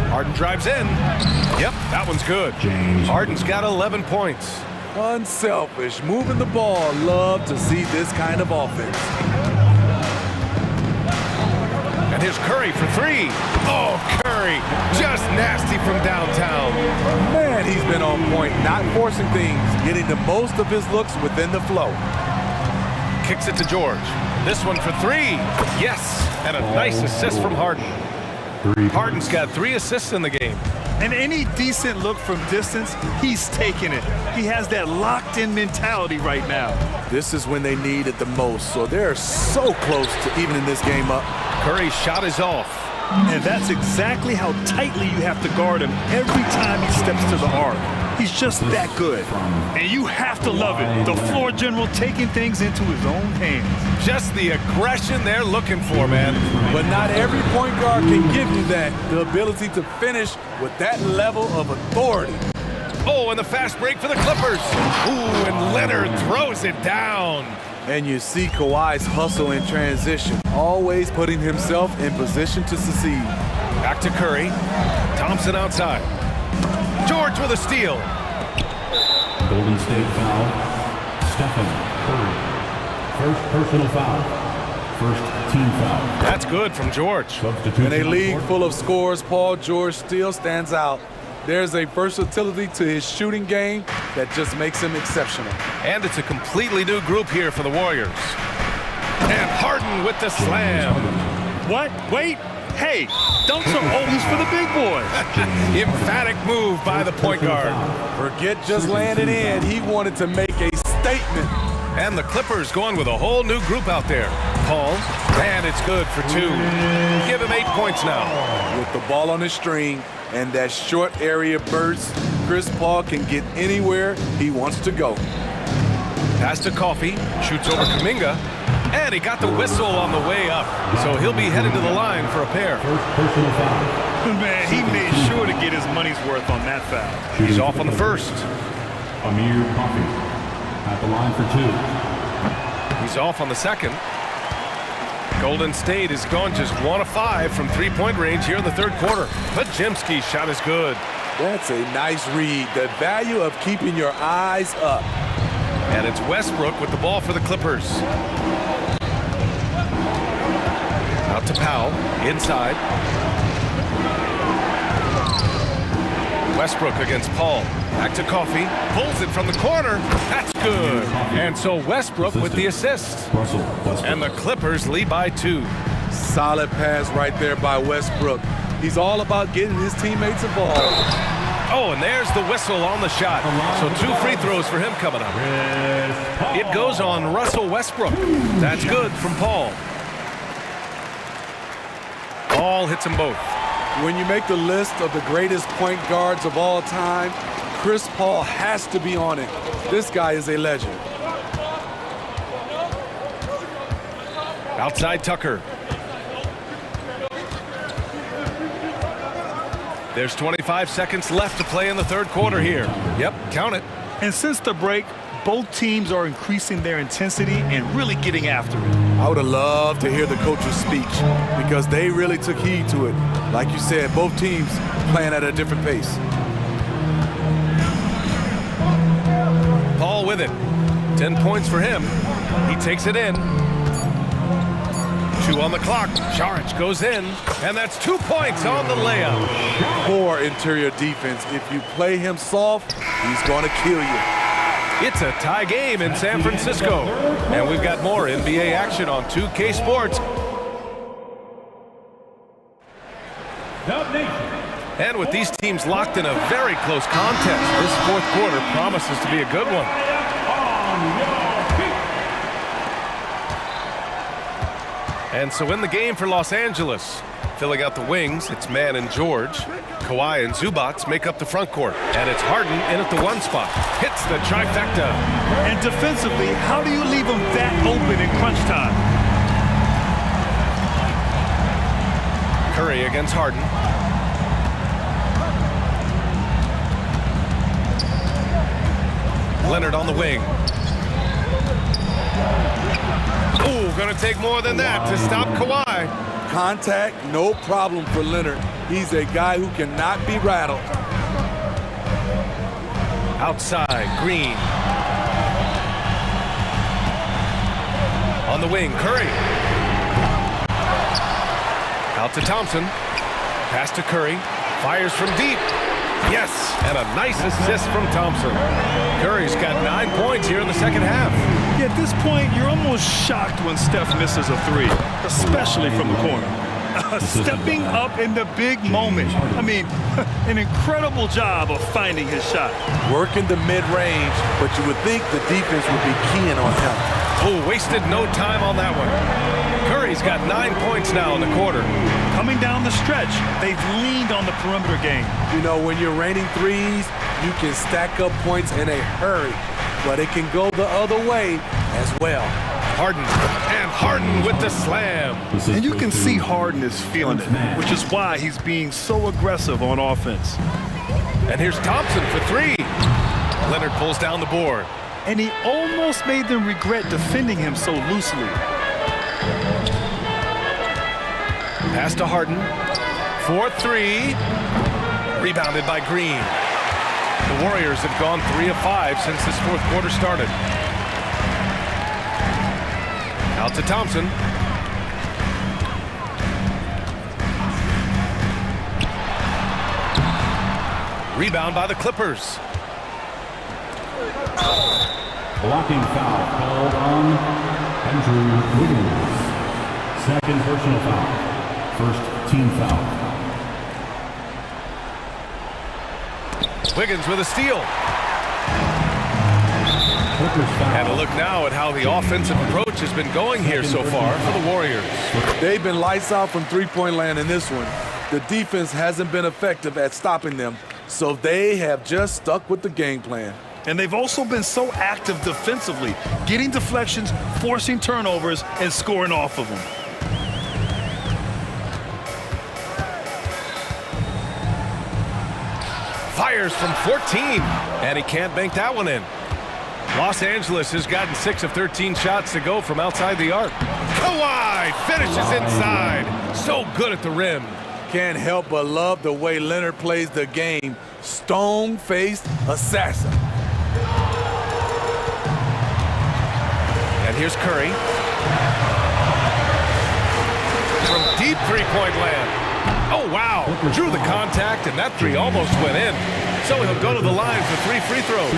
Harden drives in. Yep, that one's good. Harden's got 11 points. Unselfish, moving the ball. Love to see this kind of offense. And here's Curry for 3. Oh, Curry, just nasty from downtown. Man, he's been on point, not forcing things, getting the most of his looks within the flow. Kicks it to George. This one for 3. Yes, and a nice assist from Harden. Harden's got 3 assists in the game. And any decent look from distance, he's taking it. He has that locked-in mentality right now. This is when they need it the most, so they're so close to evening this game up. Curry's shot is off. And that's exactly how tightly you have to guard him every time he steps to the arc. He's just that good. And you have to love it. The floor general taking things into his own hands. Just the aggression they're looking for, man. But not every point guard can give you that. The ability to finish with that level of authority. Oh, and the fast break for the Clippers. Ooh, and Leonard throws it down. And you see Kawhi's hustle in transition, always putting himself in position to succeed. Back to Curry. Thompson outside. George with a steal. Golden State foul. Stephen Curry. First personal foul. First team foul. That's good from George. In a league full of scores, Paul George still stands out. There's a versatility to his shooting game that just makes him exceptional. And it's a completely new group here for the Warriors. And Harden with the slam. What? Wait. Hey, dunks are always for the big boys. Emphatic move by the point guard. Forget just laying it in. He wanted to make a statement. And the Clippers going with a whole new group out there. Paul, and it's good for 2. Give him 8 points now. With the ball on the string and that short area burst, Chris Paul can get anywhere he wants to go. Pass to Coffey, shoots over Kuminga, and he got the whistle on the way up. So he'll be headed to the line for a pair. Man, he made sure to get his money's worth on that foul. He's off on the first. Amir Coffey at the line for 2. He's off on the second. Golden State has gone just 1 of 5 from 3-point range here in the third quarter. Podziemski's shot is good. That's a nice read. The value of keeping your eyes up. And it's Westbrook with the ball for the Clippers. Out to Powell, inside. Westbrook against Paul. Back to Coffey. Pulls it from the corner. That's good. And so Westbrook with the assist. And the Clippers lead by 2. Solid pass right there by Westbrook. He's all about getting his teammates involved. Oh, and there's the whistle on the shot. So 2 free throws for him coming up. It goes on Russell Westbrook. That's good from Paul. Paul hits them both. When you make the list of the greatest point guards of all time, Chris Paul has to be on it. This guy is a legend. Outside Tucker. There's 25 seconds left to play in the third quarter here. Yep, count it. And since the break, both teams are increasing their intensity and really getting after it. I would have loved to hear the coach's speech because they really took heed to it. Like you said, both teams playing at a different pace. Paul with it. 10 points for him. He takes it in. 2 on the clock. Saric goes in, and that's 2 points on the layup. Poor interior defense. If you play him soft, he's going to kill you. It's a tie game in San Francisco. And we've got more NBA action on 2K Sports. And with these teams locked in a very close contest, this fourth quarter promises to be a good one. And so in the game for Los Angeles, filling out the wings, it's Mann and George. Kawhi and Zubac make up the front court. And it's Harden in at the one spot. Hits the trifecta. And defensively, how do you leave them that open in crunch time? Curry against Harden. Leonard on the wing. Ooh, gonna take more than that to stop Kawhi. Contact, no problem for Leonard. He's a guy who cannot be rattled. Outside, Green. On the wing, Curry. Out to Thompson. Pass to Curry. Fires from deep. Yes, and a nice assist from Thompson. Curry's got 9 points here in the second half. Yeah, at this point, you're almost shocked when Steph misses a three, especially from the corner. Stepping up in the big moment. I mean, an incredible job of finding his shot. Working the mid-range, but you would think the defense would be keying on him. Oh, wasted no time on that one. Curry's got 9 points now in the quarter. Coming down the stretch, they've leaned on the perimeter game. You know, when you're raining threes, you can stack up points in a hurry, but it can go the other way as well. Harden, and Harden with the slam. And you can see Harden is feeling it, which is why he's being so aggressive on offense. And here's Thompson for three. Leonard pulls down the board. And he almost made them regret defending him so loosely. Pass to Harden. 4-3. Rebounded by Green. The Warriors have gone 3 of 5 since this fourth quarter started. Out to Thompson. Rebound by the Clippers. Blocking foul called on Andrew Wiggins. Second personal foul. First team foul. Wiggins with a steal. And a look now at how the offensive approach has been going here so far for the Warriors. They've been lights out from three-point land in this one. The defense hasn't been effective at stopping them, so they have just stuck with the game plan. And they've also been so active defensively, getting deflections, forcing turnovers, and scoring off of them. Fires from 14, and he can't bank that one in. Los Angeles has gotten 6 of 13 shots to go from outside the arc. Kawhi finishes inside. So good at the rim. Can't help but love the way Leonard plays the game. Stone-faced assassin. And here's Curry. From deep three-point land. Oh, wow. Drew the contact, and that three almost went in. So he'll go to the line for 3 free throws.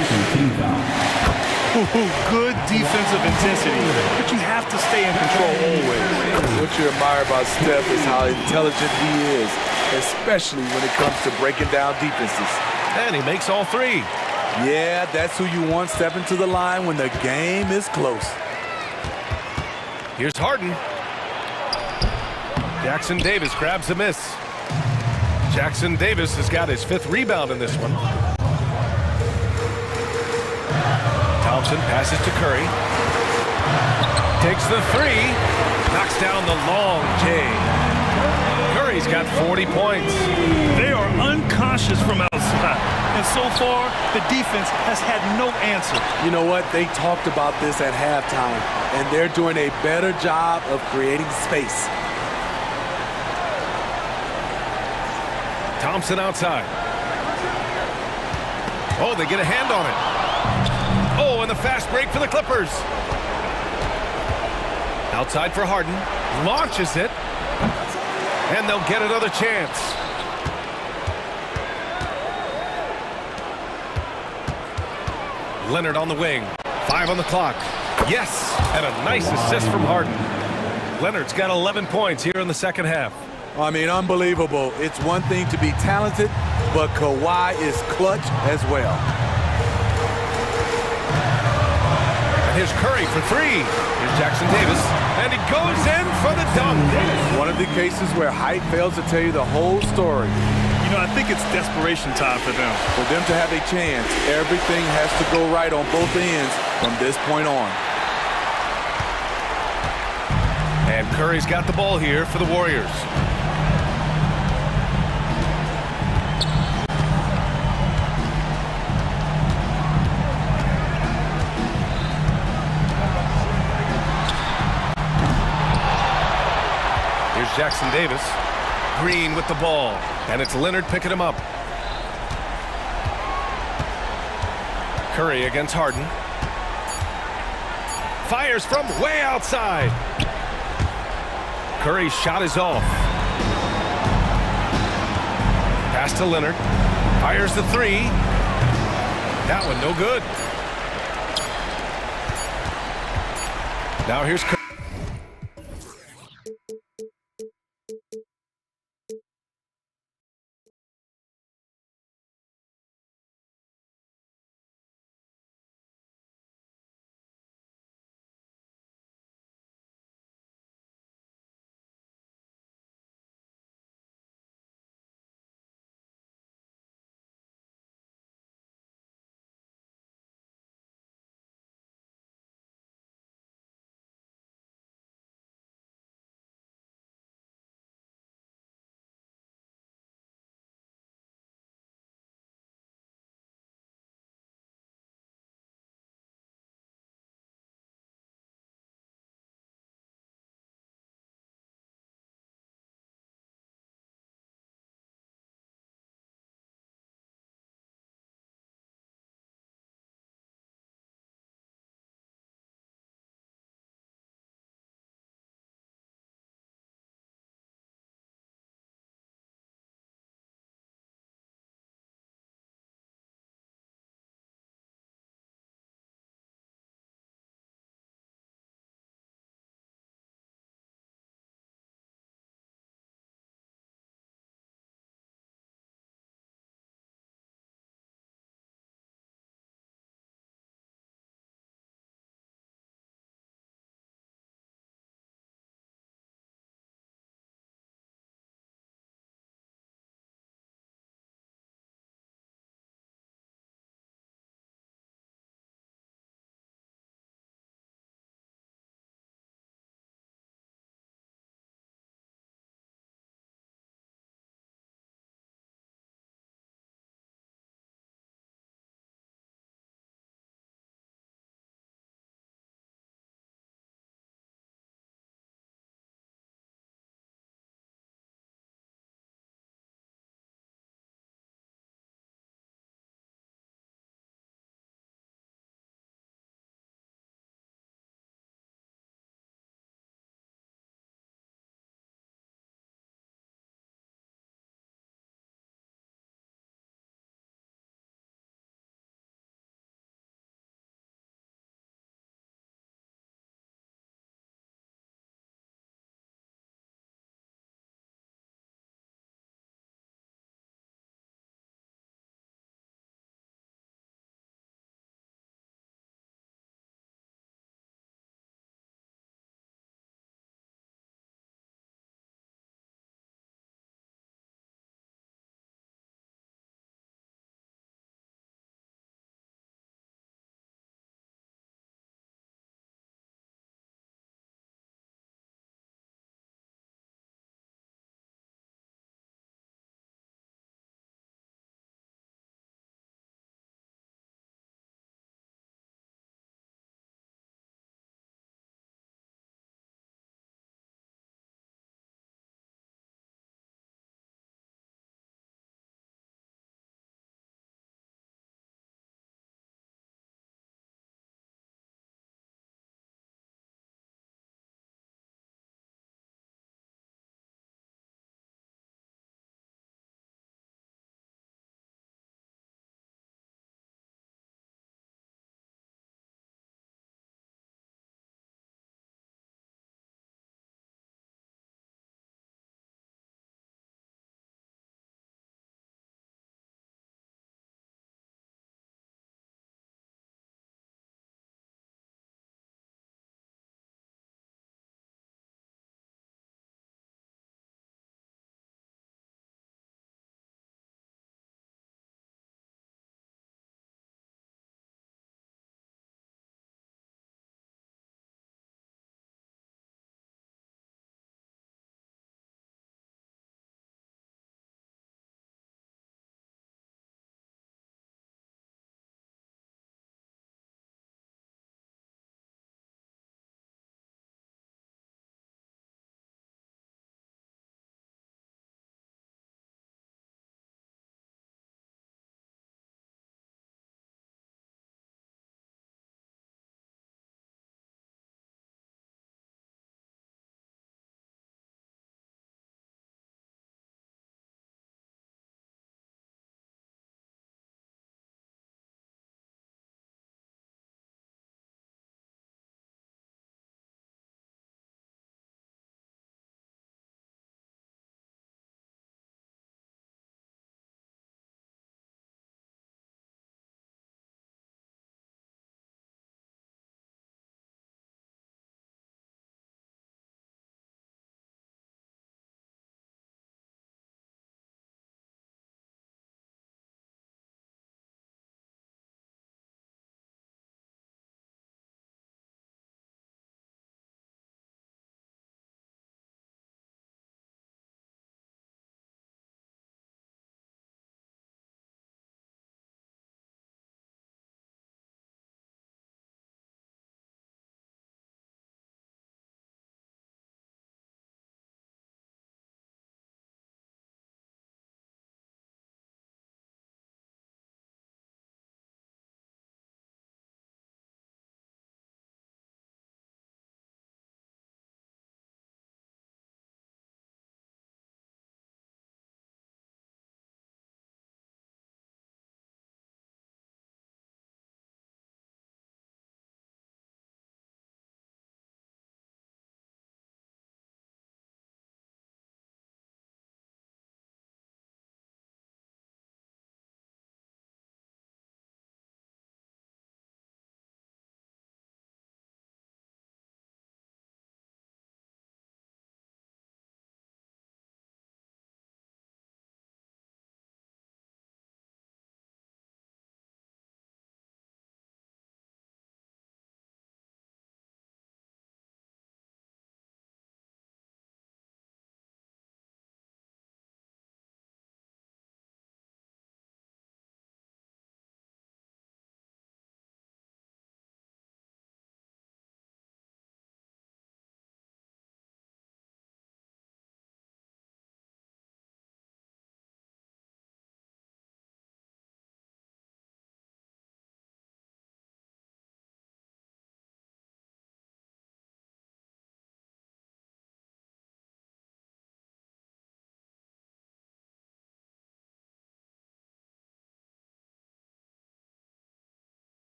Good defensive intensity, but you have to stay in control always. What you admire about Steph is how intelligent he is, especially when it comes to breaking down defenses. And he makes all 3. Yeah, that's who you want stepping to the line when the game is close. Here's Harden. Jackson Davis grabs a miss. Jackson Davis has got his 5th rebound in this one. Thompson passes to Curry. Takes the 3. Knocks down the long J. Curry's got 40 points. They are unconscious from outside. And so far, the defense has had no answer. You know what? They talked about this at halftime, and they're doing a better job of creating space. Thompson outside. Oh, they get a hand on it. Oh, and the fast break for the Clippers. Outside for Harden. Launches it. And they'll get another chance. Leonard on the wing. 5 on the clock. Yes, and a nice assist from Harden. Leonard's got 11 points here in the second half. I mean, unbelievable. It's one thing to be talented, but Kawhi is clutch as well. And here's Curry for 3. Here's Jackson Davis, and he goes in for the dunk. One of the cases where height fails to tell you the whole story. You know, I think it's desperation time for them. For them to have a chance, everything has to go right on both ends from this point on. And Curry's got the ball here for the Warriors. Here's Jackson Davis. Green with the ball. And it's Leonard picking him up. Curry against Harden. Fires from way outside. Curry's shot is off. Pass to Leonard. Fires the 3. That one no good. Now here's Curry.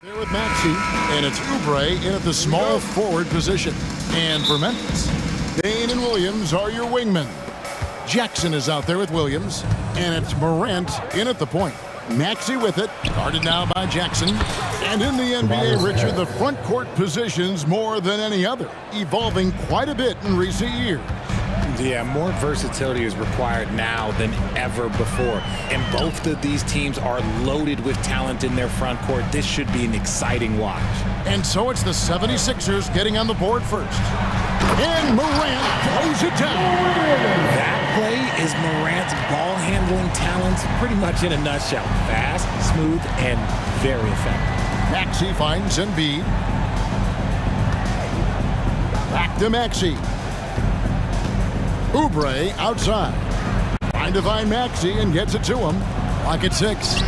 There with Maxey, and it's Oubre in at the small forward position. And for Memphis, Dane and Williams are your wingmen. Jackson is out there with Williams, and it's Morant in at the point. Maxey with it, guarded now by Jackson. And in the NBA, Richard, the front court positions more than any other, evolving quite a bit in recent years. Yeah, more versatility is required now than ever before. And both of these teams are loaded with talent in their front court. This should be an exciting watch. And so it's the 76ers getting on the board first. And Morant throws it down. That play is Morant's ball-handling talents pretty much in a nutshell. Fast, smooth, and very effective. Maxey finds Embiid. Back to Maxey. Oubre outside. Trying to find Maxey and gets it to him. Clock at 6.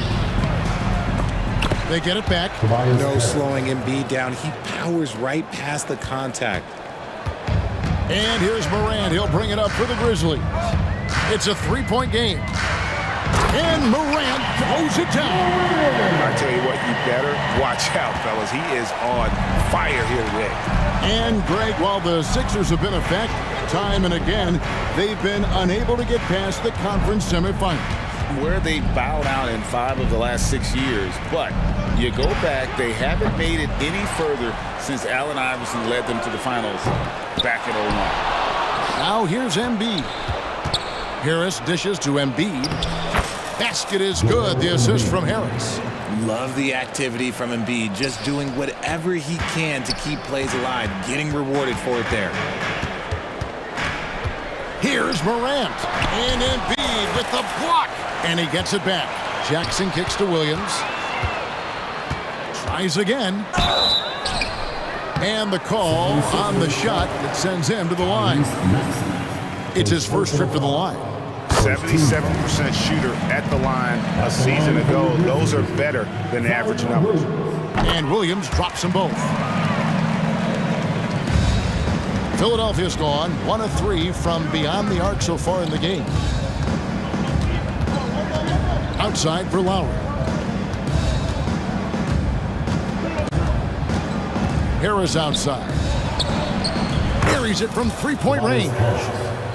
They get it back. No slowing Embiid down. He powers right past the contact. And here's Morant. He'll bring it up for the Grizzlies. It's a three-point game. And Morant throws it down. I tell you what, you better watch out, fellas. He is on fire here today. And, Greg, while the Sixers have been effective time and again, they've been unable to get past the conference semifinal. Where they bowed out in 5 of the last 6 years. But you go back, they haven't made it any further since Allen Iverson led them to the finals back in 01. Now here's Embiid. Harris dishes to Embiid. Basket is good. The assist from Harris. Love the activity from Embiid. Just doing whatever he can to keep plays alive. Getting rewarded for it there. Here's Morant. And Embiid with the block. And he gets it back. Jackson kicks to Williams. Tries again. And the call on the shot that sends him to the line. It's his first trip to the line. 77% shooter at the line a season ago. Those are better than the average numbers. And Williams drops them both. Philadelphia's gone 1 of 3 from beyond the arc so far in the game. Outside for Lowry. Harris outside. Carries it from three-point range.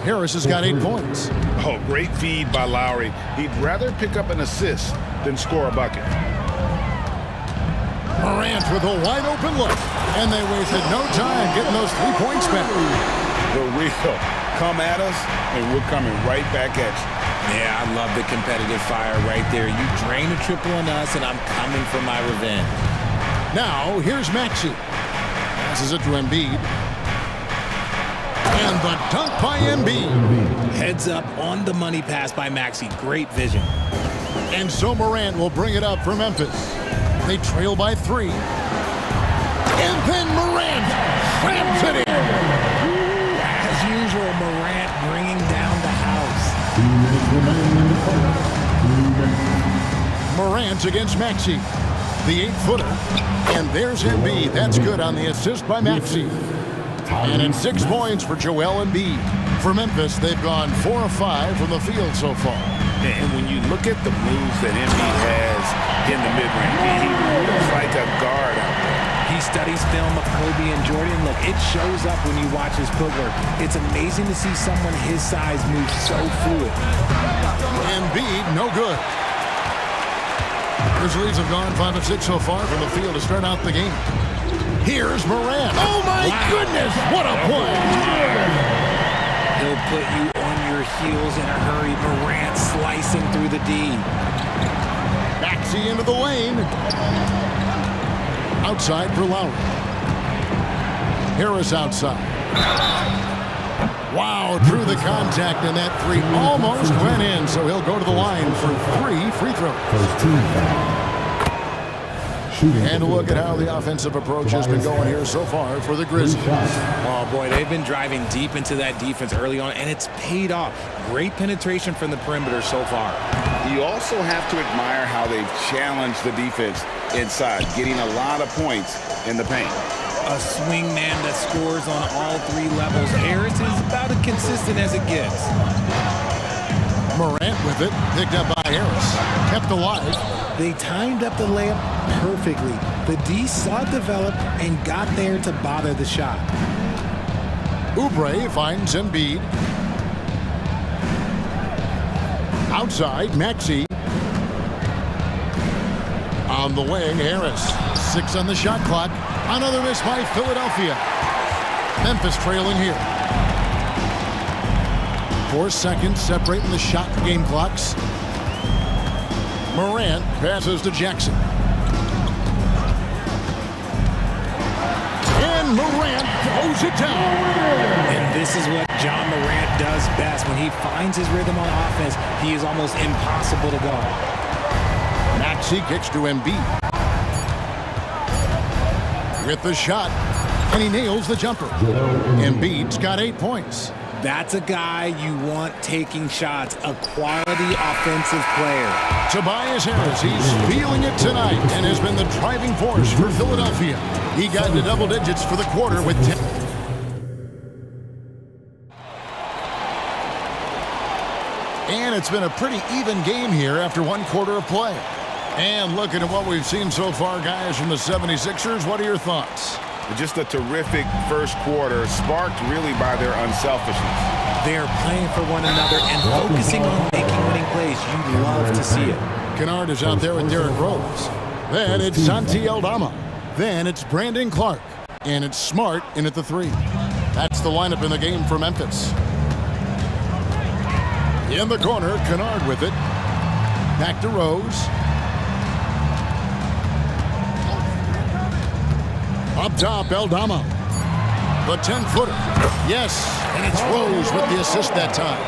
Harris has got 8 points. Oh, great feed by Lowry. He'd rather pick up an assist than score a bucket. Morant with a wide-open look. And they wasted no time getting those 3 points back. The real. Come at us, and we're coming right back at you. Yeah, I love the competitive fire right there. You drain a triple on us, and I'm coming for my revenge. Now, here's Maxey. Passes it to Embiid. And the dunk by Embiid. Heads up on the money pass by Maxey. Great vision. And so Morant will bring it up for Memphis. They trail by 3. And then Morant slams it in. As usual, Morant bringing down the house. Morant against Maxey. The 8-footer. And there's Embiid. That's good on the assist by Maxey. And in 6 points for Joel Embiid. For Memphis, they've gone 4 of 5 from the field so far. And when you look at the moves that Embiid has in the mid-range, he moves like a guard out there. He studies film of Kobe and Jordan. Look, it shows up when you watch his footwork. It's amazing to see someone his size move so fluid. Embiid, no good. Grizzlies have gone 5 of 6 so far from the field to start out the game. Here's Morant. Oh, my goodness. What a play. He'll put you on your heels in a hurry. Morant slicing through the D. Maxey into the lane. Outside for Lowry. Harris outside. Wow, through the contact, and that 3 almost went in, so he'll go to the line for 3 free throws. And look at how the offensive approach has been going here so far for the Grizzlies. Oh, boy, they've been driving deep into that defense early on, and it's paid off. Great penetration from the perimeter so far. You also have to admire how they've challenged the defense inside, getting a lot of points in the paint. A swing man that scores on all 3 levels. Harris is about as consistent as it gets. Morant with it, picked up by Harris. Kept alive. They timed up the layup perfectly. The D saw it develop and got there to bother the shot. Oubre finds Embiid. Outside, Maxey. On the wing, Harris. 6 on the shot clock. Another miss by Philadelphia. Memphis trailing here. 4 seconds separating the shot and game clocks. Morant passes to Jackson. And Morant throws it down. And this is what John Morant does best. When he finds his rhythm on offense, he is almost impossible to guard. Maxey kicks to Embiid. With the shot, and he nails the jumper. Embiid's got 8 points. That's a guy you want taking shots, a quality offensive player. Tobias Harris, he's feeling it tonight and has been the driving force for Philadelphia. He got into double digits for the quarter with 10. And it's been a pretty even game here after 1 quarter of play. And looking at what we've seen so far, guys, from the 76ers, what are your thoughts? Just a terrific first quarter, sparked really by their unselfishness. They're playing for one another and focusing on making winning plays. You love to see it. Kennard is out there with Derrick Rose. Then it's Santi Aldama. Then it's Brandon Clark. And it's Smart in at the 3. That's the lineup in the game for Memphis. In the corner, Kennard with it. Back to Rose. Up top, Aldama. The 10-footer. Yes, and it's Rose with the assist that time.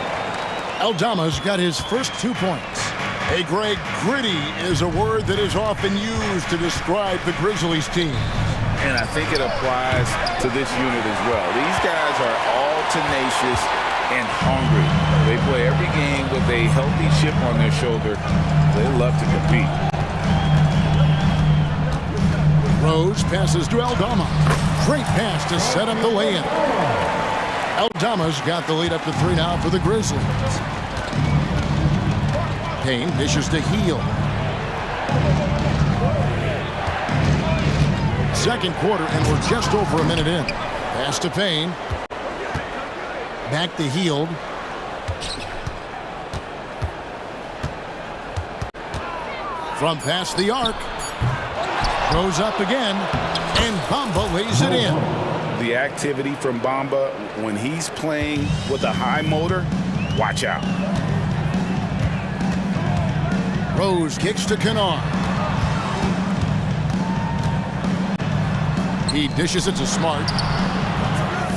Aldama's got his first 2 points. Hey, Greg, gritty is a word that is often used to describe the Grizzlies team. And I think it applies to this unit as well. These guys are all tenacious and hungry. They play every game with a healthy chip on their shoulder. They love to compete. Rose passes to Aldama. Great pass to set up the lay-in. Aldama's got the lead up to 3 now for the Grizzlies. Payne dishes to Heel. Second quarter, and we're just over a minute in. Pass to Payne. Back to Heel. From past the arc. Goes up again, and Bamba lays it in. The activity from Bamba when he's playing with a high motor, watch out. Rose kicks to Kennard. He dishes it to Smart.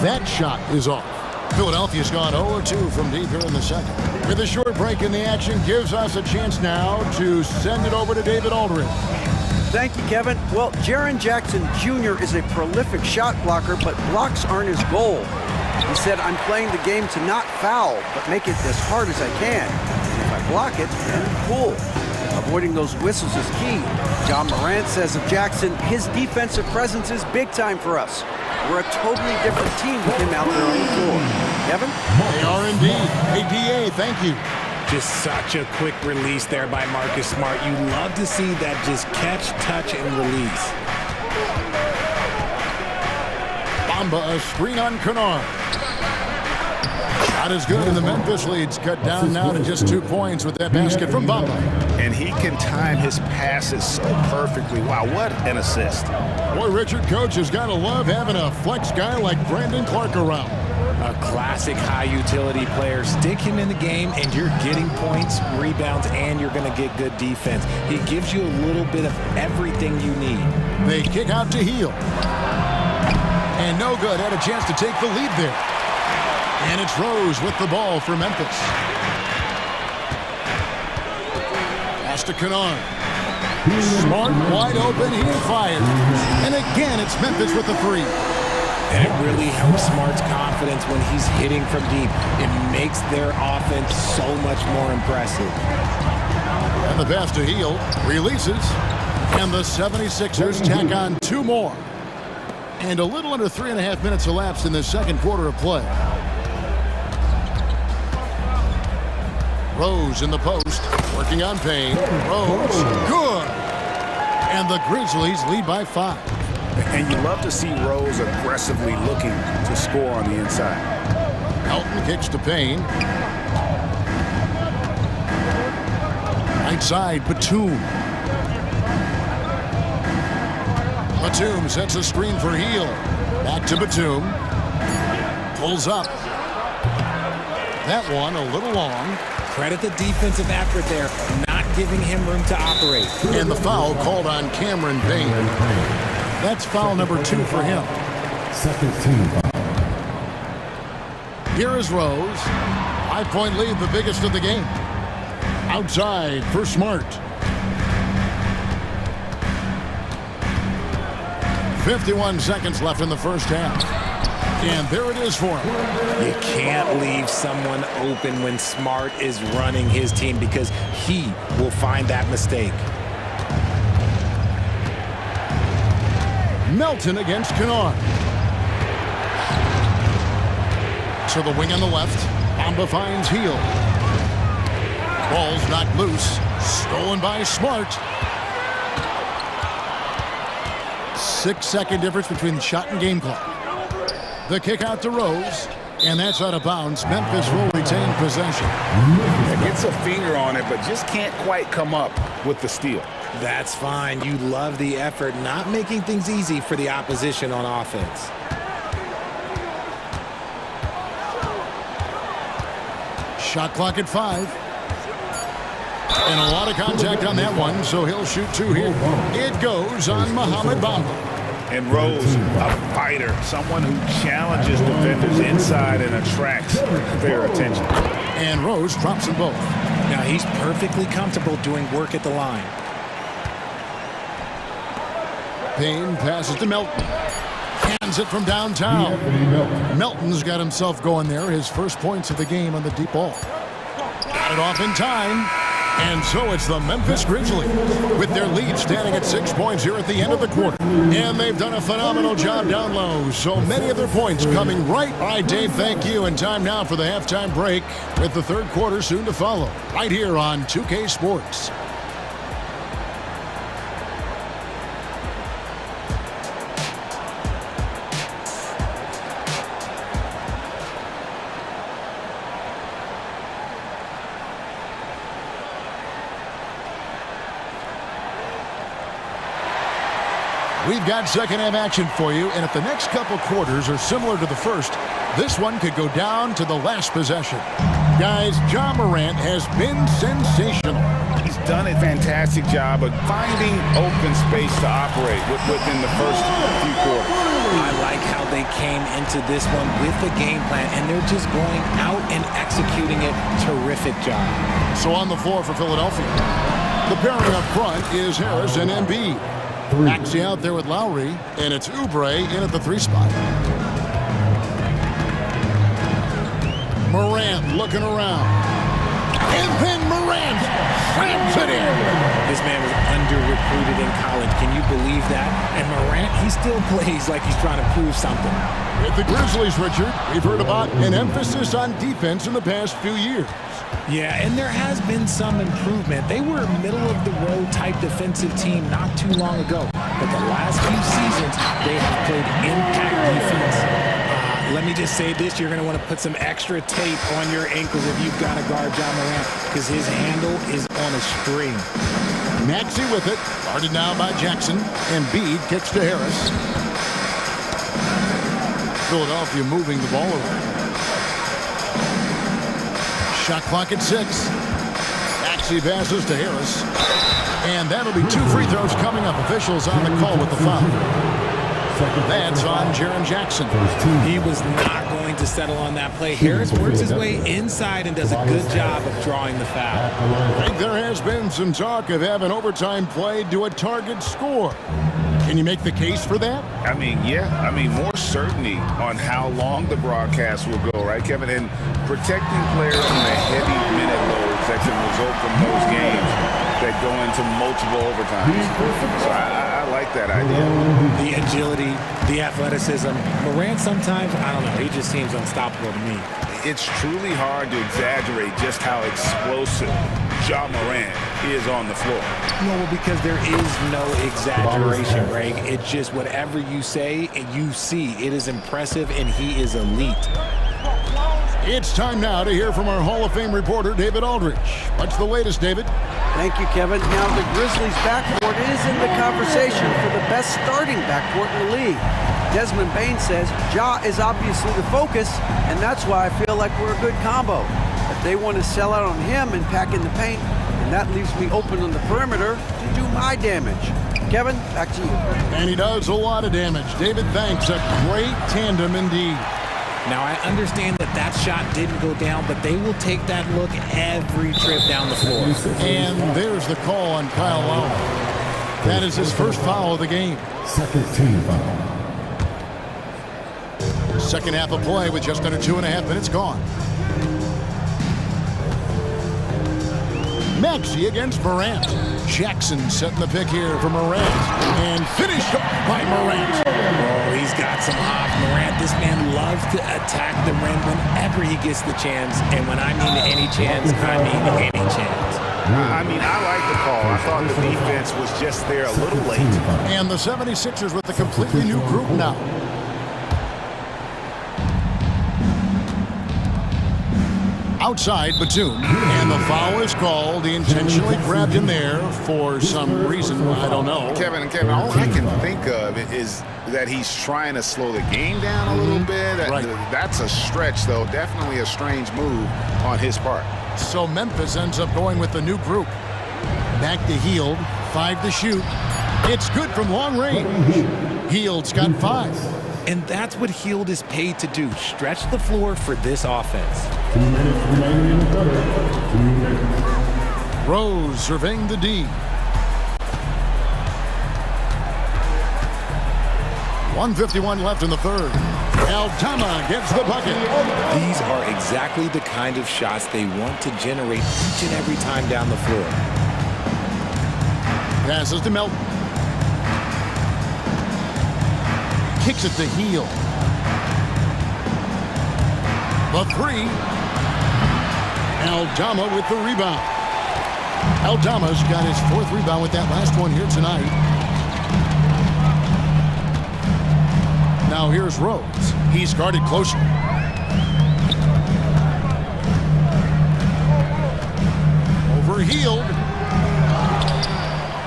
That shot is off. Philadelphia's gone 0-2 from deep here in the second. With a short break in the action, gives us a chance now to send it over to David Aldridge. Thank you, Kevin. Well, Jaren Jackson Jr. is a prolific shot blocker, but blocks aren't his goal. He said, I'm playing the game to not foul, but make it as hard as I can. And if I block it, then pull. Avoiding those whistles is key. John Morant says of Jackson, his defensive presence is big time for us. We're a totally different team with him out there on the floor. Kevin? They are indeed. Hey, DA, thank you. Just such a quick release there by Marcus Smart. You love to see that just catch, touch, and release. Bamba, a screen on Kennard. Shot is good, and the Memphis lead's cut down now to just 2 points with that basket from Bamba. And he can time his passes so perfectly. Wow, what an assist. Boy, Richard, coach has got to love having a flex guy like Brandon Clark around. A classic high-utility player. Stick him in the game, and you're getting points, rebounds, and you're going to get good defense. He gives you a little bit of everything you need. They kick out to Heel. And no good. Had a chance to take the lead there. And it's Rose with the ball for Memphis. Pass to Kennard. Smart, wide open. He fires. And again, it's Memphis with the 3. And it really helps Smart's confidence when he's hitting from deep. It makes their offense so much more impressive. And the pass to Heel releases. And the 76ers tack on 2 more. And a little under 3.5 minutes elapsed in the second quarter of play. Rose in the post, working on Payne. Rose, good. And the Grizzlies lead by 5. And you love to see Rose aggressively looking to score on the inside. Elton kicks to Payne. Right side, Batum. Batum sets a screen for Heel. Back to Batum. Pulls up. That one a little long. Credit the defensive effort there, not giving him room to operate. And the foul called on Cameron Payne. That's foul number 2 for him. Second team foul. Here is Rose. 5-point lead, the biggest of the game. Outside for Smart. 51 seconds left in the first half. And there it is for him. You can't leave someone open when Smart is running his team because he will find that mistake. Melton against Kennard. To the wing on the left. Amba finds Heel. Ball's knocked loose. Stolen by Smart. 6-second difference between the shot and game clock. The kick out to Rose, and that's out of bounds. Memphis will retain possession. Gets a finger on it, but just can't quite come up with the steal. That's fine. You love the effort, not making things easy for the opposition on offense. Shot clock at 5. And a lot of contact on that one, so he'll shoot 2 here. It goes on Mohamed Bamba. And Rose, a fighter, someone who challenges defenders inside and attracts their attention. And Rose drops them both. Now he's perfectly comfortable doing work at the line. Payne passes to Melton. Hands it from downtown. Melton's got himself going there. His first points of the game on the deep ball. Got it off in time. And so it's the Memphis Grizzlies with their lead standing at 6 points here at the end of the quarter. And they've done a phenomenal job down low. So many of their points coming right. All right, Dave, thank you. And time now for the halftime break with the third quarter soon to follow. Right here on 2K Sports. We've got second half action for you, and if the next couple quarters are similar to the first, this one could go down to the last possession. Guys, Ja Morant has been sensational. He's done a fantastic job of finding open space to operate within the first few quarters. I like how they came into this one with the game plan, and they're just going out and executing it. Terrific job. So on the floor for Philadelphia, the pairing up front is Harris and Embiid. Maxey out there with Lowry, and it's Oubre in at the 3 spot. Morant looking around. And then Morant slams it in. This man was under-recruited in college. Can you believe that? And Morant, he still plays like he's trying to prove something. With the Grizzlies, Richard, we've heard about an emphasis on defense in the past few years. Yeah, and there has been some improvement. They were a middle-of-the-road type defensive team not too long ago. But the last few seasons, they have played impact defense. Let me just say this, you're going to want to put some extra tape on your ankles if you've got to guard Ja Morant, because his handle is on a string. Maxey with it, guarded now by Jackson. Embiid kicks to Harris. Philadelphia moving the ball around. Shot clock at 6. Maxey passes to Harris. And that'll be 2 free throws coming up. Officials on the call with the foul. That's on Jaren Jackson. He was not going to settle on that play. Harris works his way inside and does a good job of drawing the foul. I think there has been some talk of having overtime played to a target score. Can you make the case for that? I mean, yeah. I mean, more certainty on how long the broadcast will go, right, Kevin? And protecting players from the heavy minute loads that can result from those games that go into multiple overtimes. So I like that idea. The agility, the athleticism. Morant sometimes, I don't know, he just seems unstoppable to me. it's truly hard to exaggerate just how explosive Ja Morant is on the floor. No, because there is no exaggeration, Greg. It's just whatever you say and you see. It is impressive, and he is elite. It's time now to hear from our Hall of Fame reporter, David Aldridge. What's the latest, David? Thank you, Kevin. Now, the Grizzlies' backcourt is in the conversation for the best starting backcourt in the league. Desmond Bain says Ja is obviously the focus, and that's why I feel like we're a good combo. If they want to sell out on him and pack in the paint, and that leaves me open on the perimeter to do my damage. Kevin, back to you. And he does a lot of damage. David, thanks. A great tandem indeed. Now, I understand that that shot didn't go down, but they will take that look every trip down the floor. And there's the call on Kyle Lowry. That is his first foul of the game. Second team foul. Second half of play with just under 2.5 minutes gone. Maxey against Morant. Jackson setting the pick here for Morant. And finished off by Morant. Oh, he's got some hop. Morant, this man loves to attack the rim whenever he gets the chance. And when I mean any chance, I mean any chance. I mean, I like the call. I thought the defense was just there a little late. And the 76ers with a completely new group now. Outside Batum, and the foul is called. He intentionally grabbed him there for some reason. I don't know. Kevin, all I can think of is that he's trying to slow the game down a little bit. Right. That's a stretch, though. Definitely a strange move on his part. So Memphis ends up going with the new group. Back to Hield, 5 to shoot. It's good from long range. Hield's got 5. And that's what Hield is paid to do, stretch the floor for this offense. 2 minutes remaining in the third. 2 minutes. Rose surveying the D. 1:51 left in the third. Aldama gets the bucket. These are exactly the kind of shots they want to generate each and every time down the floor. Passes to Melton. Kicks it to Hield. The 3. Aldama with the rebound. Aldama's got his 4th rebound with that last one here tonight. Now here's Rose. He's guarded closer. Over Hield.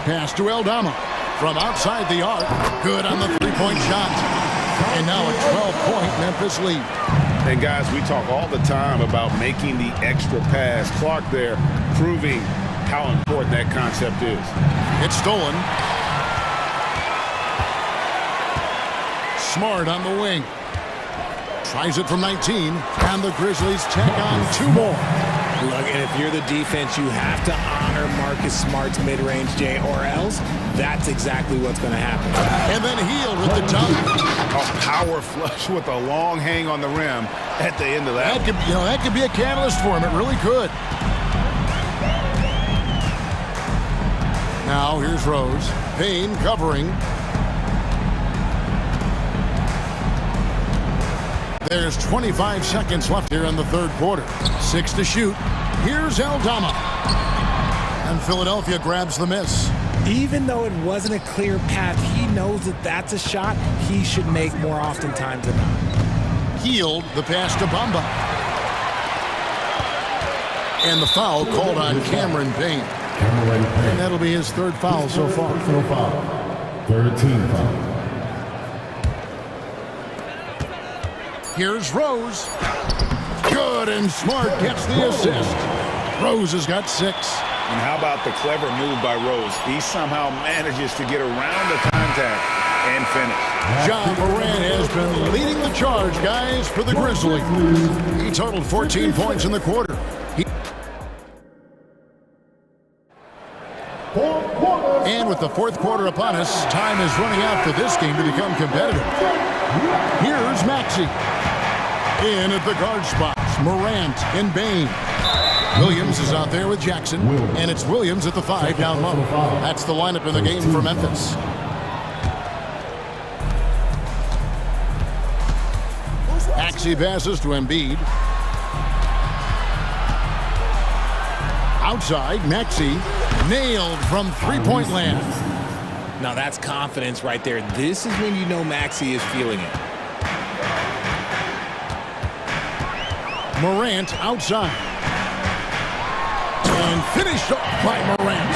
Pass to Aldama. From outside the arc, good on the three-point shot. And now a 12-point Memphis lead. And guys, we talk all the time about making the extra pass. Clark there proving how important that concept is. It's stolen. Smart on the wing. Tries it from 19, and the Grizzlies tack on 2 more. Look, and if you're the defense, you have to honor Marcus Smart's mid-range, Jay, or else that's exactly what's going to happen. And then Hield with the dunk. A power flush with a long hang on the rim at the end of that. That could be a catalyst for him. It really could. Now here's Rose. Payne covering. There's 25 seconds left here in the third quarter. 6 to shoot. Here's Aldama. And Philadelphia grabs the miss. Even though it wasn't a clear path, he knows that that's a shot he should make more oftentimes than not. Hield the pass to Bamba. And the foul called on Cameron Payne. And that'll be his 3rd foul so far. Third team foul. Here's Rose. Good, and Smart gets the assist. Rose has got 6. And how about the clever move by Rose? He somehow manages to get around the contact and finish. Ja Morant has been leading the charge, guys, for the Grizzlies. He totaled 14 points in the quarter. And with the 4th quarter upon us, time is running out for this game to become competitive. Here's Maxey. In at the guard spots, Morant and Bain. Williams is out there with Jackson, and it's Williams at the 5 down low. That's the lineup in the game for Memphis. Maxey passes to Embiid. outside. Maxey nailed from three-point land. Now that's confidence right there. This is when you know Maxey is feeling it. Morant outside. And finished off by Morant.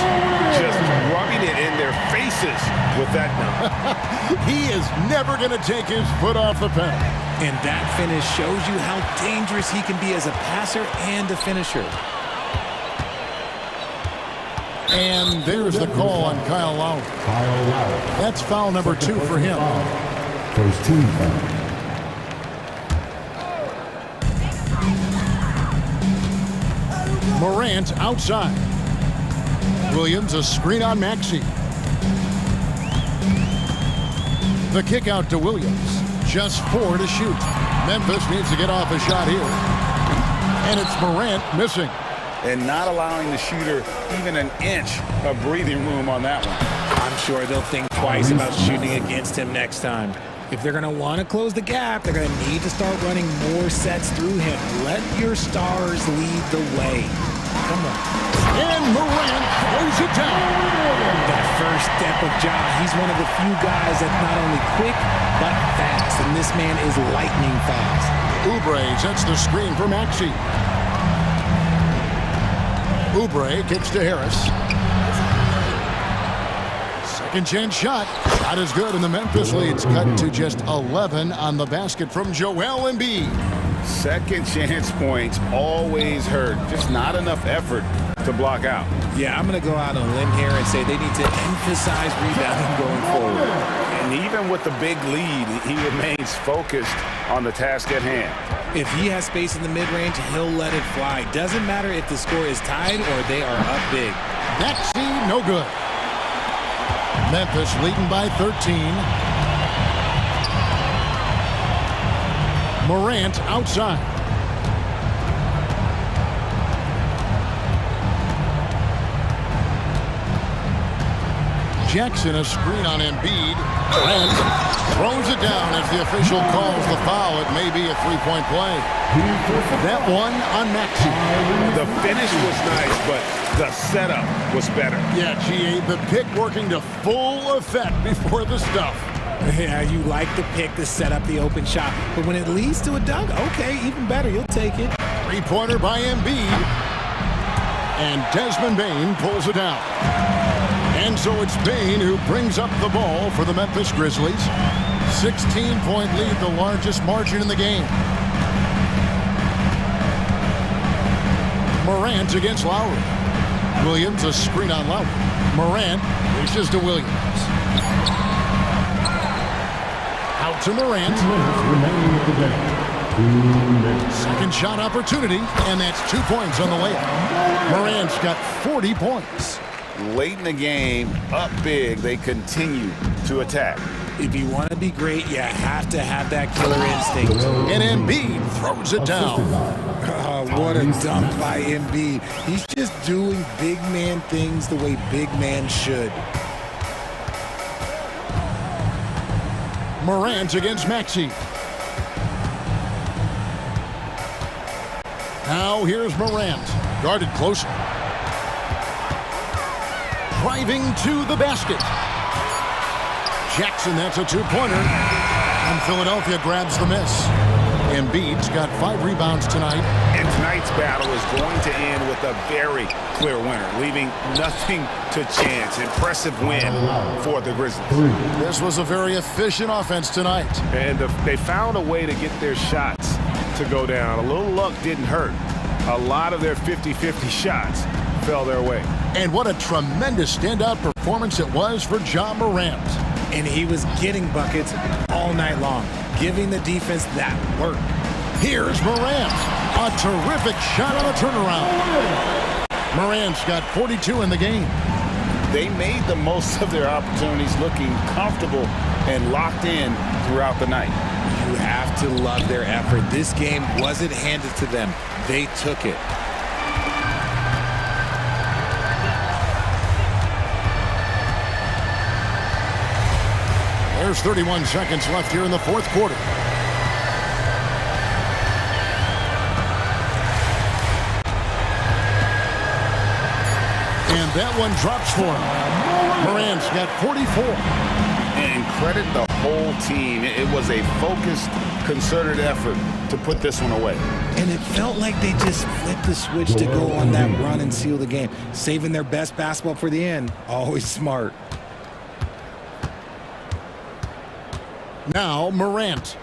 Just rubbing it in their faces with that dunk. He is never going to take his foot off the pedal. And that finish shows you how dangerous he can be as a passer and a finisher. And there's the call on Kyle Lowry. That's foul number 2 for him. First team foul. Morant outside. Williams a screen on Maxey. The kick out to Williams. Just 4 to shoot. Memphis needs to get off a shot here. And it's Morant missing. And not allowing the shooter even an inch of breathing room on that one. I'm sure they'll think twice about shooting against him next time. If they're going to want to close the gap, they're going to need to start running more sets through him. Let your stars lead the way. Come on. And Morant throws it down. That first step of Ja, he's one of the few guys that's not only quick, but fast. And this man is lightning fast. Oubre sets the screen for Maxey. Oubre kicks to Harris. Second chance shot. Not as good, and the Memphis lead's cut to just 11 on the basket from Joel Embiid. Second chance points always hurt. Just not enough effort to block out. Yeah, I'm going to go out on a limb here and say they need to emphasize rebounding going forward. And even with the big lead, he remains focused on the task at hand. If he has space in the mid-range, he'll let it fly. Doesn't matter if the score is tied or they are up big. Maxey, no good. Memphis leading by 13. Morant outside. Jackson a screen on Embiid. And throws it down as the official calls the foul. It may be a three-point play. That one on Maxey. The finish was nice, but the setup was better. Yeah, GA, the pick working to full effect before the stuff. Yeah, you like the pick to set up the open shot. But when it leads to a dunk, okay, even better. You'll take it. Three-pointer by Embiid. And Desmond Bane pulls it down. And so it's Bane who brings up the ball for the Memphis Grizzlies. 16-point lead, the largest margin in the game. Morant against Lowry. Williams a screen on Lowry. Morant reaches to Williams. Out to Morant. Second shot opportunity, and that's 2 points on the layup. Morant's got 40 points. Late in the game, up big, they continue to attack. If you want to be great, you have to have that killer instinct. And Embiid throws it down. Oh, what a dunk by Embiid. He's just doing big man things the way big man should. Morant against Maxey. Now here's Morant, guarded closer. Driving to the basket. Jackson, that's a two-pointer. And Philadelphia grabs the miss. Embiid's got 5 rebounds tonight. And tonight's battle is going to end with a very clear winner, leaving nothing to chance. Impressive win for the Grizzlies. This was a very efficient offense tonight. And they found a way to get their shots to go down. A little luck didn't hurt. A lot of their 50-50 shots fell their way. And what a tremendous standout performance it was for Ja Morant. And he was getting buckets all night long, giving the defense that work. Here's Morant. A terrific shot on a turnaround. Morant's got 42 in the game. They made the most of their opportunities, looking comfortable and locked in throughout the night. You have to love their effort. This game wasn't handed to them. They took it. There's 31 seconds left here in the fourth quarter. And that one drops for him. Morant's got 44. And credit the whole team. It was a focused, concerted effort to put this one away. And it felt like they just flipped the switch to go on that run and seal the game. Saving their best basketball for the end. Always smart. Now Morant.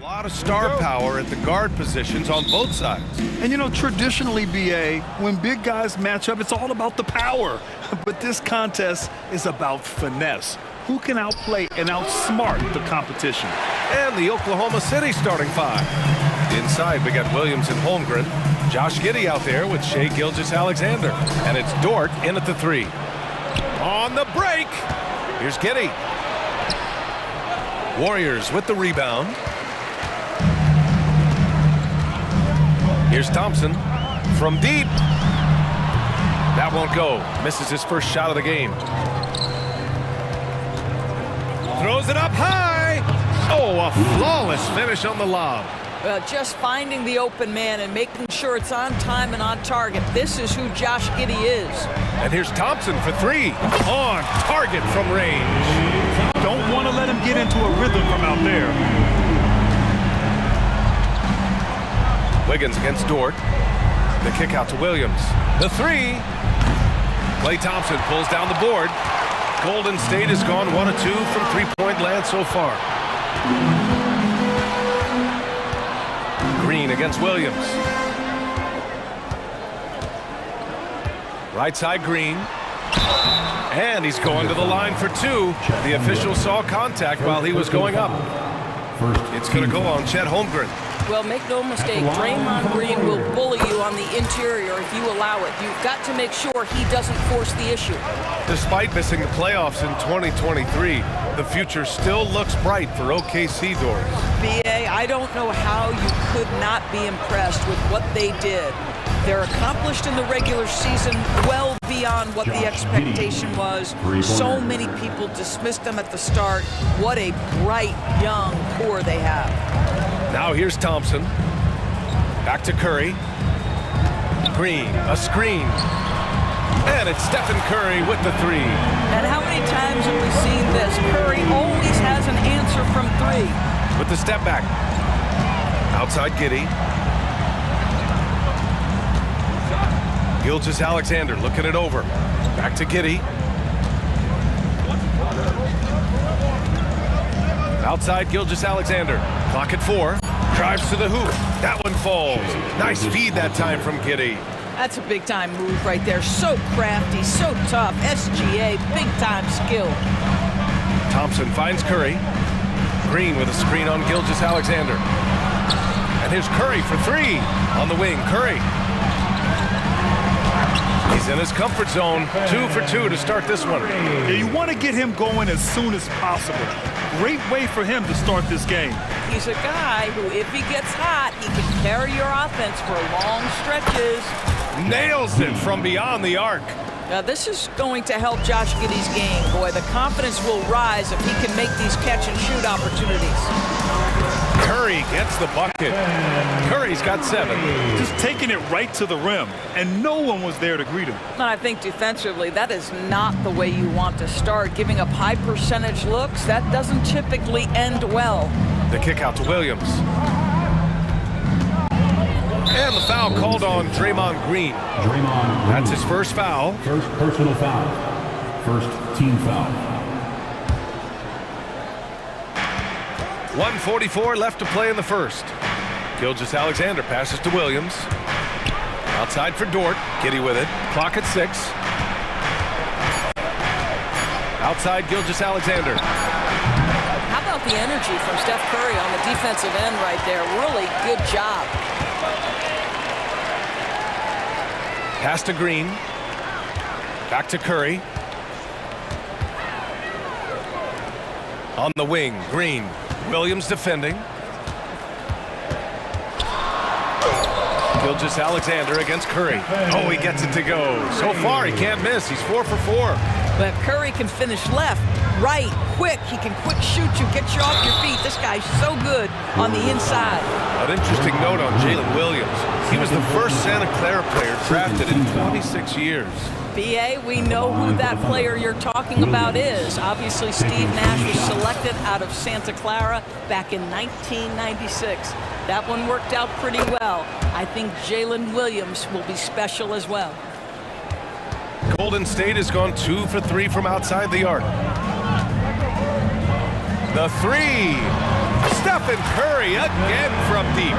A lot of star power at the guard positions on both sides. And you know, traditionally, BA, when big guys match up, it's all about the power. But this contest is about finesse. Who can outplay and outsmart the competition? And the Oklahoma City starting five. Inside, we got Williams and Holmgren. Josh Giddey out there with Shai Gilgeous-Alexander. And it's Dort in at the three. On the break, here's Giddey. Warriors with the rebound. Here's Thompson from deep. That won't go. Misses his first shot of the game. Throws it up high. Oh, a flawless finish on the lob. Well, just finding the open man and making sure it's on time and on target. This is who Josh Giddey is. And here's Thompson for three. On target from range. Don't want to let him get into a rhythm from out there. Wiggins against Dort. The kick out to Williams. The three. Klay Thompson pulls down the board. Golden State has gone 1 of 2 from three-point land so far. Green against Williams. Right side Green. And he's going to the line for two. The official saw contact while he was going up. It's going to go on Chet Holmgren. Well, make no mistake, Draymond Green will bully you on the interior if you allow it. You've got to make sure he doesn't force the issue. Despite missing the playoffs in 2023, the future still looks bright for OKC doors. BA, I don't know how you could not be impressed with what they did. They're accomplished in the regular season well beyond what the expectation was. So many people dismissed them at the start. What a bright, young core they have. Now here's Thompson. Back to Curry. Green, a screen. And it's Stephen Curry with the three. And how many times have we seen this? Curry always has an answer from three. With the step back. Outside Giddey. Gilgeous-Alexander looking it over. Back to Giddey. Outside Gilgeous-Alexander. Clock at 4. Drives to the hoop. That one falls. Nice feed that time from Giddey. That's a big-time move right there. So crafty, so tough. SGA, big-time skill. Thompson finds Curry. Green with a screen on Gilgeous-Alexander. And here's Curry for three. On the wing, Curry. He's in his comfort zone. 2 for 2 to start this one. Yeah, you want to get him going as soon as possible. Great way for him to start this game. He's a guy who, if he gets hot, he can carry your offense for long stretches. Nails it from beyond the arc. Now, this is going to help Josh Giddey's game. Boy, the confidence will rise if he can make these catch-and-shoot opportunities. Curry gets the bucket. Curry's got 7. Just taking it right to the rim, and no one was there to greet him. And I think defensively, that is not the way you want to start. Giving up high percentage looks, that doesn't typically end well. The kick out to Williams. And the foul called on Draymond Green. That's his first foul. First personal foul. First team foul. 1:44 left to play in the first. Gilgeous-Alexander passes to Williams. Outside for Dort. Giddey with it. Clock at 6. Outside Gilgeous-Alexander. How about the energy from Steph Curry on the defensive end right there? Really good job. Pass to Green. Back to Curry. On the wing, Green. Williams defending. Gilgeous-Alexander against Curry. Oh, he gets it to go. So far, he can't miss. He's 4 for 4. But Curry can finish left, right, quick. He can quick shoot you, get you off your feet. This guy's so good on the inside. An interesting note on Jalen Williams. He was the first Santa Clara player drafted in 26 years. BA, we know who that player you're talking about is. Obviously, Steve Nash was selected out of Santa Clara back in 1996. That one worked out pretty well. I think Jalen Williams will be special as well. Golden State has gone 2 for 3 from outside the arc. The three. Stephen Curry again from deep.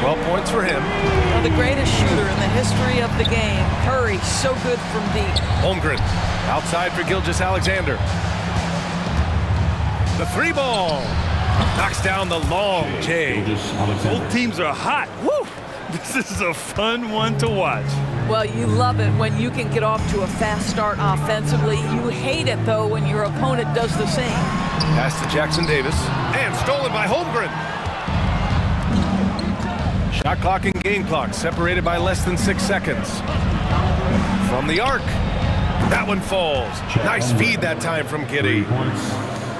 12 points for him. Well, the greatest shooter in the history of the game. Curry, so good from deep. Holmgren outside for Gilgeous-Alexander. The three ball. Knocks down the long J. Both teams are hot. Woo! This is a fun one to watch. Well, you love it when you can get off to a fast start offensively. You hate it, though, when your opponent does the same. Pass to Jackson Davis. And stolen by Holmgren. Shot clock and game clock separated by less than 6 seconds. From the arc. That one falls. Nice feed that time from Giddey.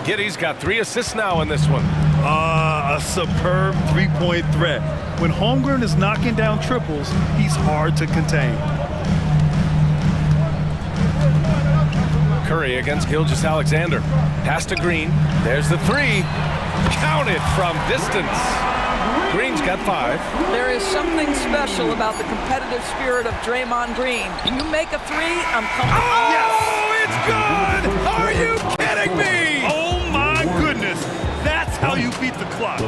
Giddey's got 3 assists now in this one. A superb three-point threat. When Holmgren is knocking down triples, he's hard to contain. Curry against Gilgeous-Alexander. Pass to Green. There's the 3. Counted from distance. Green's got 5. There is something special about the competitive spirit of Draymond Green. You make a 3, I'm coming. Oh, yes! It's good! Are you kidding me? Oh my goodness! That's how you beat the clock.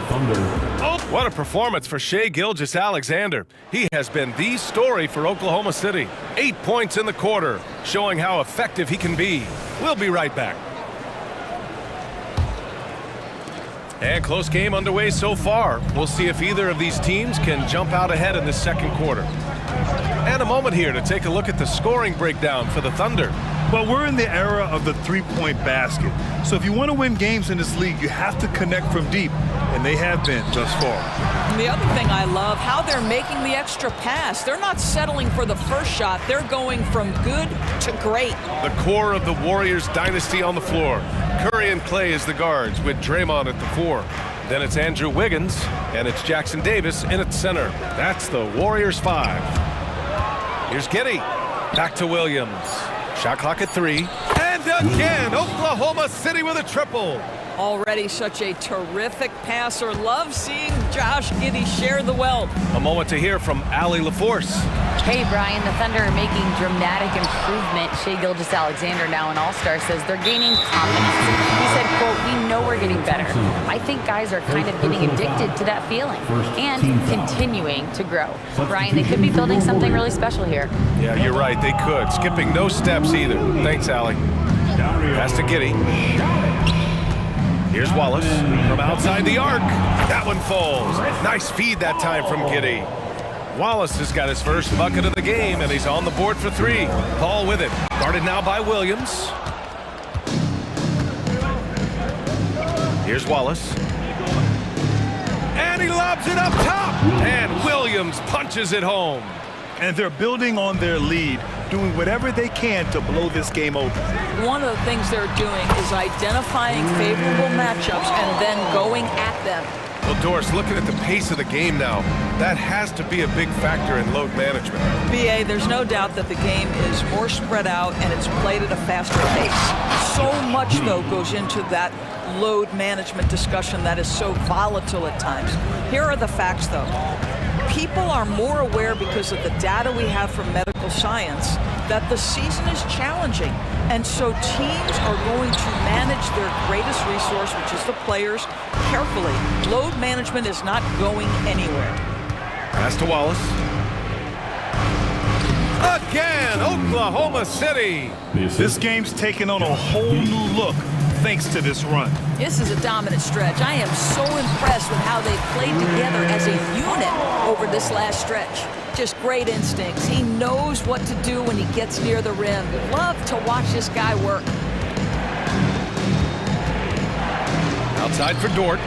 Oh, what a performance for Shai Gilgeous-Alexander. He has been the story for Oklahoma City. 8 points in the quarter, showing how effective he can be. We'll be right back. And close game underway so far. We'll see if either of these teams can jump out ahead in this second quarter. And a moment here to take a look at the scoring breakdown for the Thunder. Well, we're in the era of the three-point basket. So if you want to win games in this league, you have to connect from deep, and they have been thus far. And the other thing I love, how they're making the extra pass. They're not settling for the first shot. They're going from good to great. The core of the Warriors dynasty on the floor. Curry and Clay as the guards with Draymond at the 4. Then it's Andrew Wiggins, and it's Jackson Davis in at center. That's the Warriors 5. Here's Giddey. Back to Williams. Shot clock at 3. And again, Oklahoma City with a triple. Already such a terrific passer. Love seeing Josh Giddey share the wealth. A moment to hear from Allie LaForce. Hey, Brian, the Thunder are making dramatic improvement. Shai Gilgeous-Alexander, now an all-star, says they're gaining confidence. He said, quote, "We know we're getting better." I think guys are kind of getting addicted to that feeling and continuing to grow. Brian, they could be building something really special here. Yeah, you're right. They could. Skipping no steps either. Thanks, Allie. Pass to Giddey. Here's Wallace from outside the arc. That one falls. Nice feed that time from Giddey. Wallace has got his first bucket of the game, and he's on the board for 3. Paul with it. Guarded now by Williams. Here's Wallace. And he lobs it up top. And Williams punches it home. And they're building on their lead, doing whatever they can to blow this game open. One of the things they're doing is identifying favorable matchups and then going at them. Well, Doris, looking at the pace of the game now, that has to be a big factor in load management. BA, there's no doubt that the game is more spread out and it's played at a faster pace. So much, though, goes into that load management discussion that is so volatile at times. Here are the facts, though. People are more aware because of the data we have from medical science that the season is challenging. And so teams are going to manage their greatest resource, which is the players, carefully. Load management is not going anywhere. Pass to Wallace. Again, Oklahoma City. This game's taken on a whole new look thanks to this run. This is a dominant stretch. I am so impressed with how they played together as a unit over this last stretch. Just great instincts. He knows what to do when he gets near the rim. Love to watch this guy work. Outside for Dort.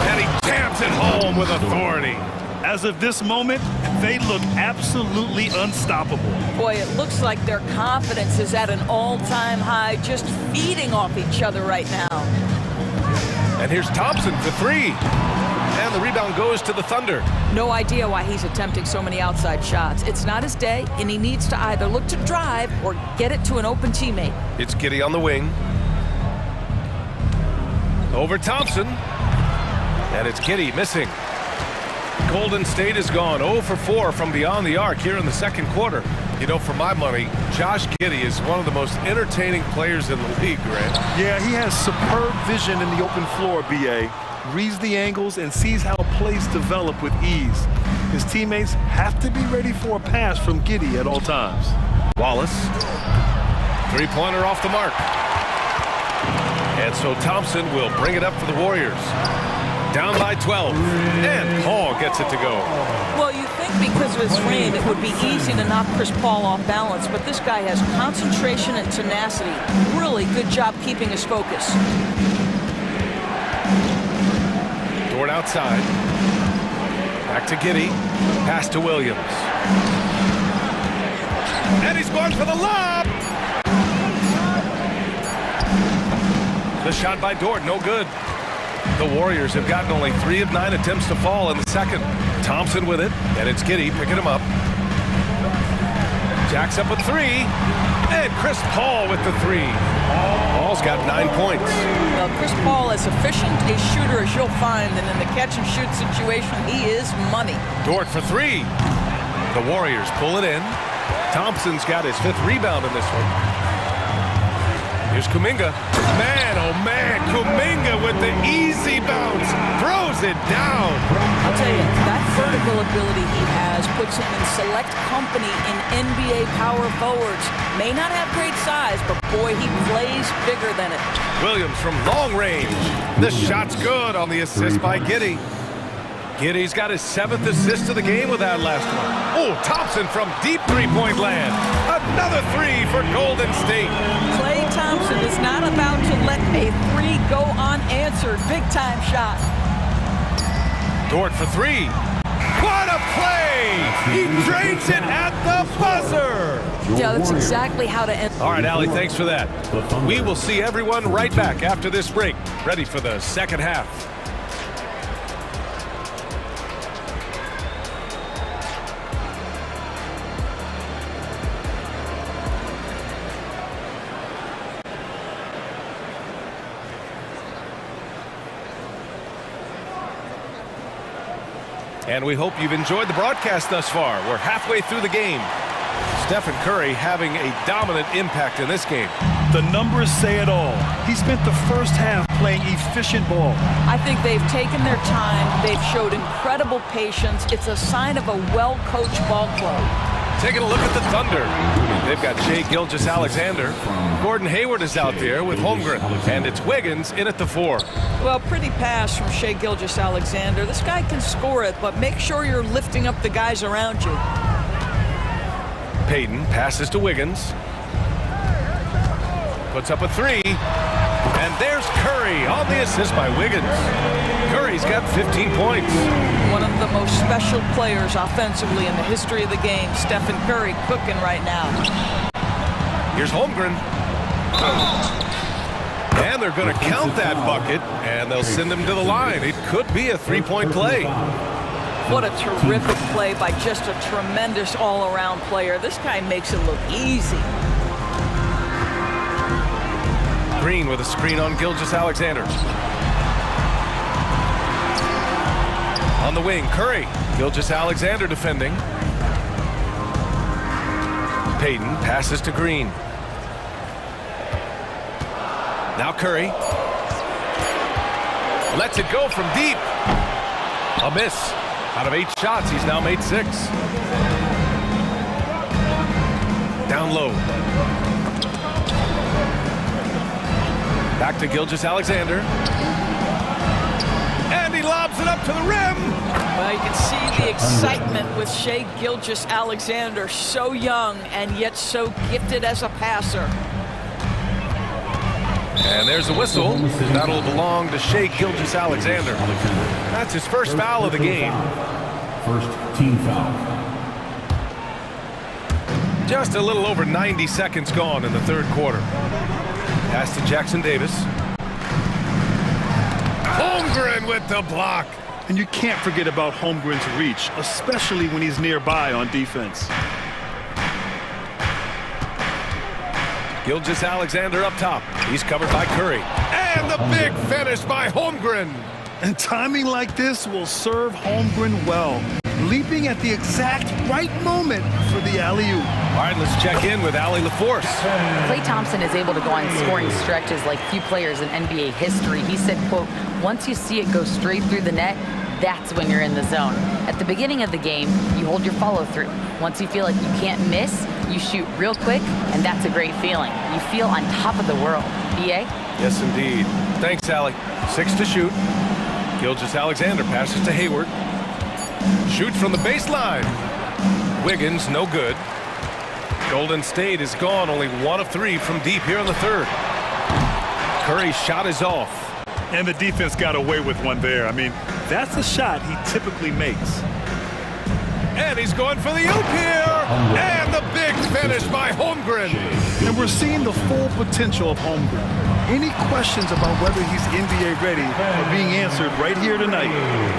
And he jams it home with authority. As of this moment, they look absolutely unstoppable. Boy, it looks like their confidence is at an all-time high, just feeding off each other right now. And here's Thompson for 3. And the rebound goes to the Thunder. No idea why he's attempting so many outside shots. It's not his day, and he needs to either look to drive or get it to an open teammate. It's Giddey on the wing. Over Thompson. And it's Giddey missing. Golden State has gone 0 for 4 from beyond the arc here in the second quarter. You know, for my money, Josh Giddey is one of the most entertaining players in the league, Grant. Yeah, he has superb vision in the open floor, B.A. Reads the angles and sees how plays develop with ease. His teammates have to be ready for a pass from Giddey at all times. Wallace, three-pointer off the mark. And so Thompson will bring it up for the Warriors. Down by 12, and Paul gets it to go. Well, you think because of his frame it would be easy to knock Chris Paul off balance, but this guy has concentration and tenacity. Really good job keeping his focus. Dort outside. Back to Giddey. Pass to Williams. And he's going for the lob! The shot by Dort, no good. The Warriors have gotten only 3 of 9 attempts to fall in the second. Thompson with it, and it's Giddey picking him up. Jacks up a 3, and Chris Paul with the 3. Paul's got 9 points. Well, Chris Paul is efficient a shooter as you'll find, and in the catch-and-shoot situation, he is money. Dort for 3. The Warriors pull it in. Thompson's got his 5th rebound in this one. Here's Kuminga. Man, oh man, Kuminga with the easy bounce. Throws it down. I'll tell you, that vertical ability he has puts him in select company in NBA power forwards. May not have great size, but boy, he plays bigger than it. Williams from long range. The shot's good on the assist by Giddey. Giddey's got his 7th assist of the game with that last one. Oh, Thompson from deep three-point land. Another 3 for Golden State. Klay Thompson is not about to let a 3 go unanswered. Big-time shot. Dort for 3. What a play! He drains it at the buzzer. Yeah, that's exactly how to end. All right, Allie, thanks for that. We will see everyone right back after this break. Ready for the second half. And we hope you've enjoyed the broadcast thus far. We're halfway through the game. Stephen Curry having a dominant impact in this game. The numbers say it all. He spent the first half playing efficient ball. I think they've taken their time. They've showed incredible patience. It's a sign of a well-coached ball club. Taking a look at the Thunder. They've got Shai Gilgeous-Alexander. Gordon Hayward is out there with Holmgren. And it's Wiggins in at the 4. Well, pretty pass from Shai Gilgeous-Alexander. This guy can score it, but make sure you're lifting up the guys around you. Payton passes to Wiggins. Puts up a 3. And there's Curry on the assist by Wiggins. Curry's got 15 points. One of the most special players offensively in the history of the game. Stephen Curry cooking right now. Here's Holmgren. And they're going to count that bucket, and they'll send him to the line. It could be a 3-point play. What a terrific play by just a tremendous all-around player. This guy makes it look easy. Green with a screen on Gilgeous-Alexander. On the wing, Curry. Gilgeous-Alexander defending. Payton passes to Green. Now Curry. Lets it go from deep. A miss. Out of 8 shots, he's now made 6. Down low. Back to Gilgeous-Alexander. And he lobs it up to the rim. Well, you can see the excitement with Shai Gilgeous-Alexander. So young and yet so gifted as a passer. And there's the whistle. That'll belong to Shai Gilgeous-Alexander. That's his first foul of the game. First team foul. Just a little over 90 seconds gone in the third quarter. Pass to Jackson Davis. Holmgren with the block. And you can't forget about Holmgren's reach, especially when he's nearby on defense. Gilgeous-Alexander up top. He's covered by Curry. And the big finish by Holmgren. And timing like this will serve Holmgren well, leaping at the exact right moment for the alley-oop. All right, let's check in with Allie LaForce. Klay Thompson is able to go on scoring stretches like few players in NBA history. He said, quote, once you see it go straight through the net, that's when you're in the zone. At the beginning of the game, you hold your follow-through. Once you feel like you can't miss, you shoot real quick, and that's a great feeling. You feel on top of the world. BA? Yes, indeed. Thanks, Allie. 6 to shoot. Gilgeous-Alexander passes to Hayward. Shoots from the baseline. Wiggins, no good. Golden State is gone, only 1 of 3 from deep here in the third. Curry's shot is off. And the defense got away with one there. I mean, that's a shot he typically makes. And he's going for the oop here. And the big finish by Holmgren. And we're seeing the full potential of Holmgren. Any questions about whether he's NBA ready are being answered right here tonight.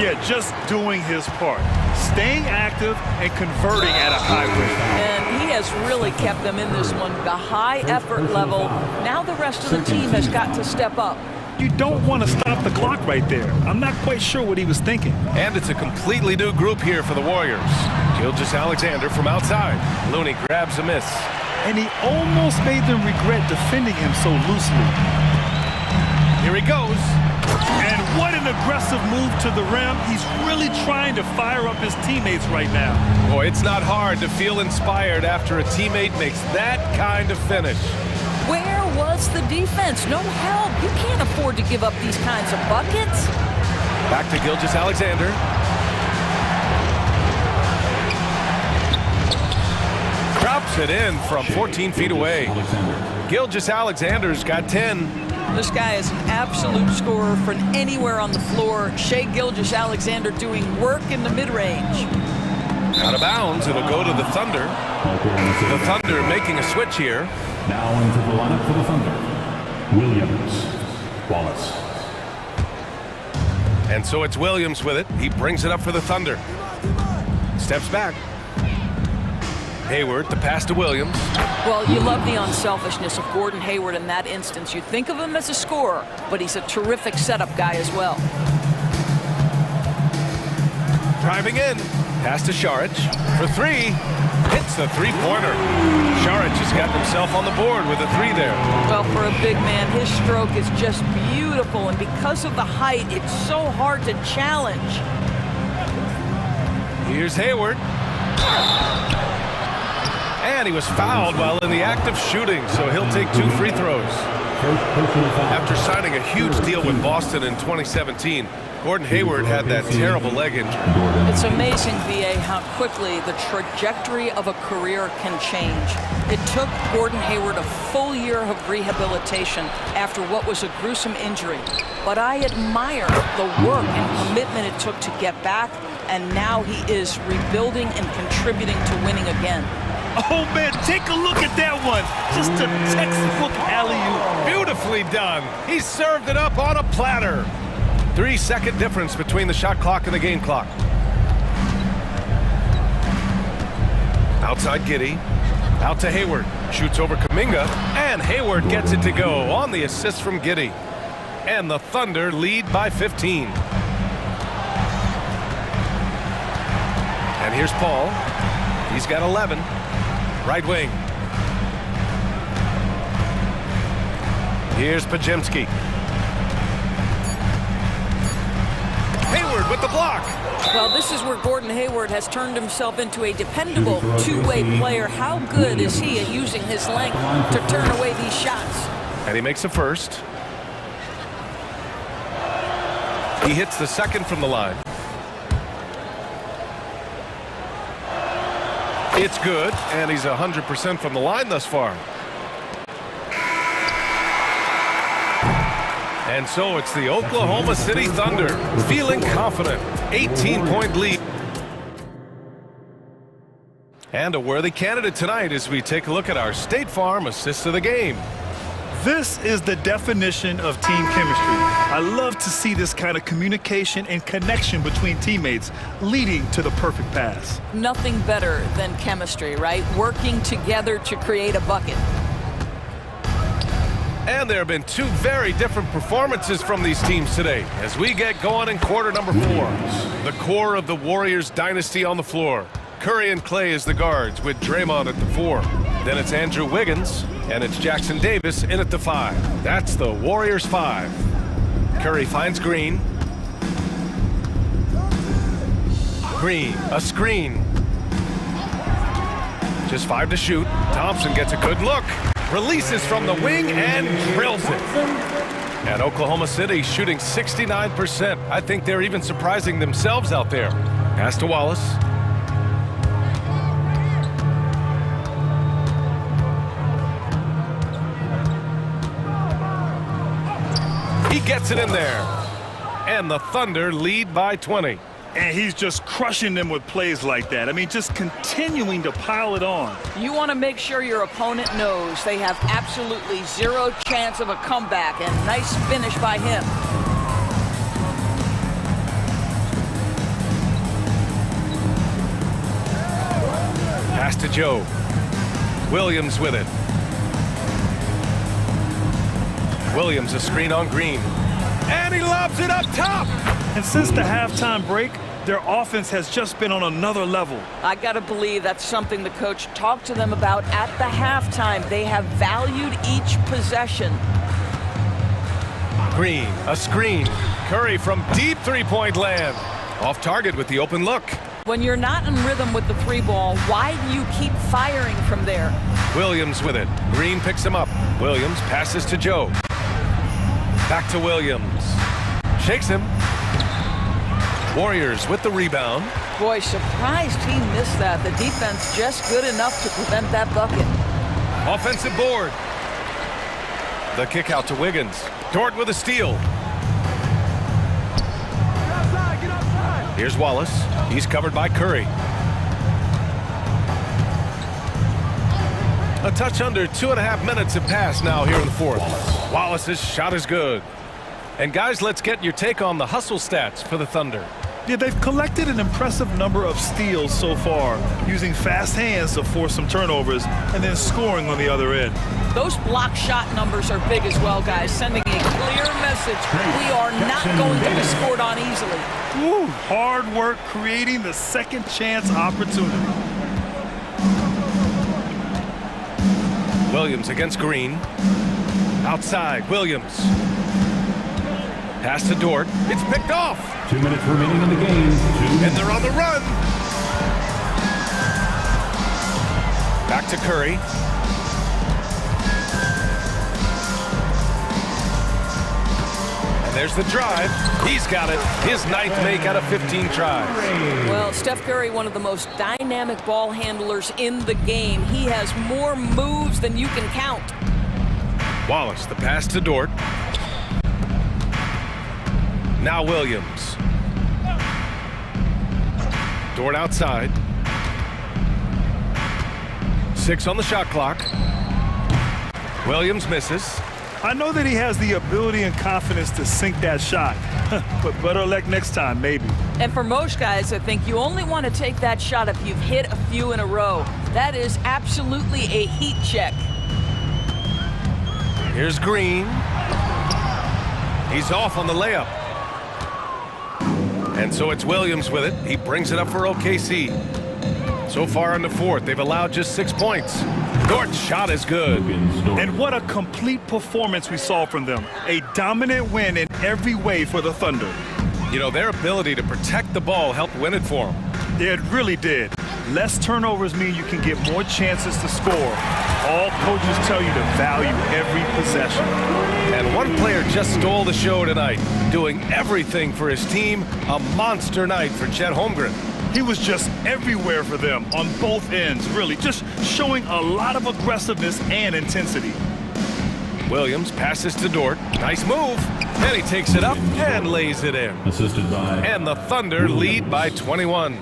Yeah, just doing his part. Staying active and converting at a high rate. And he has really kept them in this one. The high effort level. Now the rest of the team has got to step up. You don't want to stop the clock right there. I'm not quite sure what he was thinking. And it's a completely new group here for the Warriors. Gilgeous-Alexander from outside. Looney grabs a miss. And he almost made them regret defending him so loosely. Here he goes. And what an aggressive move to the rim. He's really trying to fire up his teammates right now. Boy, it's not hard to feel inspired after a teammate makes that kind of finish. Where was the defense? No help. You can't afford to give up these kinds of buckets. Back to Gilgeous-Alexander. Drops it in from 14 feet away. Gilgeous-Alexander's got 10. This guy is an absolute scorer from anywhere on the floor. Shai Gilgeous-Alexander doing work in the mid-range. Out of bounds, it'll go to the Thunder. The Thunder making a switch here. Now into the lineup for the Thunder, Williams, Wallace. And so it's Williams with it. He brings it up for the Thunder. Steps back. Hayward, the pass to Williams. Well, you love the unselfishness of Gordon Hayward in that instance. You think of him as a scorer, but he's a terrific setup guy as well. Driving in. Pass to Šarić for 3. Hits the three-pointer. Šarić has got himself on the board with a 3 there. Well, for a big man, his stroke is just beautiful, and because of the height, it's so hard to challenge. Here's Hayward. And he was fouled while in the act of shooting, so he'll take 2 free throws. After signing a huge deal with Boston in 2017, Gordon Hayward had that terrible leg injury. It's amazing, BA, how quickly the trajectory of a career can change. It took Gordon Hayward a full year of rehabilitation after what was a gruesome injury. But I admire the work and commitment it took to get back, and now he is rebuilding and contributing to winning again. Oh, man, take a look at that one. Just a textbook alley-oop. Beautifully done. He served it up on a platter. 3-second difference between the shot clock and the game clock. Outside Giddey. Out to Hayward. Shoots over Kuminga. And Hayward gets it to go on the assist from Giddey. And the Thunder lead by 15. And here's Paul. He's got 11. Right wing. Here's Podziemski. Hayward with the block. Well, this is where Gordon Hayward has turned himself into a dependable two-way player. How good is he at using his length to turn away these shots? And he makes the first. He hits the second from the line. It's good, and he's 100% from the line thus far. And so it's the Oklahoma City Thunder feeling confident. 18-point lead. And a worthy candidate tonight as we take a look at our State Farm assist of the game. This is the definition of team chemistry. I love to see this kind of communication and connection between teammates leading to the perfect pass. Nothing better than chemistry, right? Working together to create a bucket. And there have been two very different performances from these teams today as we get going in quarter number 4. The core of the Warriors dynasty on the floor. Curry and Clay as the guards with Draymond at the 4. Then it's Andrew Wiggins and it's Jackson Davis in at the 5. That's the Warriors 5. Curry finds Green. Green, a screen. Just 5 to shoot. Thompson gets a good look. Releases from the wing and drills it. And Oklahoma City shooting 69%. I think they're even surprising themselves out there. Pass to Wallace. He gets it in there. And the Thunder lead by 20. And he's just crushing them with plays like that. I mean, just continuing to pile it on. You want to make sure your opponent knows they have absolutely zero chance of a comeback, and nice finish by him. Pass to Joe. Williams with it. Williams a screen on Green. And he lobs it up top. And since the halftime break, their offense has just been on another level. I got to believe that's something the coach talked to them about at the halftime. They have valued each possession. Green, a screen. Curry from deep three-point land. Off target with the open look. When you're not in rhythm with the 3-ball, why do you keep firing from there? Williams with it. Green picks him up. Williams passes to Joe. Back to Williams. Shakes him. Warriors with the rebound. Boy, surprised he missed that. The defense just good enough to prevent that bucket. Offensive board. The kick out to Wiggins. Dort with a steal. Here's Wallace. He's covered by Curry. A touch under 2.5 minutes have passed now here in the 4th. Wallace's shot is good. And guys, let's get your take on the hustle stats for the Thunder. Yeah, they've collected an impressive number of steals so far, using fast hands to force some turnovers and then scoring on the other end. Those block shot numbers are big as well, guys, sending a clear message. We are not going to be scored on easily. Woo, hard work creating the second chance opportunity. Williams against Green. Outside, Williams. Pass to Dort. It's picked off. 2 minutes remaining in the game. And they're on the run. Back to Curry. And there's the drive. He's got it. His 9th make out of 15 tries. Well, Steph Curry, one of the most dynamic ball handlers in the game. He has more moves than you can count. Wallace, the pass to Dort. Now Williams. Dort outside. 6 on the shot clock. Williams misses. I know that he has the ability and confidence to sink that shot, but better luck next time, maybe. And for most guys, I think you only want to take that shot if you've hit a few in a row. That is absolutely a heat check. Here's Green. He's off on the layup. And so it's Williams with it. He brings it up for OKC. So far in the 4th, they've allowed just 6 points. Dort's shot is good. And what a complete performance we saw from them. A dominant win in every way for the Thunder. You know, their ability to protect the ball helped win it for them. It really did. Less turnovers mean you can get more chances to score. All coaches tell you to value every possession. And one player just stole the show tonight, doing everything for his team. A monster night for Chet Holmgren. He was just everywhere for them on both ends, really, just showing a lot of aggressiveness and intensity. Williams passes to Dort. Nice move. And he takes it up and lays it in. Assisted by. And the Thunder lead by 21.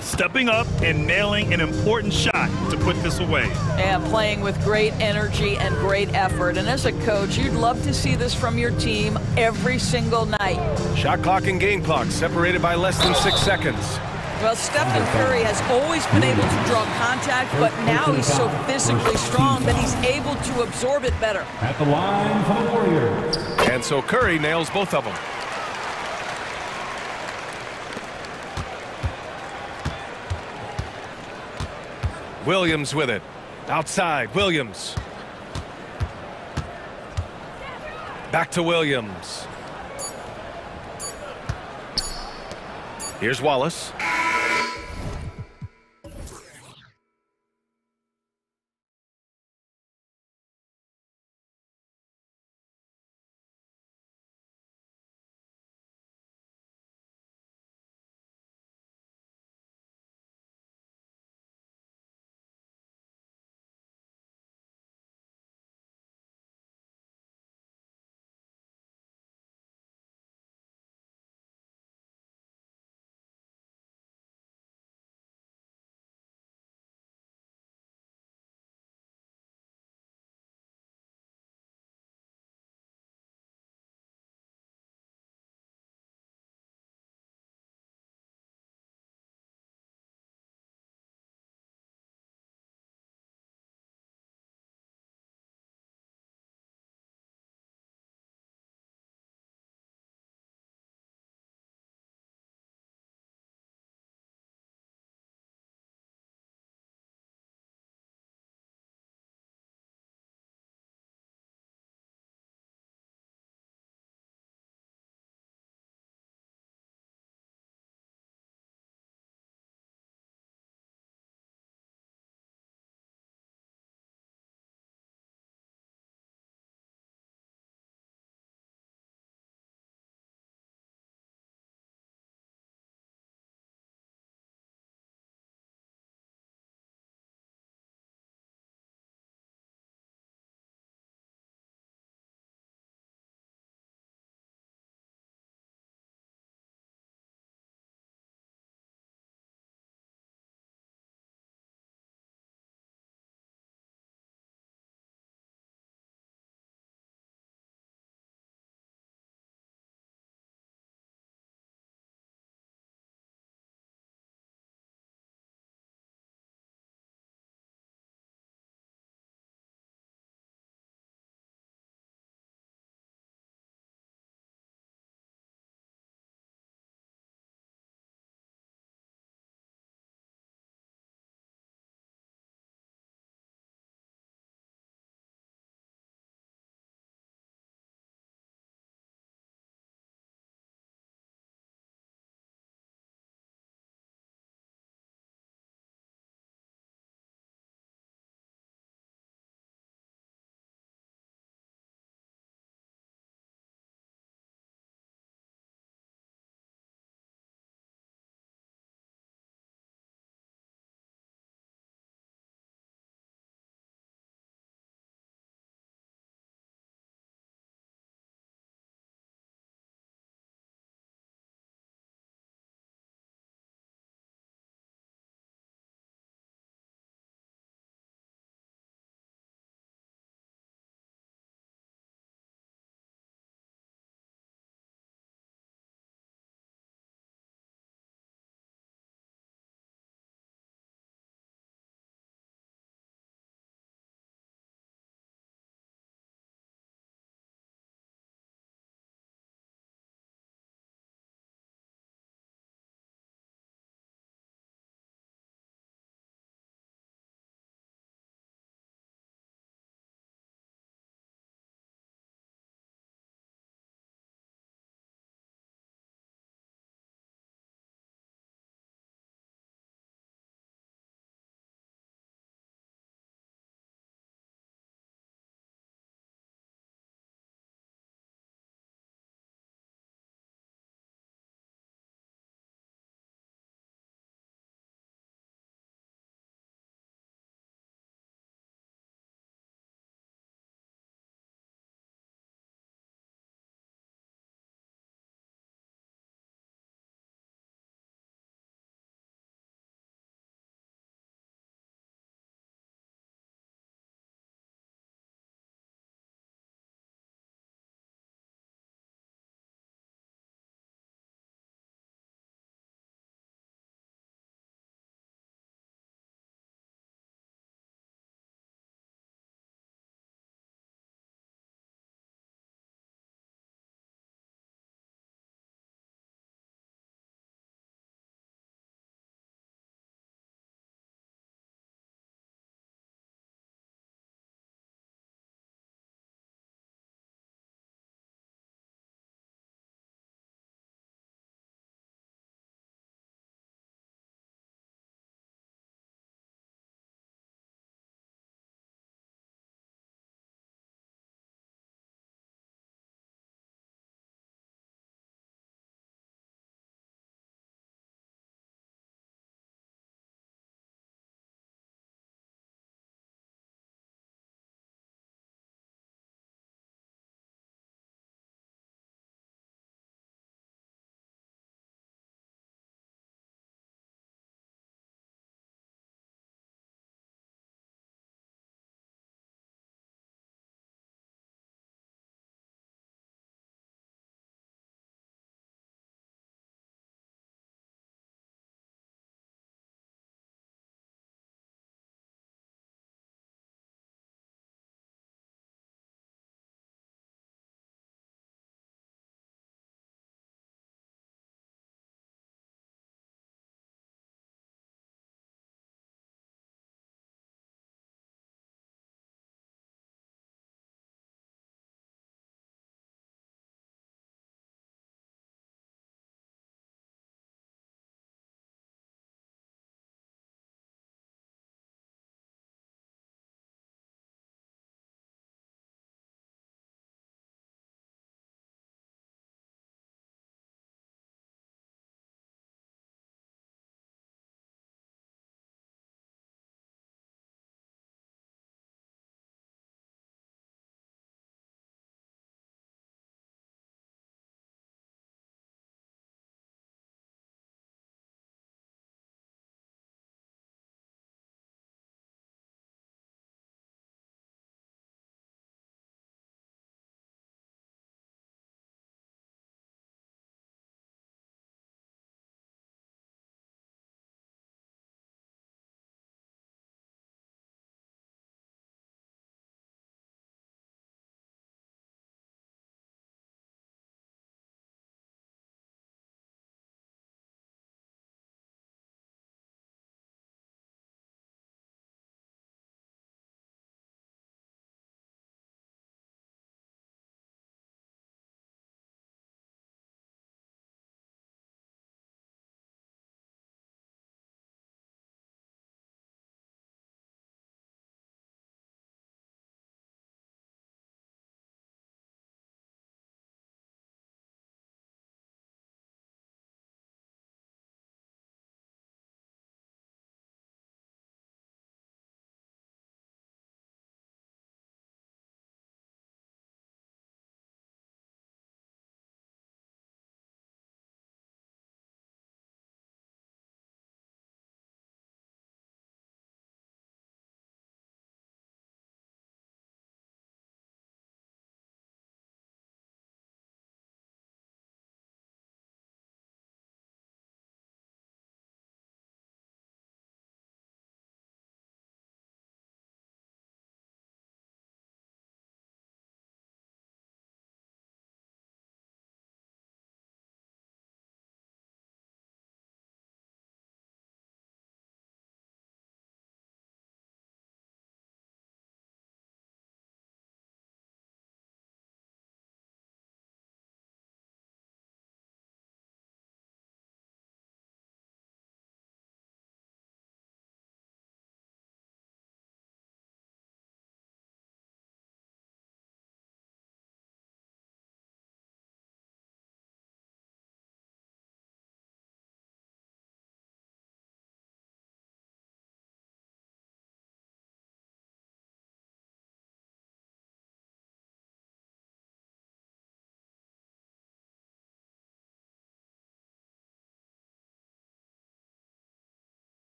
Stepping up and nailing an important shot to put this away. Yeah, playing with great energy and great effort. And as a coach, you'd love to see this from your team every single night. Shot clock and game clock separated by less than 6 seconds. Well, Stephen Curry has always been able to draw contact, but now he's so physically strong that he's able to absorb it better. At the line for the Warriors. And so Curry nails both of them. Williams with it. Outside, Williams. Back to Williams. Here's Wallace.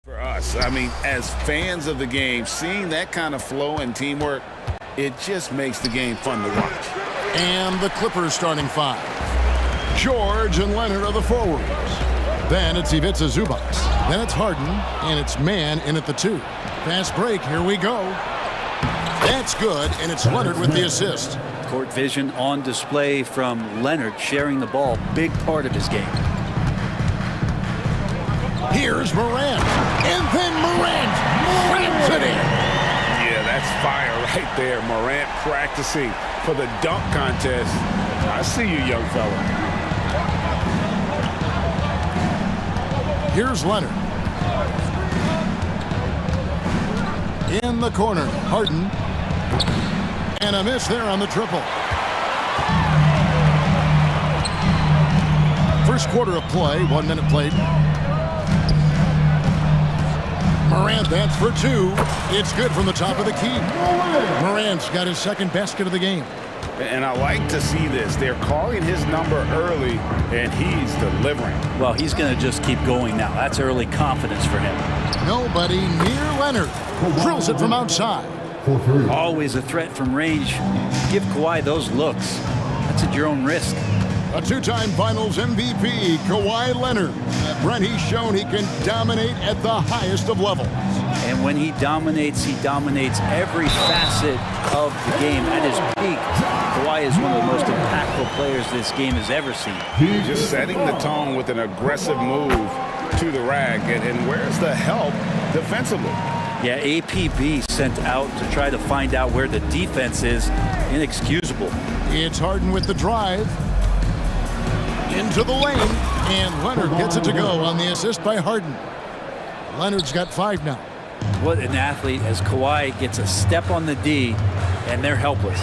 For us, I mean, as fans of the game, seeing that kind of flow and teamwork, it just makes the game fun to watch. And the Clippers starting five. George and Leonard are the forwards. Then it's Ivica Zubac. Then it's Harden, and it's Mann in at the 2. Fast break, here we go. That's good, and it's Leonard with the assist. Court vision on display from Leonard, sharing the ball, big part of his game. Here's Morant, and then Morant slams it in. Yeah, that's fire right there. Morant practicing for the dunk contest. I see you, young fella. Here's Leonard. In the corner, Harden. And a miss there on the triple. First quarter of play, 1 minute played. Morant, that's for 2. It's good from the top of the key. Morant's got his second basket of the game. And I like to see this. They're calling his number early, and he's delivering. Well, he's going to just keep going now. That's early confidence for him. Nobody near Leonard. Drills it from outside. Always a threat from range. Give Kawhi those looks. That's at your own risk. A two-time Finals MVP, Kawhi Leonard. Brent, he's shown he can dominate at the highest of levels. And when he dominates every facet of the game. At his peak, Kawhi is one of the most impactful players this game has ever seen. Just setting the tone with an aggressive move to the rack. And where's the help defensively? Yeah, APB sent out to try to find out where the defense is. Inexcusable. It's Harden with the drive. Into the lane, and Leonard gets it to go on the assist by Harden. Leonard's got 5 now. What an athlete, as Kawhi gets a step on the D, and they're helpless.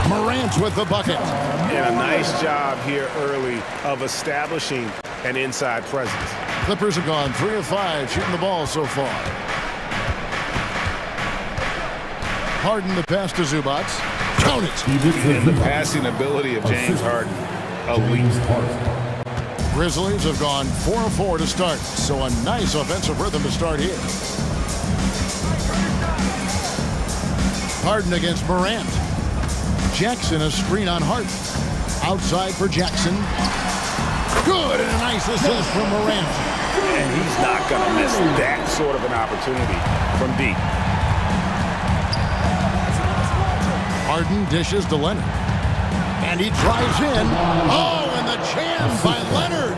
Morant with the bucket. And a nice job here early of establishing an inside presence. Clippers have gone 3 of 5 shooting the ball so far. Harden the pass to Zubac. Count it. And the passing ability of James Harden, elite. Grizzlies have gone 4 of 4 to start, so a nice offensive rhythm to start here. Harden against Morant. Jackson a screen on Harden. Outside for Jackson. Good, and a nice assist from Morant. And he's not going to miss that sort of an opportunity from deep. Harden dishes to Leonard. And he drives in. Oh, and the jam by Leonard.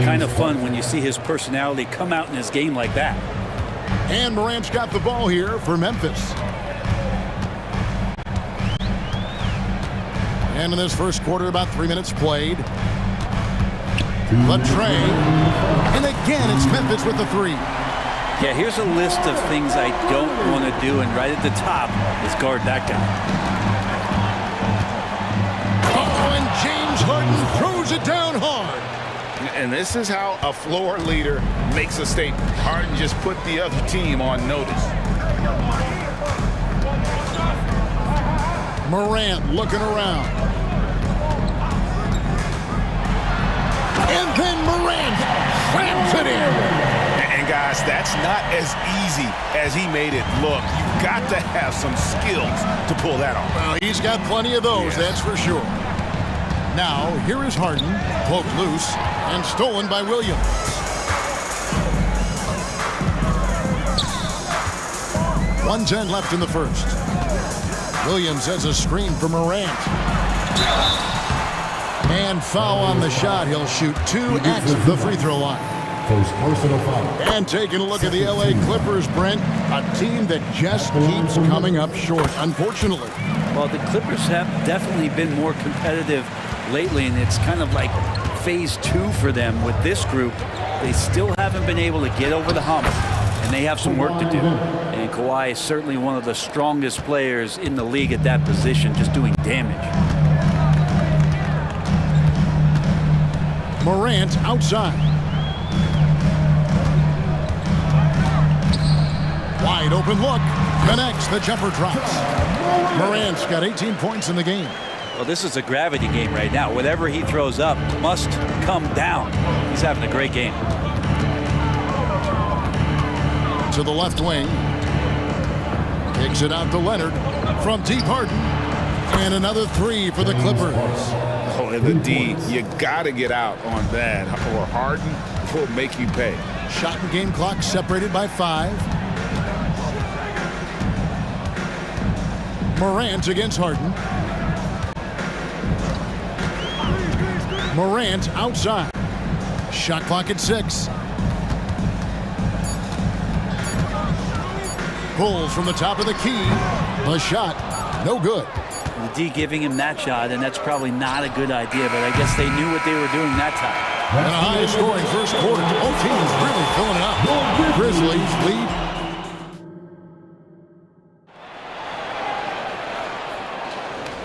Kind of fun when you see his personality come out in his game like that. And Morant's got the ball here for Memphis. And in this first quarter, about 3 minutes played. Latrey. And again, it's Memphis with the 3. Yeah, here's a list of things I don't want to do, and right at the top is guard that guy. Oh, and James Harden throws it down hard. And this is how a floor leader makes a statement. Harden just put the other team on notice. Morant looking around. And then Morant slams it in. And guys, that's not as easy as he made it look. You've got to have some skills to pull that off. Well, he's got plenty of those, that's for sure. Now, here is Harden, poked loose, and stolen by Williams. .110 left in the first. Williams has a screen for Morant. And foul on the shot. He'll shoot 2 at the free throw line. And taking a look at the LA Clippers, Brent, a team that just keeps coming up short, unfortunately. Well, the Clippers have definitely been more competitive lately, and it's kind of like phase 2 for them with this group. They still haven't been able to get over the hump, and they have some work to do. And Kawhi is certainly one of the strongest players in the league at that position, just doing damage. Morant outside. Wide open look. Connects. The jumper drops. Morant's got 18 points in the game. Well, this is a gravity game right now. Whatever he throws up must come down. He's having a great game. to the left wing. Kicks it out to Leonard from deep. Harden. And another three for the Clippers. Oh, and the D, you got to get out on that, or Harden will make you pay. Shot and game clock separated by 5. Morant against Harden. Morant outside. Shot clock at 6. Pulls from the top of the key. The shot, no good. The D giving him that shot, and that's probably not a good idea, but I guess they knew what they were doing that time. And a high-scoring first quarter. Both teams really filling it up. Grizzlies lead.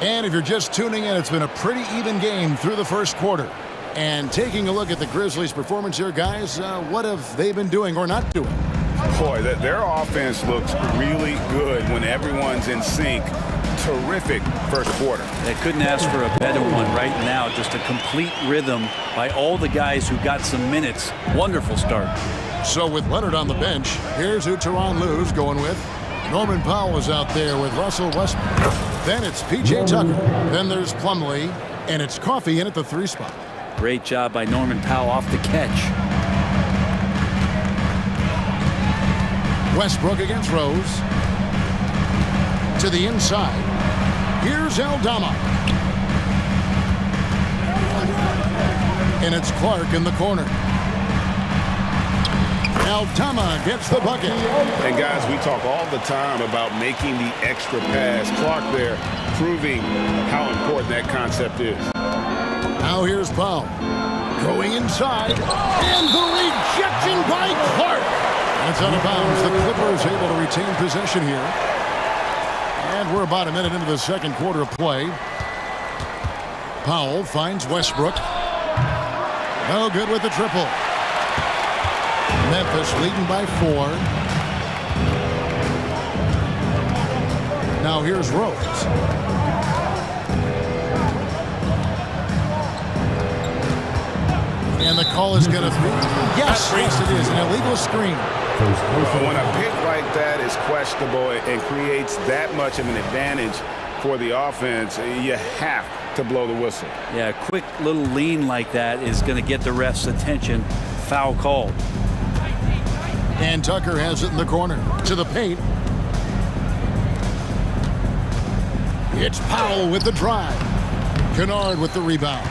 And if you're just tuning in, it's been a pretty even game through the first quarter. And taking a look at the Grizzlies' performance here, guys, what have they been doing or not doing? Boy, their offense looks really good when everyone's in sync. Terrific first quarter. They couldn't ask for a better one right now. Just a complete rhythm by all the guys who got some minutes. Wonderful start. So with Leonard on the bench, here's who Tyronn Lue's going with. Norman Powell is out there with Russell Westbrook. Then it's P.J. Tucker. Then there's Plumlee. And it's Coffey in at the 3 spot. Great job by Norman Powell off the catch. Westbrook against Rose. To the inside. Here's Aldama. And it's Clark in the corner. Aldama gets the bucket. And guys, we talk all the time about making the extra pass. Clark there proving how important that concept is. Now here's Powell. Going inside. And the rejection by Clark. That's out of bounds. The Clippers able to retain possession here. And we're about a minute into the second quarter of play. Powell finds Westbrook. No good with the triple. Memphis leading by 4. Now here's Rose. And the call is going to be, yes, it is, an illegal screen. When a pick like that is questionable and creates that much of an advantage for the offense, you have to blow the whistle. Yeah, a quick little lean like that is going to get the ref's attention. Foul called. And Tucker has it in the corner. To the paint. It's Powell with the drive. Kennard with the rebound.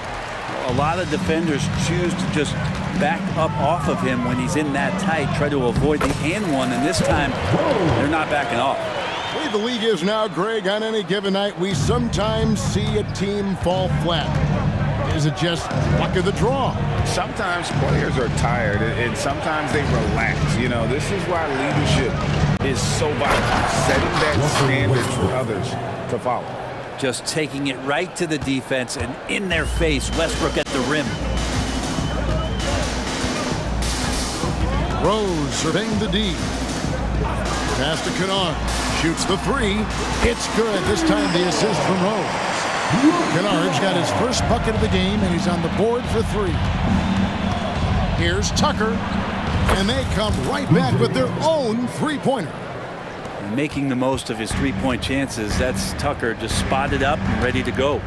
A lot of defenders choose to just back up off of him when he's in that tight, try to avoid the and one, and this time they're not backing off. The way the league is now, Greg, on any given night, we sometimes see a team fall flat. Is it just luck of the draw? Sometimes players are tired, and sometimes they relax. You know, this is why leadership is so vital, setting that standard for others to follow. Just taking it right to the defense and in their face. Westbrook at the rim. Rose surveying the D. Pass to Kennard. Shoots the 3. It's good. This time the assist from Rose. Kennard's got his first bucket of the game, and he's on the board for 3. Here's Tucker. And they come right back with their own three-pointer. Making the most of his three-point chances. That's Tucker just spotted up and ready to go.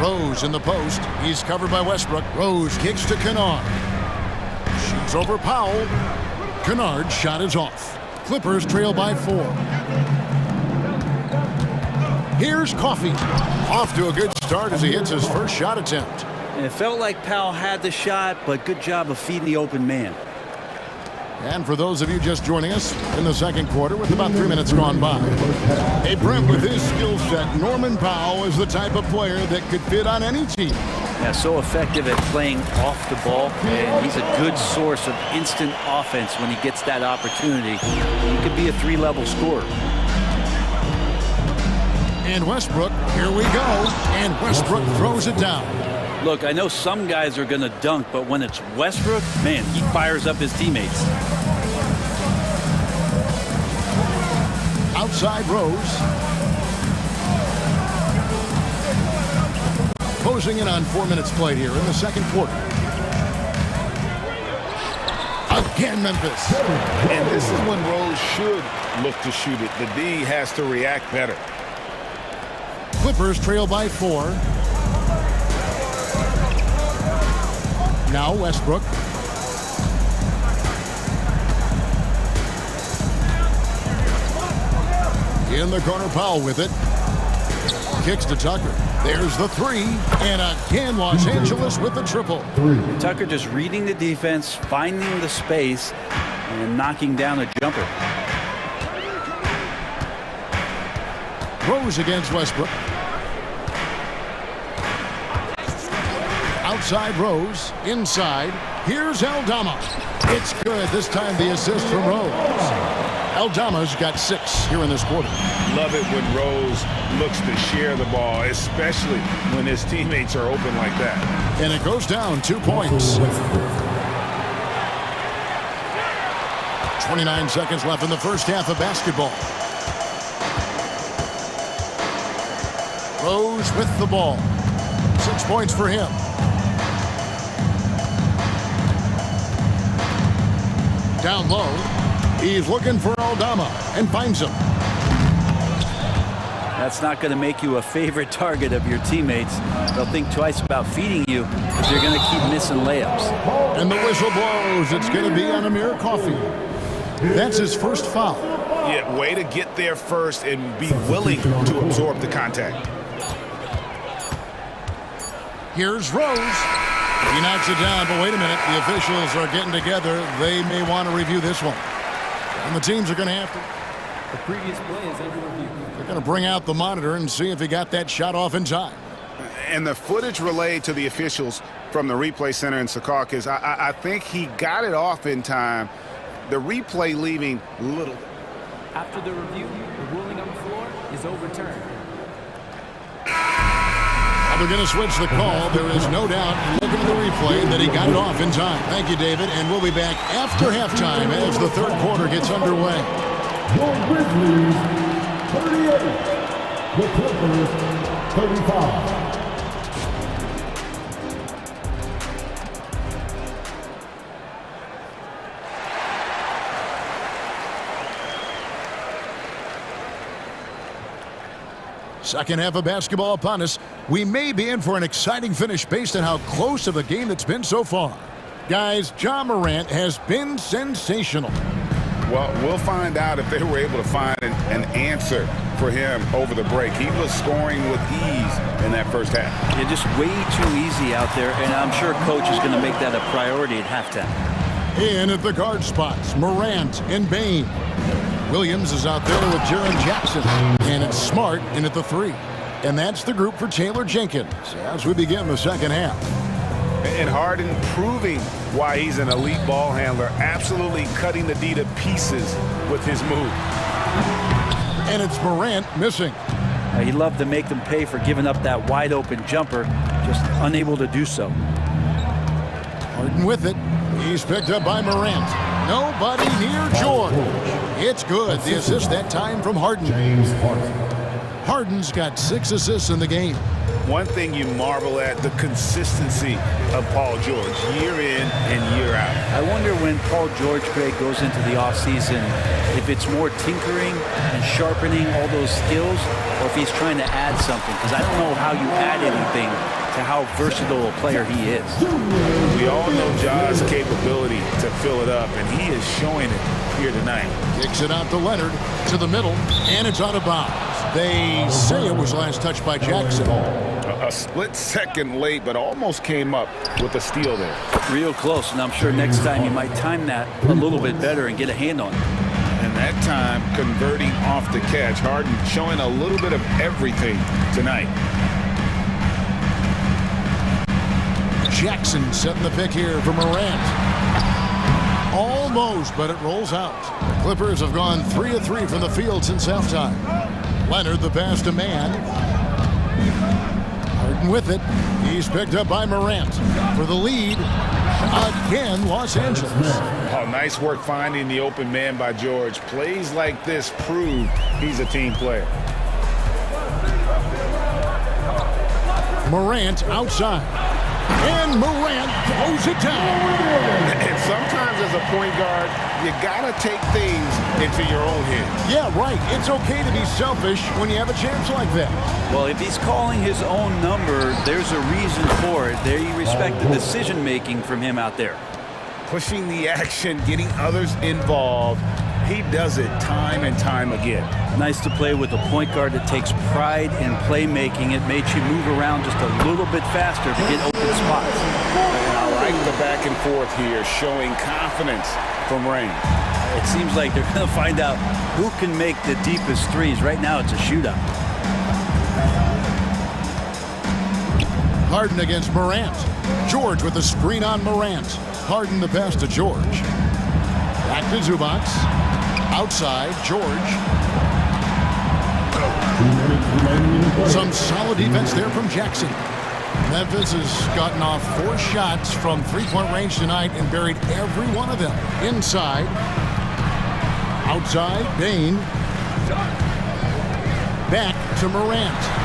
Rose in the post. He's covered by Westbrook. Rose kicks to Kennard. Shoots over Powell. Kennard's shot is off. Clippers trail by 4. Here's Coffey. Off to a good start as he hits his first shot attempt. And it felt like Powell had the shot, but good job of feeding the open man. And for those of you just joining us in the second quarter with about 3 minutes gone by. Hey, Brent, with his skill set, Norman Powell is the type of player that could fit on any team. Yeah, so effective at playing off the ball, and he's a good source of instant offense when he gets that opportunity. He could be a 3-level scorer. And Westbrook, here we go. And Westbrook throws it down. Look, I know some guys are going to dunk, but when it's Westbrook, man, he fires up his teammates. Outside Rose. Closing in on 4 minutes played here in the second quarter. again, Memphis. And this is when Rose should look to shoot it. The D has to react better. Clippers trail by 4. Now Westbrook. In the corner, Powell with it. Kicks to Tucker. There's the 3. And again, Los Angeles with the triple. Tucker just reading the defense, finding the space, and knocking down a jumper. Rose against Westbrook. Outside Rose. Inside. Here's Aldama. It's good. This time the assist from Rose. Aldama's got 6 here in this quarter. Love it when Rose looks to share the ball, especially when his teammates are open like that. And it goes down 2 points. 29 seconds left in the first half of basketball. Rose with the ball. 6 points for him. Down low. He's looking for Aldama and finds him. That's not going to make you a favorite target of your teammates. They'll think twice about feeding you if you're going to keep missing layups. And the whistle blows. It's going to be on Amir Coffey. That's his first foul. Yeah, way to get there first and be willing to absorb the contact. Here's Rose. He knocks it down, but wait a minute. The officials are getting together. They may want to review this one. And the teams are going to have to. The previous play is under review. They're going to bring out the monitor and see if he got that shot off in time. And the footage relayed to the officials from the replay center in Secaucus, I think he got it off in time. The replay leaving little. After the review, the ruling on the floor is overturned. They're going to switch the call. There is no doubt, looking at the replay, that he got it off in time. Thank you, David. And we'll be back after halftime as the third quarter gets underway. Your Grizzlies, 38. The Clippers, 35. Second half of basketball upon us. We may be in for an exciting finish based on how close of a game it's been so far. Guys, Ja Morant has been sensational. Well, we'll find out if they were able to find an answer for him over the break. He was scoring with ease in that first half. Yeah, just way too easy out there, and I'm sure coach is going to make that a priority at halftime. In at the guard spots, Morant and Bain. Williams is out there with Jaren Jackson, and it's Smart in at the 3. And that's the group for Taylor Jenkins as we begin the second half. And Harden proving why he's an elite ball handler, absolutely cutting the D to pieces with his move. And it's Morant missing. He loved to make them pay for giving up that wide open jumper, just unable to do so. Harden with it. He's picked up by Morant. Nobody near George. It's good. The assist that time from Harden. Harden's got 6 assists in the game. One thing you marvel at, the consistency of Paul George, year in and year out. I wonder when Paul George, Greg, goes into the offseason, if it's more tinkering and sharpening all those skills, or if he's trying to add something. Because I don't know how you add anything to how versatile a player he is. We all know Ja's capability to fill it up, and he is showing it here tonight. Kicks it out to Leonard, to the middle, and it's out of bounds. They say it was last touched by Jackson. A split second late, but almost came up with a steal there. Real close, and I'm sure next time you might time that a little bit better and get a hand on it. And that time, converting off the catch. Harden showing a little bit of everything tonight. Jackson setting the pick here for Morant. Almost, but it rolls out. The Clippers have gone 3 of 3 from the field since halftime. Leonard, the pass to Mann. Harden with it. He's picked up by Morant for the lead. Again, Los Angeles. Oh, nice work finding the open man by George. Plays like this prove he's a team player. Morant outside. And Morant throws it down. And sometimes as a point guard, you got to take things into your own hands. Yeah, right. It's okay to be selfish when you have a chance like that. Well, if he's calling his own number, there's a reason for it. They respect the decision-making from him out there. Pushing the action, getting others involved. He does it time and time again. Nice to play with a point guard that takes pride in playmaking. It makes you move around just a little bit faster to get open spots. And I like the back and forth here, showing confidence from Rain. It seems like they're going to find out who can make the deepest threes. Right now, it's a shootout. Harden against Morant. George with the screen on Morant. Harden the pass to George. Back to Zubac. Outside, George. Some solid defense there from Jackson. Memphis has gotten off 4 shots from three-point range tonight and buried every one of them. Inside. Outside, Bain. Back to Morant.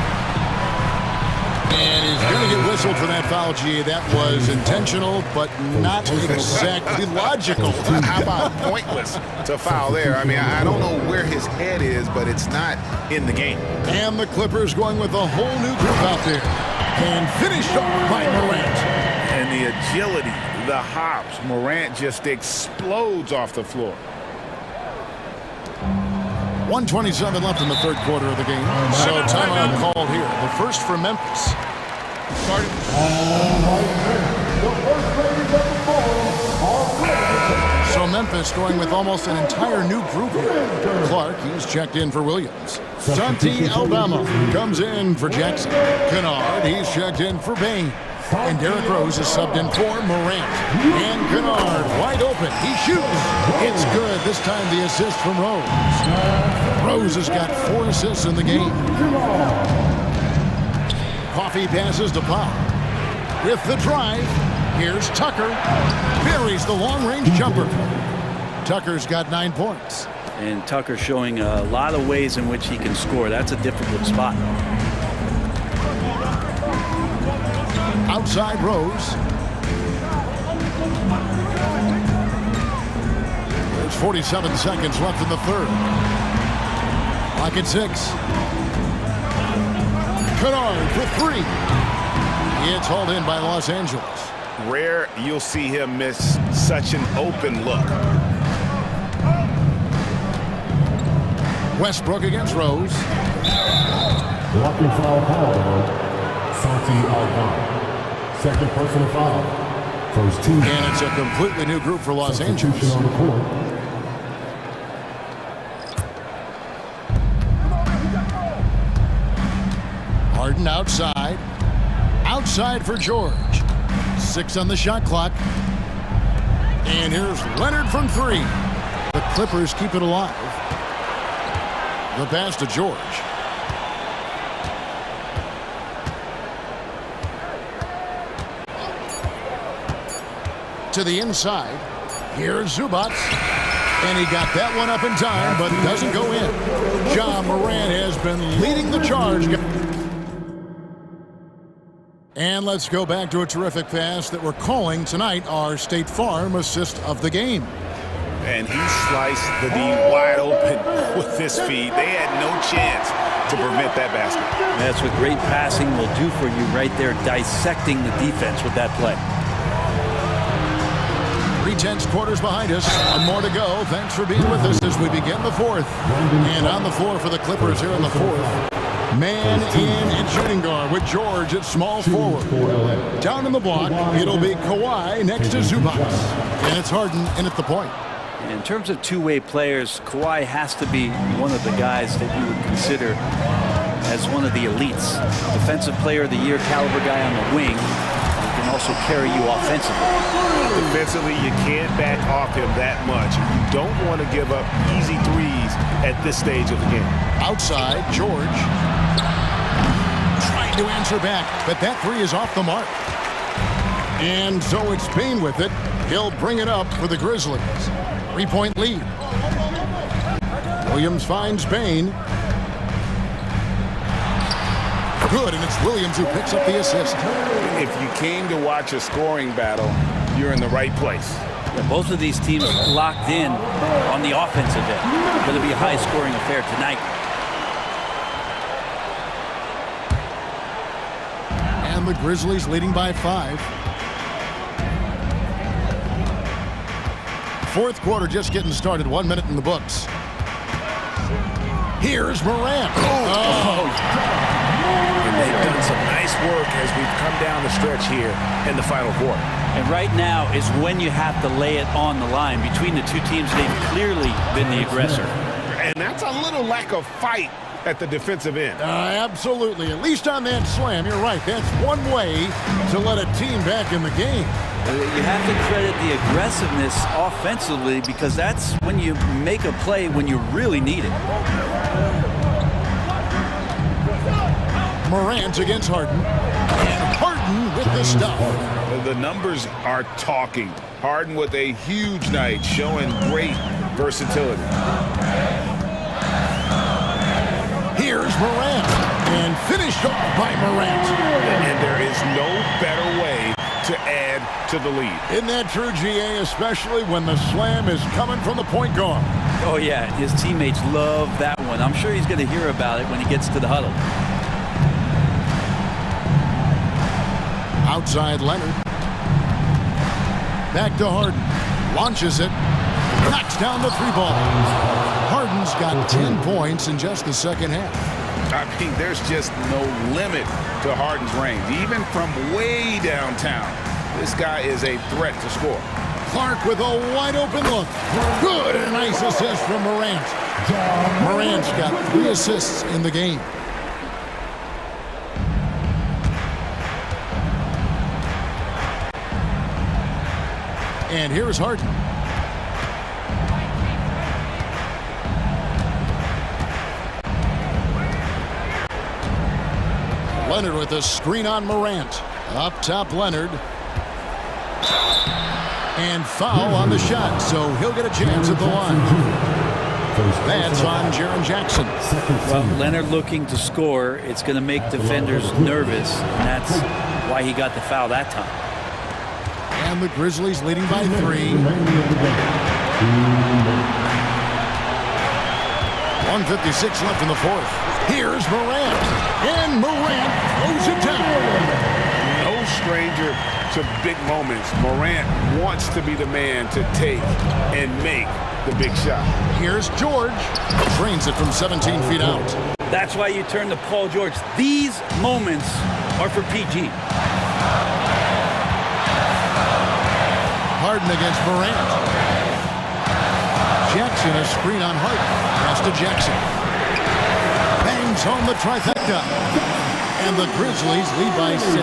And he's going to get whistled for that foul, G. That was intentional, but not exactly logical. How about pointless to foul there? I mean, I don't know where his head is, but it's not in the game. And the Clippers going with a whole new group out there. And finished off by Morant. And the agility, the hops. Morant just explodes off the floor. 1:27 left in the third quarter of the game. So timeout called here. The first for Memphis. So Memphis going with almost an entire new group here. Clark, he's checked in for Williams. Santi Aldama comes in for Jackson. Kennard, he's checked in for Bain. And Derrick Rose is subbed in for Morant. And Kennard wide open. He shoots. It's good. This time the assist from Rose. Rose has got 4 assists in the game. Coffee passes to Powell. With the drive, here's Tucker. Buries the long-range jumper. Tucker's got 9 points. And Tucker showing a lot of ways in which he can score. That's a difficult spot. Outside Rose. There's 47 seconds left in the third. Lock at 6. Kennard for 3. It's hauled in by Los Angeles. Rare you'll see him miss such an open look. Westbrook against Rose. Blocking foul call. Santi Aldama. Second personal foul. First team. And it's a completely new group for Los Angeles. On the court. Harden outside. Outside for George. 6 on the shot clock. And here's Leonard from 3. The Clippers keep it alive. The pass to George. To the inside. Here's Zubac. And he got that one up in time, but doesn't go in. Ja Morant has been leading the charge. And let's go back to a terrific pass that we're calling tonight our State Farm assist of the game. And he sliced the D wide open with his feet. They had no chance to prevent that basket. That's what great passing will do for you right there, dissecting the defense with that play. 3/10 quarters behind us. One more to go. Thanks for being with us as we begin the fourth. And on the floor for the Clippers here in the fourth. Man in at shooting guard with George at small forward. Down in the block, it'll be Kawhi next to Zubac. And it's Harden in at the point. In terms of two-way players, Kawhi has to be one of the guys that you would consider as one of the elites. Defensive player of the year caliber guy on the wing. He can also carry you offensively. Defensively, you can't back off him that much. You don't want to give up easy threes at this stage of the game. Outside, George. Trying to answer back, but that 3 is off the mark. And so it's Bain with it. He'll bring it up for the Grizzlies. 3-point lead. Williams finds Bain. Good, and it's Williams who picks up the assist. If you came to watch a scoring battle, you're in the right place. Yeah, both of these teams locked in on the offensive end. Going to be a high-scoring affair tonight. And the Grizzlies leading by 5. Fourth quarter just getting started. 1 minute in the books. Here's Morant. And they've done some nice work as we've come down the stretch here in the final quarter. And right now is when you have to lay it on the line. Between the two teams, they've clearly been the aggressor. And that's a little lack of fight at the defensive end. Absolutely. At least on that slam, you're right. That's one way to let a team back in the game. You have to credit the aggressiveness offensively because that's when you make a play when you really need it. Morant against Harden. And Harden with the stuff. The numbers are talking. Harden with a huge night, showing great versatility. Here's Morant. And finished off by Morant. And there is no better way to add to the lead. Isn't that true, GA, especially when the slam is coming from the point guard? Oh, yeah. His teammates love that one. I'm sure he's going to hear about it when he gets to the huddle. Outside Leonard. Back to Harden. Launches it. Knocks down the 3-ball. Harden's got 10 points in just the second half. I mean, there's just no limit to Harden's range. Even from way downtown, this guy is a threat to score. Clark with a wide open look. Good. A nice assist from Morant. Morant's got 3 assists in the game. And here's Harden. Leonard with a screen on Morant. Up top, Leonard. And foul on the shot, so he'll get a chance at the line. That's on Jaren Jackson. Well, Leonard looking to score. It's going to make defenders nervous, and that's why he got the foul that time. And the Grizzlies leading by 3. 1:56 left in the fourth. Here's Morant. And Morant throws it down. No stranger to big moments. Morant wants to be the man to take and make the big shot. Here's George. Drains it from 17 feet out. That's why you turn to Paul George. These moments are for PG. Harden against Morant. Jackson, a screen on Harden. Pass to Jackson. Bangs home the trifecta. And the Grizzlies lead by 6.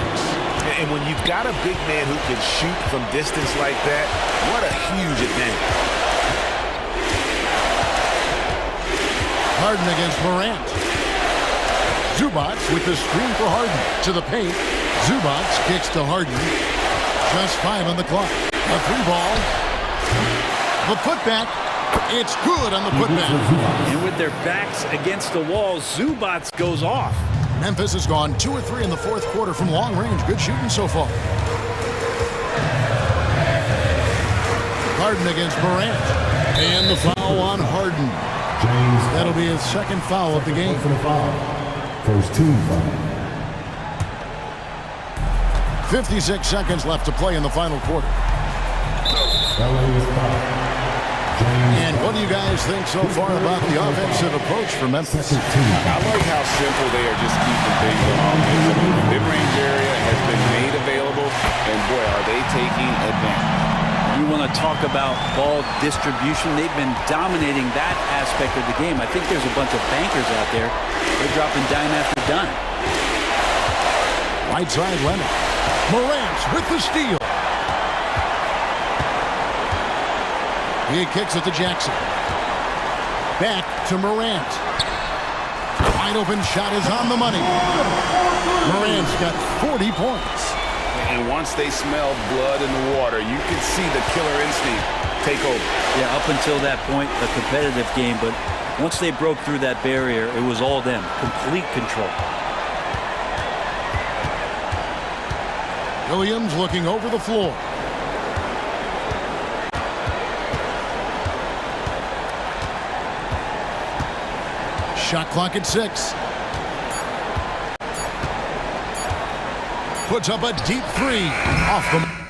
And when you've got a big man who can shoot from distance like that, what a huge advantage. Harden against Morant. Zubac with the screen for Harden. To the paint. Zubac kicks to Harden. Just 5 on the clock. A 3-ball. The putback. It's good on the putback. And with their backs against the wall, Zubac goes off. Memphis has gone 2 or 3 in the fourth quarter from long range. Good shooting so far. Harden against Morant. And the foul on Harden. That'll be his second foul of the game. First team foul. 56 seconds left to play in the final quarter. And what do you guys think so far about the offensive approach for Memphis? I like how simple they are just keeping things on offense. The mid-range area has been made available, and boy, are they taking advantage. You want to talk about ball distribution. They've been dominating that aspect of the game. I think there's a bunch of bankers out there. They're dropping dime after dime. Right side, Leonard. Morant with the steal. He kicks it to Jackson. Back to Morant. Wide open shot is on the money. Morant's got 40 points. And once they smell blood in the water, you can see the killer instinct take over. Yeah, up until that point, a competitive game, but once they broke through that barrier, it was all them. Complete control. Williams looking over the floor. Shot clock at 6. Puts up a deep three off the...